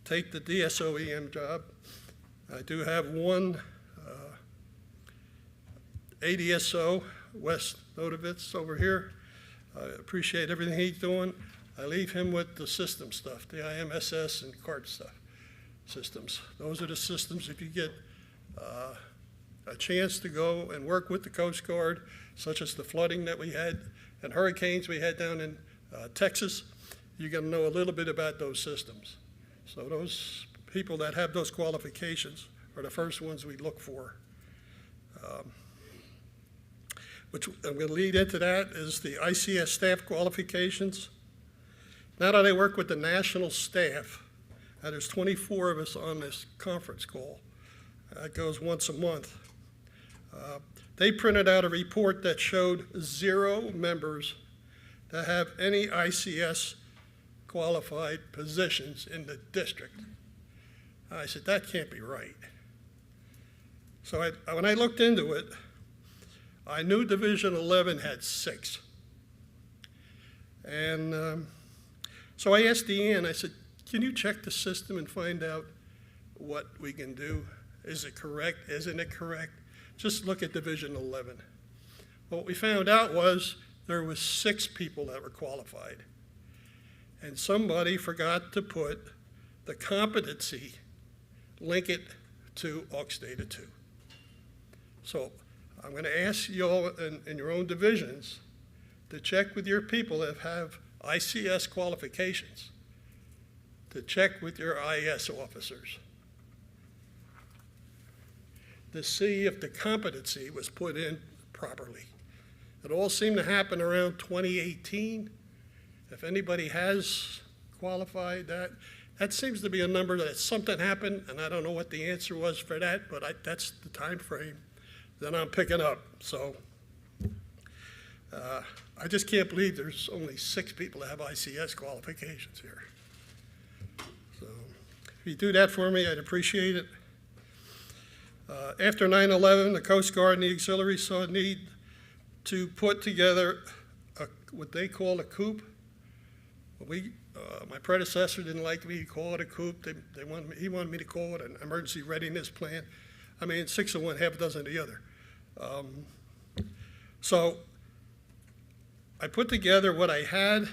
take the DSO-EM job. I do have 1 ADSO, Wes Nodovitz over here. I appreciate everything he's doing. I leave him with the system stuff, the IMSS and CART stuff, systems. Those are the systems if you get a chance to go and work with the Coast Guard, such as the flooding that we had and hurricanes we had down in Texas, you're going to know a little bit about those systems. So those people that have those qualifications are the first ones we look for. Which I'm going to lead into that is the ICS staff qualifications. Now that I work with the national staff, there's 24 of us on this conference call. It goes once a month. They printed out a report that showed 0 members that have any ICS qualified positions in the district. I said, that can't be right. So when I looked into it, I knew Division 11 had 6. And so I asked Deanne, I said, can you check the system and find out what we can do? Is it correct? Isn't it correct? Just look at Division 11. What we found out was there was 6 people that were qualified. And somebody forgot to put the competency, link it to AUX Data 2. So I'm going to ask you all in your own divisions to check with your people that have ICS qualifications, to check with your IS officers, to see if the competency was put in properly. It all seemed to happen around 2018. If anybody has qualified that seems to be a number that something happened, and I don't know what the answer was for that, but that's the time frame that I'm picking up. So I just can't believe there's only 6 people that have ICS qualifications here. So if you do that for me, I'd appreciate it. After 9/11, the Coast Guard and the auxiliary saw a need to put together what they call a COOP. My predecessor didn't like me to call it a COOP. He wanted me to call it an emergency readiness plan. I mean, 6 of one, half a dozen of the other. So I put together what I had,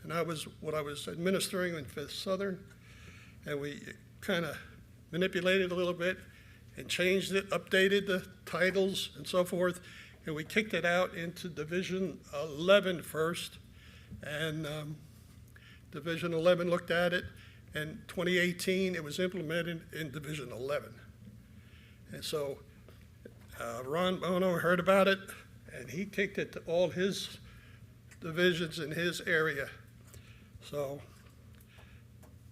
and what I was administering in 5th Southern, and we kind of manipulated a little bit and changed it, updated the titles and so forth, and we kicked it out into Division 11 first, and Division 11 looked at it, and 2018 it was implemented in Division 11. And so Ron Bono heard about it, and he kicked it to all his divisions in his area. So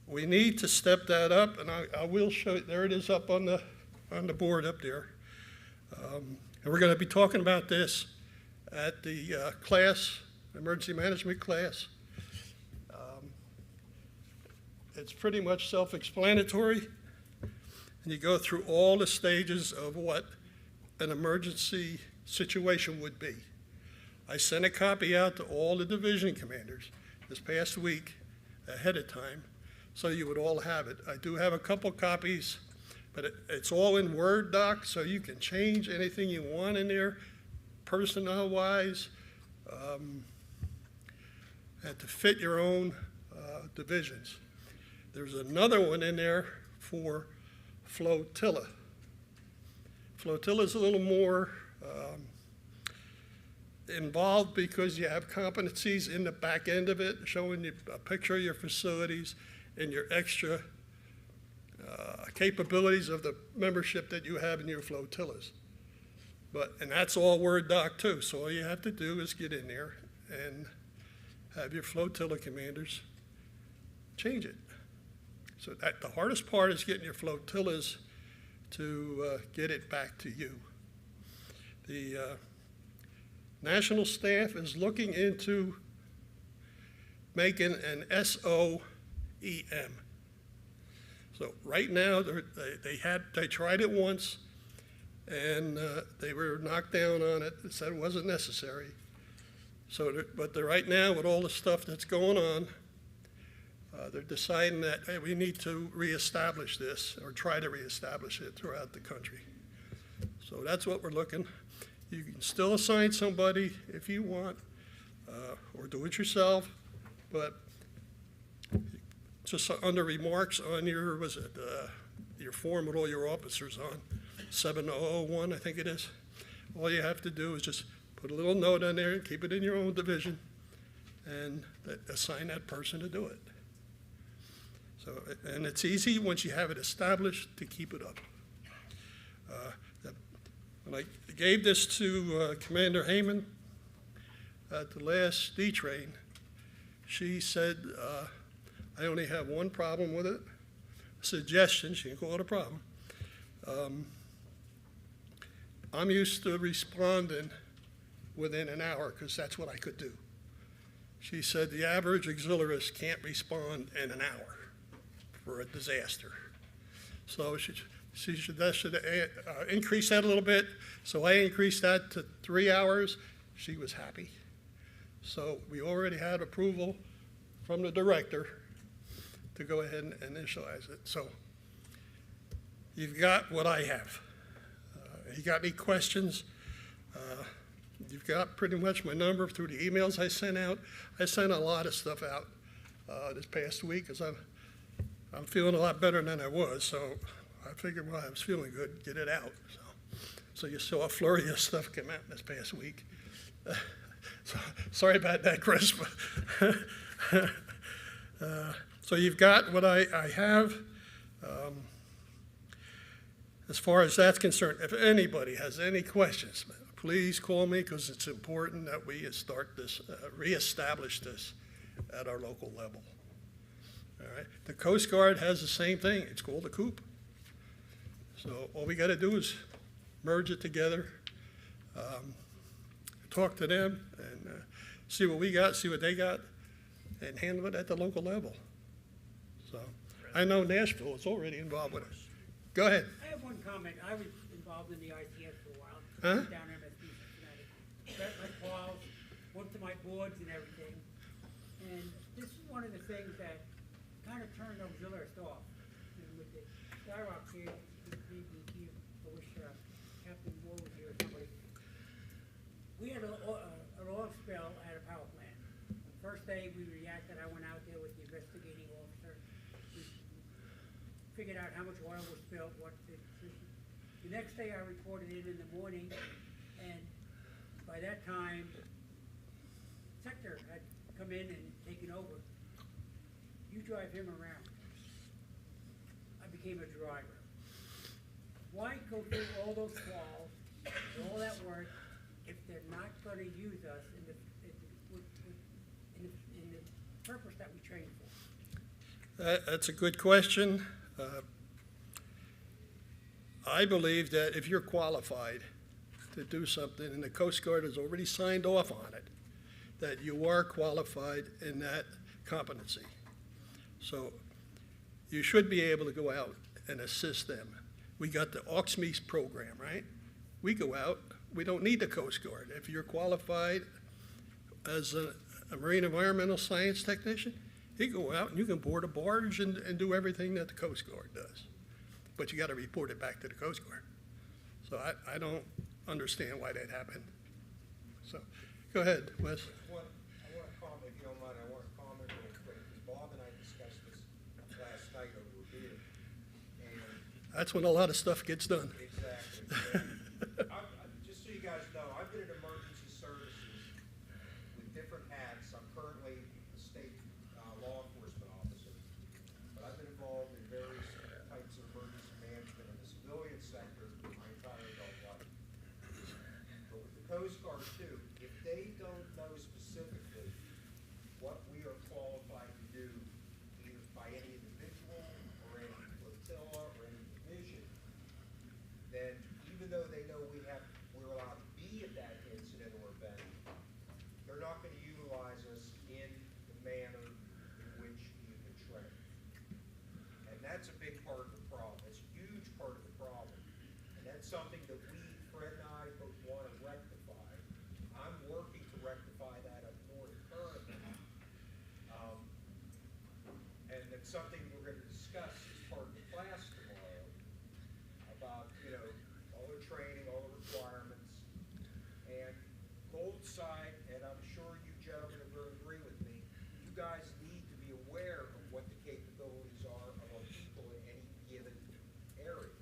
we need to step that up, and I will show you. There it is up on the board up there. And we're going to be talking about this at the class, emergency management class. It's pretty much self-explanatory, and you go through all the stages of what an emergency situation would be. I sent a copy out to all the division commanders this past week ahead of time, so you would all have it. I do have a couple copies, but it's all in Word doc, so you can change anything you want in there, personnel-wise, and to fit your own divisions. There's another one in there for flotilla. Flotilla is a little more involved because you have competencies in the back end of it, showing you a picture of your facilities and your extra capabilities of the membership that you have in your flotillas. And that's all Word doc too, so all you have to do is get in there and have your flotilla commanders change it. So the hardest part is getting your flotillas to get it back to you. The national staff is looking into making an SOEM. So right now they tried it once, and they were knocked down on it. They said it wasn't necessary. But right now, with all the stuff that's going on, they're deciding that, hey, we need to reestablish this or try to reestablish it throughout the country. So that's what we're looking. You can still assign somebody if you want, or do it yourself, but just under remarks on your form with all your officers on, 7001, I think it is. All you have to do is just put a little note on there and keep it in your own division and assign that person to do it. So, and it's easy once you have it established to keep it up. When I gave this to Commander Heyman at the last D-Train, she said, I only have one problem with it, suggestion, she didn't call it a problem. I'm used to responding within an hour because that's what I could do. She said the average auxiliarist can't respond in an hour for a disaster. So she suggested increase that a little bit. So I increased that to 3 hours. She was happy. So we already had approval from the director to go ahead and initialize it. So you've got what I have. You got any questions? You've got pretty much my number through the emails I sent out. I sent a lot of stuff out this past week because I'm feeling a lot better than I was. So I figured while I was feeling good, get it out. So you saw a flurry of stuff come out this past week. So, sorry about that, Chris. So you've got what I have. As far as that's concerned, if anybody has any questions, please call me because it's important that we start this, reestablish this at our local level. All right. The Coast Guard has the same thing. It's called a COOP. So all we got to do is merge it together, talk to them, and see what we got, see what they got, and handle it at the local level. So I know Nashville is already involved with it. Go ahead. I have one comment. I was involved in the ICS for a while, Huh? down in MSD Cincinnati. Got my calls, went to my boards and everything. And this is one of the things that kind of turned auxiliarists off. And with the Skyrock here, I wish Captain Moore was here or somebody. We had an oil spill at a power plant. The first day we reacted, I went out there with the investigating officer. We figured out how much oil was spilled, what the position. The next day I reported in the morning, and by that time, Sector had come in and taken over. You drive him around. I became a driver. Why go through all those calls, all that work, if they're not going to use us in the purpose that we train for? That's a good question. I believe that if you're qualified to do something and the Coast Guard has already signed off on it, that you are qualified in that competency. So you should be able to go out and assist them. We got the AUXMES program, right? We go out, we don't need the Coast Guard. If you're qualified as a marine environmental science technician, you go out and you can board a barge and do everything that the Coast Guard does. But you got to report it back to the Coast Guard. So I don't understand why that happened. So go ahead, Wes. I want to comment, if you don't mind, I want to comment real quick, because Bob and I discussed this last night over a beer. And that's when a lot of stuff gets done. exactly. Just so you guys know, I've been in emergency services with different hats. I'm currently a state law enforcement officer, but I've been involved in various types of emergency management in the civilian sector my entire adult life. But with the Coast Guard too, if they don't know specifically what we are qualified to do, either by any individual or any flotilla or any division, then even though they know we're allowed to be at that incident or event, they're not going to utilize us in the manner in which we have been trained. And that's a big part of the problem. It's a huge part of the problem. And that's something that we, Fred and I, both want to rectify. I'm working to rectify that up north currently. And that's something we're going to discuss as part of the class tomorrow about, all the training, all the requirements. And Gold Side, and I'm sure you gentlemen will agree with me, you guys need to be aware of what the capabilities are of our people in any given area.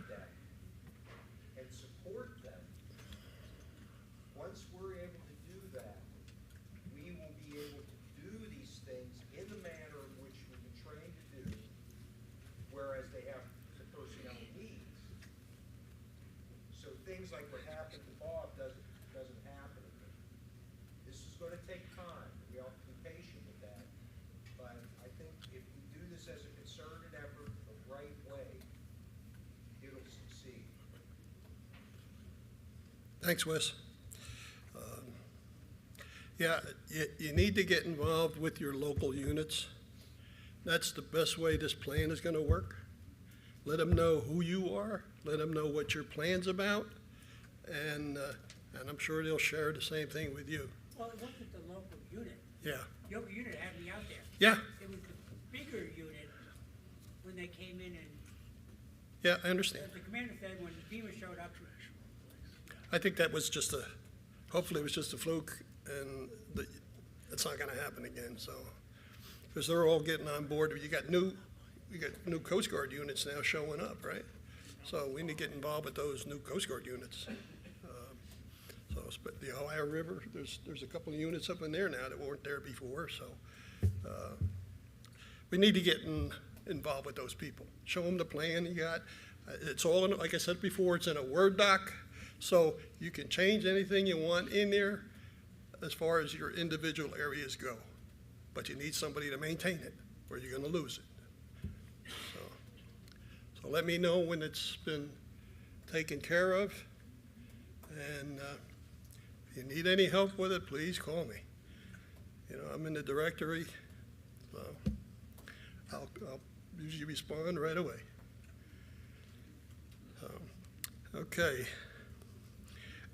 guide them and support them. Once we're able to do that, we will be able to do these things in the manner in which we've been trained to do, whereas they have the personnel needs. So things like what happened to Bob doesn't happen again. This is gonna take time, we all have to be patient with that, but I think if we do this as a concerted effort the right way, it'll succeed. Thanks, Wes. Yeah, you need to get involved with your local units. That's the best way this plan is going to work. Let them know who you are, let them know what your plan's about, and I'm sure they'll share the same thing with you. Well, it wasn't the local unit. Yeah, The local unit had me out there. yeah, It was the bigger unit when they came in and, yeah, I understand. as the commander said, when FEMA showed up, I think that was just hopefully it was just a fluke, and it's not gonna happen again, so. Because they're all getting on board. You got new Coast Guard units now showing up, right? So we need to get involved with those new Coast Guard units. But the Ohio River, there's a couple of units up in there now that weren't there before, so. We need to get involved with those people. Show them the plan you got. It's all, like I said before, it's in a Word doc, so you can change anything you want in there as far as your individual areas go. But you need somebody to maintain it, or you're gonna lose it. So let me know when it's been taken care of, and if you need any help with it, please call me. You know, I'm in the directory, so I'll usually respond right away. Okay,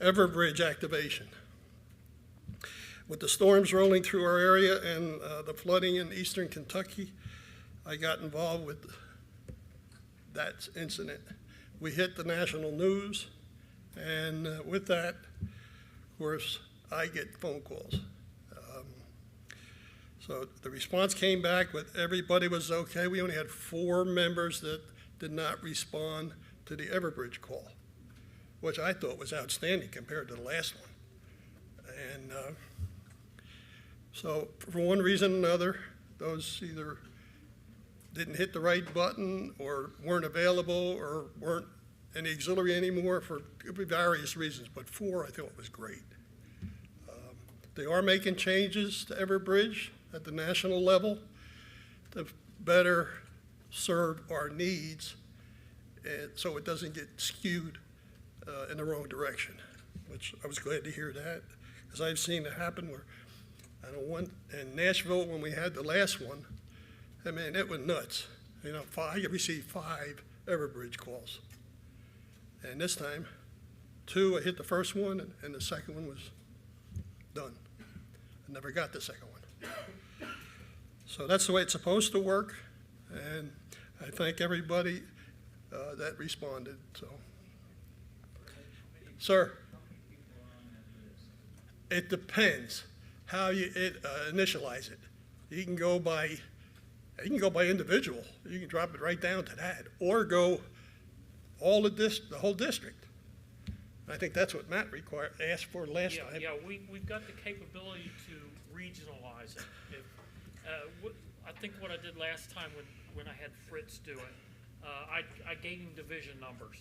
Everbridge activation. With the storms rolling through our area and the flooding in eastern Kentucky, I got involved with that incident. We hit the national news, and with that, of course, I get phone calls. So the response came back with everybody was okay. We only had 4 members that did not respond to the Everbridge call, which I thought was outstanding compared to the last one. And so for one reason or another, those either didn't hit the right button or weren't available or weren't any auxiliary anymore for various reasons, but 4 I thought was great. They are making changes to Everbridge at the national level to better serve our needs, and so it doesn't get skewed in the wrong direction, which I was glad to hear that, because I've seen it happen where, I know one in Nashville when we had the last one, I mean, it was nuts. You know, I received 5 Everbridge calls. And this time, 2, I hit the first one, and the second one was done. I never got the second one. So that's the way it's supposed to work, and I thank everybody that responded, so. Sir? It depends how you initialize it. You can go by individual. You can drop it right down to that, or go all the whole district. I think that's what Matt asked for last time. Yeah, we've got the capability to regionalize it. I think what I did last time when I had Fritz do it, I gave him division numbers.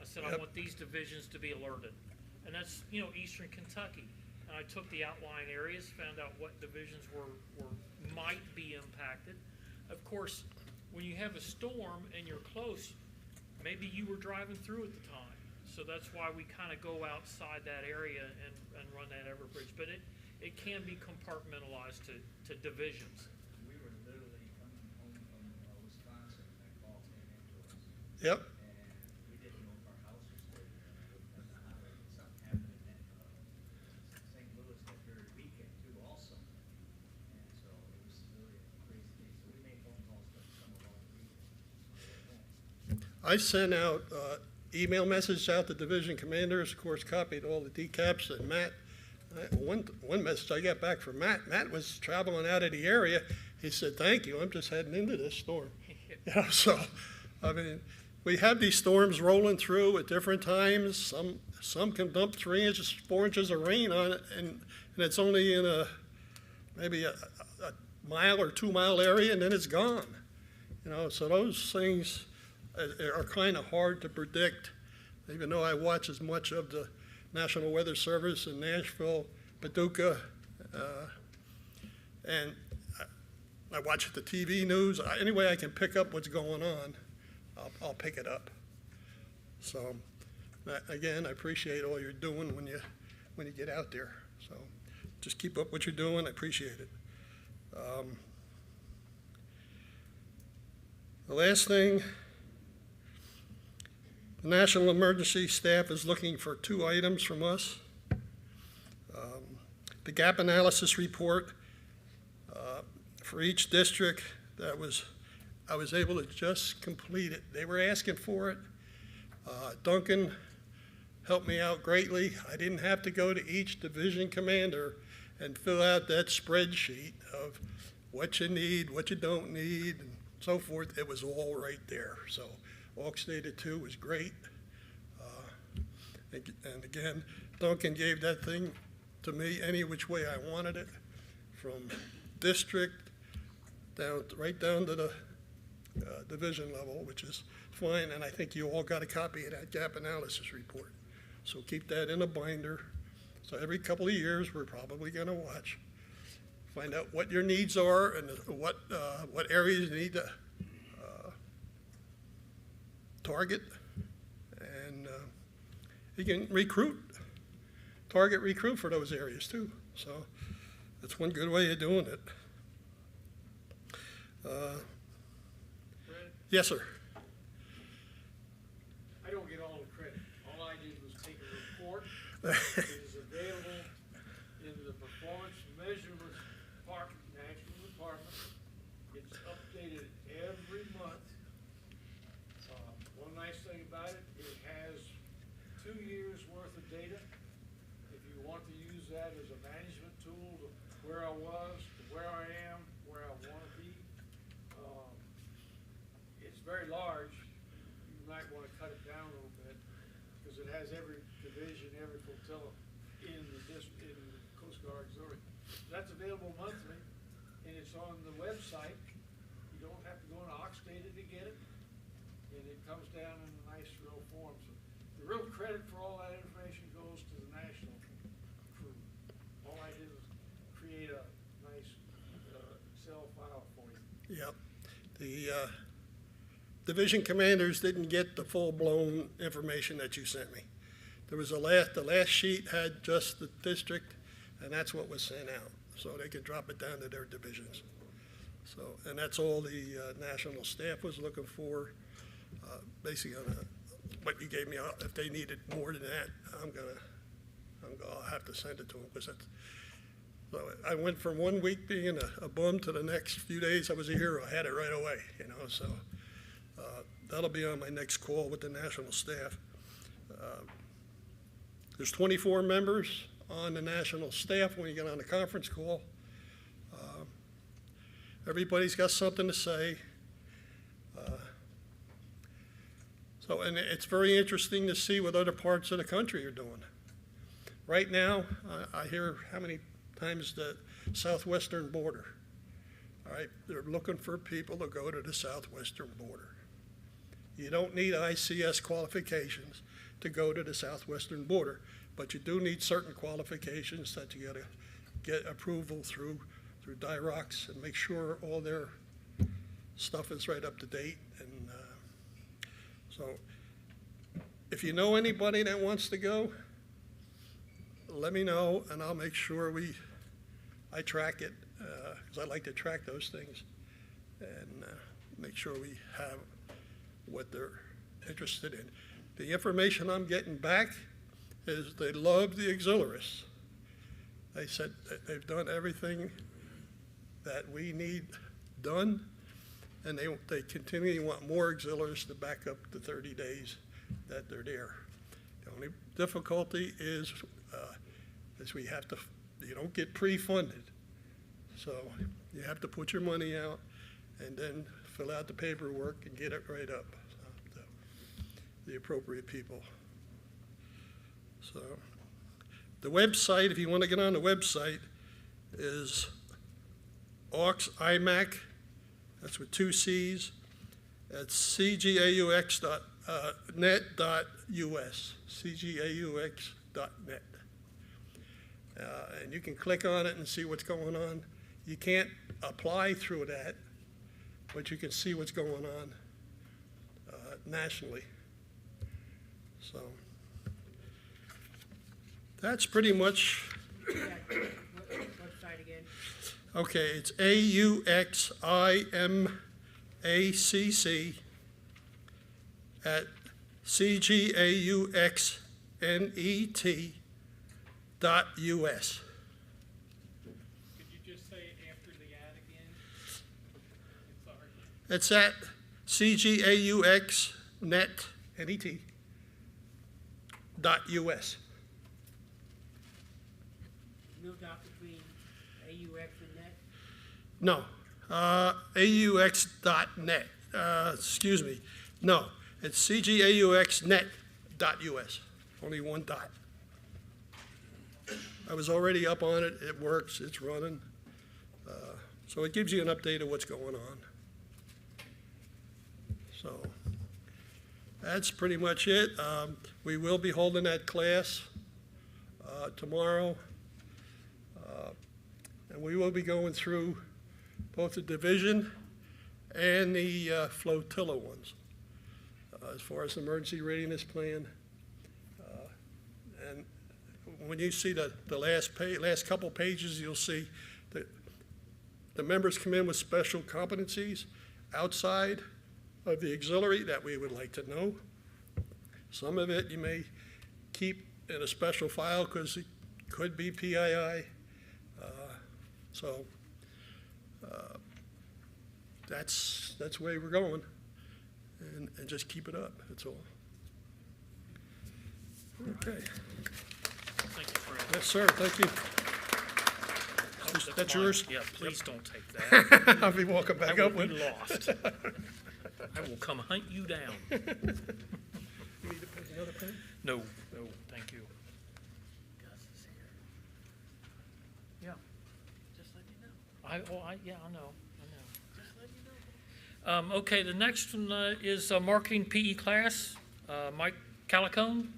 I said, I want these divisions to be alerted. And that's, eastern Kentucky. And I took the outlying areas, found out what divisions might be impacted. Of course, when you have a storm and you're close, maybe you were driving through at the time. So that's why we kind of go outside that area and run that Everbridge. But it can be compartmentalized to divisions. We were literally coming home from Wisconsin and that call came into us. Yep. And we didn't know if our house was still there. Because the highway, something happened in St. Louis that very weekend too also. And so it was really a crazy day. So we made phone calls to some of our people. I sent out email message out to division commanders, of course, copied all the decaps, and Matt, one message I got back from Matt was traveling out of the area. He said, thank you, I'm just heading into this storm. So, I mean, we have these storms rolling through at different times. Some can dump 3 inches, 4 inches of rain on it, and it's only in maybe a mile or 2 mile area, and then it's gone. You know, so those things are kind of hard to predict. Even though I watch as much of the National Weather Service in Nashville, Paducah, and I watch the TV news. Any way I can pick up what's going on, I'll pick it up. So, again, I appreciate all you're doing when you get out there. So, just keep up what you're doing. I appreciate it. The last thing, the National Emergency Staff is looking for 2 items from us. The gap analysis report for each district I was able to just complete it. They were asking for it. Duncan helped me out greatly. I didn't have to go to each division commander and fill out that spreadsheet of what you need, what you don't need, and so forth. It was all right there. So Aux Data 2 was great. And again, Duncan gave that thing to me any which way I wanted it, from district right down to the division level, which is fine. And I think you all got a copy of that gap analysis report. So keep that in a binder. So every couple of years, we're probably going to watch, find out what your needs are and what areas you need to target, and you can target recruit for those areas too. So that's one good way of doing it. Yes, sir. I don't get all the credit. All I did was take a report. It is available in the Performance Measurement National Department. It's updated every month. One nice thing about it, it has 2 years worth of data. If you want to use that as a management tool to where I was, to where I am, where I want to be, it's very large. You might want to cut it down a little bit because it has every division, every flotilla in the Coast Guard Auxiliary. That's available monthly, and it's on the website. You don't have to go into Aux Data to get it, and it comes down in a nice real form. So the real credit for all that information goes to the national crew. All I did was create a nice Excel file for you. Yep. The division commanders didn't get the full-blown information that you sent me. There was the last sheet had just the district, and that's what was sent out, so they could drop it down to their divisions. So, and that's all the national staff was looking for. Basically, what you gave me, if they needed more than that, I'll have to send it to them, because that's. So I went from 1 week being a bum to the next few days I was a hero. I had it right away, you know. So that'll be on my next call with the national staff. There's 24 members on the national staff when you get on the conference call. Everybody's got something to say. And it's very interesting to see what other parts of the country are doing. Right now, I hear how many times the southwestern border. All right, they're looking for people to go to the southwestern border. You don't need ICS qualifications to go to the southwestern border, but you do need certain qualifications that you gotta get approval through DIROCS and make sure all their stuff is right up to date. And so if you know anybody that wants to go, let me know, and I'll make sure I track it, because I like to track those things, and make sure we have what they're interested in. The information I'm getting back is they love the auxiliaries. They said that they've done everything that we need done, and they continually want more auxiliaries to back up the 30 days that they're there. The only difficulty is you don't get pre-funded. So you have to put your money out and then fill out the paperwork and get it right up. So the appropriate people. So the website, if you want to get on the website, is AUX, that's with 2 C's, at cgaux.net.us, cgaux.net. And you can click on it and see what's going on. You can't apply through that, but you can see what's going on nationally. So that's pretty much. Website again? Okay, it's AUXIMACC at CGAUXNET.US. Could you just say after the ad again? Sorry. It's at CGAUXNET.US. No dot between AUX and net? No, AUX.net, excuse me. No, it's CGAUXNet.US, only one dot. I was already up on it, it works, it's running. So it gives you an update of what's going on. So that's pretty much it. We will be holding that class tomorrow. And we will be going through both the division and the flotilla ones as far as emergency readiness plan. And when you see the last couple pages, you'll see that the members come in with special competencies outside of the auxiliary that we would like to know. Some of it you may keep in a special file because it could be PII. So that's the way we're going, and just keep it up, that's all. Okay. Thank you, Fred. Yes, sir, thank you. That's mine. yours? Yeah, please don't take that. I'll be walking back I up will with be lost. I will come hunt you down. You need to put another pen? No, no, thank you. Yeah. Just let me know. Yeah, I know. Just let me know. Okay, the next one is marketing PE class. Mike Collicone?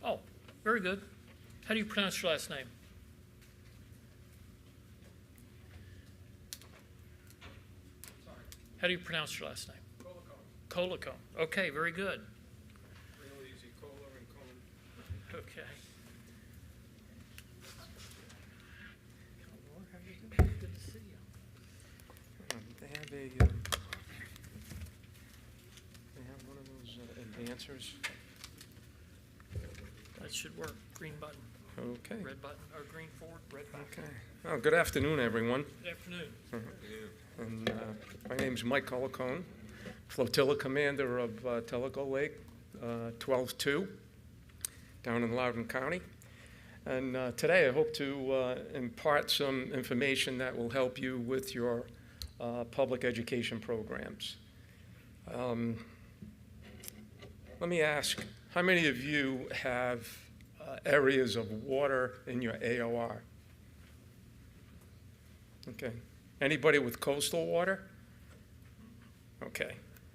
Oh, very good. How do you pronounce your last name? How do you pronounce your last name? Collicone. Okay, very good. Real easy, cola and cone. Okay. How you doing? Good to see you. They have one of those advancers. That should work. Green button. Okay. Red button, or green forward, red button. Okay. Oh, good afternoon, everyone. Good afternoon. And my name's Mike Collicone, Flotilla Commander of Tellico Lake 12-2 down in Loudoun County. And today I hope to impart some information that will help you with your public education programs. Let me ask, how many of you have areas of water in your AOR? Okay. Anybody with coastal water? Okay.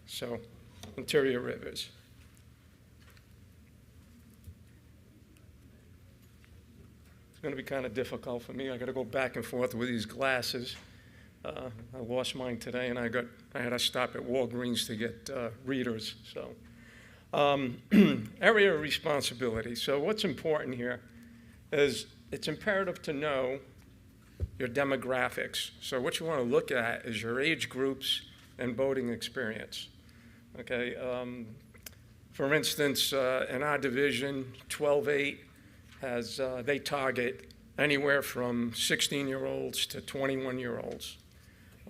So, interior rivers. It's going to be kind of difficult for me. I got to go back and forth with these glasses. I lost mine today, and I had to stop at Walgreens to get readers. So, area of responsibility. So, what's important here is it's imperative to know your demographics. So, what you want to look at is your age groups and boating experience. Okay. For instance, in our division, 12-8 has they target anywhere from 16-year-olds to 21-year-olds.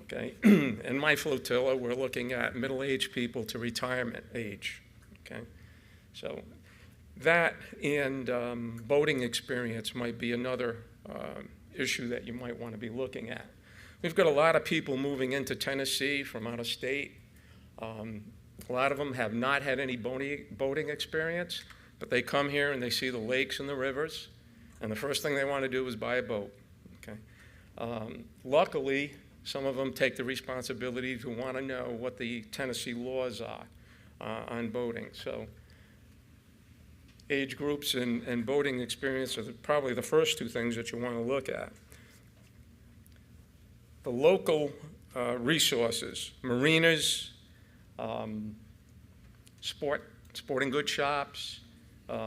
Okay, in my flotilla, we're looking at middle-aged people to retirement age. Okay, so that and boating experience might be another issue that you might want to be looking at. we've got a lot of people moving into Tennessee from out of state. A lot of them have not had any boating experience, but they come here and they see the lakes and the rivers, and the first thing they want to do is buy a boat. Okay? Luckily, some of them take the responsibility to want to know what the Tennessee laws are on boating. So age groups and boating experience are probably the first two things that you want to look at. The local resources, marinas, sporting goods shops,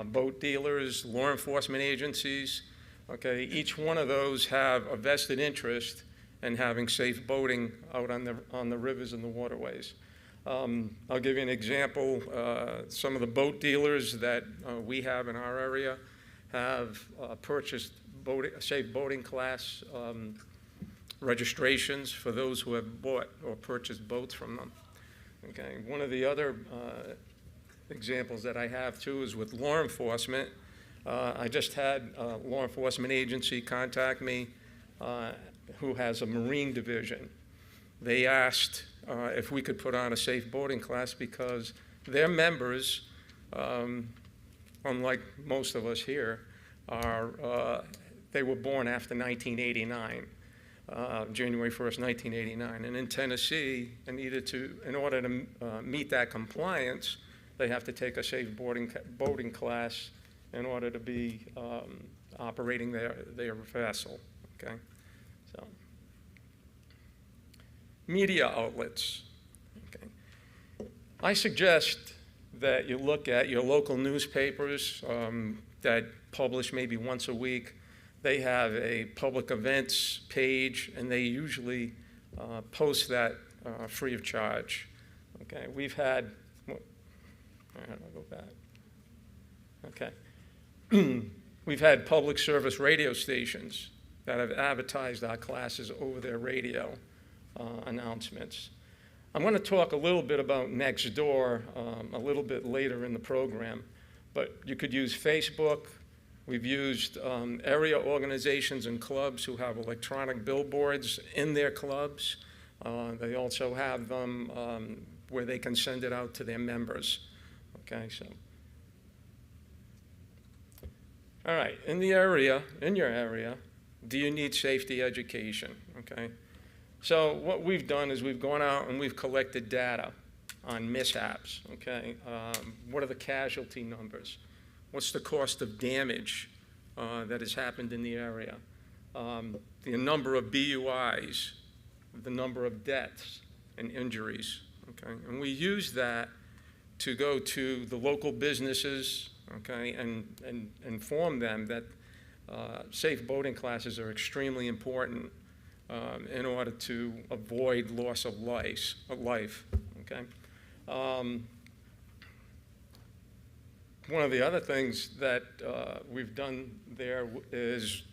boat dealers, law enforcement agencies. Okay, each one of those have a vested interest in having safe boating out on the rivers and the waterways. I'll give you an example. Some of the boat dealers that we have in our area have purchased safe boating class registrations for those who have bought or purchased boats from them. Okay. One of the other examples that I have too is with law enforcement. I just had a law enforcement agency contact me who has a Marine division. They asked if we could put on a safe boating class because their members, unlike most of us here, they were born after 1989. January 1st, 1989. And in Tennessee, in order to meet that compliance, they have to take a safe boating class in order to be operating their vessel. Okay, so media outlets. Okay, I suggest that you look at your local newspapers that publish maybe once a week. They have a public events page, and they usually post that free of charge. Okay, we've had, all right, I'll go back. Okay, we've had public service radio stations that have advertised our classes over their radio announcements. I'm going to talk a little bit about Nextdoor a little bit later in the program, but you could use Facebook. We've used area organizations and clubs who have electronic billboards in their clubs. They also have them where they can send it out to their members. Okay, so. All right, in your area, do you need safety education? Okay, so what we've done is we've gone out and we've collected data on mishaps. Okay, what are the casualty numbers? What's the cost of damage that has happened in the area? The number of BUIs, the number of deaths and injuries, okay? And we use that to go to the local businesses, okay, and inform them that safe boating classes are extremely important in order to avoid loss of life, okay? One of the other things that we've done there is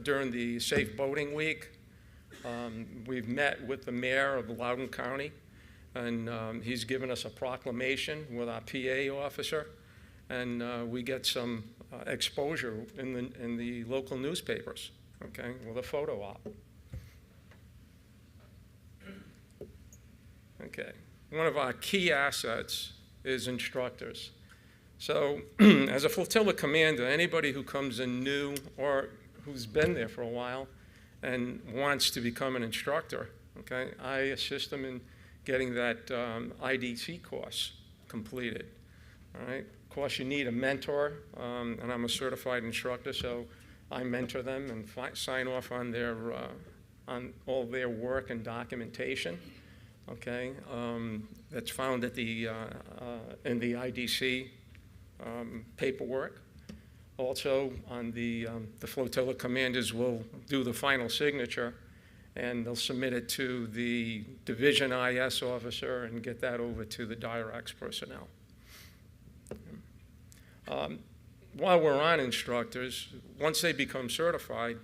during the Safe Boating Week, we've met with the mayor of Loudoun County, and he's given us a proclamation with our PA officer, and we get some exposure in the local newspapers, okay, with a photo op. Okay, one of our key assets is instructors. So as a flotilla commander, anybody who comes in new or who's been there for a while and wants to become an instructor, okay, I assist them in getting that IDC course completed. All right, of course you need a mentor, and I'm a certified instructor, so I mentor them and sign off on on all their work and documentation. Okay, that's found at in the IDC paperwork. Also, on the flotilla commanders will do the final signature, and they'll submit it to the division IS officer and get that over to the DIRACS personnel. While we're on instructors, once they become certified,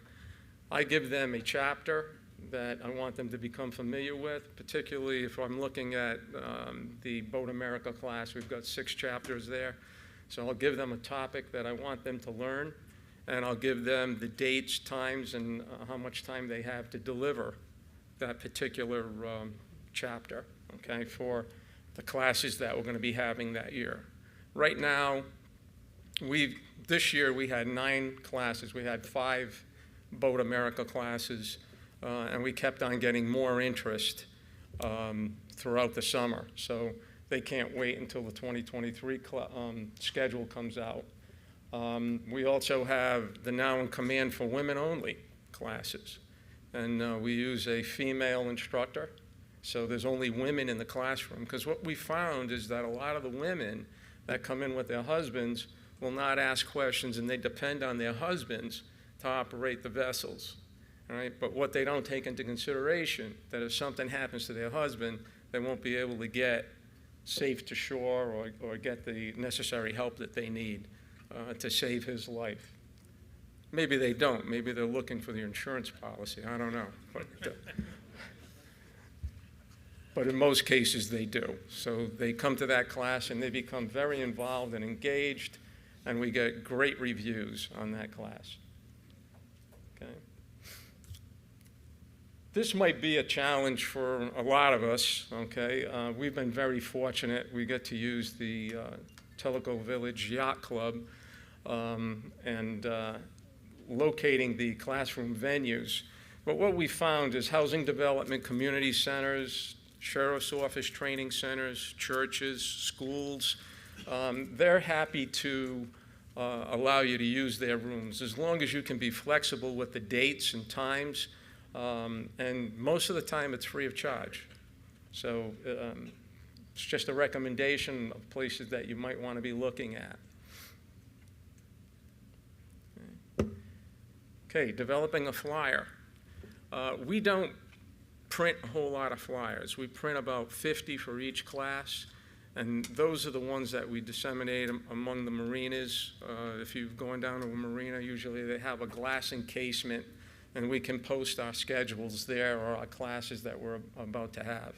I give them a chapter that I want them to become familiar with, particularly if I'm looking at the Boat America class. We've got 6 chapters there. So I'll give them a topic that I want them to learn, and I'll give them the dates, times, and how much time they have to deliver that particular chapter, okay, for the classes that we're going to be having that year. Right now, this year we had 9 classes. We had 5 Boat America classes, and we kept on getting more interest throughout the summer. So they can't wait until the 2023 schedule comes out. We also have the Now in Command for Women Only classes, and we use a female instructor. So there's only women in the classroom, because what we found is that a lot of the women that come in with their husbands will not ask questions, and they depend on their husbands to operate the vessels. All right? But what they don't take into consideration, that if something happens to their husband, they won't be able to get safe to shore or get the necessary help that they need to save his life. Maybe they don't. Maybe they're looking for the insurance policy. I don't know. But in most cases, they do. So they come to that class, and they become very involved and engaged, and we get great reviews on that class. Okay. This might be a challenge for a lot of us, okay? We've been very fortunate. We get to use the Tellico Village Yacht Club and locating the classroom venues. But what we found is housing development, community centers, sheriff's office training centers, churches, schools, they're happy to allow you to use their rooms as long as you can be flexible with the dates and times. And most of the time, it's free of charge. So it's just a recommendation of places that you might want to be looking at. Okay, developing a flyer. We don't print a whole lot of flyers. We print about 50 for each class, and those are the ones that we disseminate among the marinas. If you're going down to a marina, usually they have a glass encasement, and we can post our schedules there or our classes that we're about to have.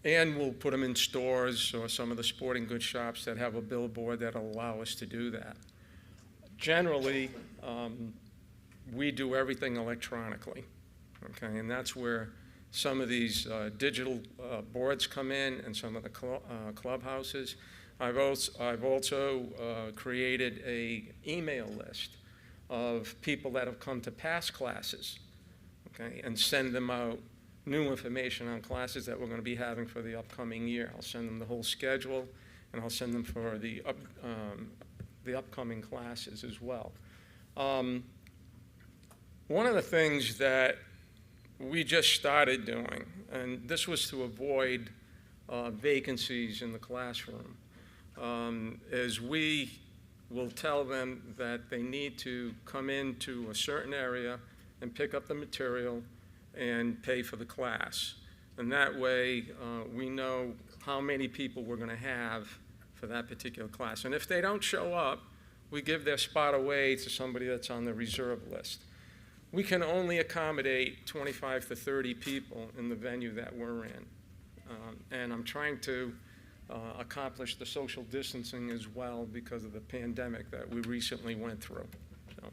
And we'll put them in stores or some of the sporting goods shops that have a billboard that'll allow us to do that. Generally, we do everything electronically, okay? And that's where some of these digital boards come in, and some of the clubhouses. I've also created an email list of people that have come to past classes, okay, and send them out new information on classes that we're going to be having for the upcoming year. I'll send them the whole schedule, and I'll send them for the upcoming classes as well. One of the things that we just started doing, and this was to avoid vacancies in the classroom, is we will tell them that they need to come into a certain area and pick up the material and pay for the class. And that way, we know how many people we're going to have for that particular class. And if they don't show up, we give their spot away to somebody that's on the reserve list. We can only accommodate 25 to 30 people in the venue that we're in. And I'm trying to accomplish the social distancing as well because of the pandemic that we recently went through. So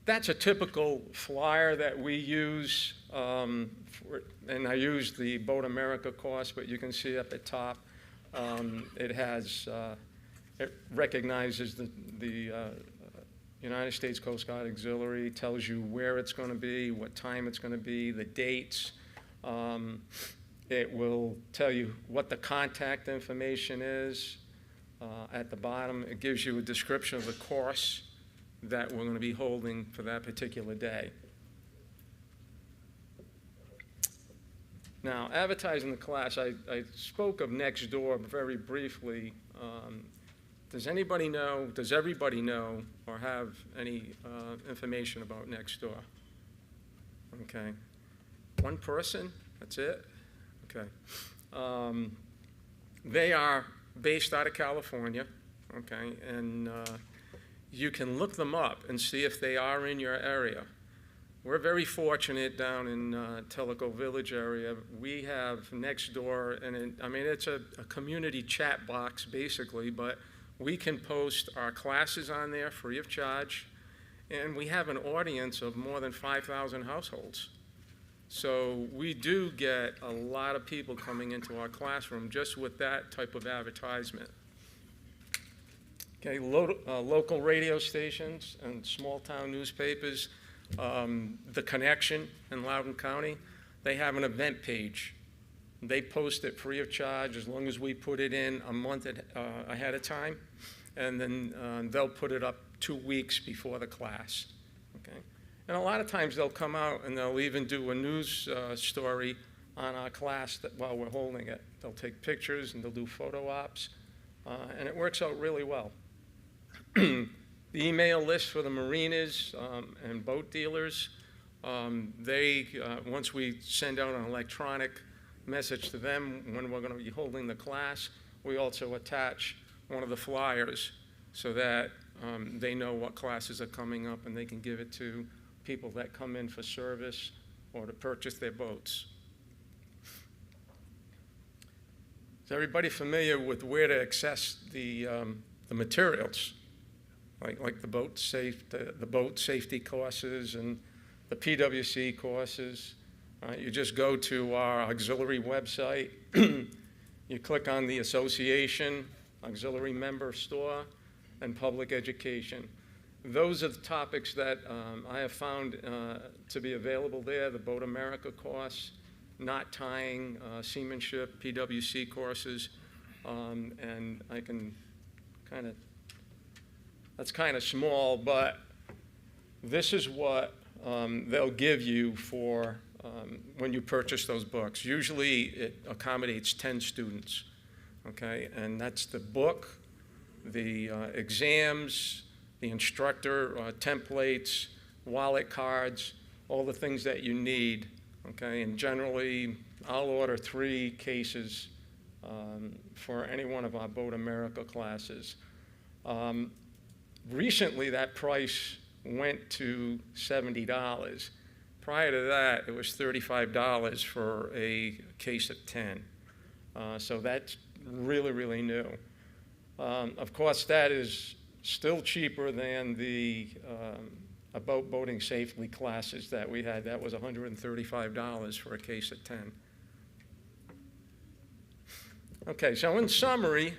that's a typical flyer that we use, and I use the Boat America course, but you can see up at top, it recognizes the United States Coast Guard Auxiliary, tells you where it's going to be, what time it's going to be, the dates. It will tell you what the contact information is at the bottom. It gives you a description of the course that we're going to be holding for that particular day. Now, advertising the class, I spoke of Nextdoor very briefly. Does everybody know or have any information about Nextdoor? Okay. One person? That's it? Okay. They are based out of California, okay, and you can look them up and see if they are in your area. we're very fortunate down in Tellico Village area. We have next door, and it's a community chat box basically, but we can post our classes on there free of charge, and we have an audience of more than 5,000 households. So we do get a lot of people coming into our classroom just with that type of advertisement. Okay, local radio stations and small-town newspapers, The Connection in Loudoun County, they have an event page. They post it free of charge as long as we put it in a month ahead of time, and then they'll put it up 2 weeks before the class. Okay, and a lot of times they'll come out and they'll even do a news story on our class while we're holding it. They'll take pictures and they'll do photo ops, and it works out really well. The email list for the marinas and boat dealers, once we send out an electronic message to them when we're going to be holding the class, we also attach one of the flyers so that they know what classes are coming up and they can give it to people that come in for service or to purchase their boats. Is everybody familiar with where to access the materials? Like the boat safety courses and the PWC courses. You just go to our auxiliary website. You click on the association, auxiliary member store, and public education. Those are the topics that I have found to be available there. The Boat America course, knot tying, seamanship, PWC courses, and I can that's kind of small, but this is what they'll give you for when you purchase those books. Usually it accommodates 10 students, okay? And that's the book, the exams, the instructor templates, wallet cards, all the things that you need, okay? And generally, I'll order 3 cases for any one of our Boat America classes. Recently, that price went to $70. Prior to that, it was $35 for a case of 10. So that's really, really new. Of course, that is still cheaper than the boating safely classes that we had. That was $135 for a case of 10. Okay, so in summary,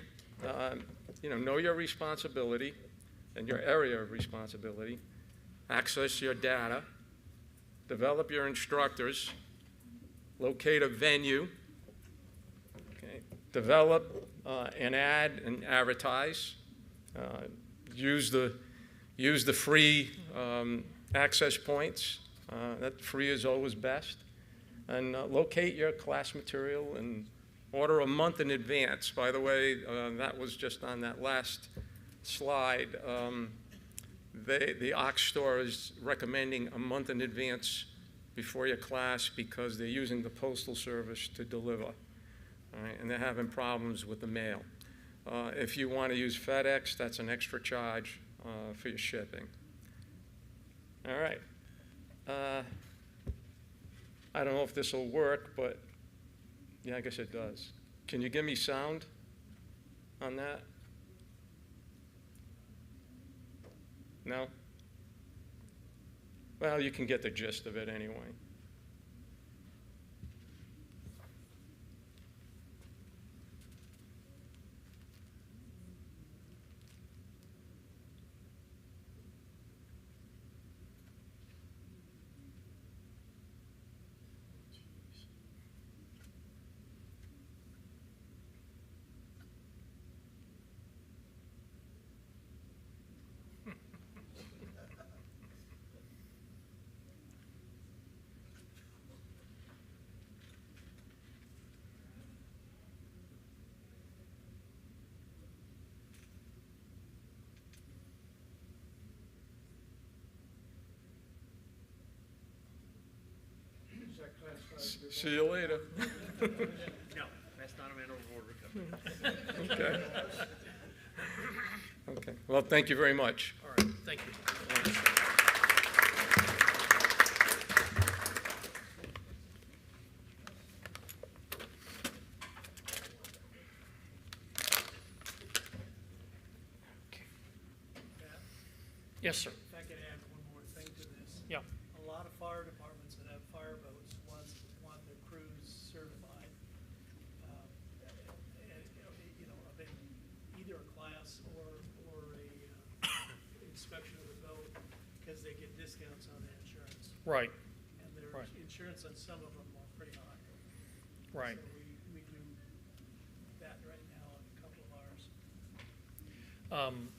know your responsibility and your area of responsibility, access your data, develop your instructors, locate a venue, okay, develop an ad and advertise, use the free access points. That free is always best, and locate your class material and order a month in advance. By the way, that was just on that last slide. The Ox store is recommending a month in advance before your class because they're using the postal service to deliver, all right, and they're having problems with the mail. If you want to use FedEx, that's an extra charge for your shipping. All right. I don't know if this will work, but yeah, I guess it does. Can you give me sound on that? No? Well, you can get the gist of it anyway. See you later. No, that's not a matter of order. Okay. Okay. Well, thank you very much. All right, thank you. Yes, sir. If I could add one more thing to this. Yeah. A lot of fire departments that have fire boats want their crews certified. And, you know, of either a class or a inspection of the boat, because they get discounts on their insurance. Right. And their Right. insurance on some of them are pretty high. Right. So we do that right now on a couple of ours.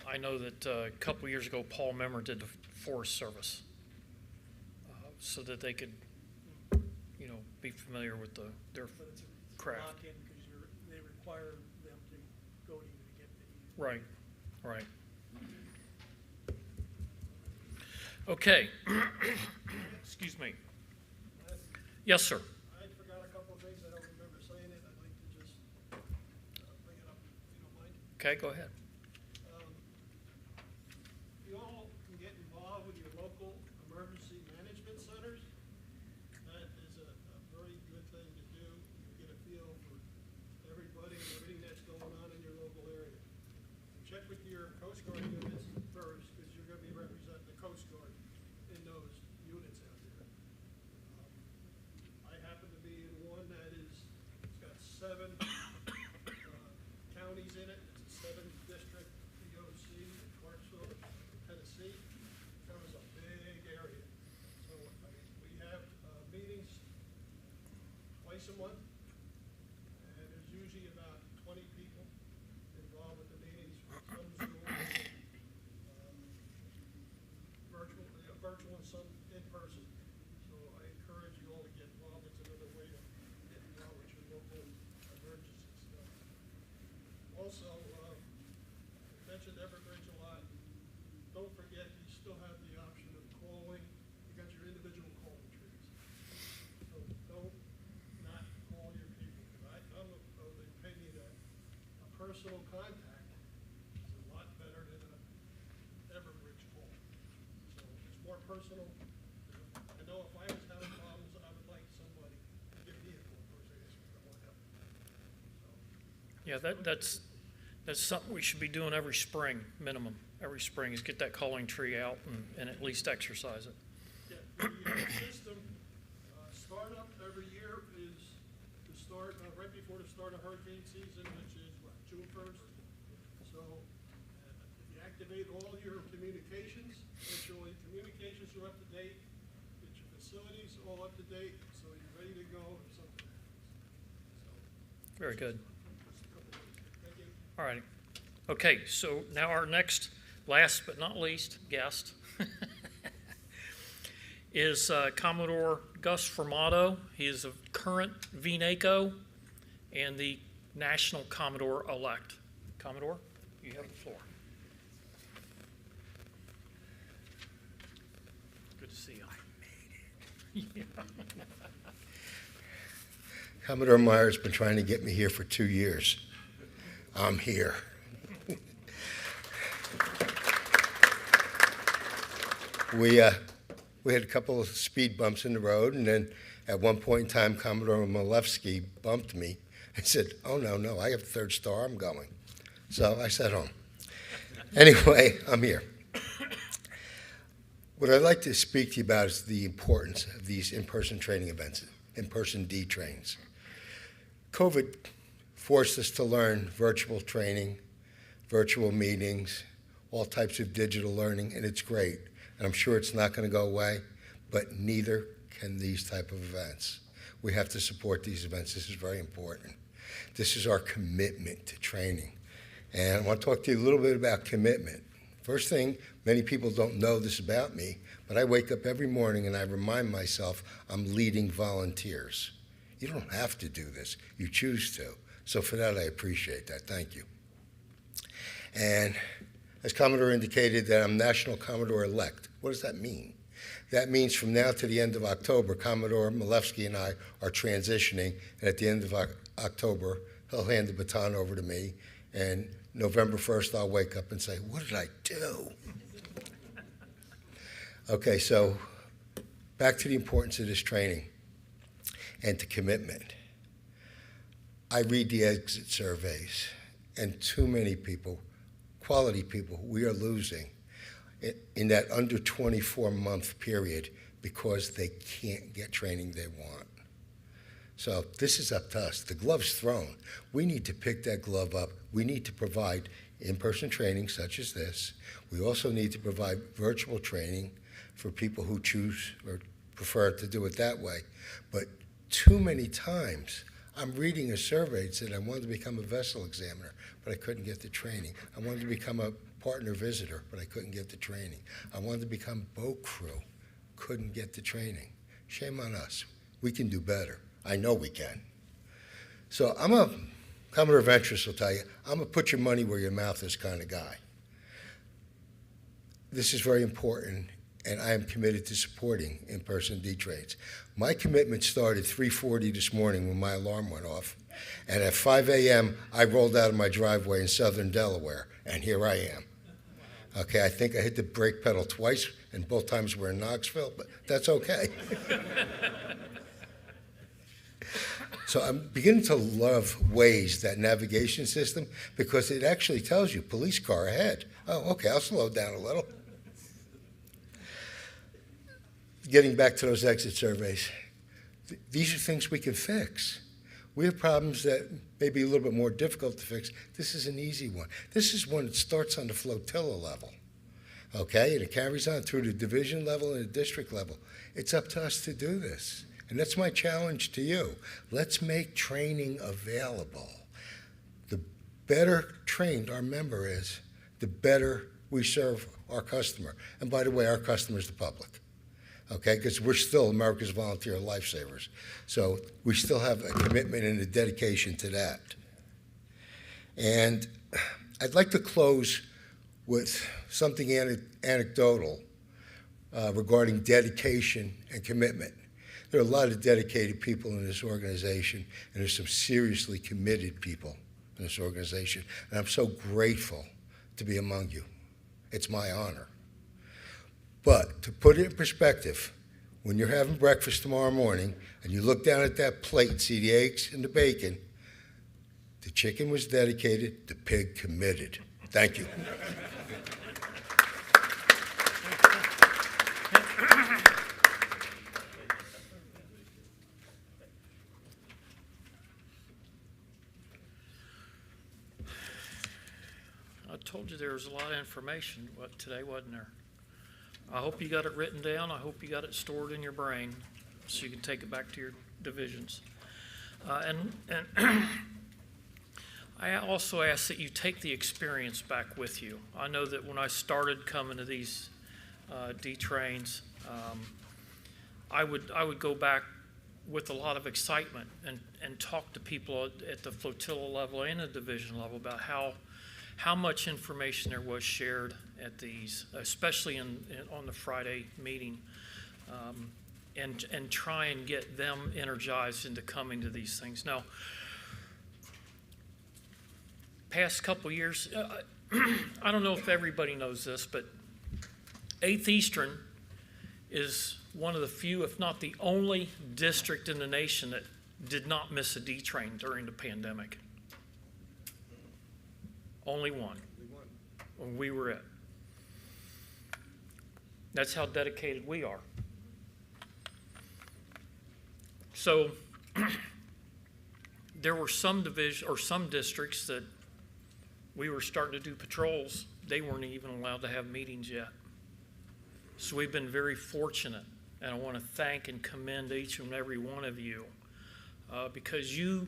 I know that a couple years ago, Paul Memmer did the Forest Service so that they could, you know, be familiar with their But it's a craft. lock-in because they require them to go to you to get the. Right, right. Okay. Excuse me. Yes, sir. I forgot a couple of things. I don't remember saying it. I'd like to just bring it up, if you don't mind. Okay, go ahead. You all can get involved with your local emergency management centers. That is a very good thing to do. You get a feel for everybody and everything that's going on in your local area. Check with your Coast Guard units first, because you're going to be representing the Coast Guard in those units out there. I happen to be in one that it's got 7 counties in it. It's a 7-district DOC in Clarksville, Tennessee. Covers a big area. So we have meetings twice a month, and there's usually about 20 people involved with the meetings, some Zoom, virtual and some in person. So I encourage you all to get involved. It's another way to get involved with your local emergency stuff. Also, I mentioned Everbridge a lot. Don't forget, you still have the option of calling. You got your individual calling trees. So don't not call your people. I'm of the opinion that a personal contact is a lot better than a Everbridge call. So it's more personal. I know if I was having problems, I would like somebody to give me a call first. I guess I want help. Yeah, that's something we should be doing every spring, minimum. Every spring is get that calling tree out and at least exercise it. Yeah, the system startup every year is the start right before the start of hurricane season, which is what, June 1st. So if you activate all your communications, make sure all your communications are up to date, get your facilities all up to date, so you're ready to go if something happens. Very good. Thank you. All righty. Okay, so now our next, last but not least, guest is Commodore Gus Formato. He is a current VNACO and the National Commodore-elect. Commodore, you have the floor. Good to see you. I made it. Commodore Meyer's been trying to get me here for 2 years. I'm here. We had a couple of speed bumps in the road, and then at one point in time, Commodore Malevsky bumped me and said, "Oh, no, I have the 3rd star, I'm going." So I sat home. Anyway, I'm here. What I'd like to speak to you about is the importance of these in-person training events, in-person D-trains. COVID forced us to learn virtual training, virtual meetings, all types of digital learning, and it's great. And I'm sure it's not going to go away, but neither can these type of events. We have to support these events. This is very important. This is our commitment to training. And I want to talk to you a little bit about commitment. First thing, many people don't know this about me, but I wake up every morning and I remind myself I'm leading volunteers. You don't have to do this. You choose to. So for that, I appreciate that. Thank you. And as Commodore indicated, that I'm National Commodore-elect. What does that mean? That means from now to the end of October, Commodore Malevsky and I are transitioning, and at the end of October, he'll hand the baton over to me, and November 1st, I'll wake up and say, "What did I do?" Okay, so back to the importance of this training and to commitment. I read the exit surveys, and too many people, quality people, we are losing. in that under 24-month period because they can't get training they want. So this is up to us. The glove's thrown. We need to pick that glove up. We need to provide in-person training such as this. We also need to provide virtual training for people who choose or prefer to do it that way. But too many times, I'm reading a survey that said I wanted to become a vessel examiner, but I couldn't get the training. I wanted to become a partner visitor, but I couldn't get the training. I wanted to become boat crew, couldn't get the training. Shame on us. We can do better. I know we can. So Commodore Ventress will tell you, I'm a put your money where your mouth is kind of guy. This is very important, and I am committed to supporting in-person D-trains. My commitment started 3:40 this morning when my alarm went off, and at 5 a.m., I rolled out of my driveway in southern Delaware, and here I am. Okay, I think I hit the brake pedal twice, and both times we're in Knoxville, but that's okay. So I'm beginning to love Waze, that navigation system, because it actually tells you, police car ahead. Oh, okay, I'll slow down a little. Getting back to those exit surveys, these are things we can fix. We have problems that may be a little bit more difficult to fix. This is an easy one. This is one that starts on the flotilla level, okay? And it carries on through the division level and the district level. It's up to us to do this. And that's my challenge to you. Let's make training available. The better trained our member is, the better we serve our customer. And by the way, our customer is the public, okay? Because we're still America's volunteer lifesavers. So we still have a commitment and a dedication to that. And I'd like to close with something anecdotal regarding dedication and commitment. There are a lot of dedicated people in this organization, and there's some seriously committed people in this organization, and I'm so grateful to be among you. It's my honor. But to put it in perspective, when you're having breakfast tomorrow morning and you look down at that plate and see the eggs and the bacon, the chicken was dedicated, the pig committed. Thank you. I told you there was a lot of information today, wasn't there? I hope you got it written down. I hope you got it stored in your brain so you can take it back to your divisions. And I also ask that you take the experience back with you. I know that when I started coming to these D-trains, I would go back with a lot of excitement and talk to people at the flotilla level and the division level about how much information there was shared at these, especially on the Friday meeting, and try and get them energized into coming to these things. Now, past couple years, I don't know if everybody knows this, but 8th Eastern is one of the few, if not the only district in the nation that did not miss a D-train during the pandemic. Only one. When we were it. That's how dedicated we are. So there were some districts that we were starting to do patrols. They weren't even allowed to have meetings yet. So we've been very fortunate, and I want to thank and commend each and every one of you because you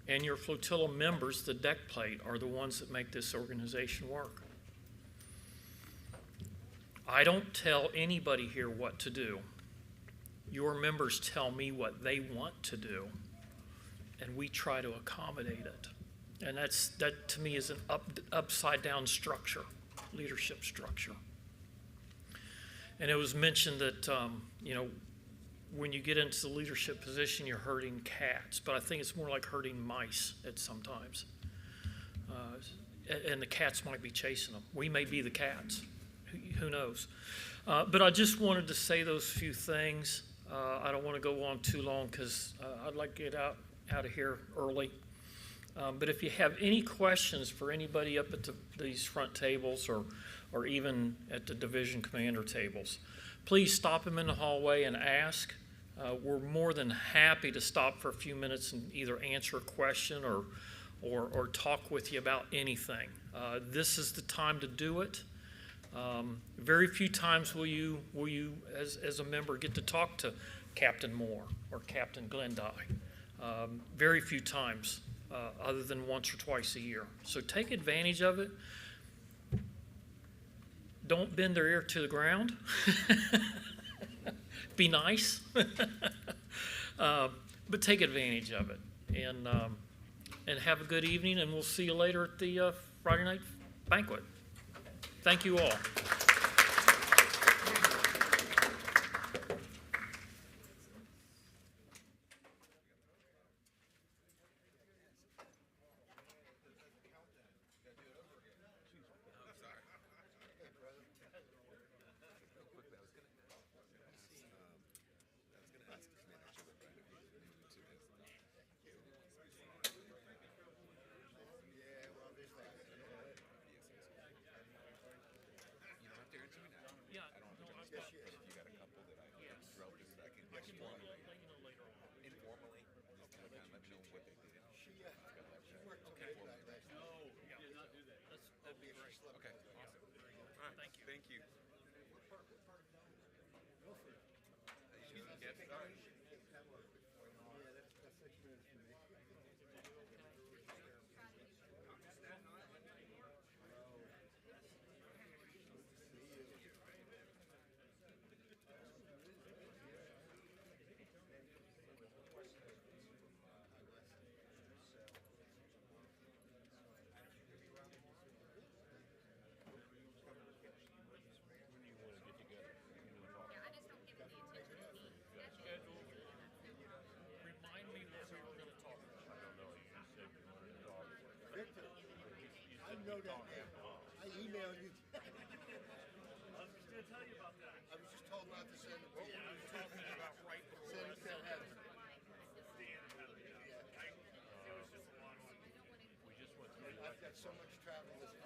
and your flotilla members, the deck plate, are the ones that make this organization work. I don't tell anybody here what to do. Your members tell me what they want to do, and we try to accommodate it. And that to me is an upside down structure, leadership structure. And it was mentioned that, when you get into the leadership position, you're herding cats, but I think it's more like herding mice at sometimes. And the cats might be chasing them. We may be the cats. Who knows? But I just wanted to say those few things. I don't want to go on too long because I'd like to get out of here early. But if you have any questions for anybody up at these front tables or or even at the division commander tables. Please stop them in the hallway and ask. We're more than happy to stop for a few minutes and either answer a question or talk with you about anything. This is the time to do it. Very few times will you as a member get to talk to Captain Moore or Captain Glendy. Very few times, other than once or twice a year. So take advantage of it. Don't bend their ear to the ground. Be nice, but take advantage of it. And have a good evening, and we'll see you later at the Friday night banquet. Thank you all. know that now. I emailed you. I was just going to tell you about that. I was just told not to send it. What were you talking about right before? Send it to Heather. It was just a long one. I've got so much travel this